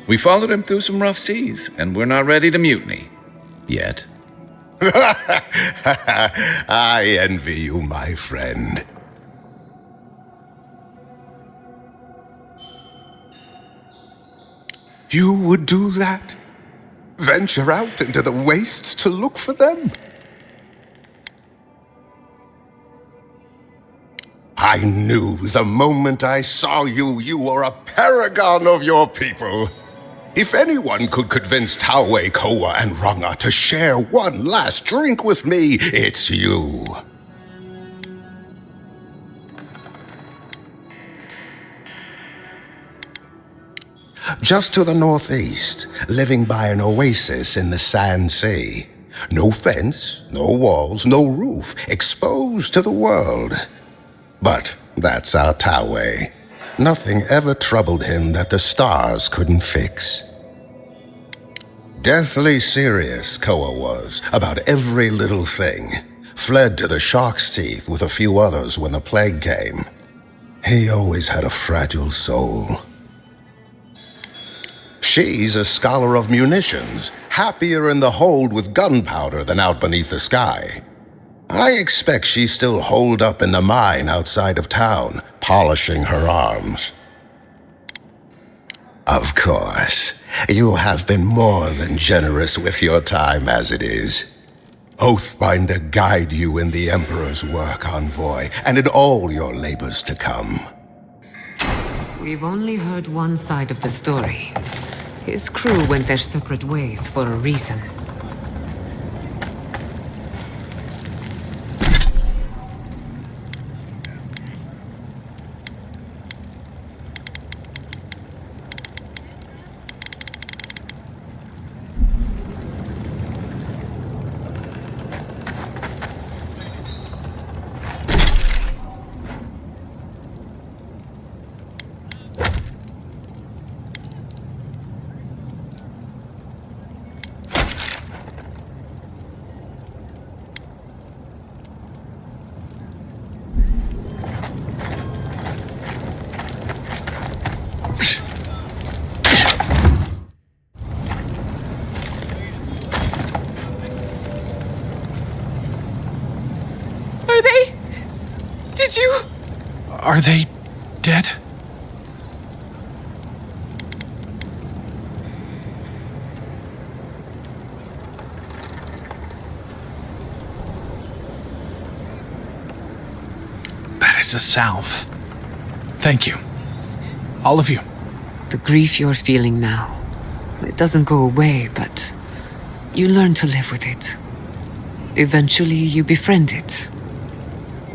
We followed him through some rough seas, and we're not ready to mutiny. Yet. I envy you, my friend. You would do that? Venture out into the wastes to look for them? I knew the moment I saw you, you were a paragon of your people. If anyone could convince Tawe, Koa, and Ranga to share one last drink with me, it's you. Just to the northeast, living by an oasis in the Sand Sea. No fence, no walls, no roof, exposed to the world. But that's our Tawe. Nothing ever troubled him that the stars couldn't fix. Deathly serious, Koa was, about every little thing. Fled to the shark's teeth with a few others when the plague came. He always had a fragile soul. She's a scholar of munitions, happier in the hold with gunpowder than out beneath the sky. I expect she's still holed up in the mine outside of town, polishing her arms. Of course, you have been more than generous with your time as it is. Oathbinder guide you in the Emperor's work, envoy, and in all your labors to come. We've only heard one side of the story. His crew went their separate ways for a reason. Are they? Did you? Are they dead? That is a salve. Thank you. All of you. The grief you're feeling now, it doesn't go away, but you learn to live with it. Eventually, you befriend it.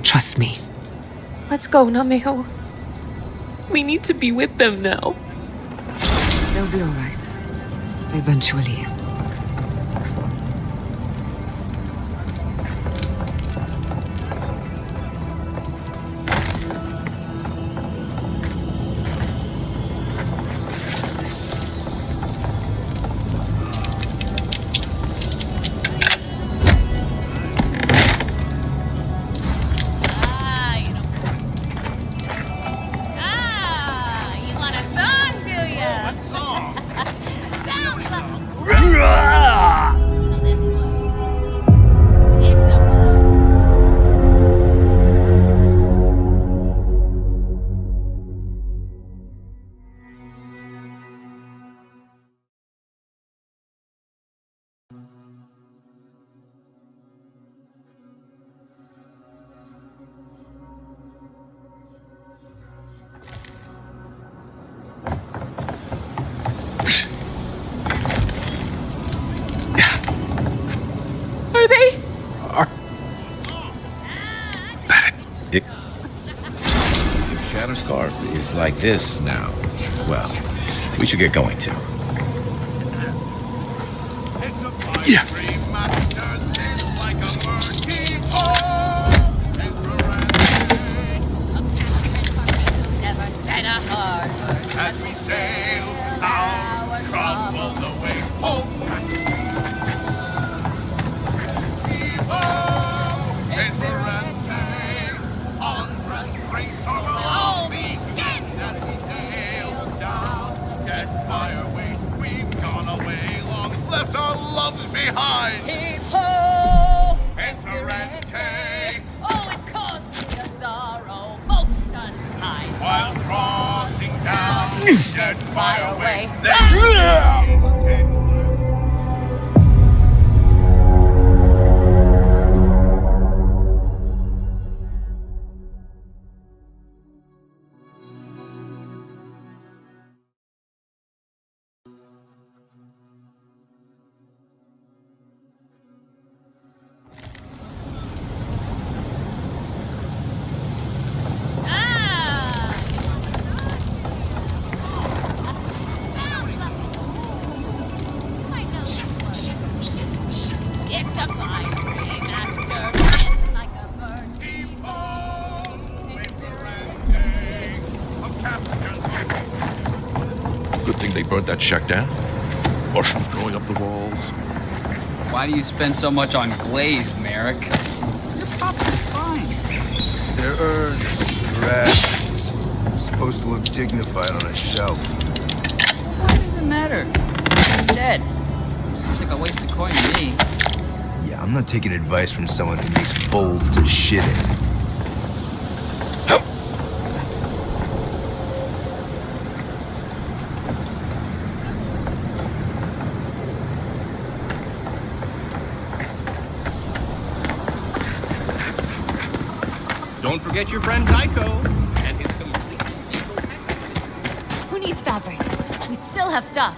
Trust me. Let's go, Nameho. We need to be with them now. They'll be all right. Eventually. If Shatterscar is like this now, well, we should get going too. Yeah. As we sail our troubles away. Esperante, undressed grace will all be skinned as we sail down. Dead by our weight, we've gone away long, left our loves behind. Heave-ho! Esperante, Oh, it caused me a sorrow most unkind. while crossing down, dead by our way, It's a fiery master, it's like a bird. Good thing they burnt that shack down. Mushrooms growing up the walls. Why do you spend so much on glaze, Merrick? Your pots are fine. They're urns, they're ashes. Supposed to look dignified on a shelf. Why does it matter? I'm dead. Seems like a waste of coin to me. Yeah, I'm not taking advice from someone who makes bowls to shit in. Don't forget your friend Tycho and his complete. Who needs fabric? We still have stock.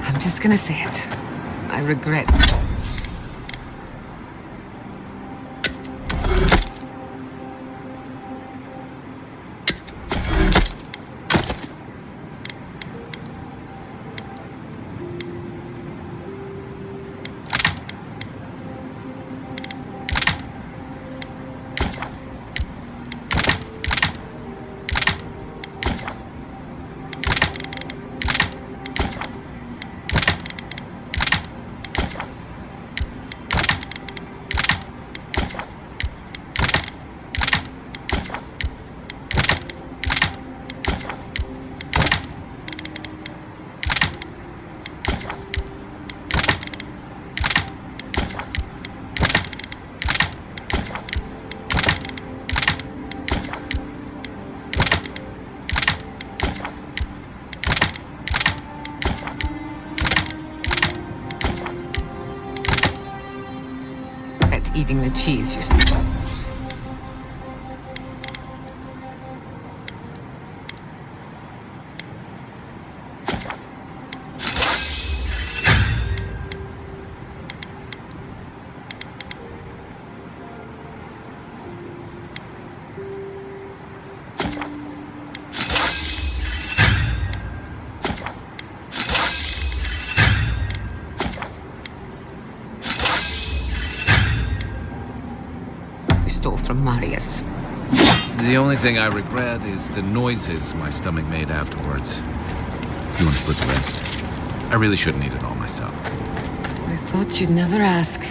I'm just gonna say it. I regret. Eating the cheese you stole. Stole from Marius. The only thing I regret is the noises my stomach made afterwards. You want to split the rest? I really shouldn't eat it all myself. I thought you'd never ask.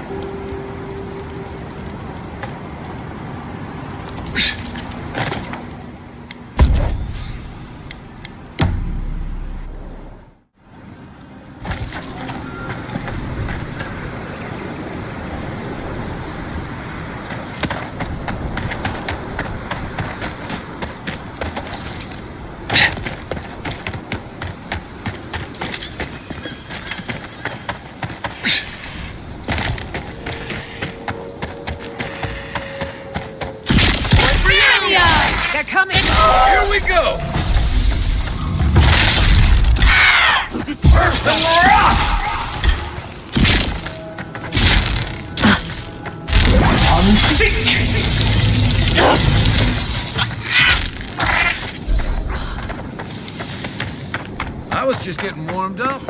They're coming! Here we go! First the rock! I'm sick! I was just getting warmed up.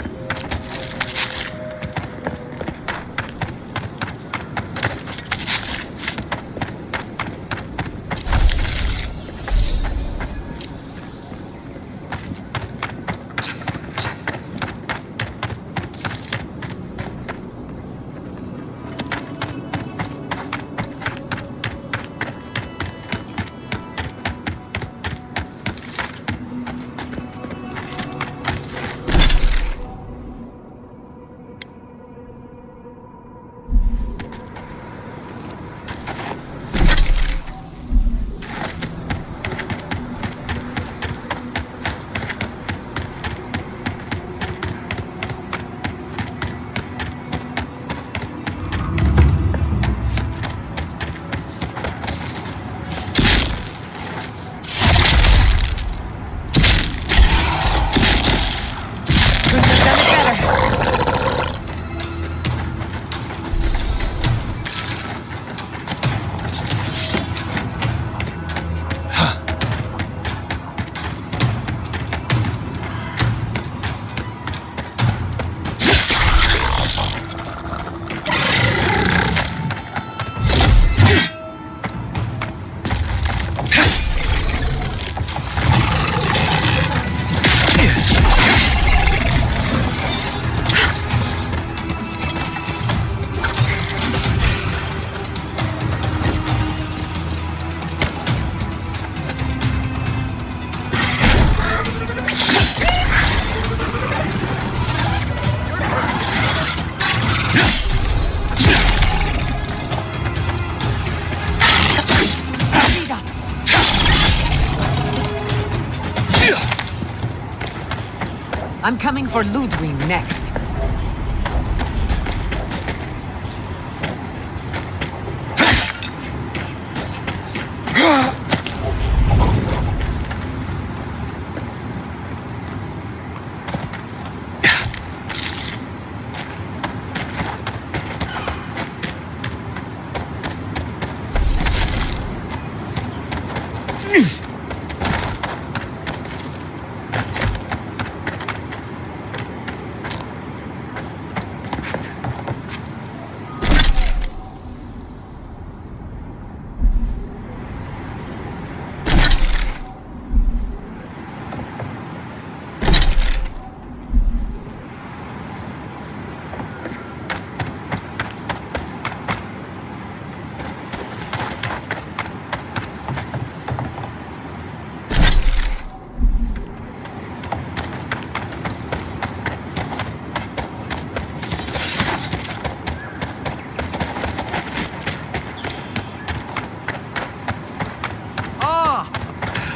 I'm coming for Ludwig next.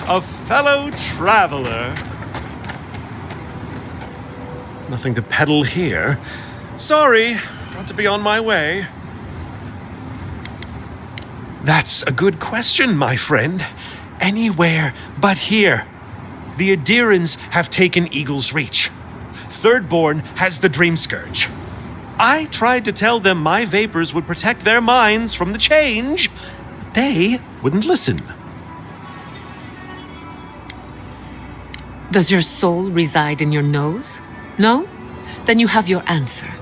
A fellow traveler. Nothing to peddle here. Sorry, got to be on my way. That's a good question, my friend. Anywhere but here. The Adirans have taken Eagle's Reach. Thirdborn has the Dream Scourge. I tried to tell them my vapors would protect their minds from the change, but they wouldn't listen. Does your soul reside in your nose? No? Then you have your answer.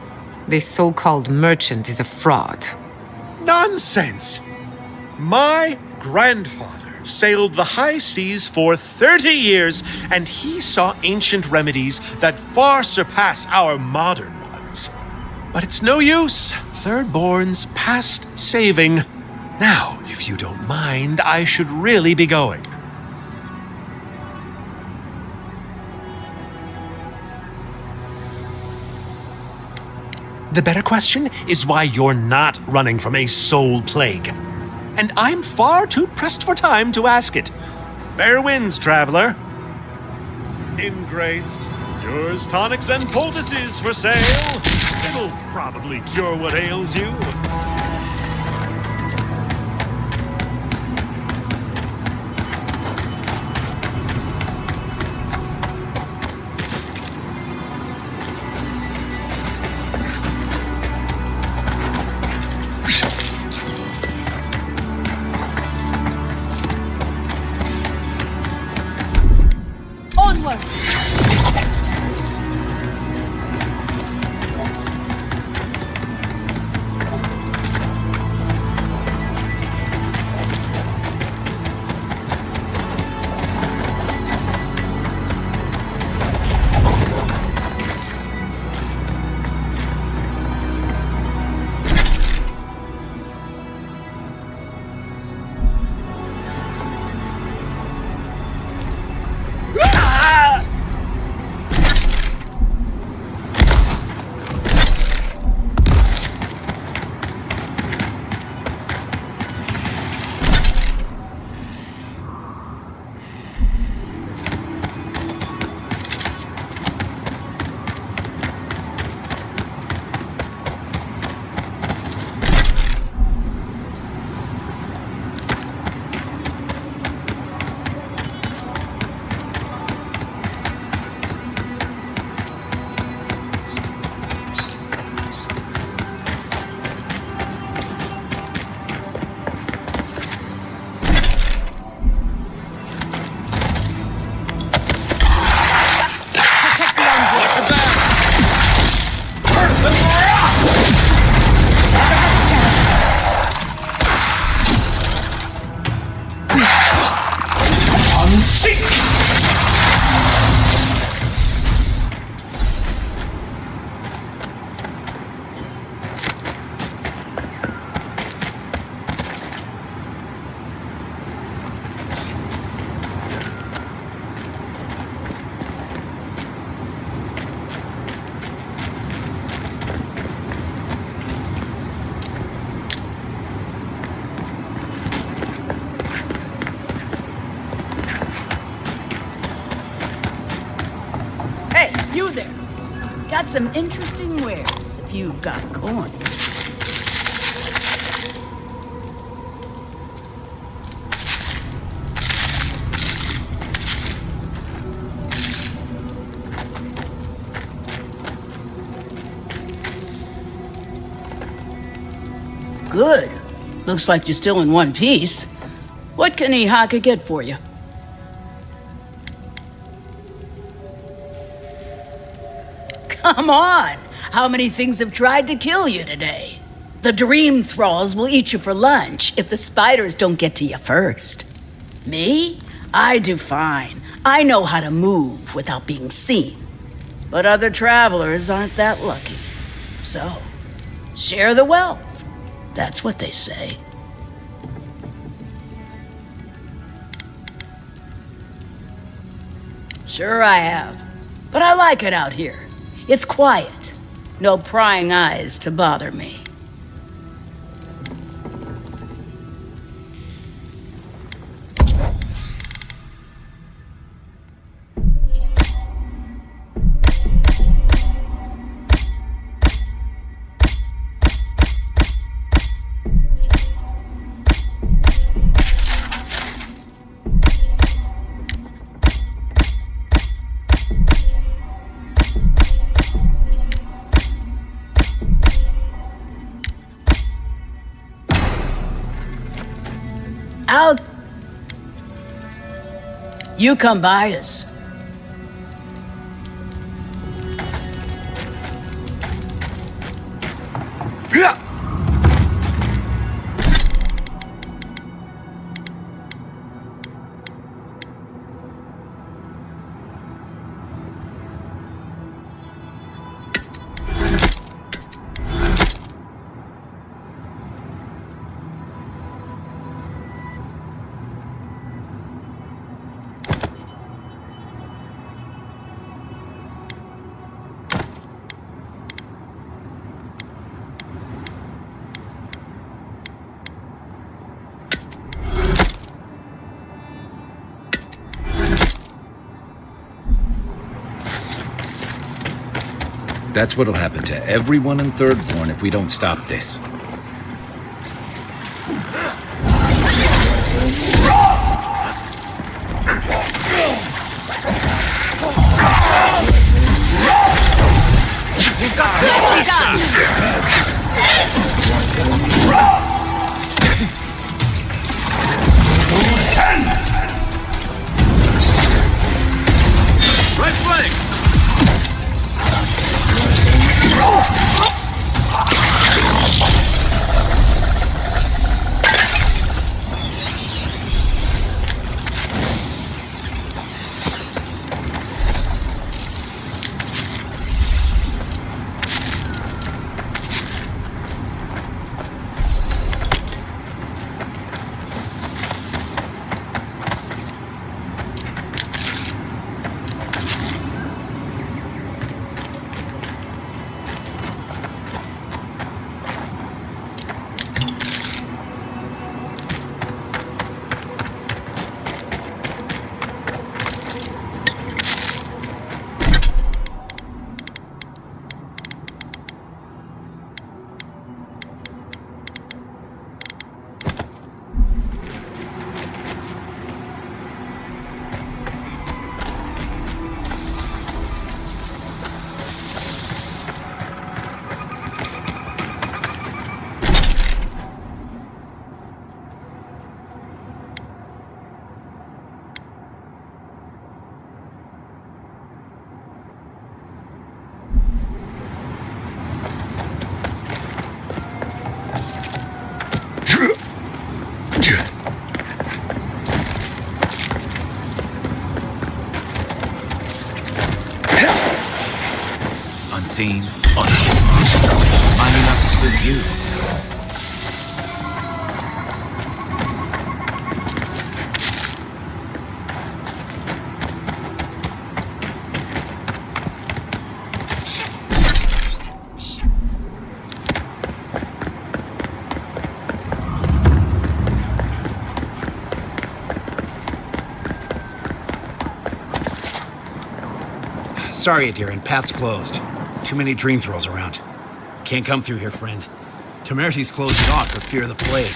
This so-called merchant is a fraud. Nonsense! My grandfather sailed the high seas for 30 years, and he saw ancient remedies that far surpass our modern ones. But it's no use. Thirdborn's past saving. Now, if you don't mind, I should really be going. The better question is why you're not running from a soul plague. And I'm far too pressed for time to ask it. Fair winds, traveler. Ingraced. Cures, tonics, and poultices for sale. It'll probably cure what ails you. You there. Got some interesting wares if you've got coin. Good. Looks like you're still in one piece. What can Ihaka get for you? Come on! How many things have tried to kill you today? The dream thralls will eat you for lunch if the spiders don't get to you first. Me? I do fine. I know how to move without being seen. But other travelers aren't that lucky. So, share the wealth. That's what they say. Sure I have. But I like it out here. It's quiet. No prying eyes to bother me. You come by us. That's what'll happen to everyone in Thirdborn if we don't stop this. You've got nicely done! Right flank! Unseen, finding out to spook you. Sorry, Adiran, path's closed. Too many dream throws around. Can't come through here, friend. Temerty's closed it off for fear of the plague.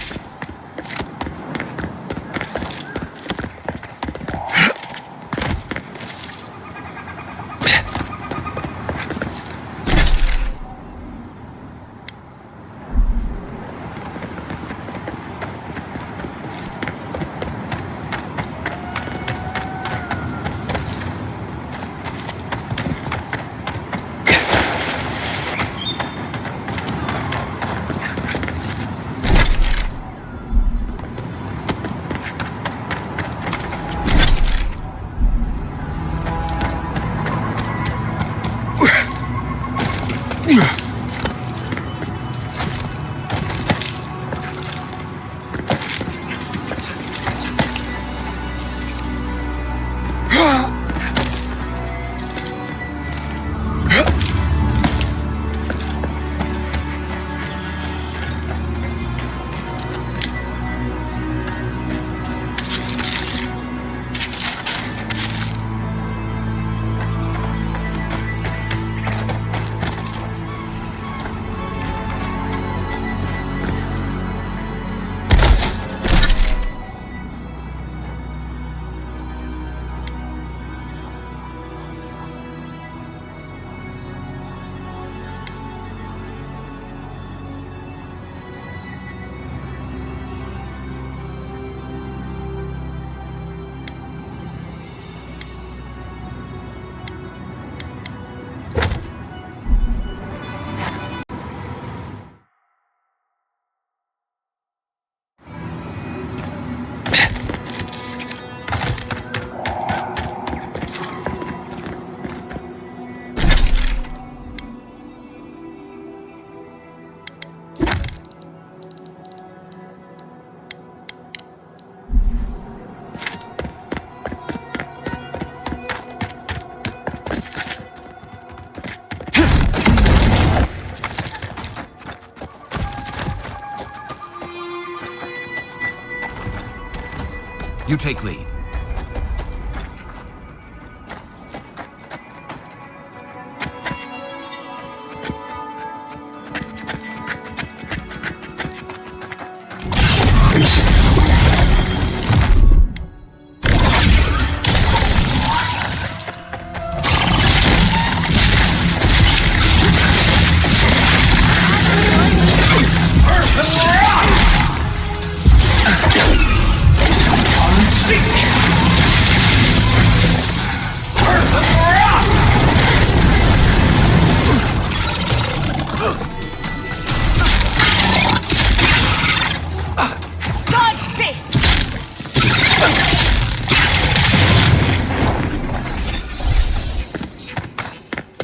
You take lead.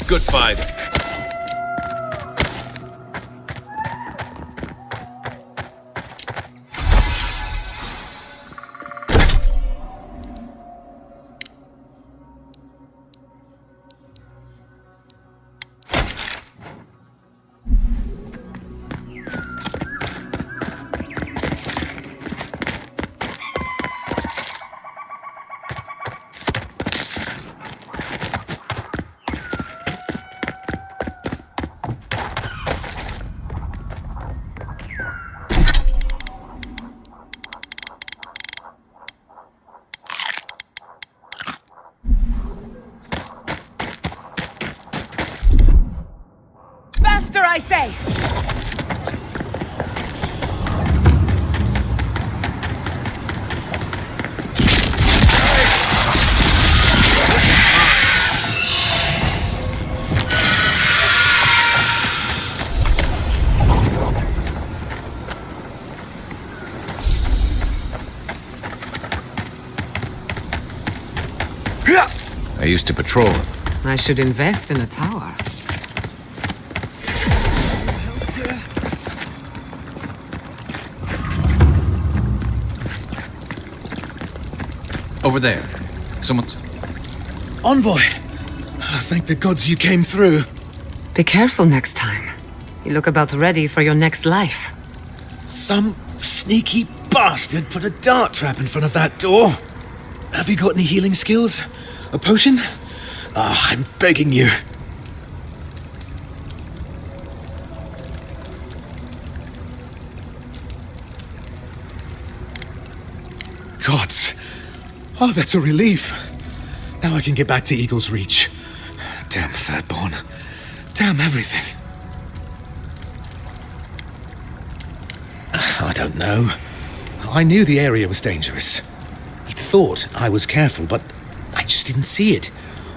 Good fight. Faster, I say! I used to patrol them. I should invest in a tower. Over there. Someone's... Envoy! Thank the gods you came through. Be careful next time. You look about ready for your next life. Some sneaky bastard put a dart trap in front of that door. Have you got any healing skills? A potion? I'm begging you. Gods. Oh, that's a relief. Now I can get back to Eagle's Reach. Damn Thirdborn. Damn everything. I don't know. I knew the area was dangerous. He thought I was careful, but I just didn't see it.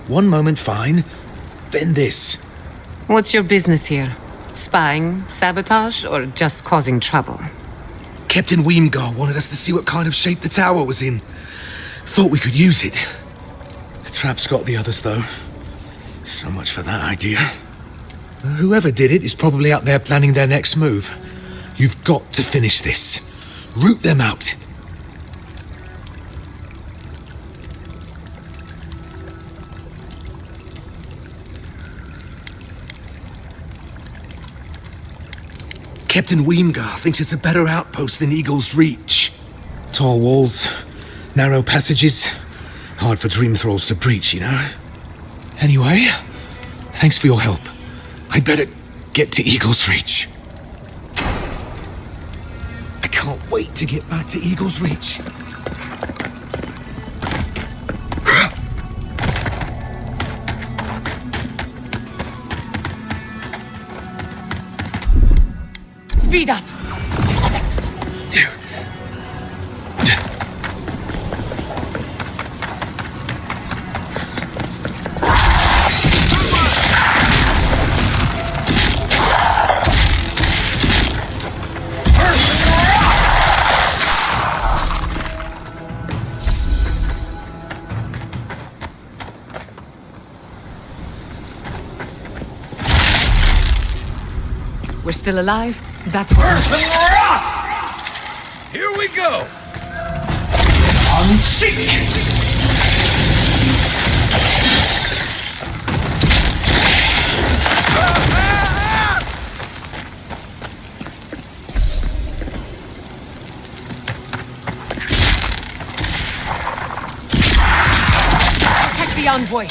One moment fine, then this. What's your business here? Spying, sabotage, or just causing trouble? Captain Weemgar wanted us to see what kind of shape the tower was in. Thought we could use it. The trap's got the others, though. So much for that idea. Whoever did it is probably out there planning their next move. You've got to finish this. Root them out. Captain Weemgar thinks it's a better outpost than Eagle's Reach. Tall walls, narrow passages, hard for dream thralls to breach, you know? Anyway, thanks for your help. I'd better get to Eagle's Reach. I can't wait to get back to Eagle's Reach. Speed up! We're still alive? That's what we're off! Here we go! Unseek! Protect the envoy!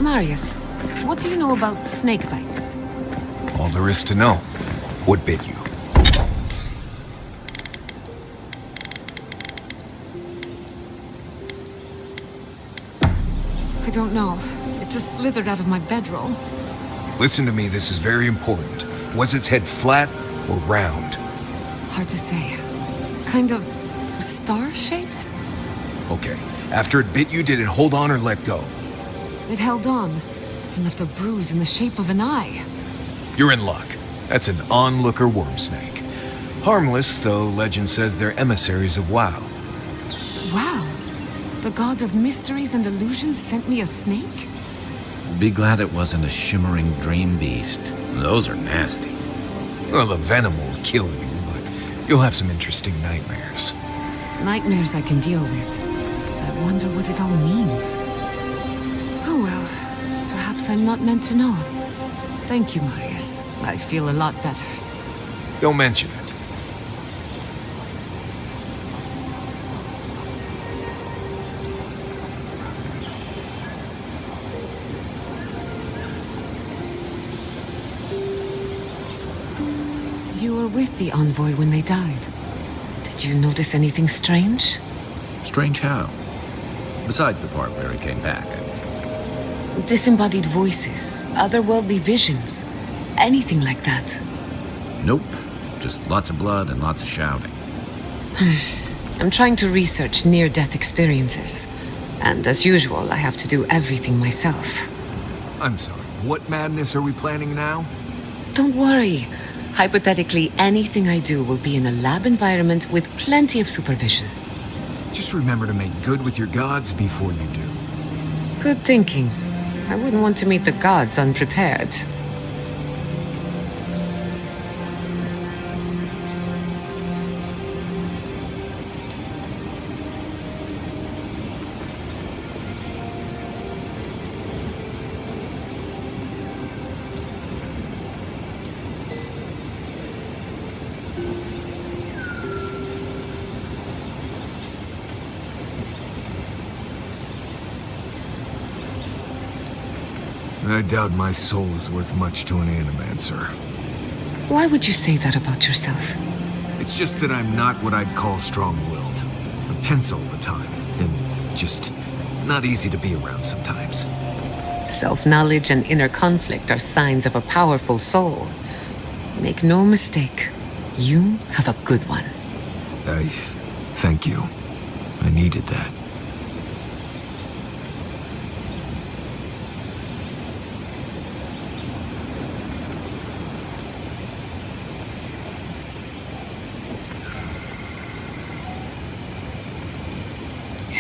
Marius, what do you know about snake bites? All there is to know. What bit you? I don't know. It just slithered out of my bedroll. Listen to me, this is very important. Was its head flat or round? Hard to say. Kind of star-shaped? Okay. After it bit you, did it hold on or let go? It held on and left a bruise in the shape of an eye. You're in luck. That's an onlooker worm snake. Harmless, though legend says they're emissaries of WoW. Wow. The god of mysteries and illusions sent me a snake? Be glad it wasn't a shimmering dream beast. Those are nasty. Well, the venom won't kill you, but you'll have some interesting nightmares. Nightmares I can deal with. I wonder what it all means. Oh well, perhaps Perhaps I'm not meant to know. Thank you, Marius. I feel a lot better. Don't mention it. You were with the envoy when they died. Did you notice anything strange? Strange how? Besides the part where he came back. Disembodied voices, otherworldly visions, anything like that. Nope. Just lots of blood and lots of shouting. I'm trying to research near-death experiences. And as usual, I have to do everything myself. I'm sorry, what madness are we planning now? Don't worry. Hypothetically, anything I do will be in a lab environment with plenty of supervision. Just remember to make good with your gods before you do. Good thinking. I wouldn't want to meet the gods unprepared. I doubt my soul is worth much to an animancer. Why would you say that about yourself? It's just that I'm not what I'd call strong-willed. I'm tense all the time, and just not easy to be around sometimes. Self-knowledge and inner conflict are signs of a powerful soul. Make no mistake, you have a good one. Thank you. I needed that.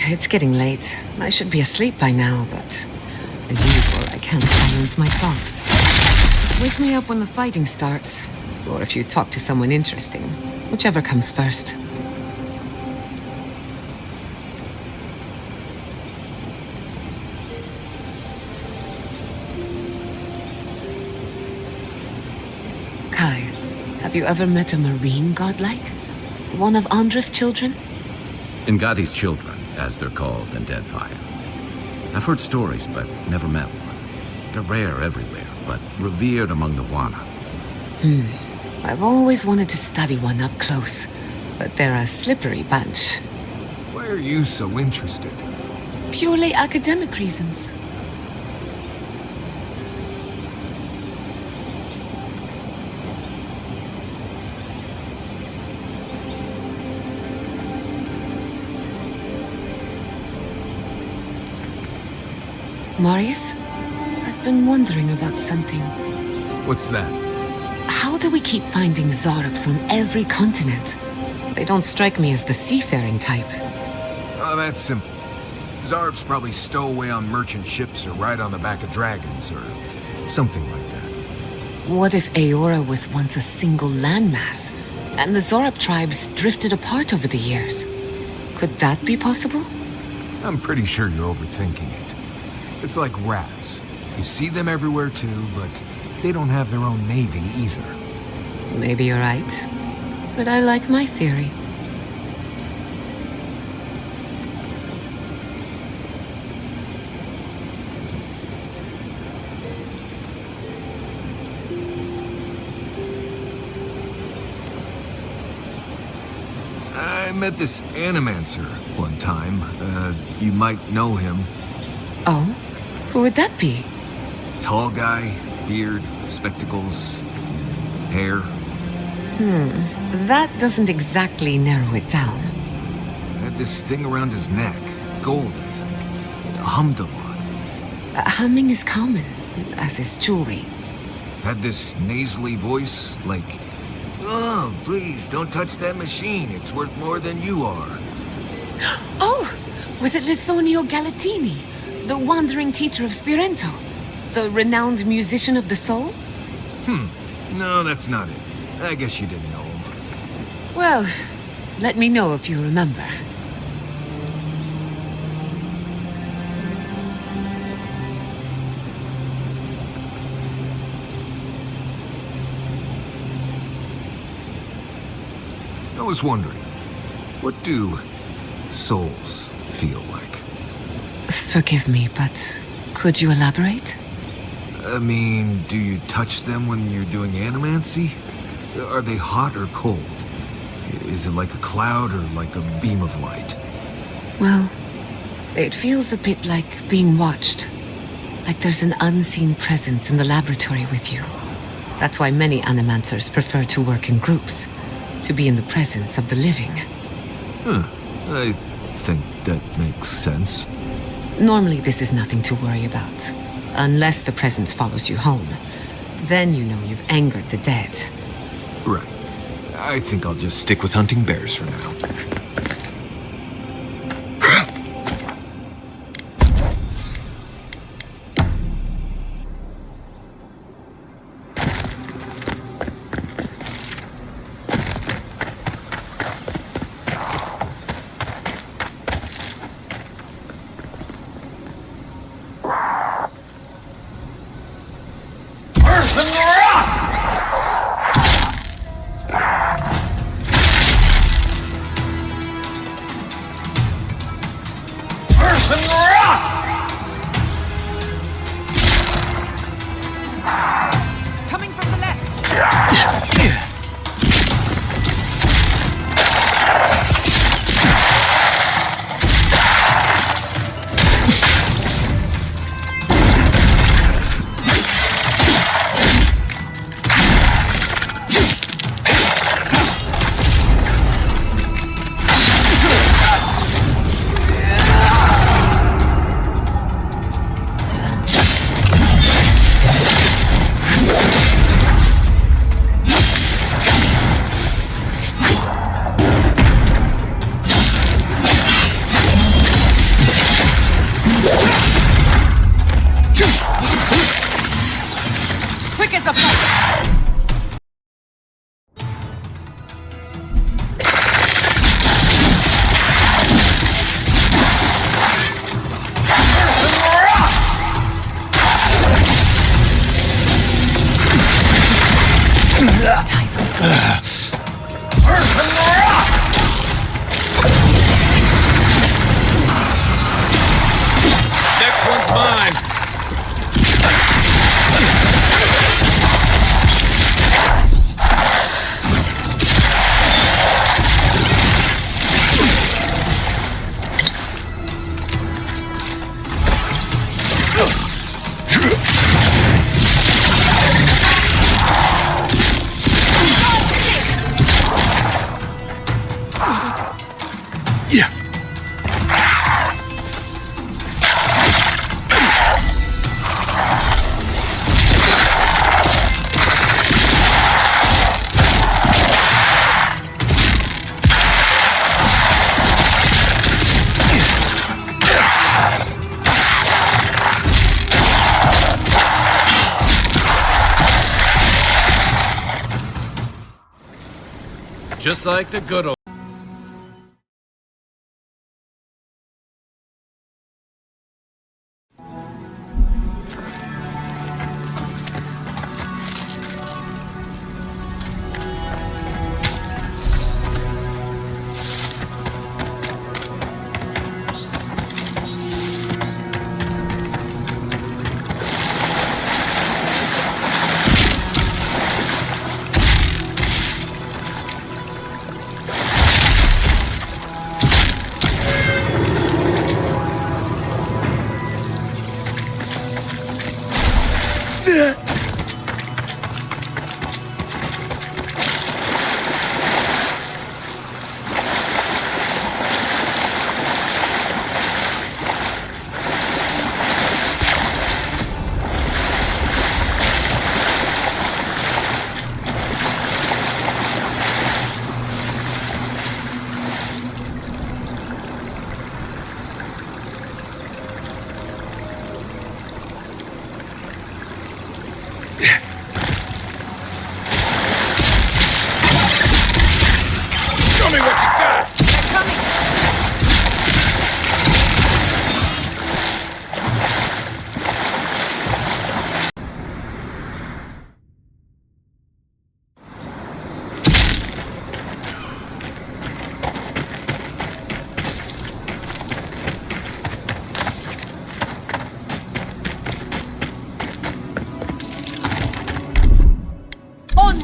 It's getting late. I should be asleep by now, but as usual, I can't silence my thoughts. Just wake me up when the fighting starts, or if you talk to someone interesting, whichever comes first. Kai, have you ever met a marine godlike? One of Andra's children? Ngati's children, as they're called in Deadfire. I've heard stories, but never met one. They're rare everywhere, but revered among the Wana. I've always wanted to study one up close, but they're a slippery bunch. Why are you so interested? Purely academic reasons. Marius, I've been wondering about something. What's that? How do we keep finding Zarops on every continent? They don't strike me as the seafaring type. Oh, that's simple. Zarbs probably stow away on merchant ships or ride on the back of dragons or something like that. What if Aora was once a single landmass, and the Zorop tribes drifted apart over the years? Could that be possible? I'm pretty sure you're overthinking it. It's like rats. You see them everywhere too, but they don't have their own navy either. Maybe you're right. But I like my theory. I met this animancer one time. You might know him. Oh? Who would that be? Tall guy, beard, spectacles, hair. That doesn't exactly narrow it down. Had this thing around his neck, golden. Hummed a lot. Humming is common, as is jewelry. Had this nasally voice, like, "Oh, please, don't touch that machine. It's worth more than you are." Oh! Was it Lissonio Galatini, the wandering teacher of Spirento? The renowned musician of the soul? No, that's not it. I guess you didn't know him. Well, let me know if you remember. I was wondering, what do souls feel like? Forgive me, but could you elaborate? I mean, do you touch them when you're doing animancy? Are they hot or cold? Is it like a cloud or like a beam of light? Well, it feels a bit like being watched. Like there's an unseen presence in the laboratory with you. That's why many animancers prefer to work in groups, to be in the presence of the living. I think that makes sense. Normally this is nothing to worry about, unless the presence follows you home. Then you know you've angered the dead. Right. I think I'll just stick with hunting bears for now. Coming from the left. Quick as a flash. Next one's mine. Yeah. Just like the good old.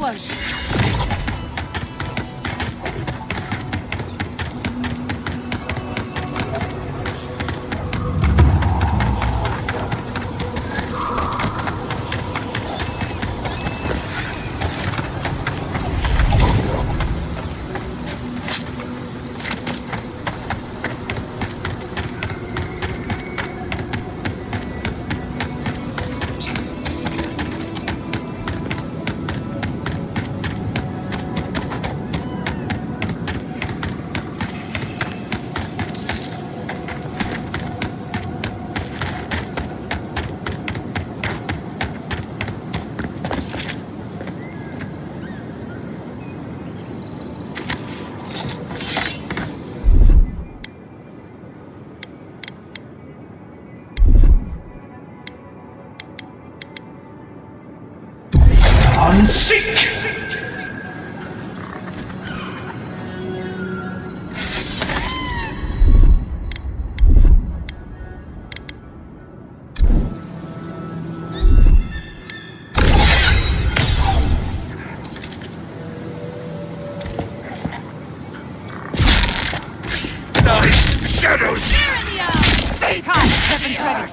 Onward! Unseek! Shadows! Stay calm! Weapons ready!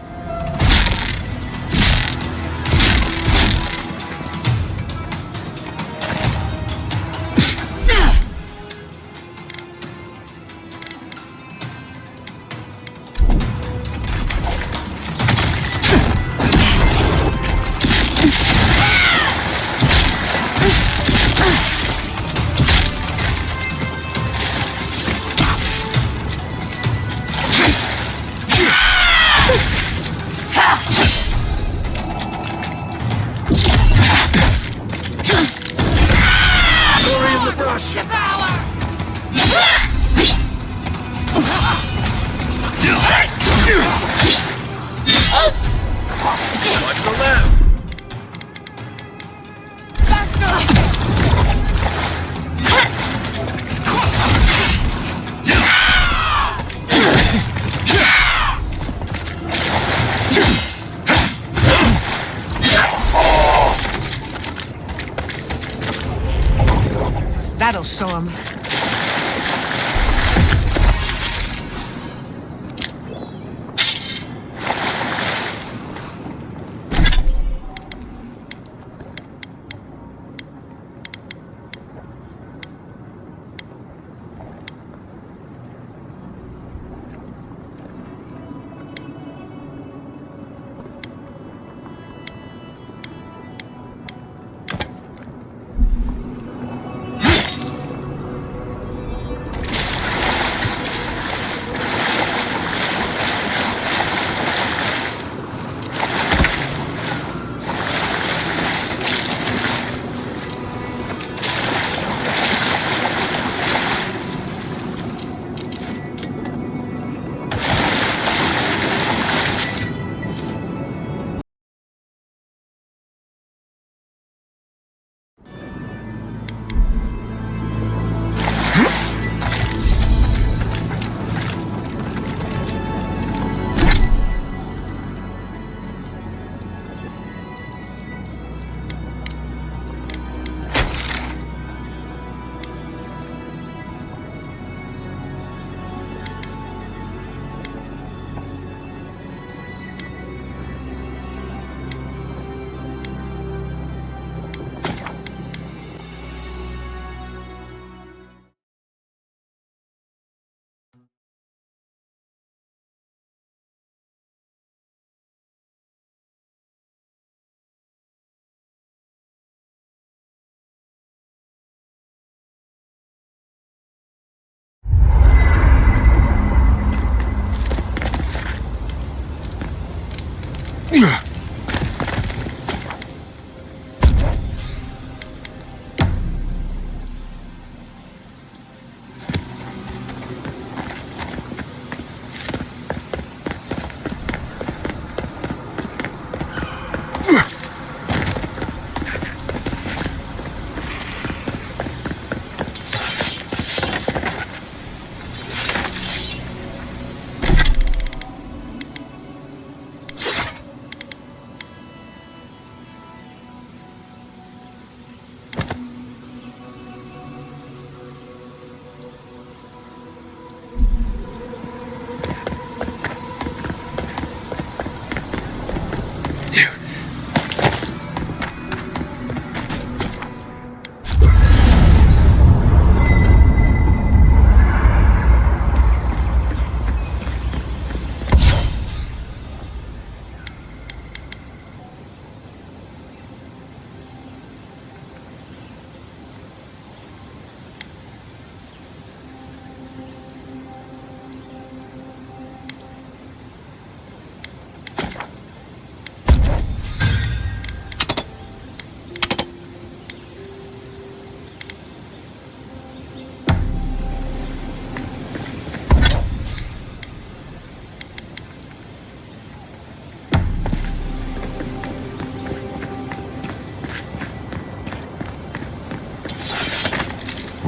Watch the left! That'll show him.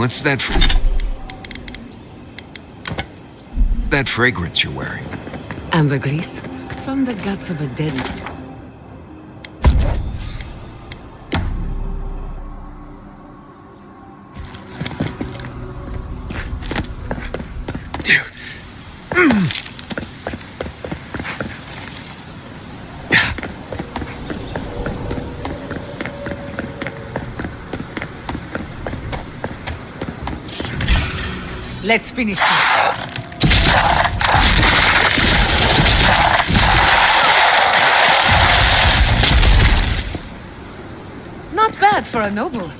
What's that that fragrance you're wearing? Ambergris, from the guts of a dead man. Let's finish this. Not bad for a noble.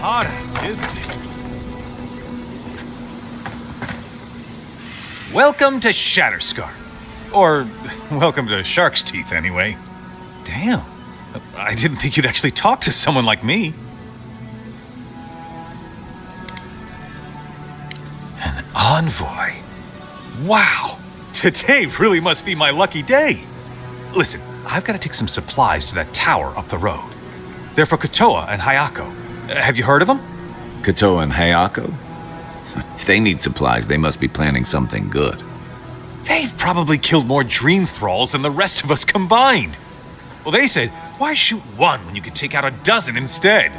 Hot out, isn't it? Welcome to Shatterscar. Or, welcome to Shark's Teeth, anyway. Damn. I didn't think you'd actually talk to someone like me. An envoy. Wow. Today really must be my lucky day. Listen, I've got to take some supplies to that tower up the road. They're for Kotoa and Hayako. Have you heard of them? Kotoa and Hayako? If they need supplies, they must be planning something good. They've probably killed more dream thralls than the rest of us combined. Well, they said, why shoot one when you could take out a dozen instead?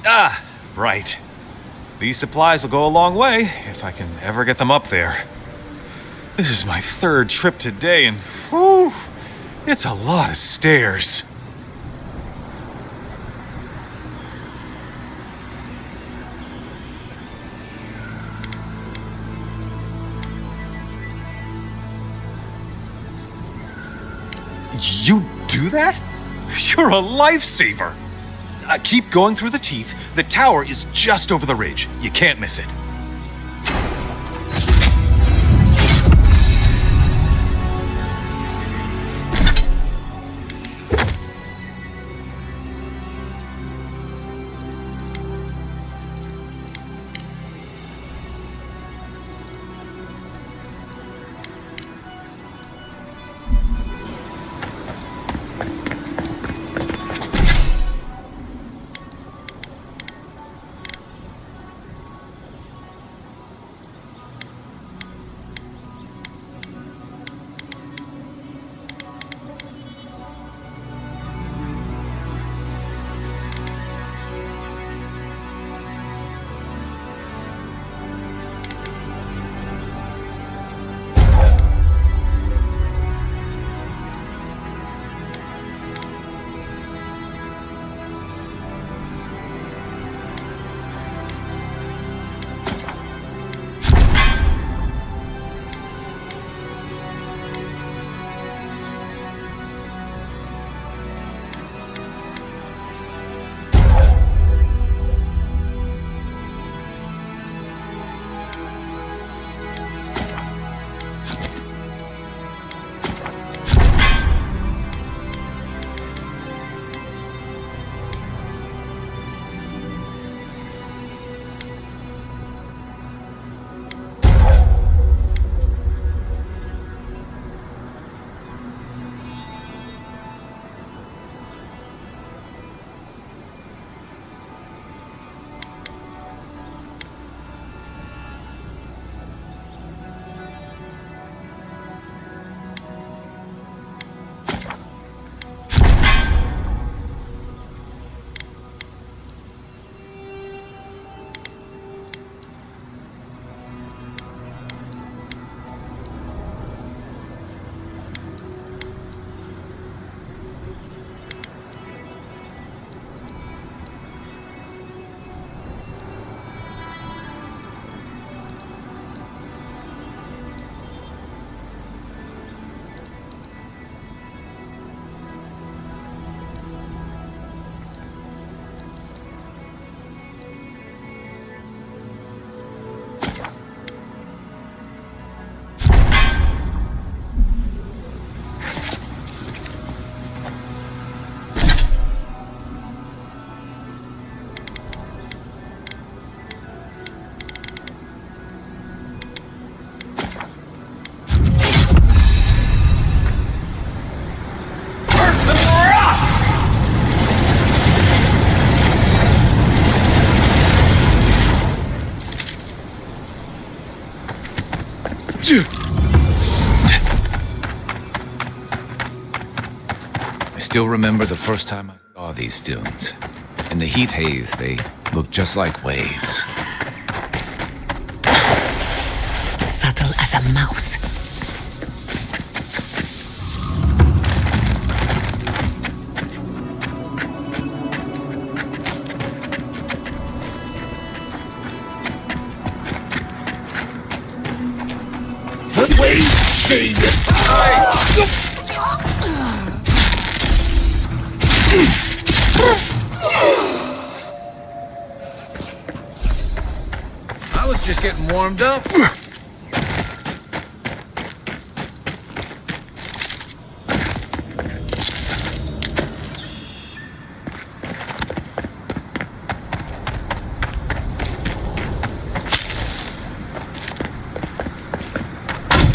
Ah, right. These supplies will go a long way if I can ever get them up there. This is my third trip today, and whew, it's a lot of stairs. You do that? You're a lifesaver! Keep going through the teeth. The tower is just over the ridge. You can't miss it. I still remember the first time I saw these dunes. In the heat haze, they looked just like waves. Subtle as a mouse. I was just getting warmed up.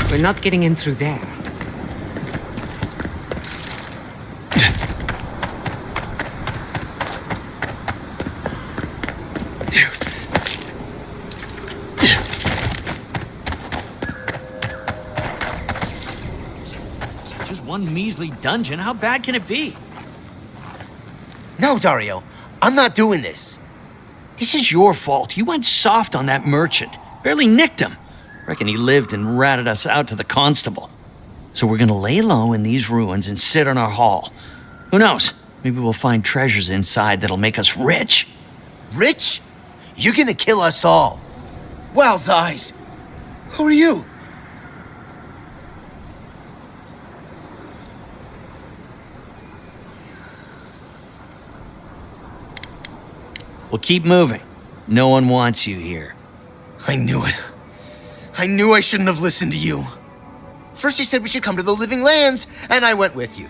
We're not getting in through there. Just one measly dungeon. How bad can it be? No, Dario. I'm not doing this. This is your fault. You went soft on that merchant. Barely nicked him. Reckon he lived and ratted us out to the constable. So we're gonna lay low in these ruins and sit on our haul. Who knows? Maybe we'll find treasures inside that'll make us rich. Rich? You're gonna kill us all. Wow's eyes. Who are you? Well, keep moving. No one wants you here. I knew it. I knew I shouldn't have listened to you. First you said we should come to the Living Lands, and I went with you.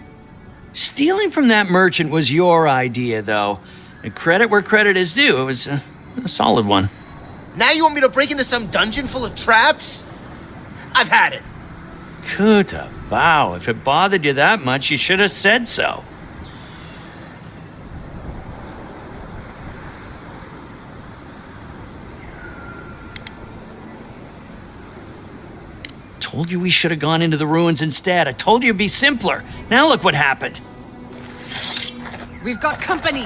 Stealing from that merchant was your idea, though. And credit where credit is due. It was a solid one. Now you want me to break into some dungeon full of traps? I've had it. Kuta, bow. If it bothered you that much, you should have said so. Told you we should have gone into the ruins instead. I told you it'd be simpler. Now look what happened. We've got company!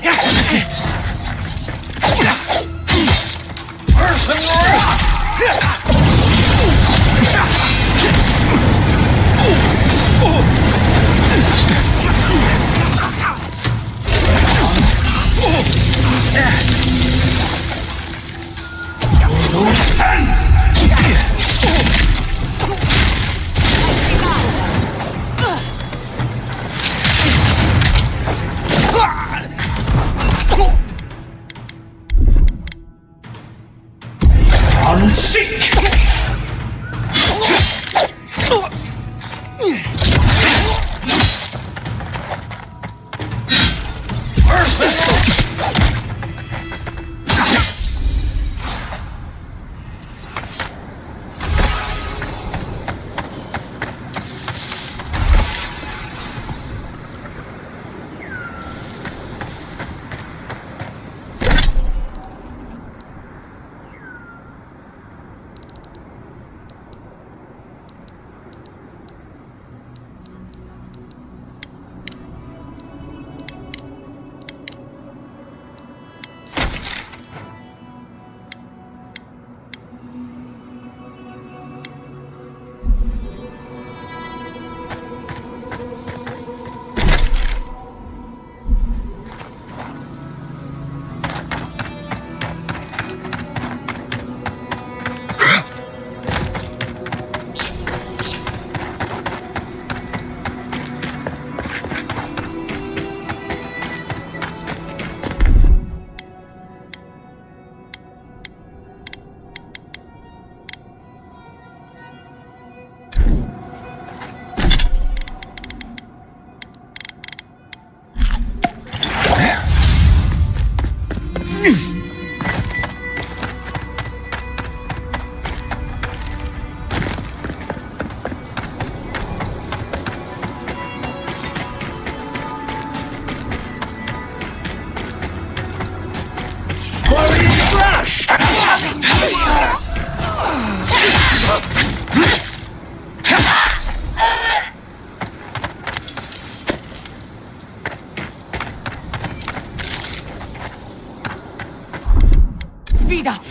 Speed up!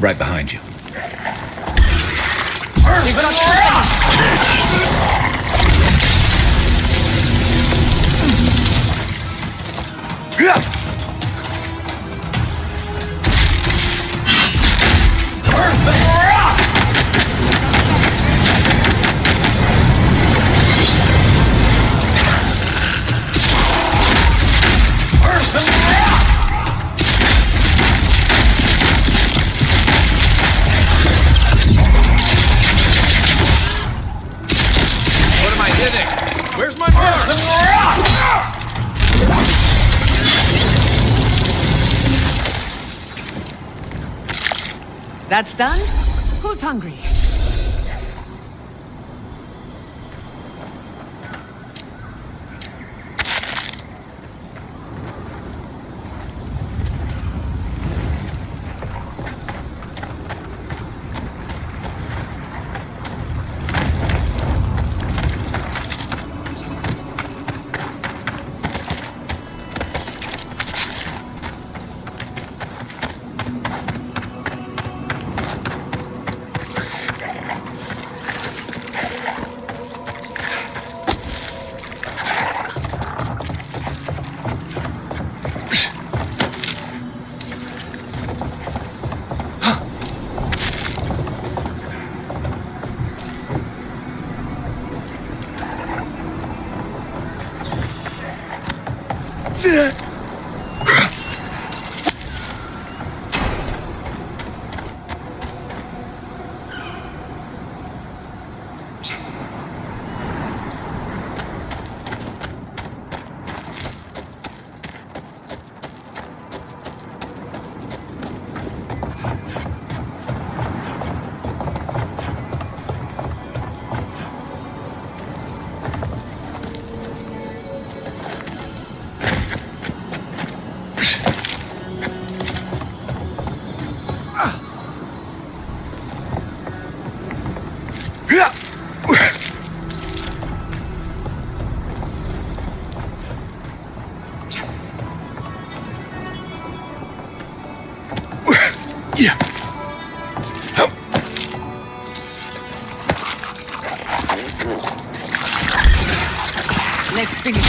Right behind you. We've got company! What am I hitting? Where's my mark? That's done? Who's hungry? Let's finish.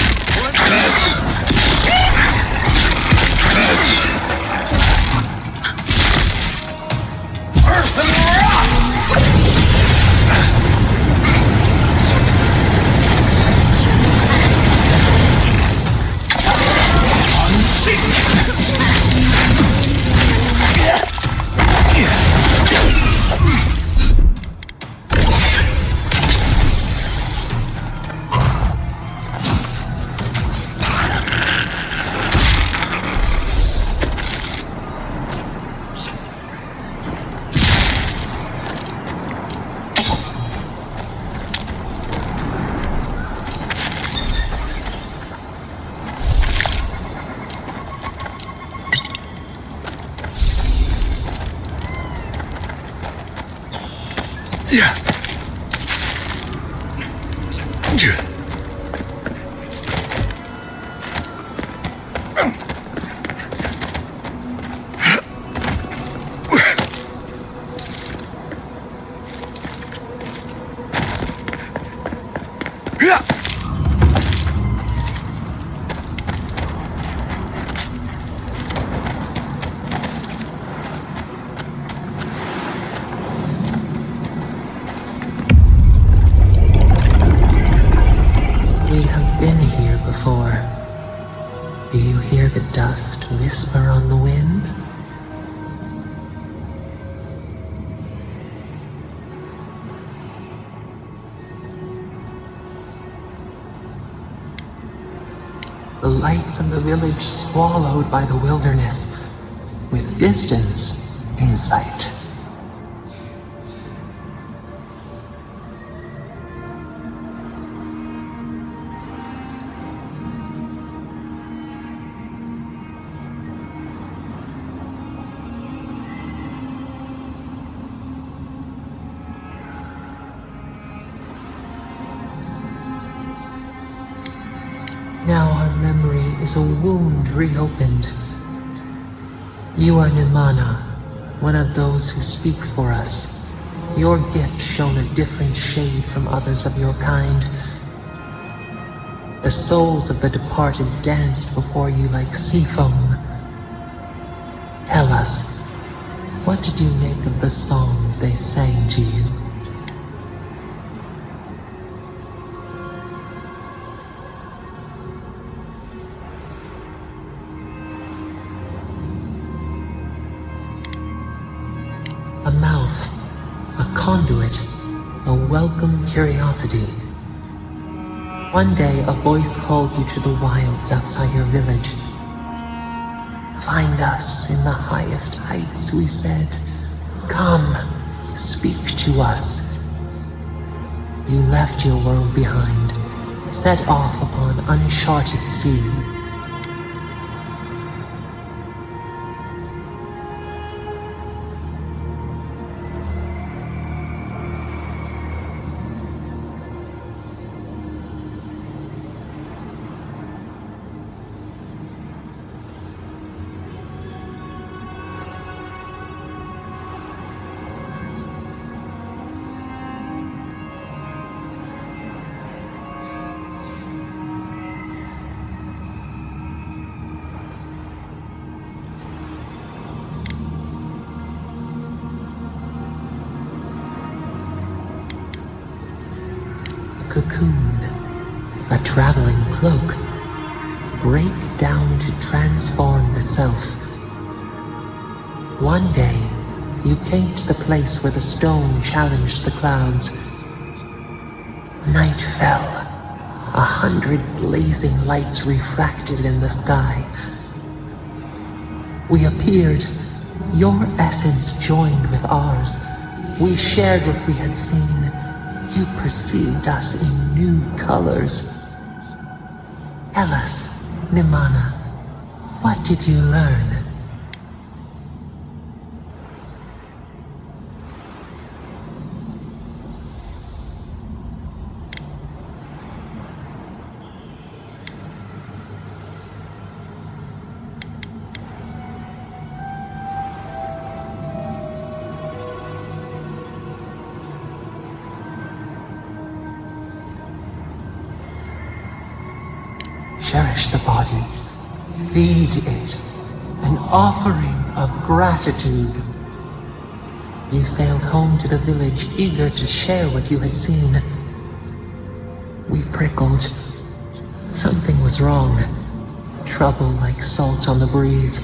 We have been here before. Do you hear the dust whisper on the wind? The lights of the village swallowed by the wilderness, with distance in sight. Now our memory is a wound reopened. You are Nimana, one of those who speak for us. Your gift shone a different shade from others of your kind. The souls of the departed danced before you like sea foam. Tell us, what did you make of the songs they sang to you? A mouth, a conduit, a welcome curiosity. One day a voice called you to the wilds outside your village. Find us in the highest heights, we said. Come, speak to us. You left your world behind, set off upon uncharted sea. Cocoon, a traveling cloak, break down to transform the self. One day, you came to the place where the stone challenged the clouds. Night fell, 100 blazing lights refracted in the sky. We appeared, your essence joined with ours. We shared what we had seen. You perceived us in new colors. Tell us, Nimana, what did you learn? Cherish the body, feed it, an offering of gratitude. You sailed home to the village, eager to share what you had seen. We prickled. Something was wrong. Trouble like salt on the breeze.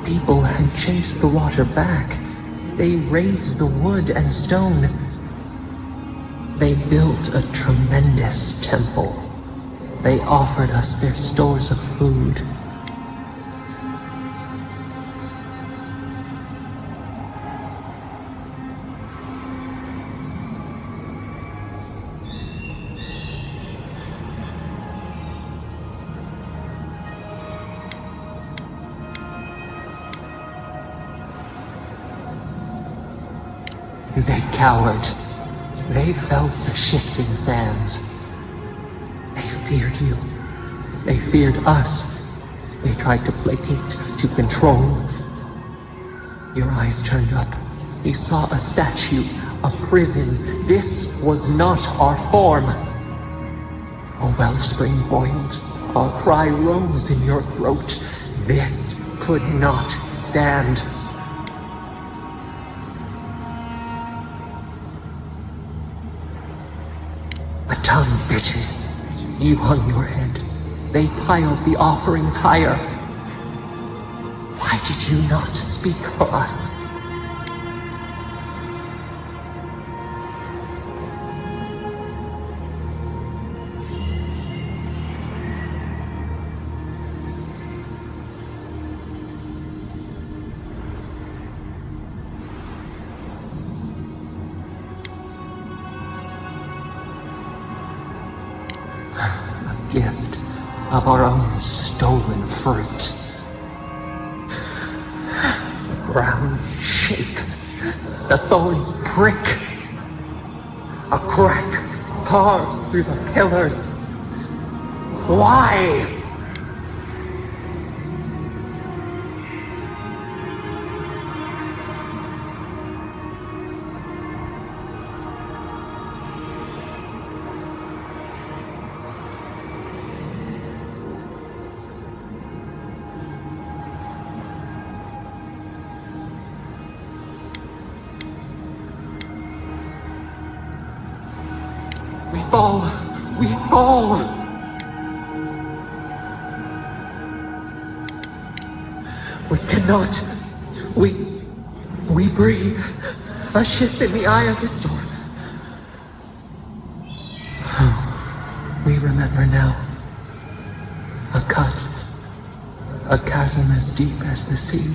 People had chased the water back. They raised the wood and stone. They built a tremendous temple. They offered us their stores of food. They cowered. They felt the shifting sands. They feared you. They feared us. They tried to placate, to control. Your eyes turned up. You saw a statue, a prison. This was not our form. A wellspring boiled. A cry rose in your throat. This could not stand. A tongue bitten. You hung your head. They piled the offerings higher. Why did you not speak for us? gift of our own stolen fruit. The ground shakes, the thorns prick. A crack carves through the pillars. Why? We fall! We cannot. We breathe. A shift in the eye of the storm. We remember now. A cut. A chasm as deep as the sea.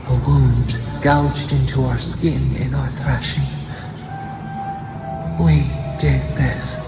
A wound gouged into our skin in our thrashing. We did this.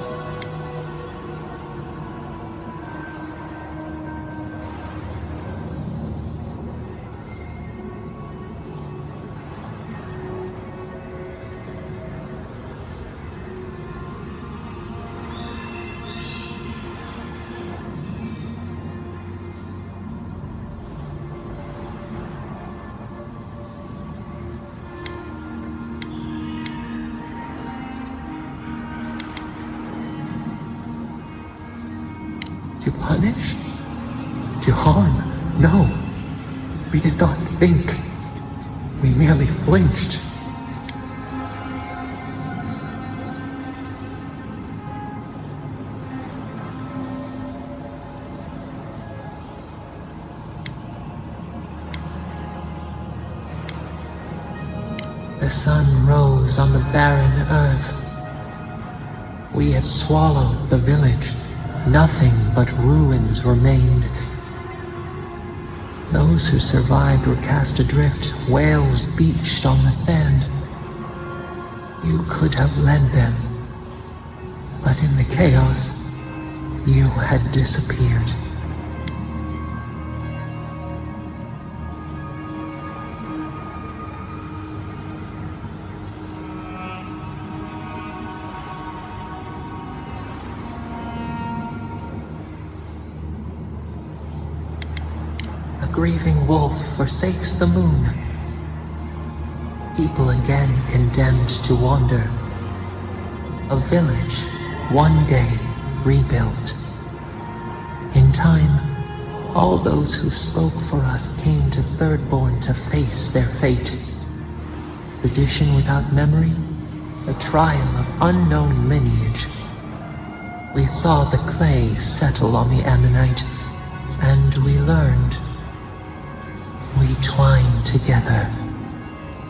To punish? To harm? No. We did not think. We merely flinched. The sun rose on the barren earth. We had swallowed the village. Nothing but ruins remained. Those who survived were cast adrift, whales beached on the sand. You could have led them, but in the chaos, you had disappeared. Grieving wolf forsakes the moon. People again condemned to wander. A village, one day rebuilt. In time, all those who spoke for us came to Thirdborn to face their fate. Tradition without memory, a trial of unknown lineage. We saw the clay settle on the Ammonite, and we learned. We twine together.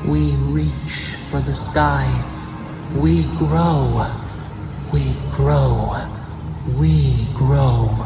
We reach for the sky. We grow. We grow. We grow.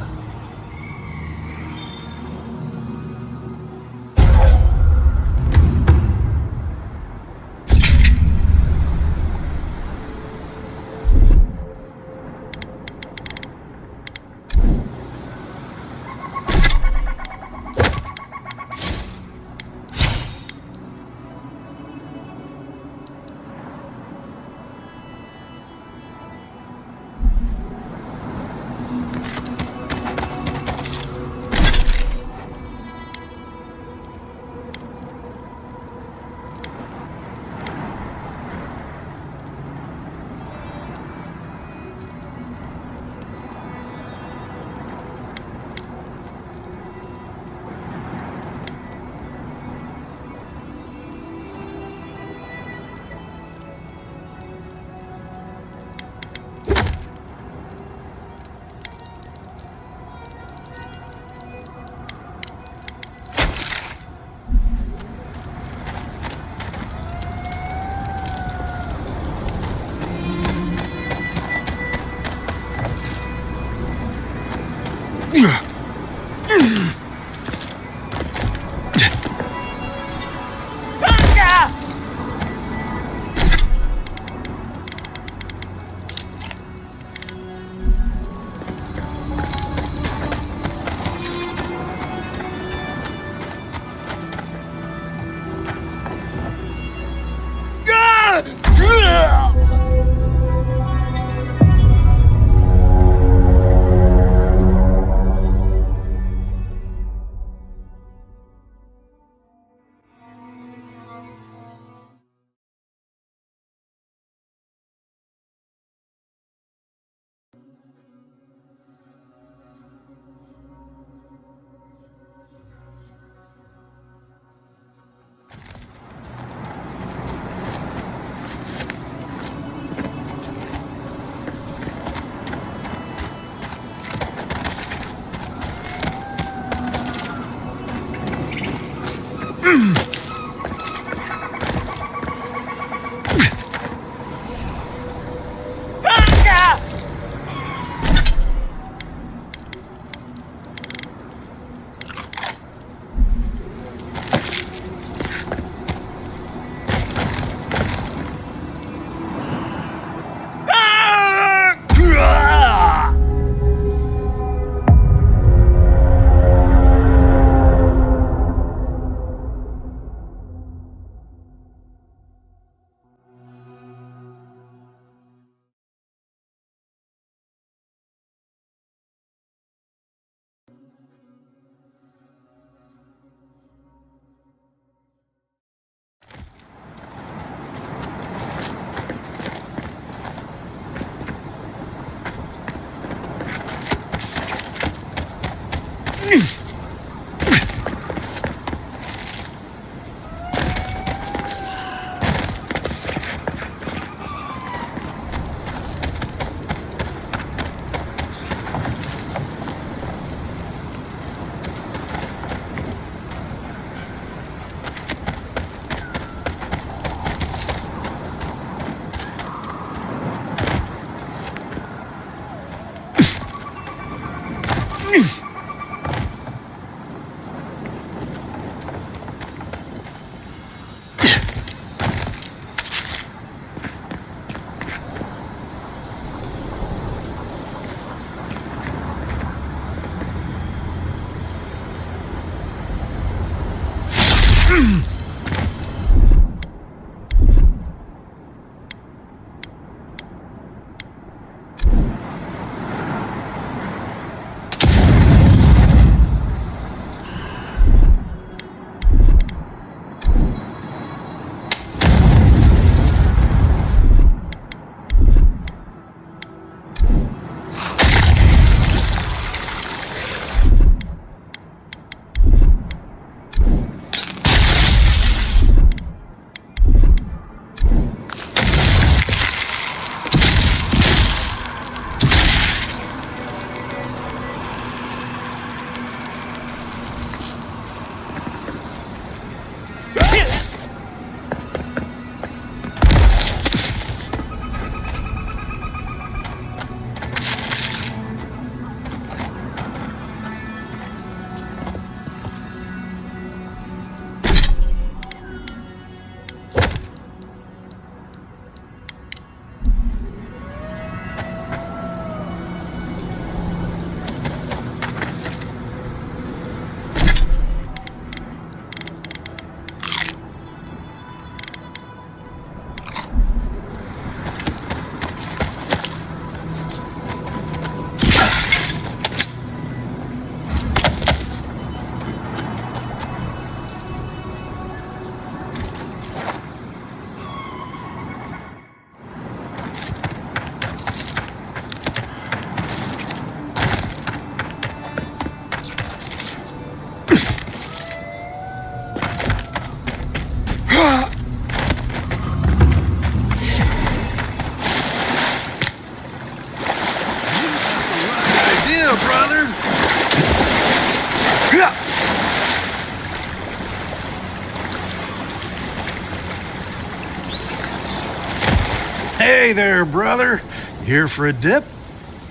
Hey there, brother. Here for a dip?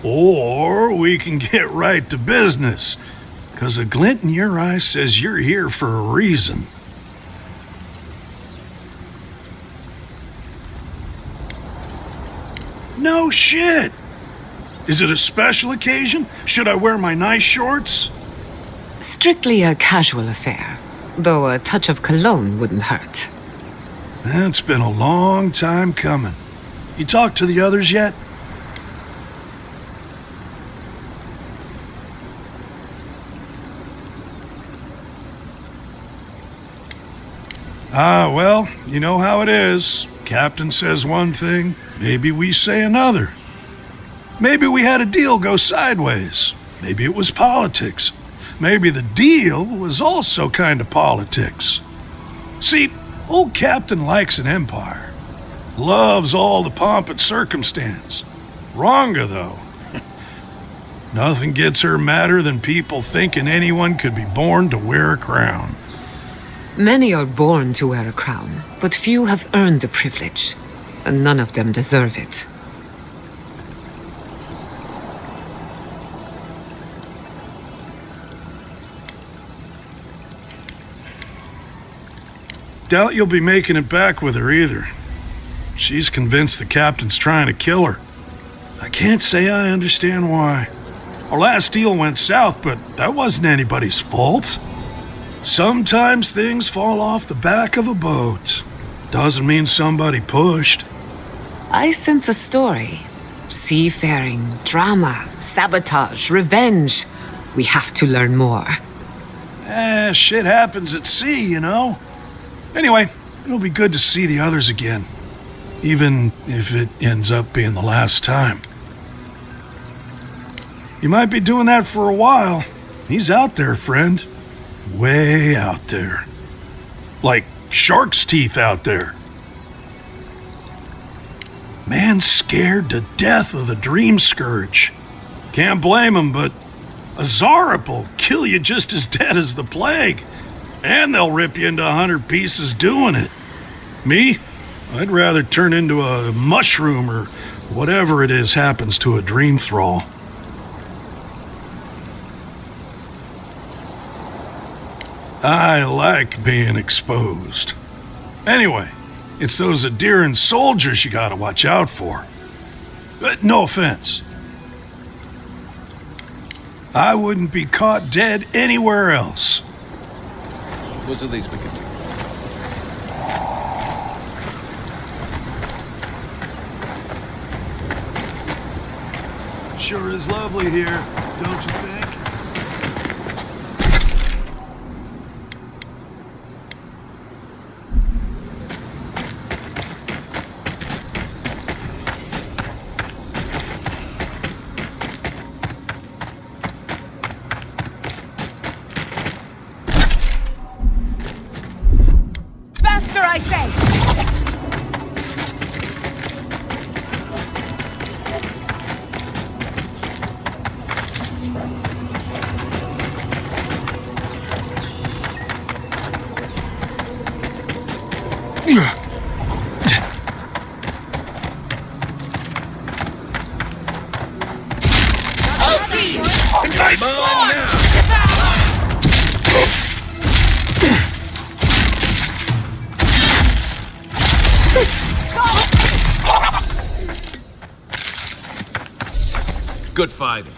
Or we can get right to business. 'Cause a glint in your eye says you're here for a reason. No shit! Is it a special occasion? Should I wear my nice shorts? Strictly a casual affair, though a touch of cologne wouldn't hurt. It's been a long time coming. You talked to the others yet? Ah, well, you know how it is. Captain says one thing, maybe we say another. Maybe we had a deal go sideways. Maybe it was politics. Maybe the deal was also kind of politics. See, old Captain likes an empire. Loves all the pomp and circumstance. Wronga, though. Nothing gets her madder than people thinking anyone could be born to wear a crown. Many are born to wear a crown, but few have earned the privilege, and none of them deserve it. Doubt you'll be making it back with her either. She's convinced the captain's trying to kill her. I can't say I understand why. Our last deal went south, but that wasn't anybody's fault. Sometimes things fall off the back of a boat. Doesn't mean somebody pushed. I sense a story. Seafaring, drama, sabotage, revenge. We have to learn more. Shit happens at sea, you know? Anyway, it'll be good to see the others again. Even if it ends up being the last time. You might be doing that for a while. He's out there, friend. Way out there. Like shark's teeth out there. Man's scared to death of the Dream Scourge. Can't blame him, but a Zarep will kill you just as dead as the plague. And they'll rip you into 100 pieces doing it. Me? I'd rather turn into a mushroom or whatever it is happens to a dream thrall. I like being exposed. Anyway, it's those Adiran soldiers you gotta watch out for. No offense. I wouldn't be caught dead anywhere else. What's the least we could do? Sure is lovely here, don't you think? Faster, I say! Come on now! Good fighting.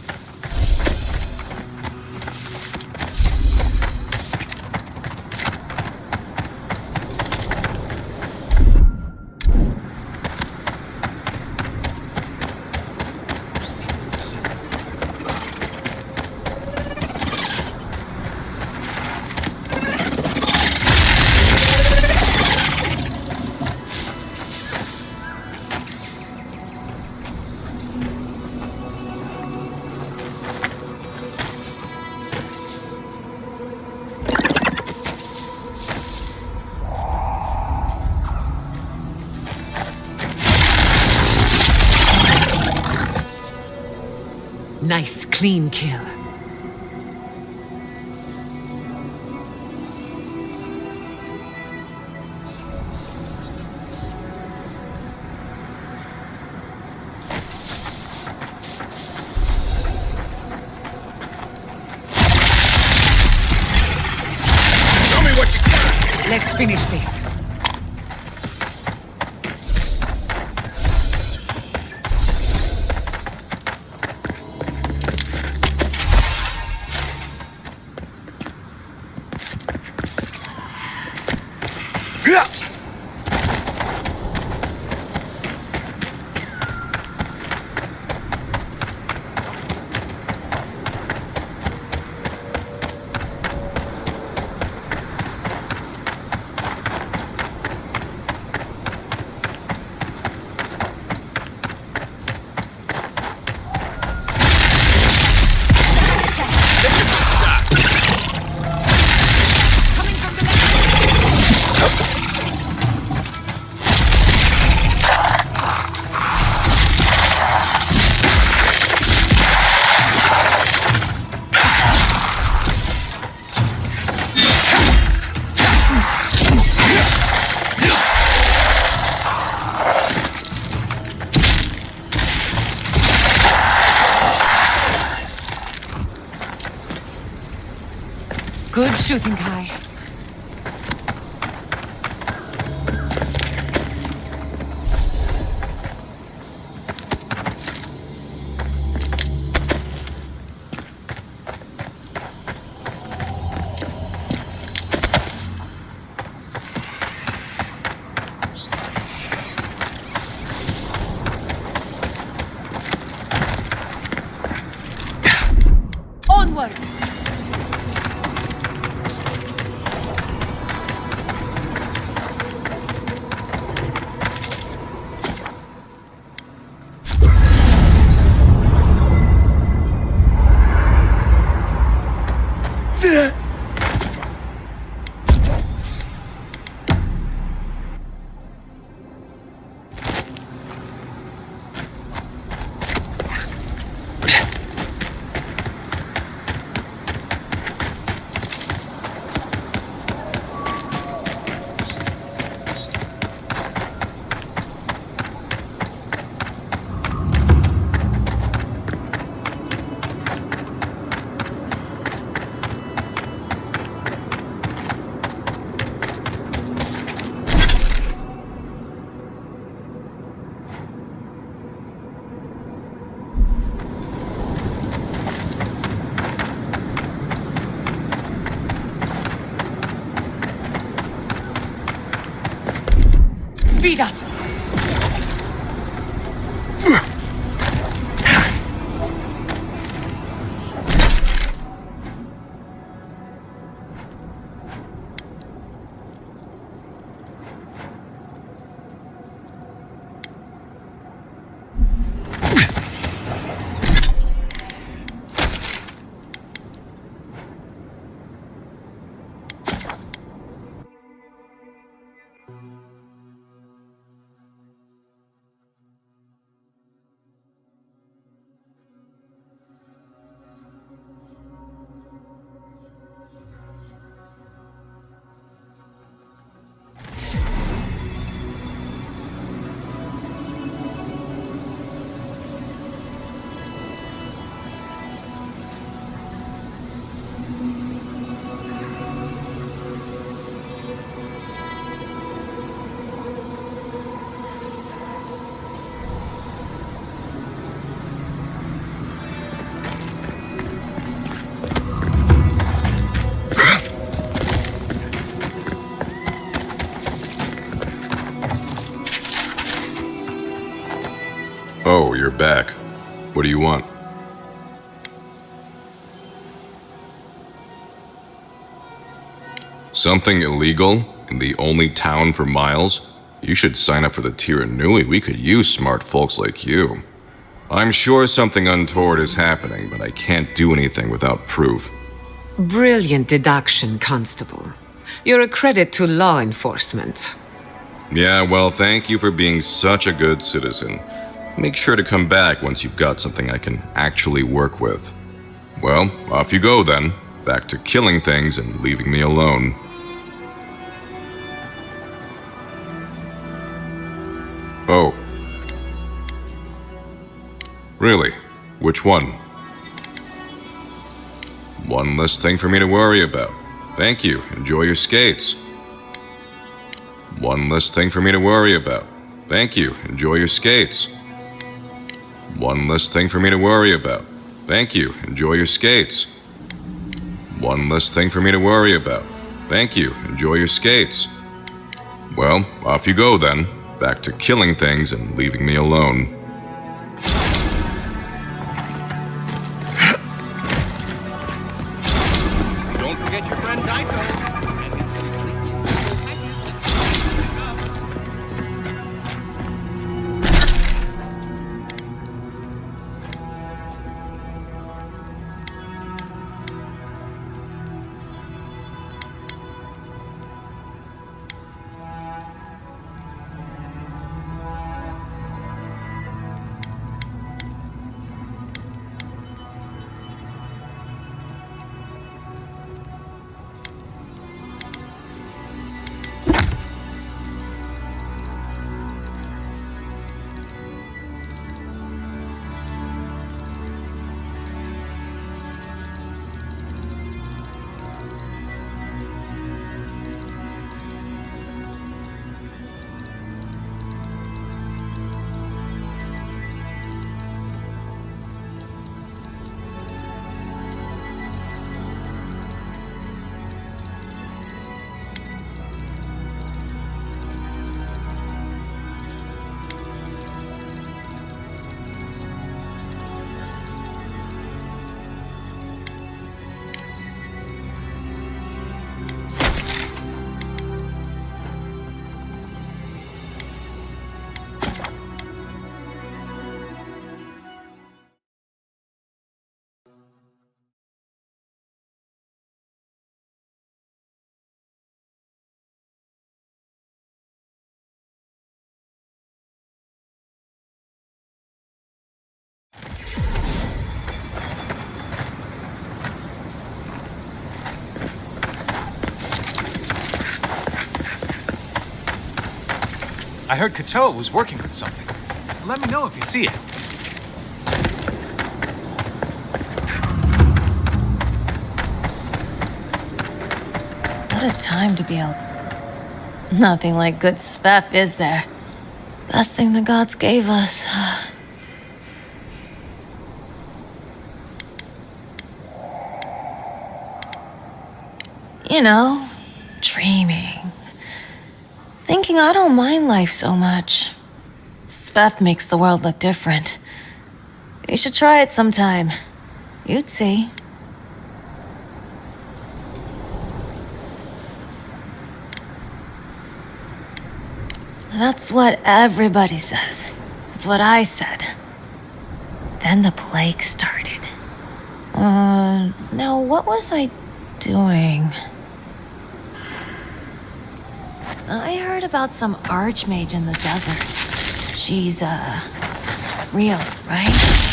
Nice, clean kill. Show me what you got! Let's finish this. Good shooting, Kai. Onward! Speed up! Oh, you're back. What do you want? Something illegal in the only town for miles? You should sign up for the Tiranui. We could use smart folks like you. I'm sure something untoward is happening, but I can't do anything without proof. Brilliant deduction, Constable. You're a credit to law enforcement. Yeah, well, thank you for being such a good citizen. Make sure to come back once you've got something I can actually work with. Well, off you go then. Back to killing things and leaving me alone. Oh. Really? Which one? One less thing for me to worry about. Thank you. Enjoy your skates. One less thing for me to worry about. Thank you. Enjoy your skates. One less thing for me to worry about. Thank you. Enjoy your skates. One less thing for me to worry about. Thank you. Enjoy your skates. Well, off you go then. Back to killing things and leaving me alone. Don't forget your friend Daiko. And it's completely legal package that you can pick up. I heard Katoa was working with something. Let me know if you see it. What a time to be out. Nothing like good spef, is there? Best thing the gods gave us. You know, dreaming. Thinking I don't mind life so much. Spef makes the world look different. You should try it sometime. You'd see. That's what everybody says. That's what I said. Then the plague started. Now what was I doing? I heard about some archmage in the desert. She's, real, right?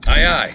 Aye, aye.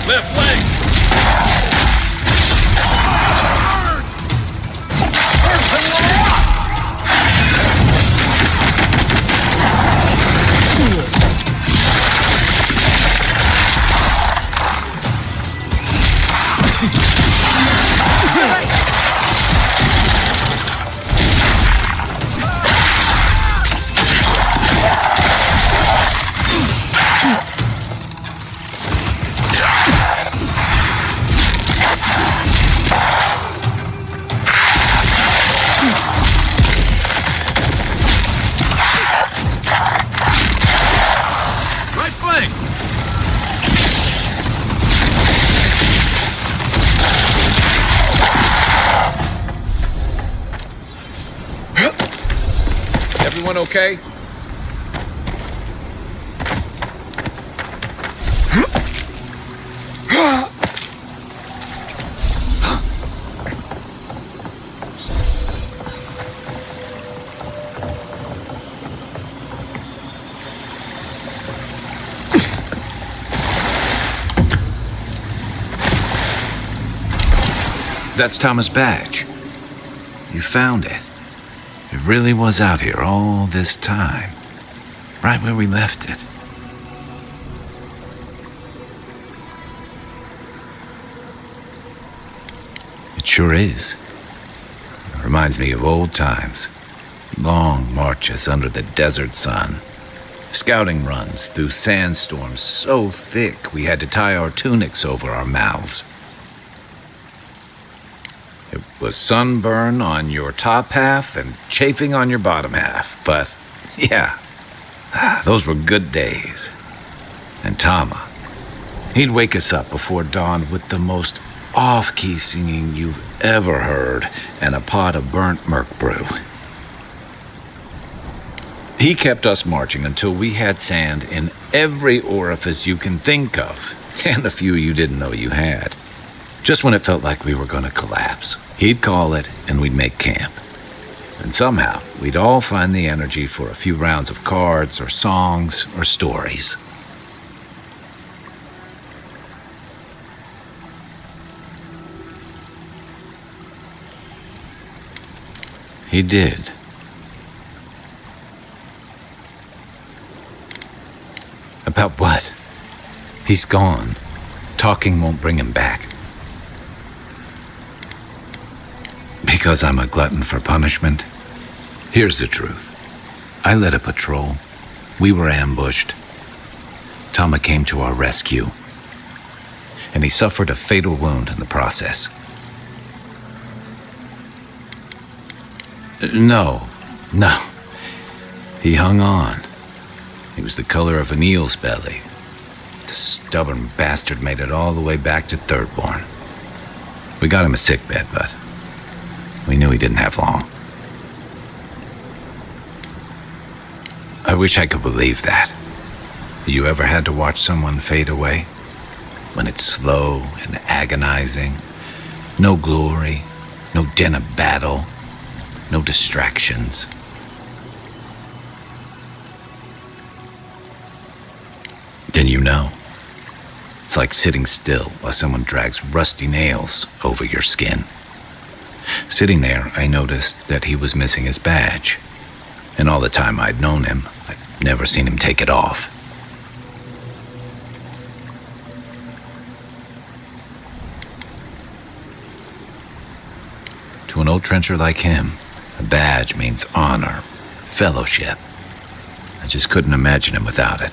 Left leg! Everyone okay? That's Thomas' badge. You found it. It really was out here all this time. Right where we left it. It sure is. It reminds me of old times. Long marches under the desert sun. Scouting runs through sandstorms so thick we had to tie our tunics over our mouths. It was sunburn on your top half and chafing on your bottom half, but yeah, those were good days. And Tama, he'd wake us up before dawn with the most off-key singing you've ever heard and a pot of burnt merc brew. He kept us marching until we had sand in every orifice you can think of, and a few you didn't know you had. Just when it felt like we were going to collapse, he'd call it and we'd make camp. And somehow, we'd all find the energy for a few rounds of cards or songs or stories. He did. About what? He's gone. Talking won't bring him back. Because I'm a glutton for punishment? Here's the truth. I led a patrol. We were ambushed. Tama came to our rescue. And he suffered a fatal wound in the process. No. He hung on. He was the color of an eel's belly. The stubborn bastard made it all the way back to Thirdborn. We got him a sickbed, but we knew he didn't have long. I wish I could believe that. You ever had to watch someone fade away? When it's slow and agonizing, no glory, no din of battle, no distractions. Then you know. It's like sitting still while someone drags rusty nails over your skin. Sitting there, I noticed that he was missing his badge. And all the time I'd known him, I'd never seen him take it off. To an old trencher like him, a badge means honor, fellowship. I just couldn't imagine him without it.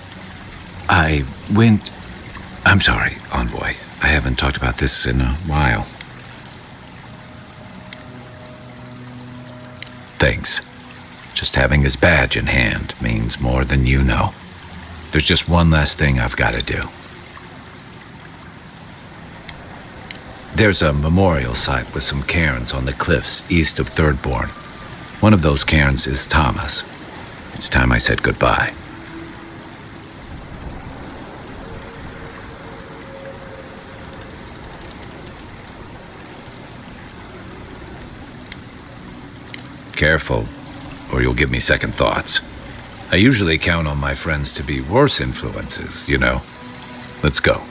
I'm sorry, Envoy. I haven't talked about this in a while. Thanks. Just having his badge in hand means more than you know. There's just one last thing I've got to do. There's a memorial site with some cairns on the cliffs east of Thirdborn. One of those cairns is Tama's. It's time I said goodbye. Careful, or you'll give me second thoughts. I usually count on my friends to be worse influences, you know. Let's go.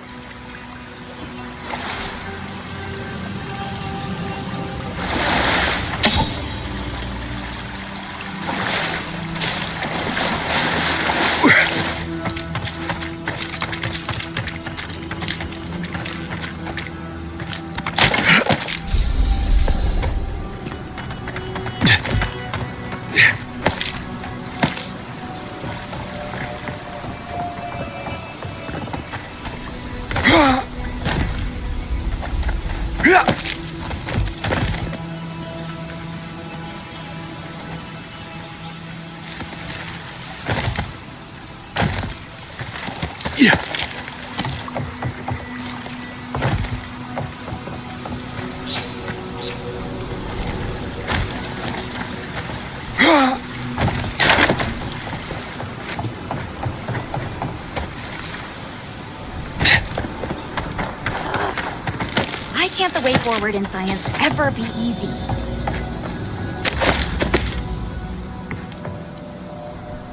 can't the way forward in science ever be easy?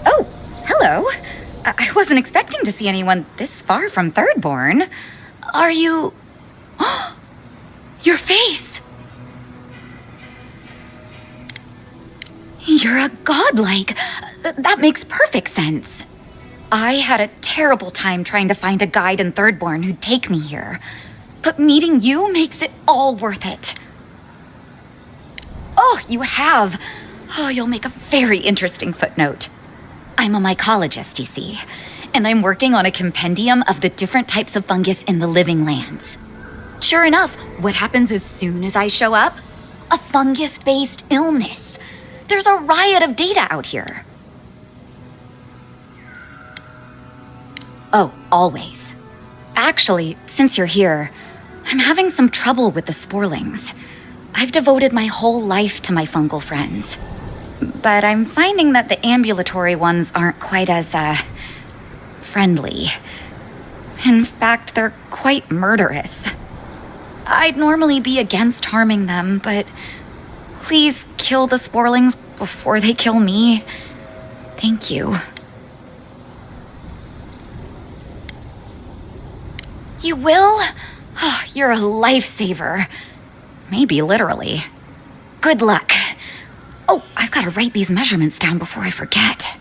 Oh, hello. I wasn't expecting to see anyone this far from Thirdborn. Are you... Your face! You're a godlike. That makes perfect sense. I had a terrible time trying to find a guide in Thirdborn who'd take me here. But meeting you makes it all worth it. Oh, you have. Oh, you'll make a very interesting footnote. I'm a mycologist, you see, and I'm working on a compendium of the different types of fungus in the living lands. Sure enough, what happens as soon as I show up? A fungus-based illness. There's a riot of data out here. Oh, always. Actually, since you're here, I'm having some trouble with the sporlings. I've devoted my whole life to my fungal friends. But I'm finding that the ambulatory ones aren't quite as, friendly. In fact, they're quite murderous. I'd normally be against harming them, but please kill the sporlings before they kill me. Thank you. You will? Oh, you're a lifesaver. Maybe literally. Good luck. Oh, I've got to write these measurements down before I forget.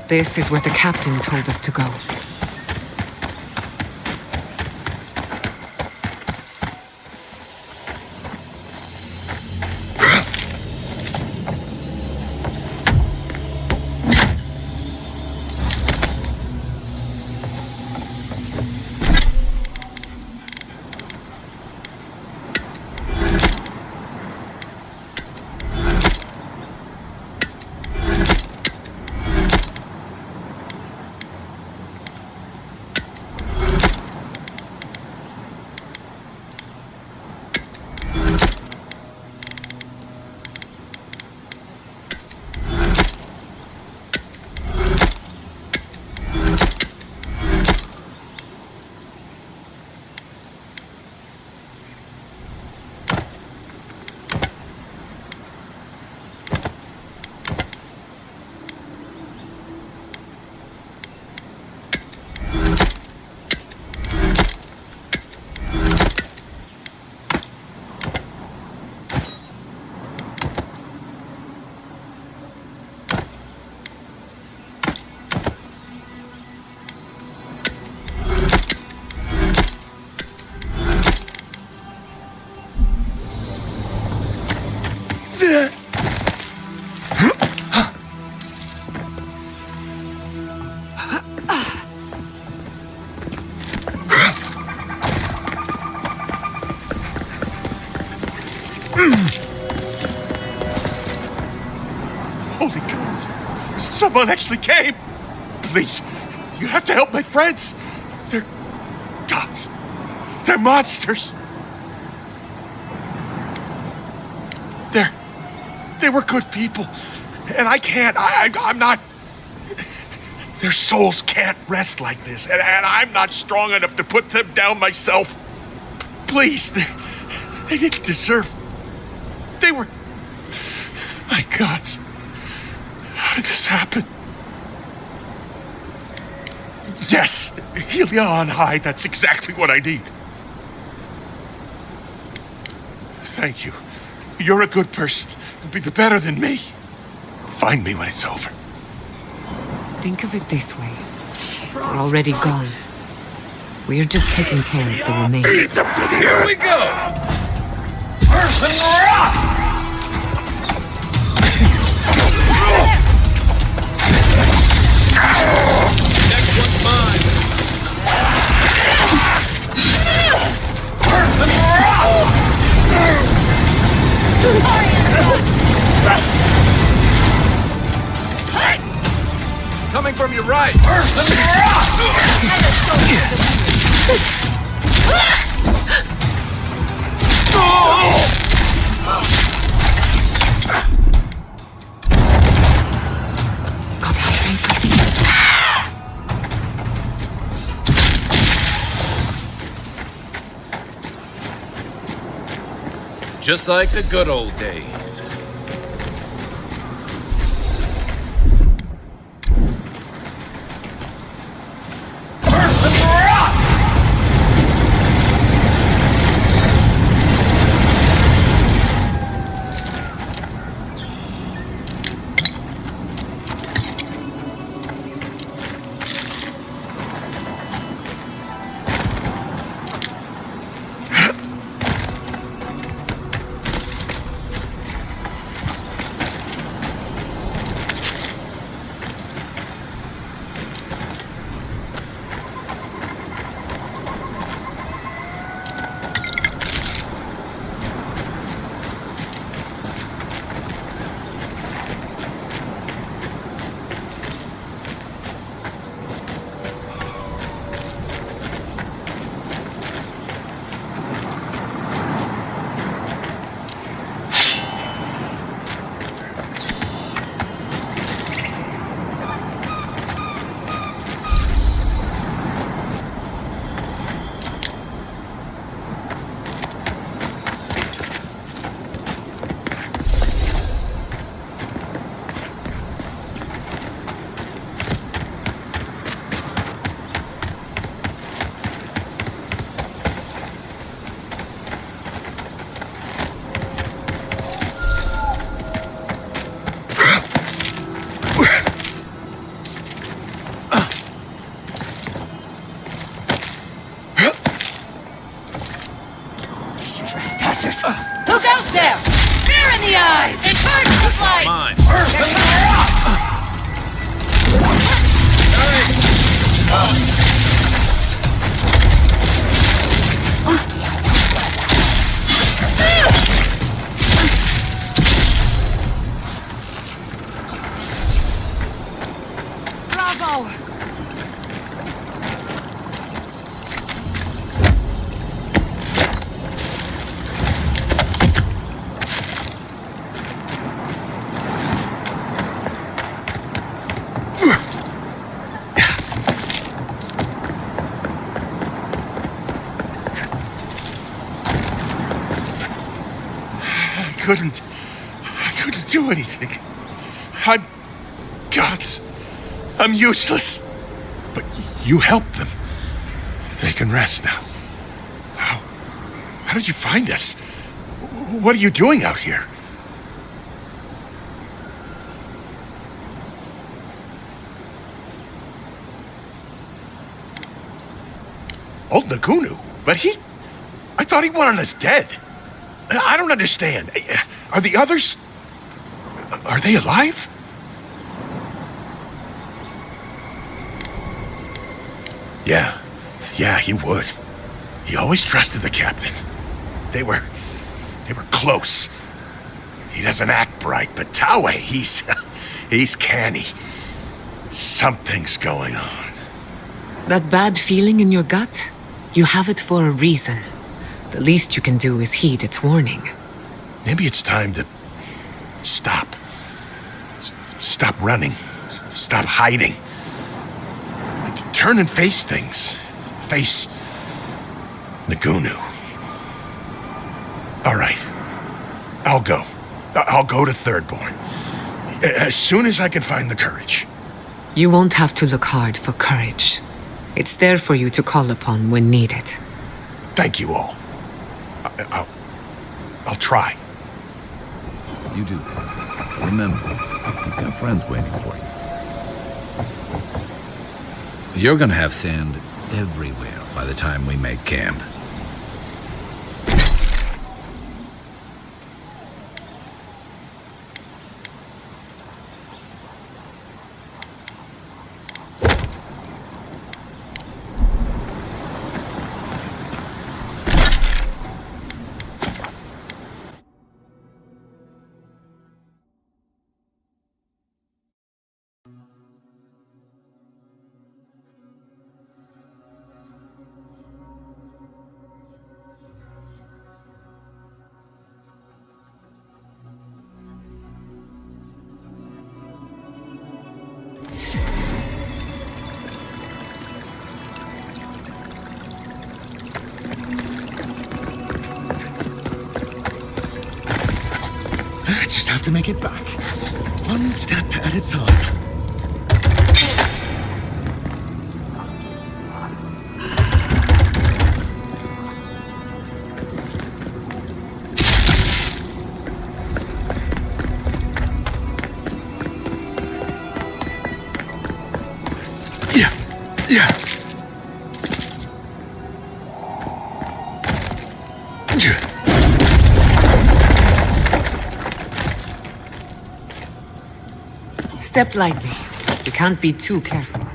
This is where the captain told us to go. Holy gods! Someone actually came! Please, you have to help my friends! They're gods! They're monsters! They were good people. And I can't, I'm not... Their souls can't rest like this. And I'm not strong enough to put them down myself. Please, they didn't deserve... They were... My gods. How did this happen? Yes, Helia on high, that's exactly what I need. Thank you. You're a good person. You'll be better than me. Find me when it's over. Think of it this way. They're already gone. We're just taking care of the remains. Here we go! Person rock! Next one's mine. Person rock! Coming from your right. Person rock! Just like the good old days. Look out there! Fear in the eyes! And burn those lights! Mine. Bravo! I couldn't do anything. I'm gods. I'm useless. But you helped them. They can rest now. How did you find us? What are you doing out here? Old Nagunu? But I thought he wanted us dead. I don't understand. Are the others... Are they alive? Yeah, he would. He always trusted the captain. They were close. He doesn't act bright, but Taue, He's canny. Something's going on. That bad feeling in your gut? You have it for a reason. The least you can do is heed its warning. Maybe it's time to stop. Stop running. Stop hiding. Turn and face things. Face Nagunu. All right. I'll go. I'll go to Thirdborn. As soon as I can find the courage. You won't have to look hard for courage. It's there for you to call upon when needed. Thank you all. I'll try. You do that. Remember, you've got friends waiting for you. You're gonna have sand everywhere by the time we make camp. I just have to make it back. One step at a time. Yeah. Step lightly. You can't be too careful.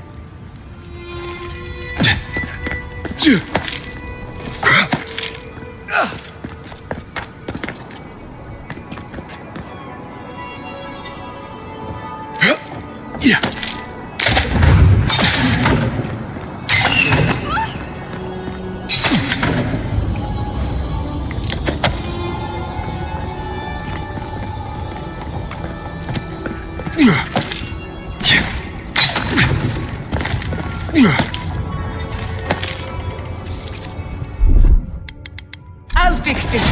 Yeah. I'll fix this.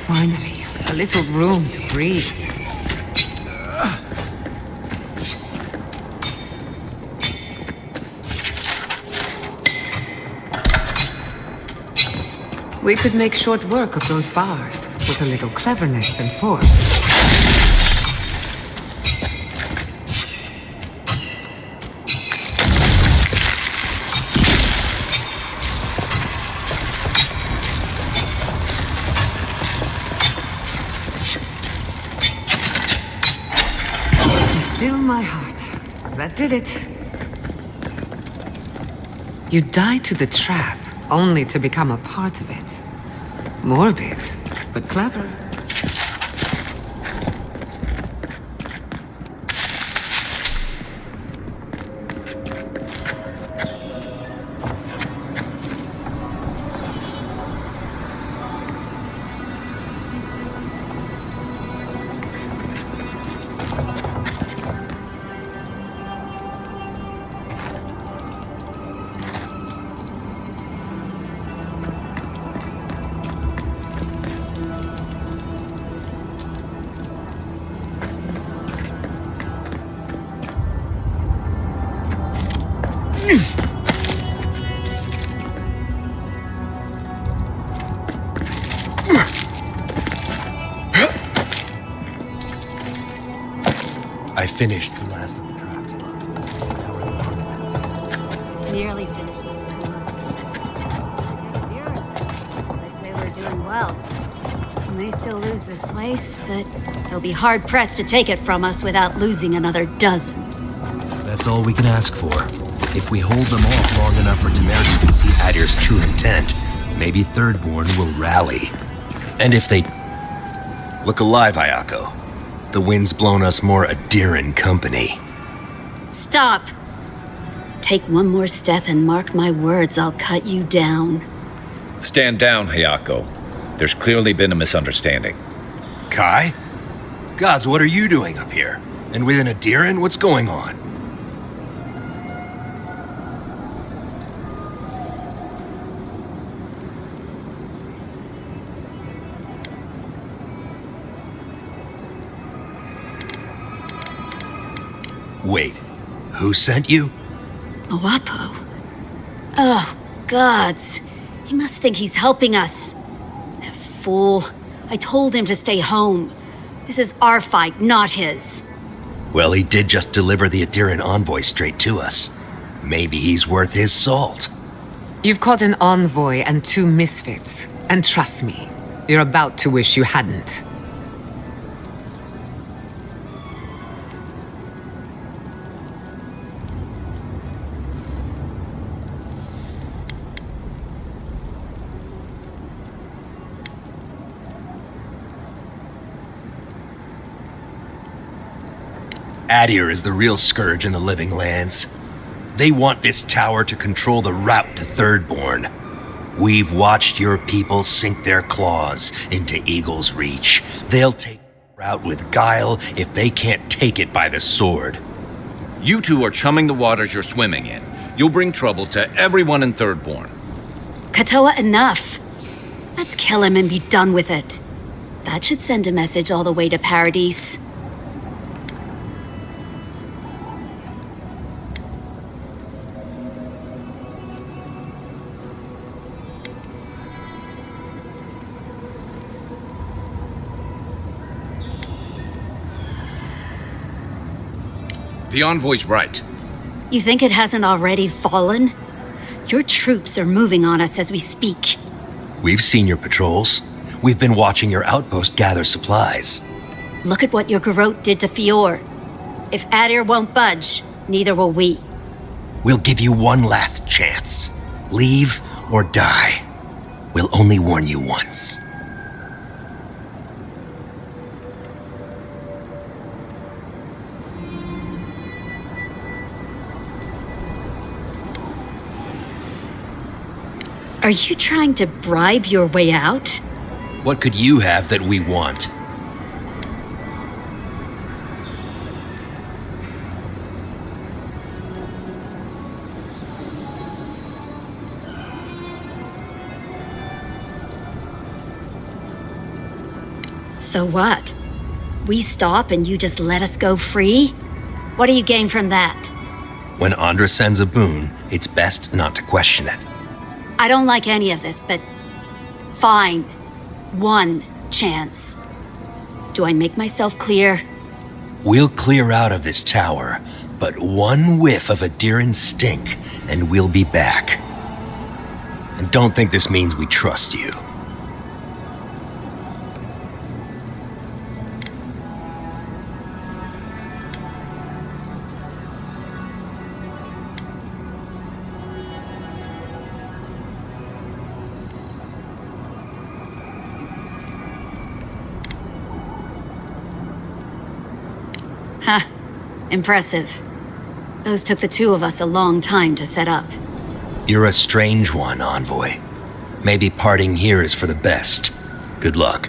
Finally, a little room to breathe. We could make short work of those bars with a little cleverness and force. Still my heart. That did it. You died to the trap, only to become a part of it. Morbid, but clever. I finished the last of the traps. Nearly finished. They say we're doing well. We may still lose this place, but they'll be hard pressed to take it from us without losing another dozen. That's all we can ask for. If we hold them off long enough for Temerity to see Adir's true intent, maybe Thirdborn will rally. And if they... Look alive, Ayako. The wind's blown us more Adiran company. Stop! Take one more step and mark my words, I'll cut you down. Stand down, Hayako. There's clearly been a misunderstanding. Kai? Gods, what are you doing up here? And with an Adiran, what's going on? Wait, who sent you? Owapo? Oh, gods. He must think he's helping us. That fool. I told him to stay home. This is our fight, not his. Well, he did just deliver the Adiran envoy straight to us. Maybe he's worth his salt. You've caught an envoy and 2 misfits. And trust me, you're about to wish you hadn't. Adir is the real scourge in the living lands. They want this tower to control the route to Thirdborn. We've watched your people sink their claws into Eagle's Reach. They'll take the route with guile if they can't take it by the sword. You two are chumming the waters you're swimming in. You'll bring trouble to everyone in Thirdborn. Katoa, enough. Let's kill him and be done with it. That should send a message all the way to Paradise. The envoy's right. You think it hasn't already fallen? Your troops are moving on us as we speak. We've seen your patrols. We've been watching your outpost gather supplies. Look at what your garrote did to Fior. If Adir won't budge, neither will we. We'll give you one last chance. Leave or die. We'll only warn you once. Are you trying to bribe your way out? What could you have that we want? So what? We stop and you just let us go free? What do you gain from that? When Andra sends a boon, it's best not to question it. I don't like any of this, but fine. One chance. Do I make myself clear? We'll clear out of this tower, but one whiff of Adiran stink, and we'll be back. And don't think this means we trust you. Huh. Impressive. Those took the 2 of us a long time to set up. You're a strange one, Envoy. Maybe parting here is for the best. Good luck.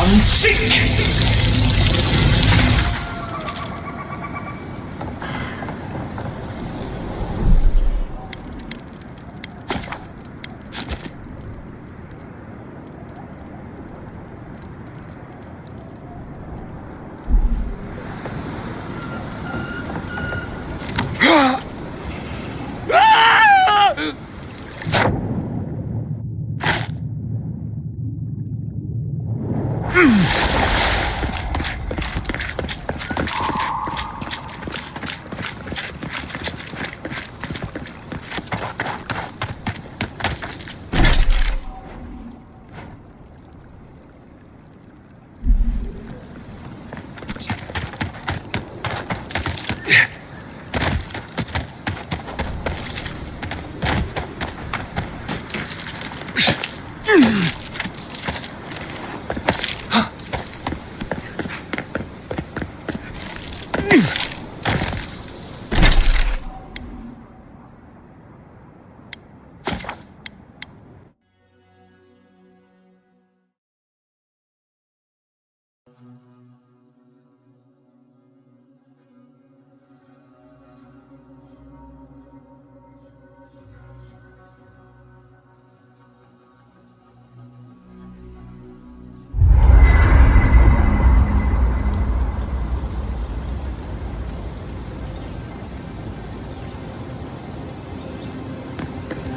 and seek!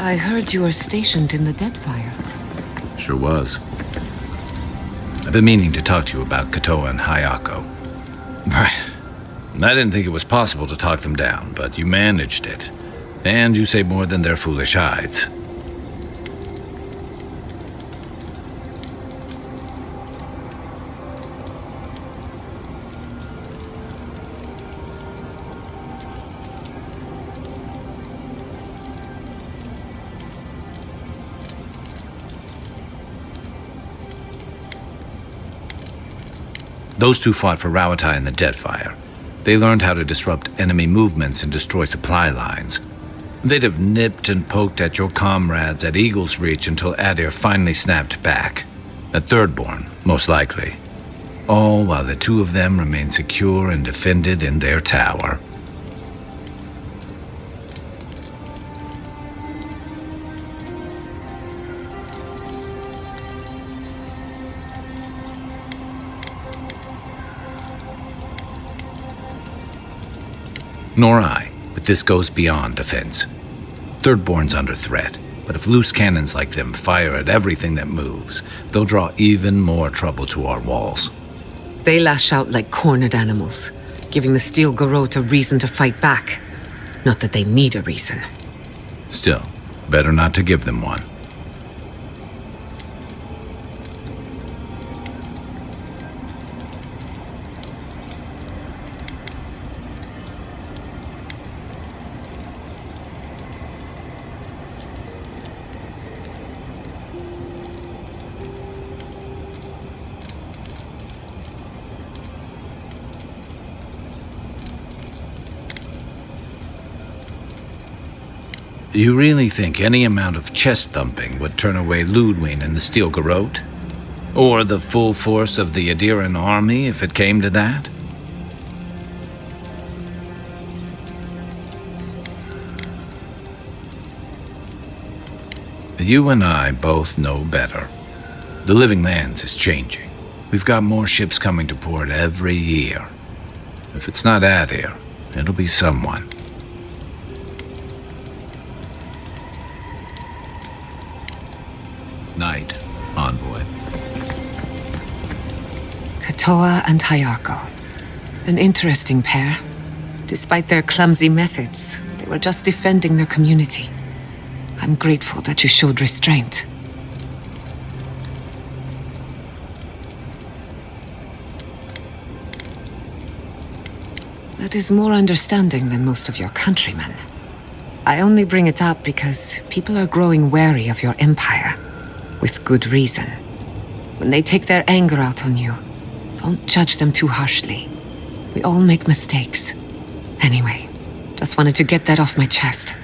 I heard you were stationed in the Deadfire. Sure was. I've been meaning to talk to you about Katoa and Hayako. I didn't think it was possible to talk them down, but you managed it. And you say more than their foolish hides. Those two fought for Rawatai in the Deadfire. They learned how to disrupt enemy movements and destroy supply lines. They'd have nipped and poked at your comrades at Eagle's Reach until Adir finally snapped back. At Thirdborn, most likely. All while the two of them remained secure and defended in their tower. Nor I, but this goes beyond defense. Thirdborn's under threat, but if loose cannons like them fire at everything that moves, they'll draw even more trouble to our walls. They lash out like cornered animals, giving the Steel Garrote a reason to fight back. Not that they need a reason. Still, better not to give them one. You really think any amount of chest thumping would turn away Ludwig and the Steel Garrote? Or the full force of the Adiran army if it came to that? You and I both know better. The Living Lands is changing. We've got more ships coming to port every year. If it's not Adir, it'll be someone. Night, Envoy. Katoa and Hayako. An interesting pair. Despite their clumsy methods, they were just defending their community. I'm grateful that you showed restraint. That is more understanding than most of your countrymen. I only bring it up because people are growing wary of your empire. With good reason. When they take their anger out on you, don't judge them too harshly. We all make mistakes. Anyway, just wanted to get that off my chest.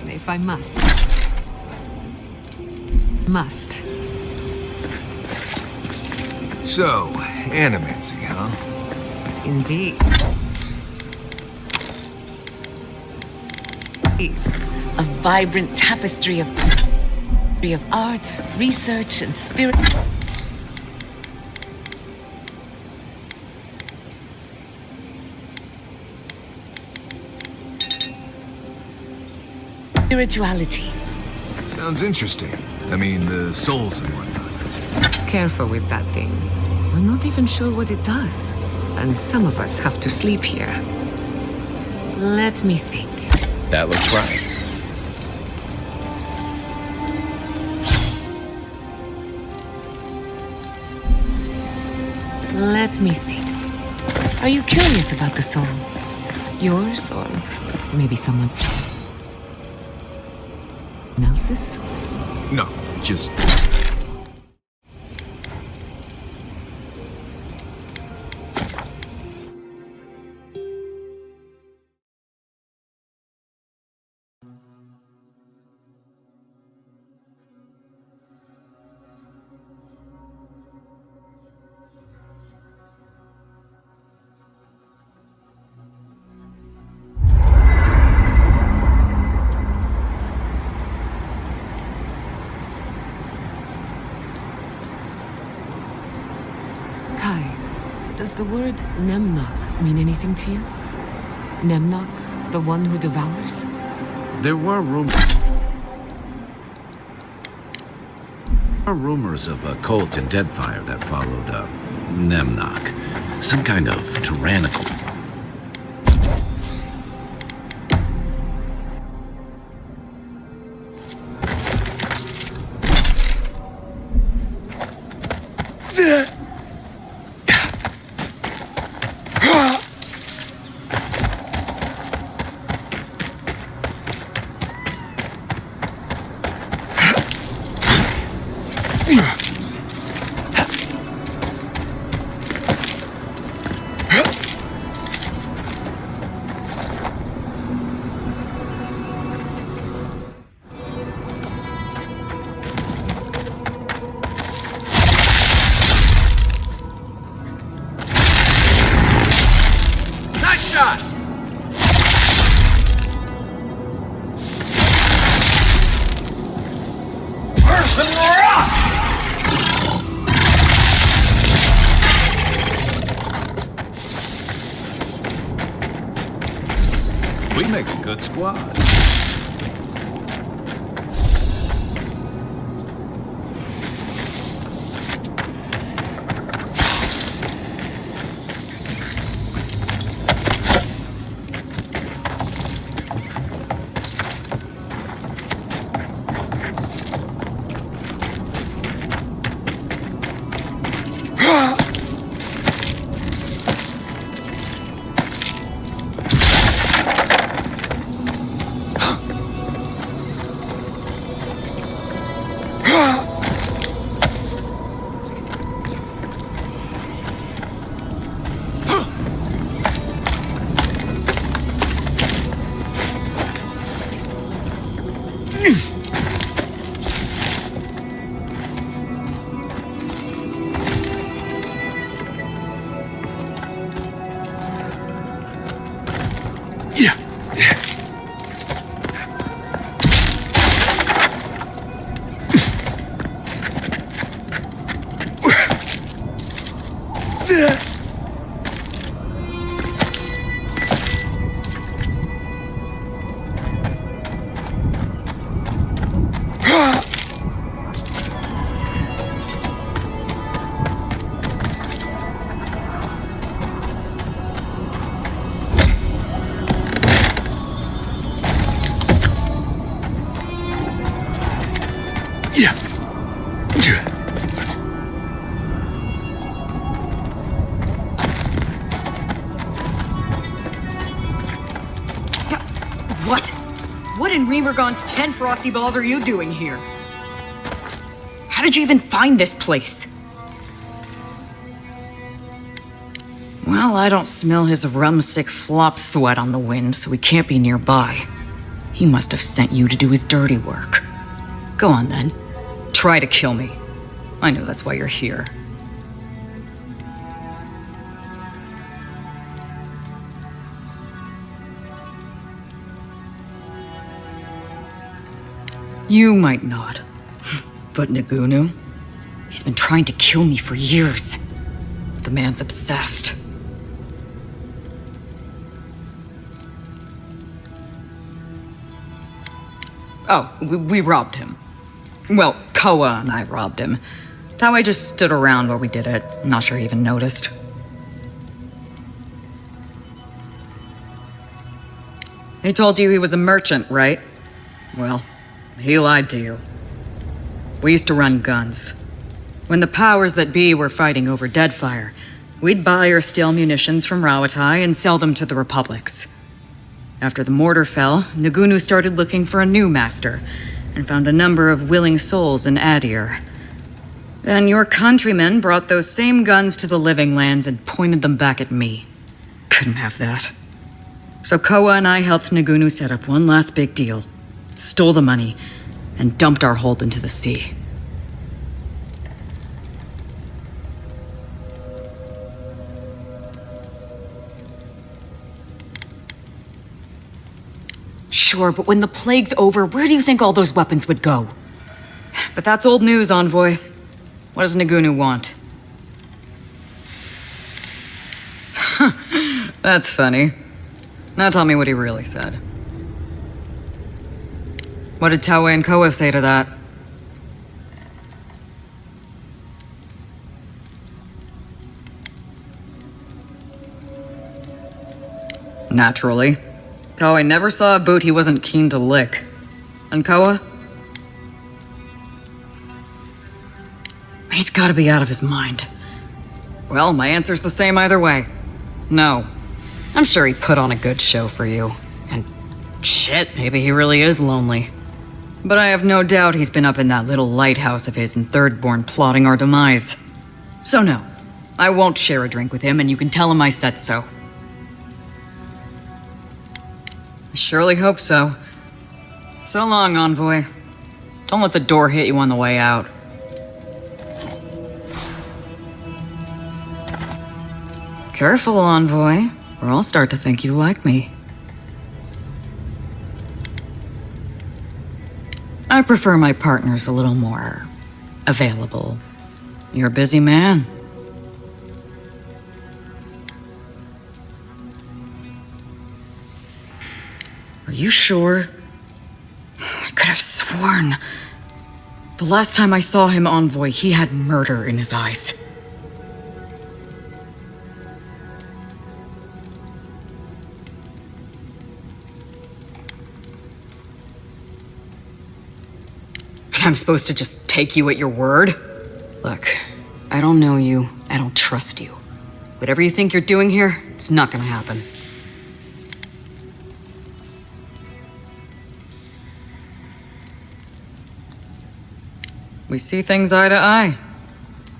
if I must. Must. So, animancing, huh? Indeed. A vibrant tapestry of art, research, and spirit. Spirituality. Sounds interesting. I mean, the souls and whatnot. Careful with that thing. We're not even sure what it does. And some of us have to sleep here. Let me think. That looks right. Let me think. Are you curious about the soul? Yours or maybe someone else's? No, just... Does the word Nemnok mean anything to you? Nemnok, the one who devours? There were rumors of a cult in Deadfire that followed Nemnok. Some kind of tyrannical. We make a good squad. What in Remergon's 10 frosty balls are you doing here? How did you even find this place? Well, I don't smell his rumstick flop sweat on the wind, so he can't be nearby. He must have sent you to do his dirty work. Go on then. Try to kill me. I know that's why you're here. You might not. But Nagunu? He's been trying to kill me for years. The man's obsessed. Oh, we robbed him. Well, Koa and I robbed him. Taue just stood around while we did it. I'm not sure he even noticed. He told you he was a merchant, right? Well, he lied to you. We used to run guns. When the powers that be were fighting over Deadfire, we'd buy or steal munitions from Rawatai and sell them to the Republics. After the mortar fell, Nagunu started looking for a new master, and found a number of willing souls in Adir. Then your countrymen brought those same guns to the Living Lands and pointed them back at me. Couldn't have that. So Koa and I helped Nagunu set up one last big deal, stole the money, and dumped our hold into the sea. Sure, but when the plague's over, where do you think all those weapons would go? But that's old news, Envoy. What does Nagunu want? That's funny. Now tell me what he really said. What did Taue and Koa say to that? Naturally. Taue never saw a boot he wasn't keen to lick. And Koa? He's gotta be out of his mind. Well, my answer's the same either way. No. I'm sure he put on a good show for you. And shit, maybe he really is lonely. But I have no doubt he's been up in that little lighthouse of his in Thirdborn plotting our demise. So no, I won't share a drink with him, and you can tell him I said so. I surely hope so. So long, Envoy. Don't let the door hit you on the way out. Careful, Envoy, or I'll start to think you like me. I prefer my partners a little more available. You're a busy man. Are you sure? I could have sworn. The last time I saw him, Envoy, he had murder in his eyes. I'm supposed to just take you at your word? Look, I don't know you. I don't trust you. Whatever you think you're doing here, it's not gonna happen. We see things eye to eye.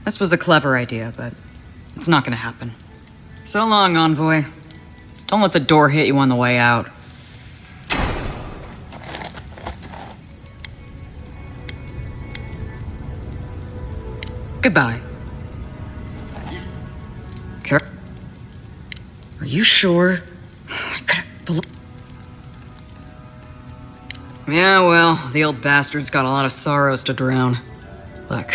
This was a clever idea, but it's not gonna happen. So long, Envoy. Don't let the door hit you on the way out. Goodbye. Are you sure? I could've... Yeah, well, the old bastard's got a lot of sorrows to drown. Look,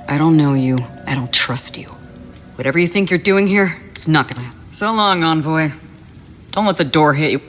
I don't know you. I don't trust you. Whatever you think you're doing here, it's not gonna happen. So long, Envoy. Don't let the door hit you.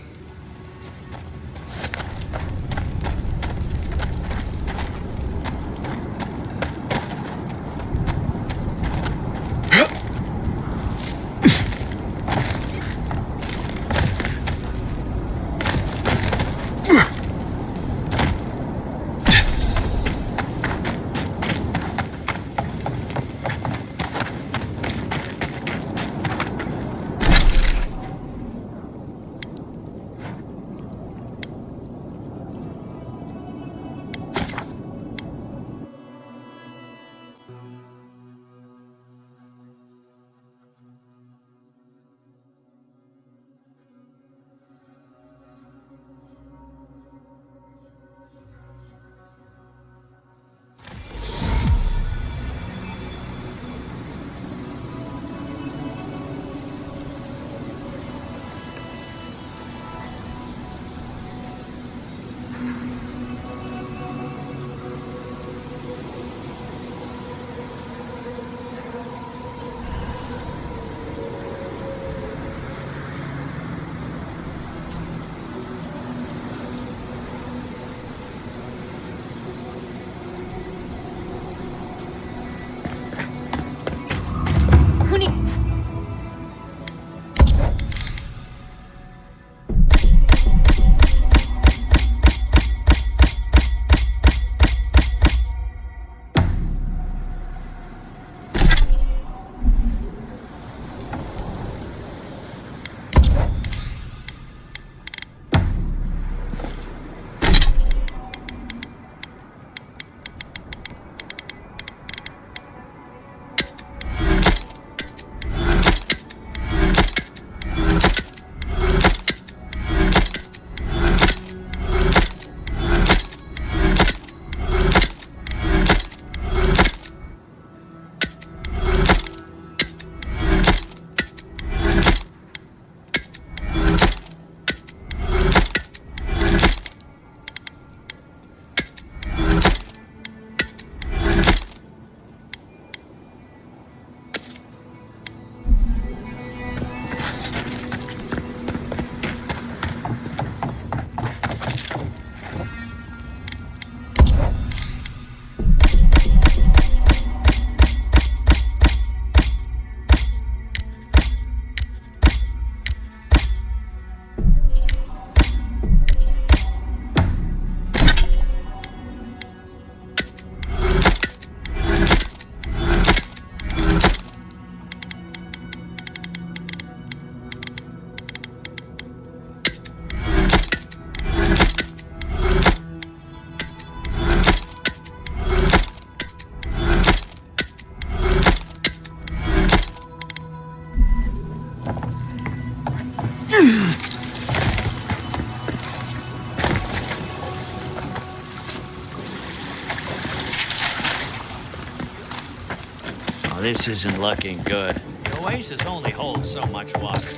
Oh, this isn't looking good. The oasis only holds so much water.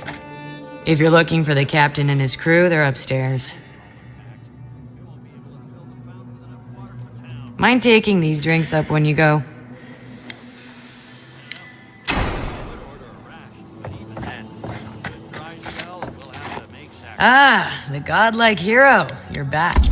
If you're looking for the captain and his crew, they're upstairs. Mind taking these drinks up when you go? Ah, the godlike hero. You're back.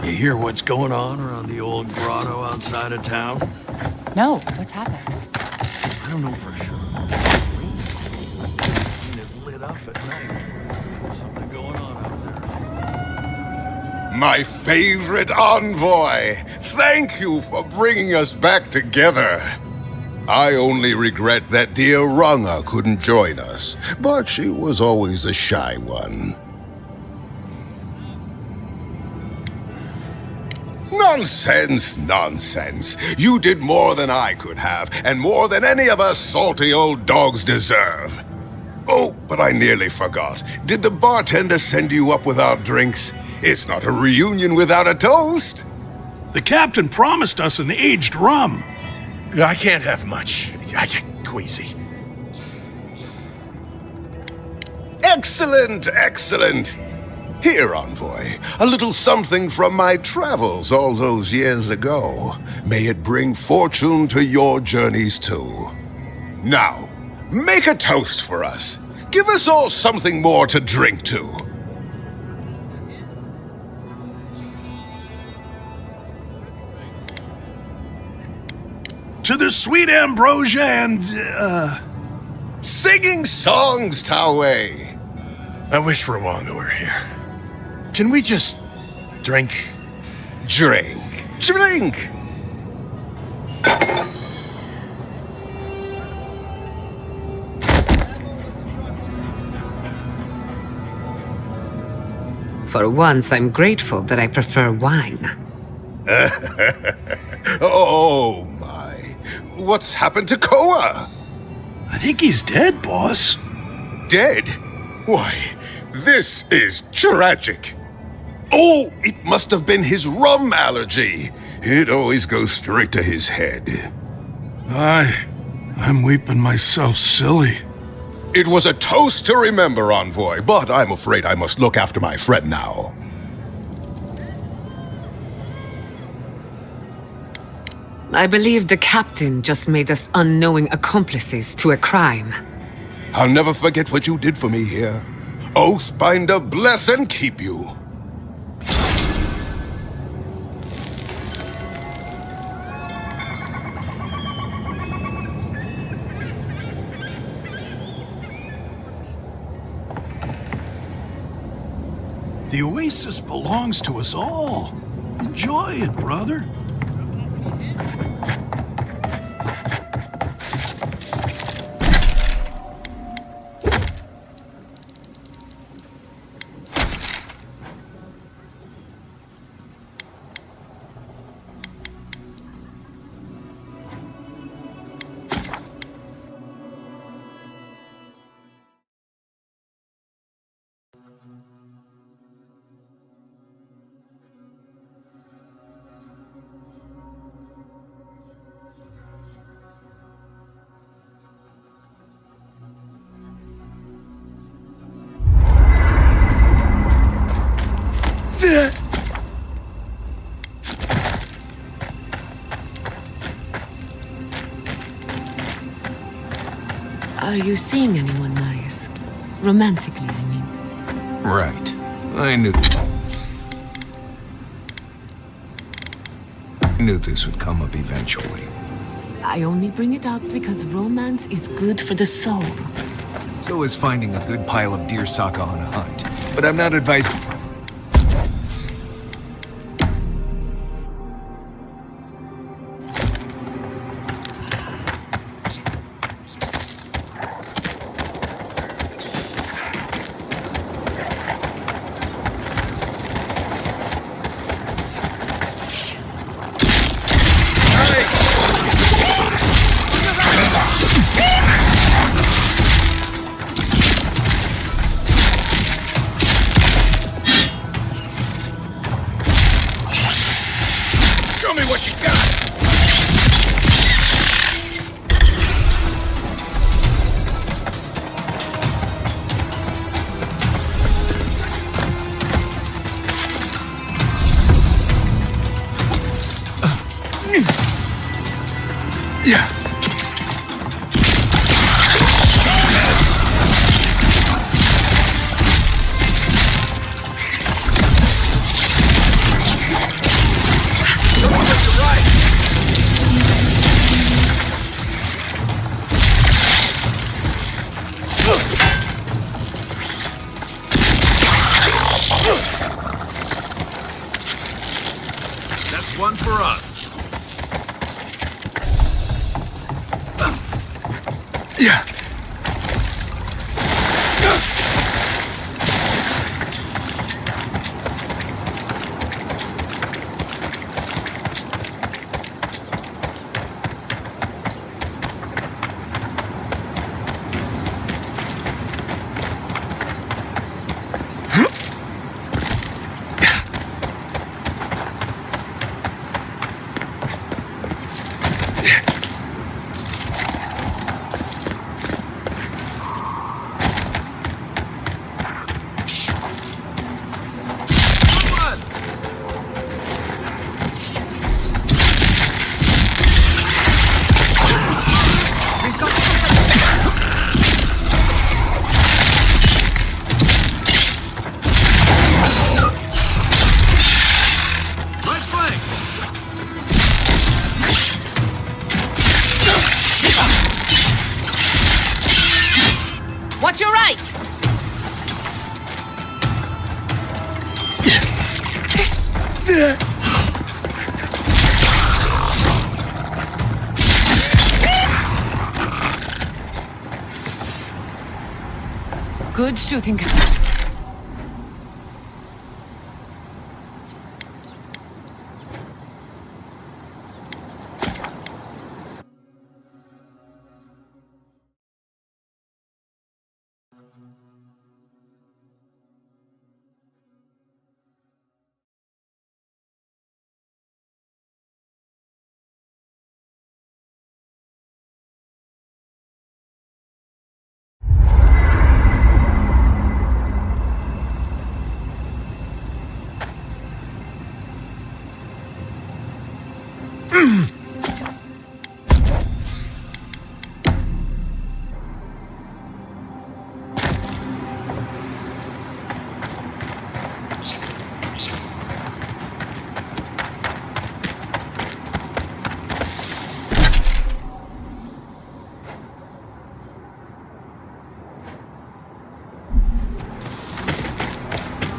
You hear what's going on around the old grotto outside of town? No, what's happened? I don't know for sure. I've seen it lit up at night. There's something going on out there. My favorite envoy! Thank you for bringing us back together. I only regret that dear Runga couldn't join us, but she was always a shy one. Nonsense, nonsense. You did more than I could have, and more than any of us salty old dogs deserve. Oh, but I nearly forgot. Did the bartender send you up without drinks? It's not a reunion without a toast. The captain promised us an aged rum. I can't have much. I get queasy. Excellent, excellent. Here, envoy, a little something from my travels all those years ago. May it bring fortune to your journeys too. Now, make a toast for us. Give us all something more to drink to. To the sweet ambrosia and, Singing songs, Tawe. I wish Rwanda were here. Can we just drink? Drink. Drink! For once, I'm grateful that I prefer wine. Oh, my. What's happened to Koa? I think he's dead, boss. Dead? Why, this is tragic. Oh, it must have been his rum allergy. It always goes straight to his head. I'm weeping myself silly. It was a toast to remember, envoy, but I'm afraid I must look after my friend now. I believe the captain just made us unknowing accomplices to a crime. I'll never forget what you did for me here. Oathbinder bless and keep you. The oasis belongs to us all. Enjoy it, brother. Are you seeing anyone, Marius? Romantically, I mean. Right. I knew this would come up eventually. I only bring it up because romance is good for the soul. So is finding a good pile of deer saka on a hunt. But I'm not advising... you got? Yeah. That's one for us. Yeah. Watch your right! Good shooting.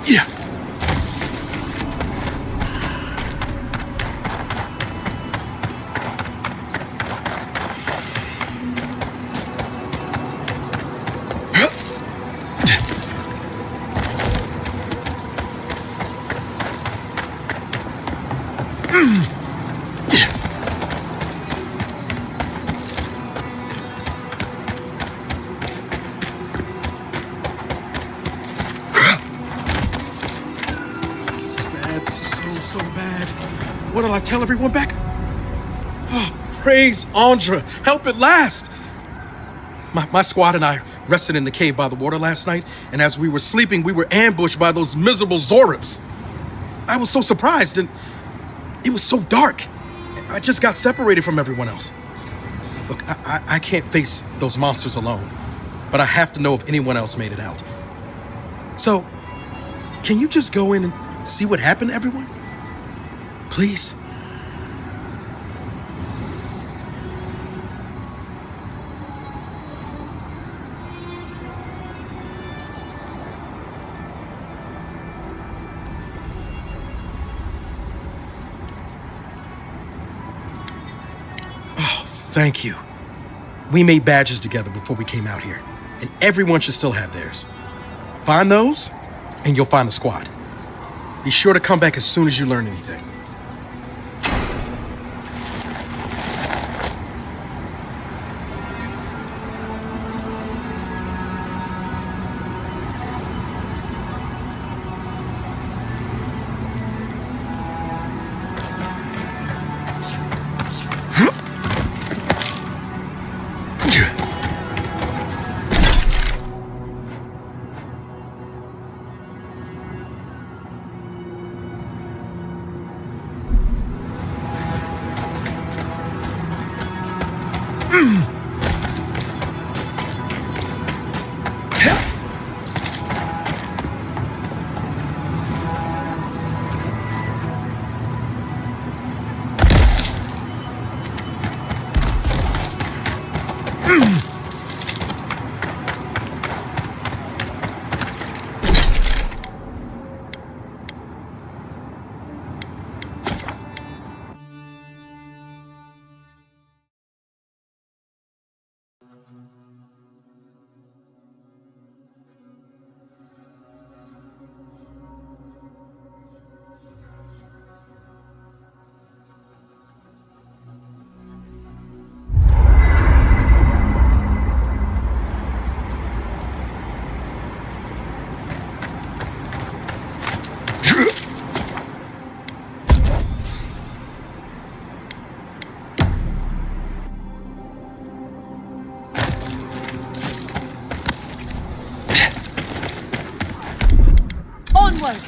Yeah. So bad. What'll I tell everyone back? Oh, praise Andra. Help at last. My squad and I rested in the cave by the water last night, and as we were sleeping, we were ambushed by those miserable Zorips. I was so surprised, and it was so dark. I just got separated from everyone else. Look, I can't face those monsters alone, but I have to know if anyone else made it out. So, can you just go in and see what happened to everyone? Please. Oh, thank you. We made badges together before we came out here, and everyone should still have theirs. Find those, and you'll find the squad. Be sure to come back as soon as you learn anything. Onward!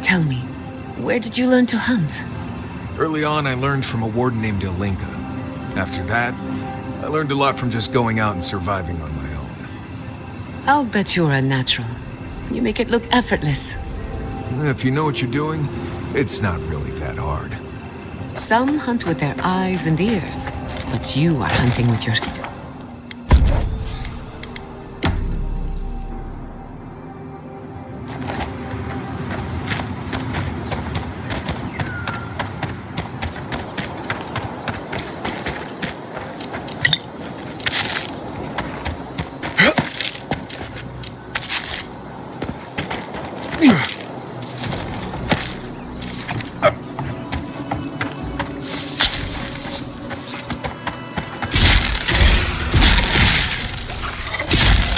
Tell me, where did you learn to hunt? Early on, I learned from a warden named Ilinka. After that, I learned a lot from just going out and surviving on my own. I'll bet you're a natural. You make it look effortless. If you know what you're doing, it's not really that hard. Some hunt with their eyes and ears, but you are hunting with your...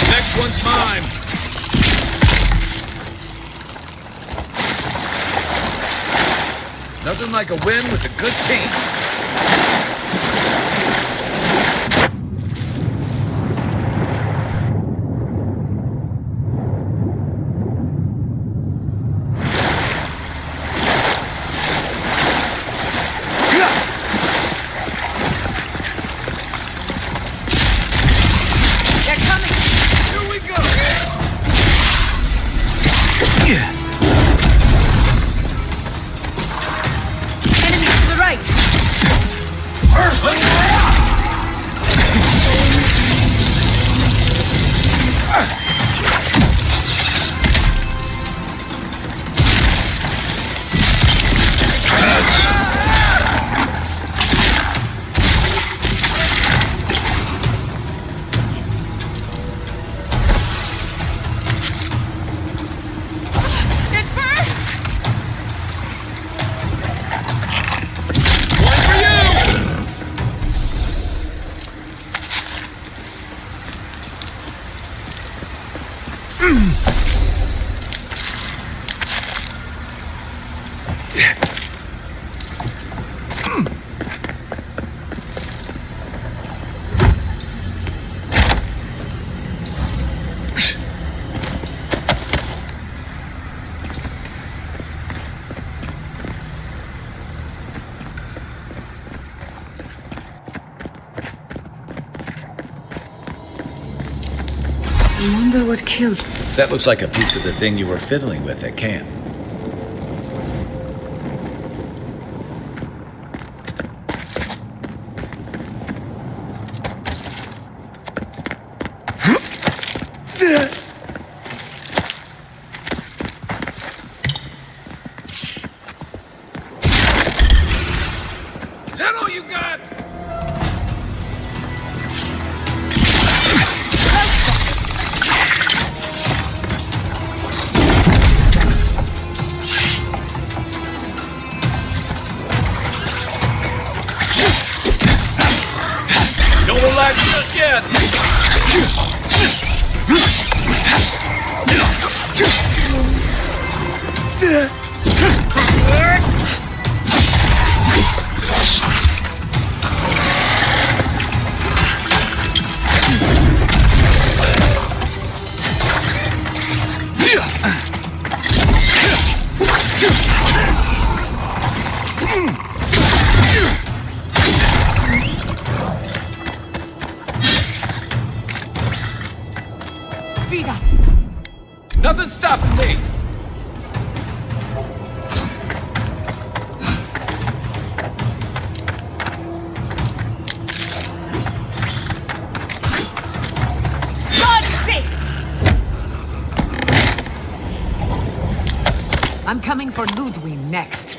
Next one's mine! Nothing like a win with a good team. I wonder what killed. That looks like a piece of the thing you were fiddling with at camp. Is that all you got? Don't relax just yet. Speed up. Nothing's stopping me. I'm coming for Ludwig next.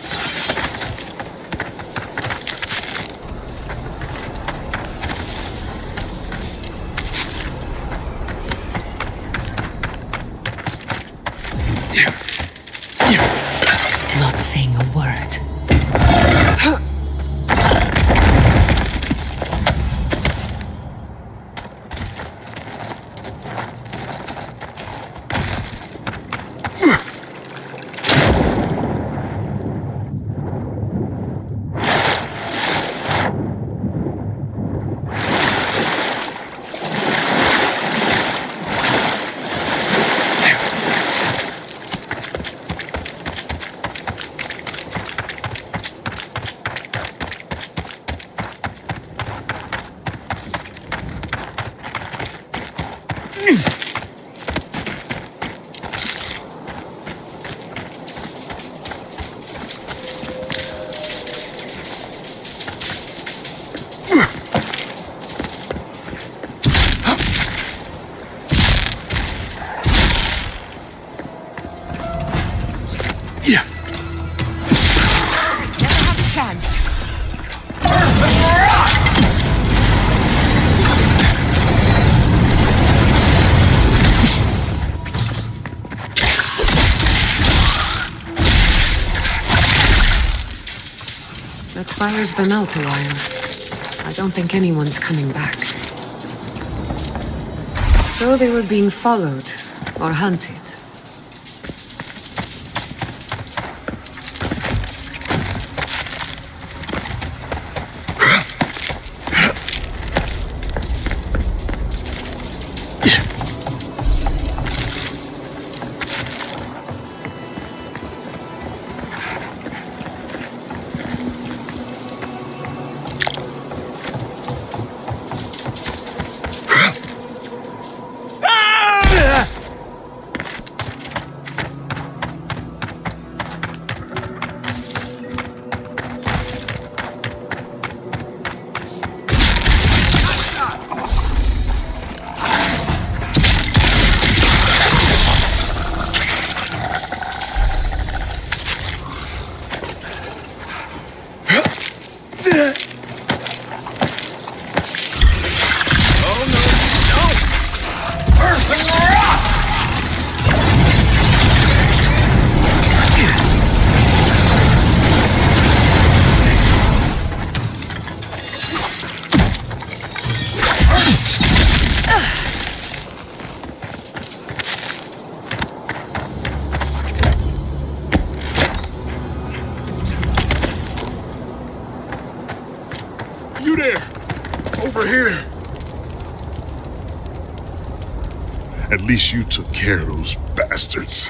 Not saying a word. That fire's been out a while. I don't think anyone's coming back. So they were being followed or hunted. least you took care of those bastards.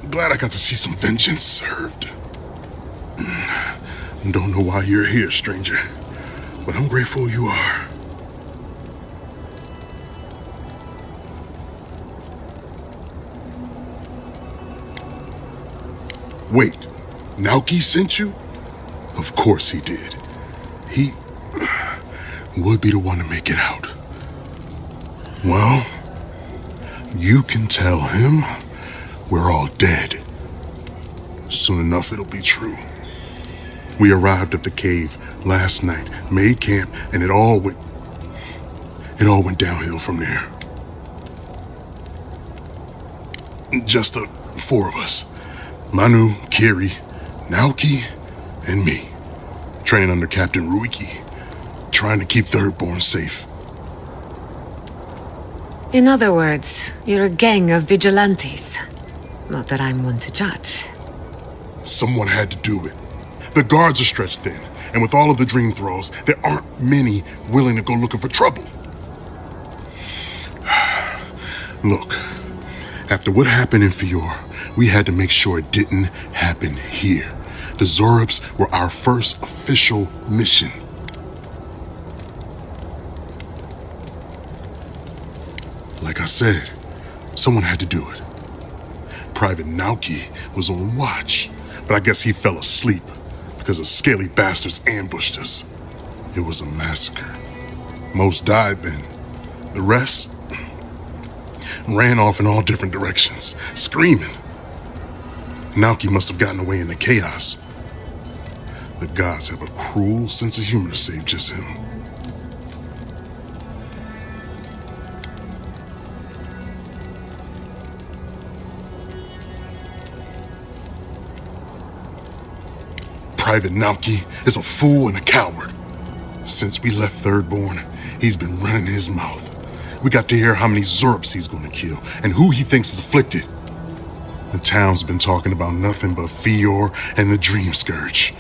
Glad I got to see some vengeance served. Don't know why you're here, stranger, but I'm grateful you are. Wait, Naoki sent you? Of course he did. He would be the one to make it out. Well, you can tell him we're all dead. Soon enough it'll be true. We arrived at the cave last night, made camp, and it all went downhill from there. Just the four of us. Manu, Kiri, Naoki, and me. Training under Captain Ruiki, trying to keep Thirdborn safe. In other words, you're a gang of vigilantes. Not that I'm one to judge. Someone had to do it. The guards are stretched thin, and with all of the dream thralls, there aren't many willing to go looking for trouble. Look, after what happened in Fior, we had to make sure it didn't happen here. The Zorubs were our first official mission. Like I said, someone had to do it. Private Naoki was on watch, but I guess he fell asleep because the scaly bastards ambushed us. It was a massacre. Most died then. The rest ran off in all different directions, screaming. Naoki must have gotten away in the chaos. The gods have a cruel sense of humor to save just him. Private Naoki is a fool and a coward. Since we left Thirdborn, he's been running his mouth. We got to hear how many Zorps he's gonna kill and who he thinks is afflicted. The town's been talking about nothing but Fior and the Dream Scourge.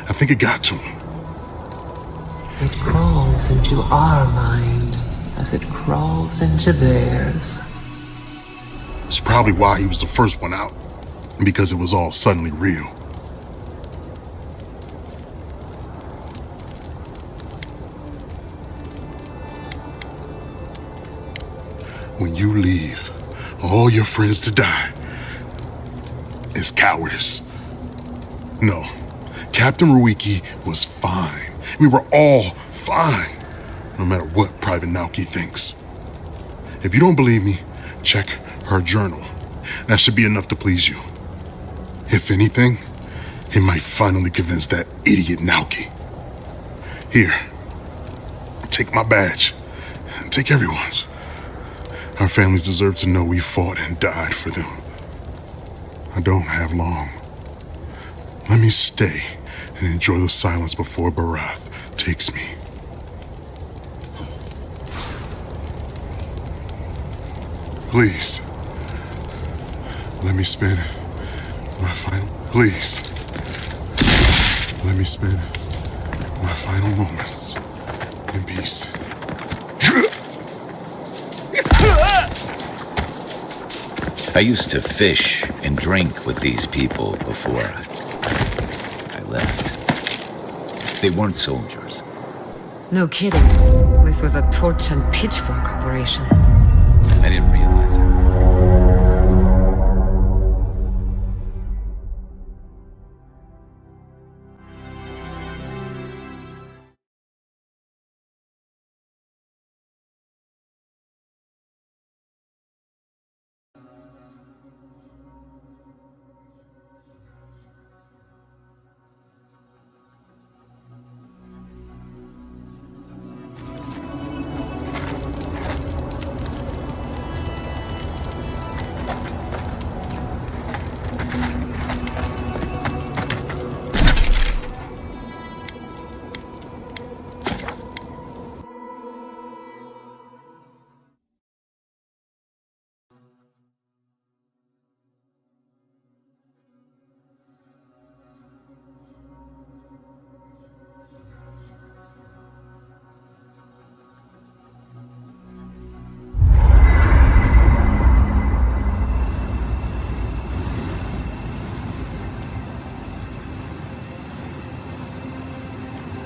I think it got to him. It crawls into our mind as it crawls into theirs. It's probably why he was the first one out, because it was all suddenly real. When you leave all your friends to die, it's cowardice. No, Captain Ruiki was fine. We were all fine, no matter what Private Naoki thinks. If you don't believe me, check her journal. That should be enough to please you. If anything, it might finally convince that idiot Naoki. Here, take my badge. Take everyone's. Our families deserve to know we fought and died for them. I don't have long. Let me stay and enjoy the silence before Barath takes me. Please, let me spend my final... Please, let me spend my final moments in peace. I used to fish and drink with these people before I left. They weren't soldiers. No kidding. This was a torch and pitchfork operation. I didn't realize.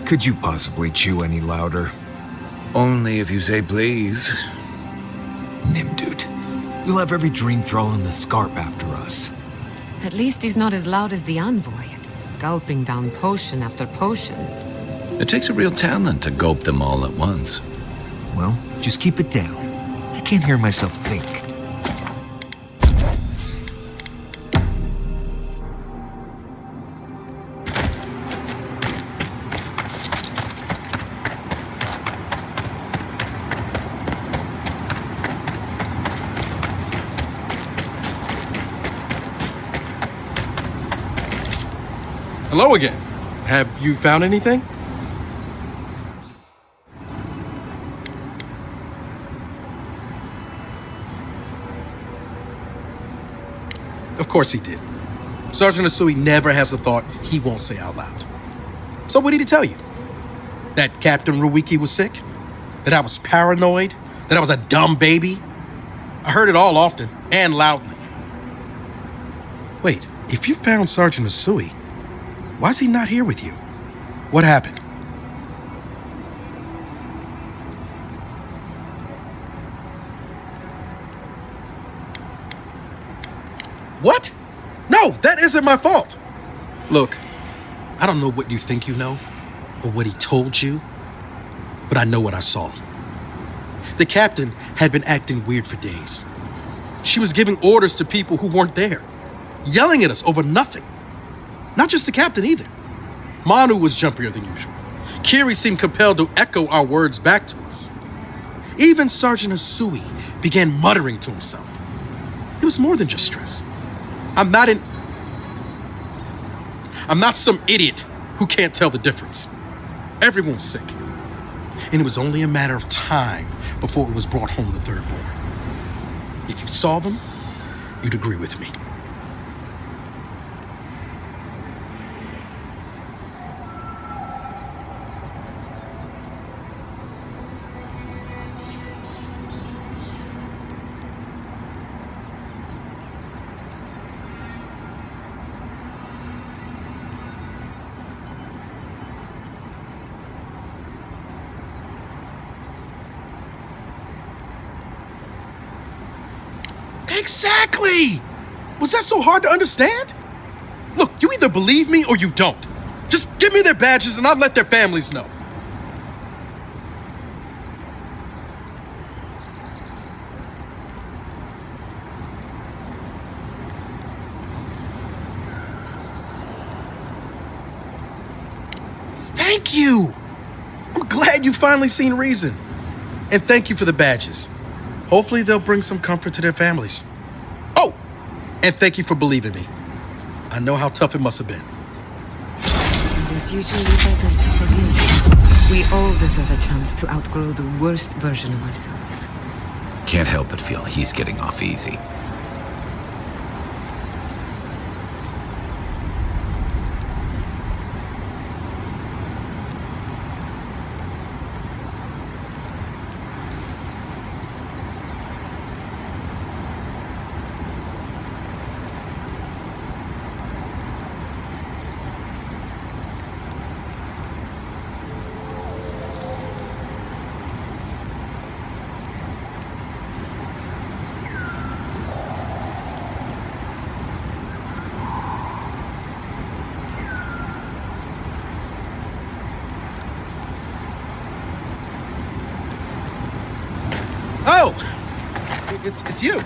Could you possibly chew any louder? Only if you say please. Nimdude, we'll have every dream thrall in the scarp after us. At least he's not as loud as the envoy, gulping down potion after potion. It takes a real talent to gulp them all at once. Well, just keep it down. I can't hear myself think. Hello again. Have you found anything? Of course he did. Sergeant Asui never has a thought he won't say out loud. So what did he tell you? That Captain Ruiki was sick? That I was paranoid? That I was a dumb baby? I heard it all often and loudly. Wait, if you found Sergeant Asui, why is he not here with you? What happened? What? No, that isn't my fault. Look, I don't know what you think you know or what he told you, but I know what I saw. The captain had been acting weird for days. She was giving orders to people who weren't there, yelling at us over nothing. Not just the captain either. Manu was jumpier than usual. Kiri seemed compelled to echo our words back to us. Even Sergeant Asui began muttering to himself. It was more than just stress. I'm not some idiot who can't tell the difference. Everyone was sick. And it was only a matter of time before it was brought home to Third Born. If you saw them, you'd agree with me. Exactly! Was that so hard to understand? Look, you either believe me or you don't. Just give me their badges and I'll let their families know. Thank you! I'm glad you finally seen reason. And thank you for the badges. Hopefully they'll bring some comfort to their families. Oh, and thank you for believing me. I know how tough it must have been. It's usually better to forgive. We all deserve a chance to outgrow the worst version of ourselves. Can't help but feel he's getting off easy. Oh, it's you.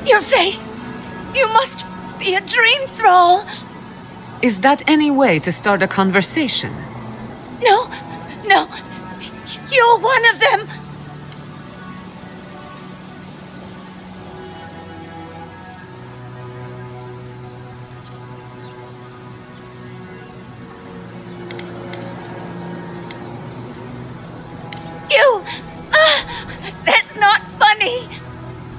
Your face! You must be a dream thrall! Is that any way to start a conversation? No, no. You're one of them! You! That's not funny!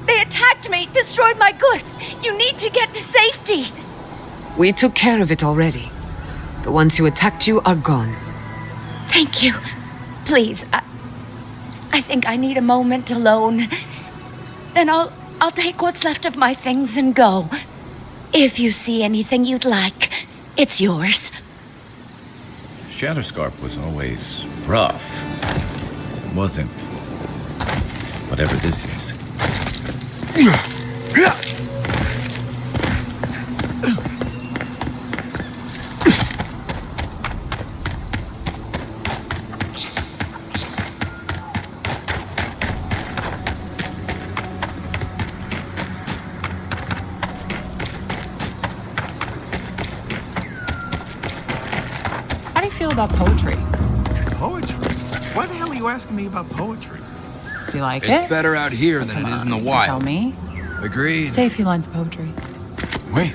They attacked me, destroyed my goods. You need to get to safety. We took care of it already. The ones who attacked you are gone. Thank you. Please, I think I need a moment alone. Then I'll take what's left of my things and go. If you see anything you'd like, it's yours. Shatterscarp was always rough. Wasn't whatever this is. How do you feel about poetry? Poetry? Why the hell are you asking me about poetry? Do you like it? It's better out here than it is in the wild. Tell me. Agreed. Say a few lines of poetry. Wait.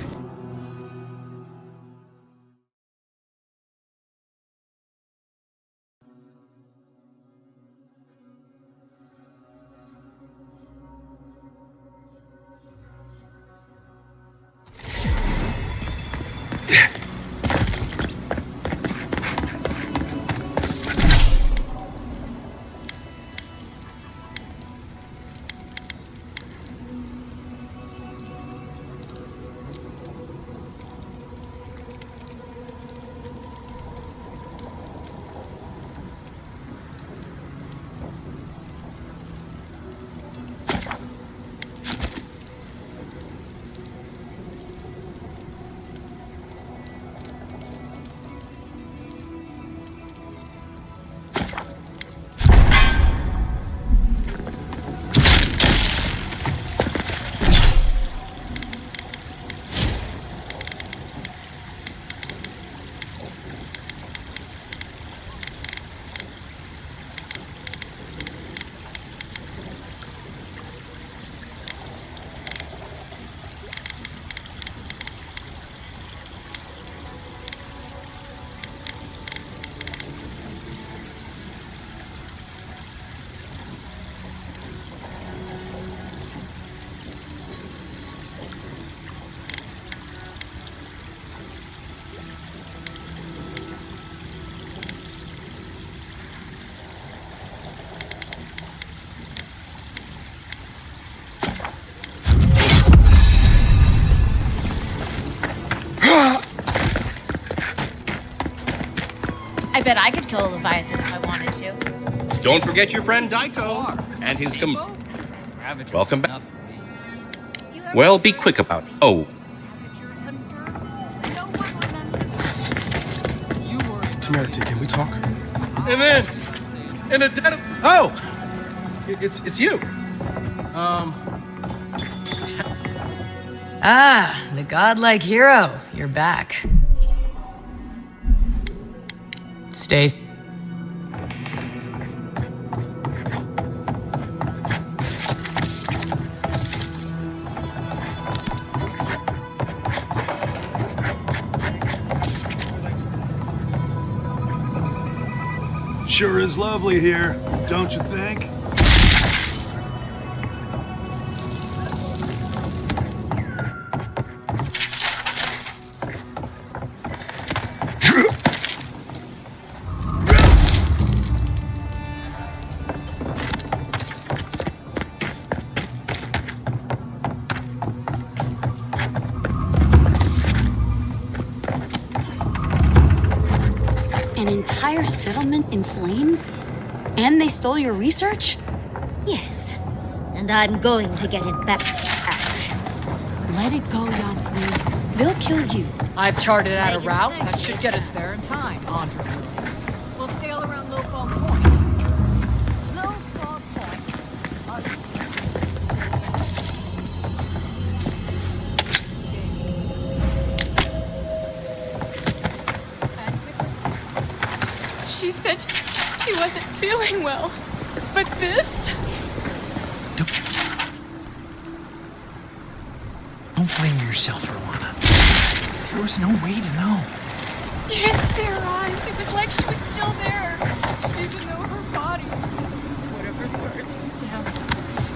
I bet I could kill a Leviathan if I wanted to. Don't forget your friend Daiko and his Welcome back. Well, be quick about it. Oh. Temerity, can we talk? And then, in the dead of... Oh! It's you. Ah, the godlike hero. You're back. Stay. Sure is lovely here, don't you think? An entire settlement in flames? And they stole your research? Yes. And I'm going to get it back. Let it go, yacht slave. They'll kill you. I've charted out a route that should get us there in time, Andre. We'll sail around Lowfall Point. She said she wasn't feeling well. But this? Don't blame yourself, Rowana. There was no way to know. You didn't see her eyes. It was like she was still there. Even though her body, whatever birds went down,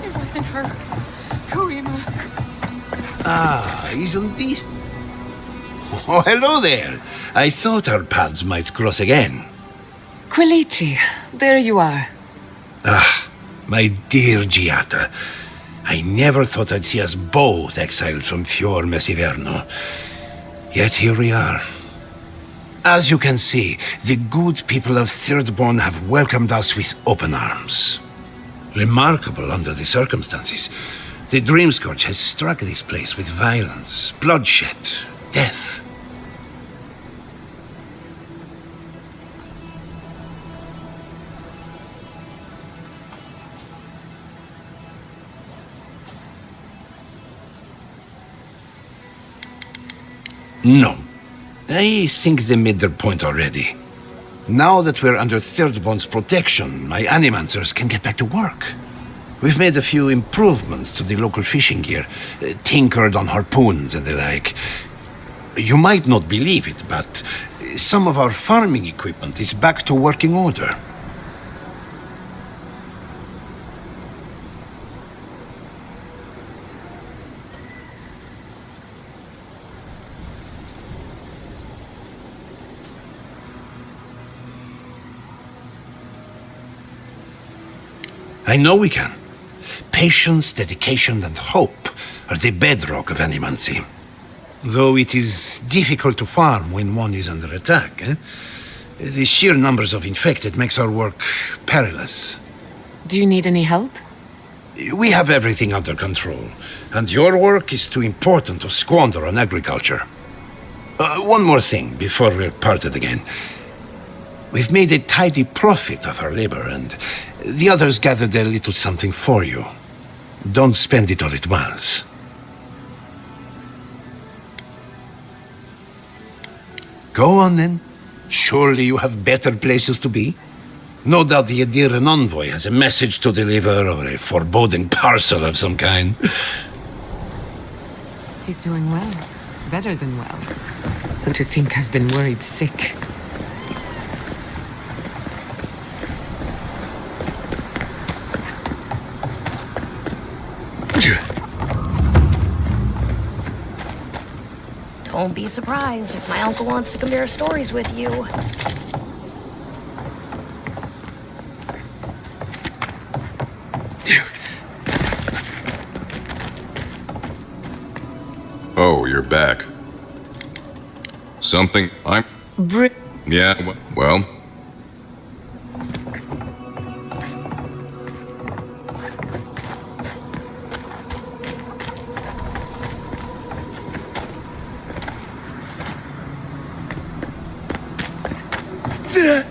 it wasn't her. Koima. Ah, isn't this... Oh, hello there. I thought our paths might cross again. Quiliti, there you are. Ah, my dear Giata. I never thought I'd see us both exiled from Fior Mesiverno. Yet here we are. As you can see, the good people of Thirdborn have welcomed us with open arms. Remarkable under the circumstances. The Dreamscourge has struck this place with violence, bloodshed, death. No. I think they made their point already. Now that we're under Thirdborn's protection, my animancers can get back to work. We've made a few improvements to the local fishing gear, tinkered on harpoons and the like. You might not believe it, but some of our farming equipment is back to working order. I know we can. Patience, dedication, and hope are the bedrock of animancy. Though it is difficult to farm when one is under attack, the sheer numbers of infected makes our work perilous. Do you need any help? We have everything under control, and your work is too important to squander on agriculture. One more thing before we're parted again. We've made a tidy profit of our labor, and the others gathered a little something for you. Don't spend it all at once. Go on, then. Surely you have better places to be. No doubt the Adiran envoy has a message to deliver or a foreboding parcel of some kind. He's doing well. Better than well. And to think I've been worried sick. Don't be surprised if my uncle wants to compare stories with you. Oh, you're back. Something I'm... Yeah, well... Yeah.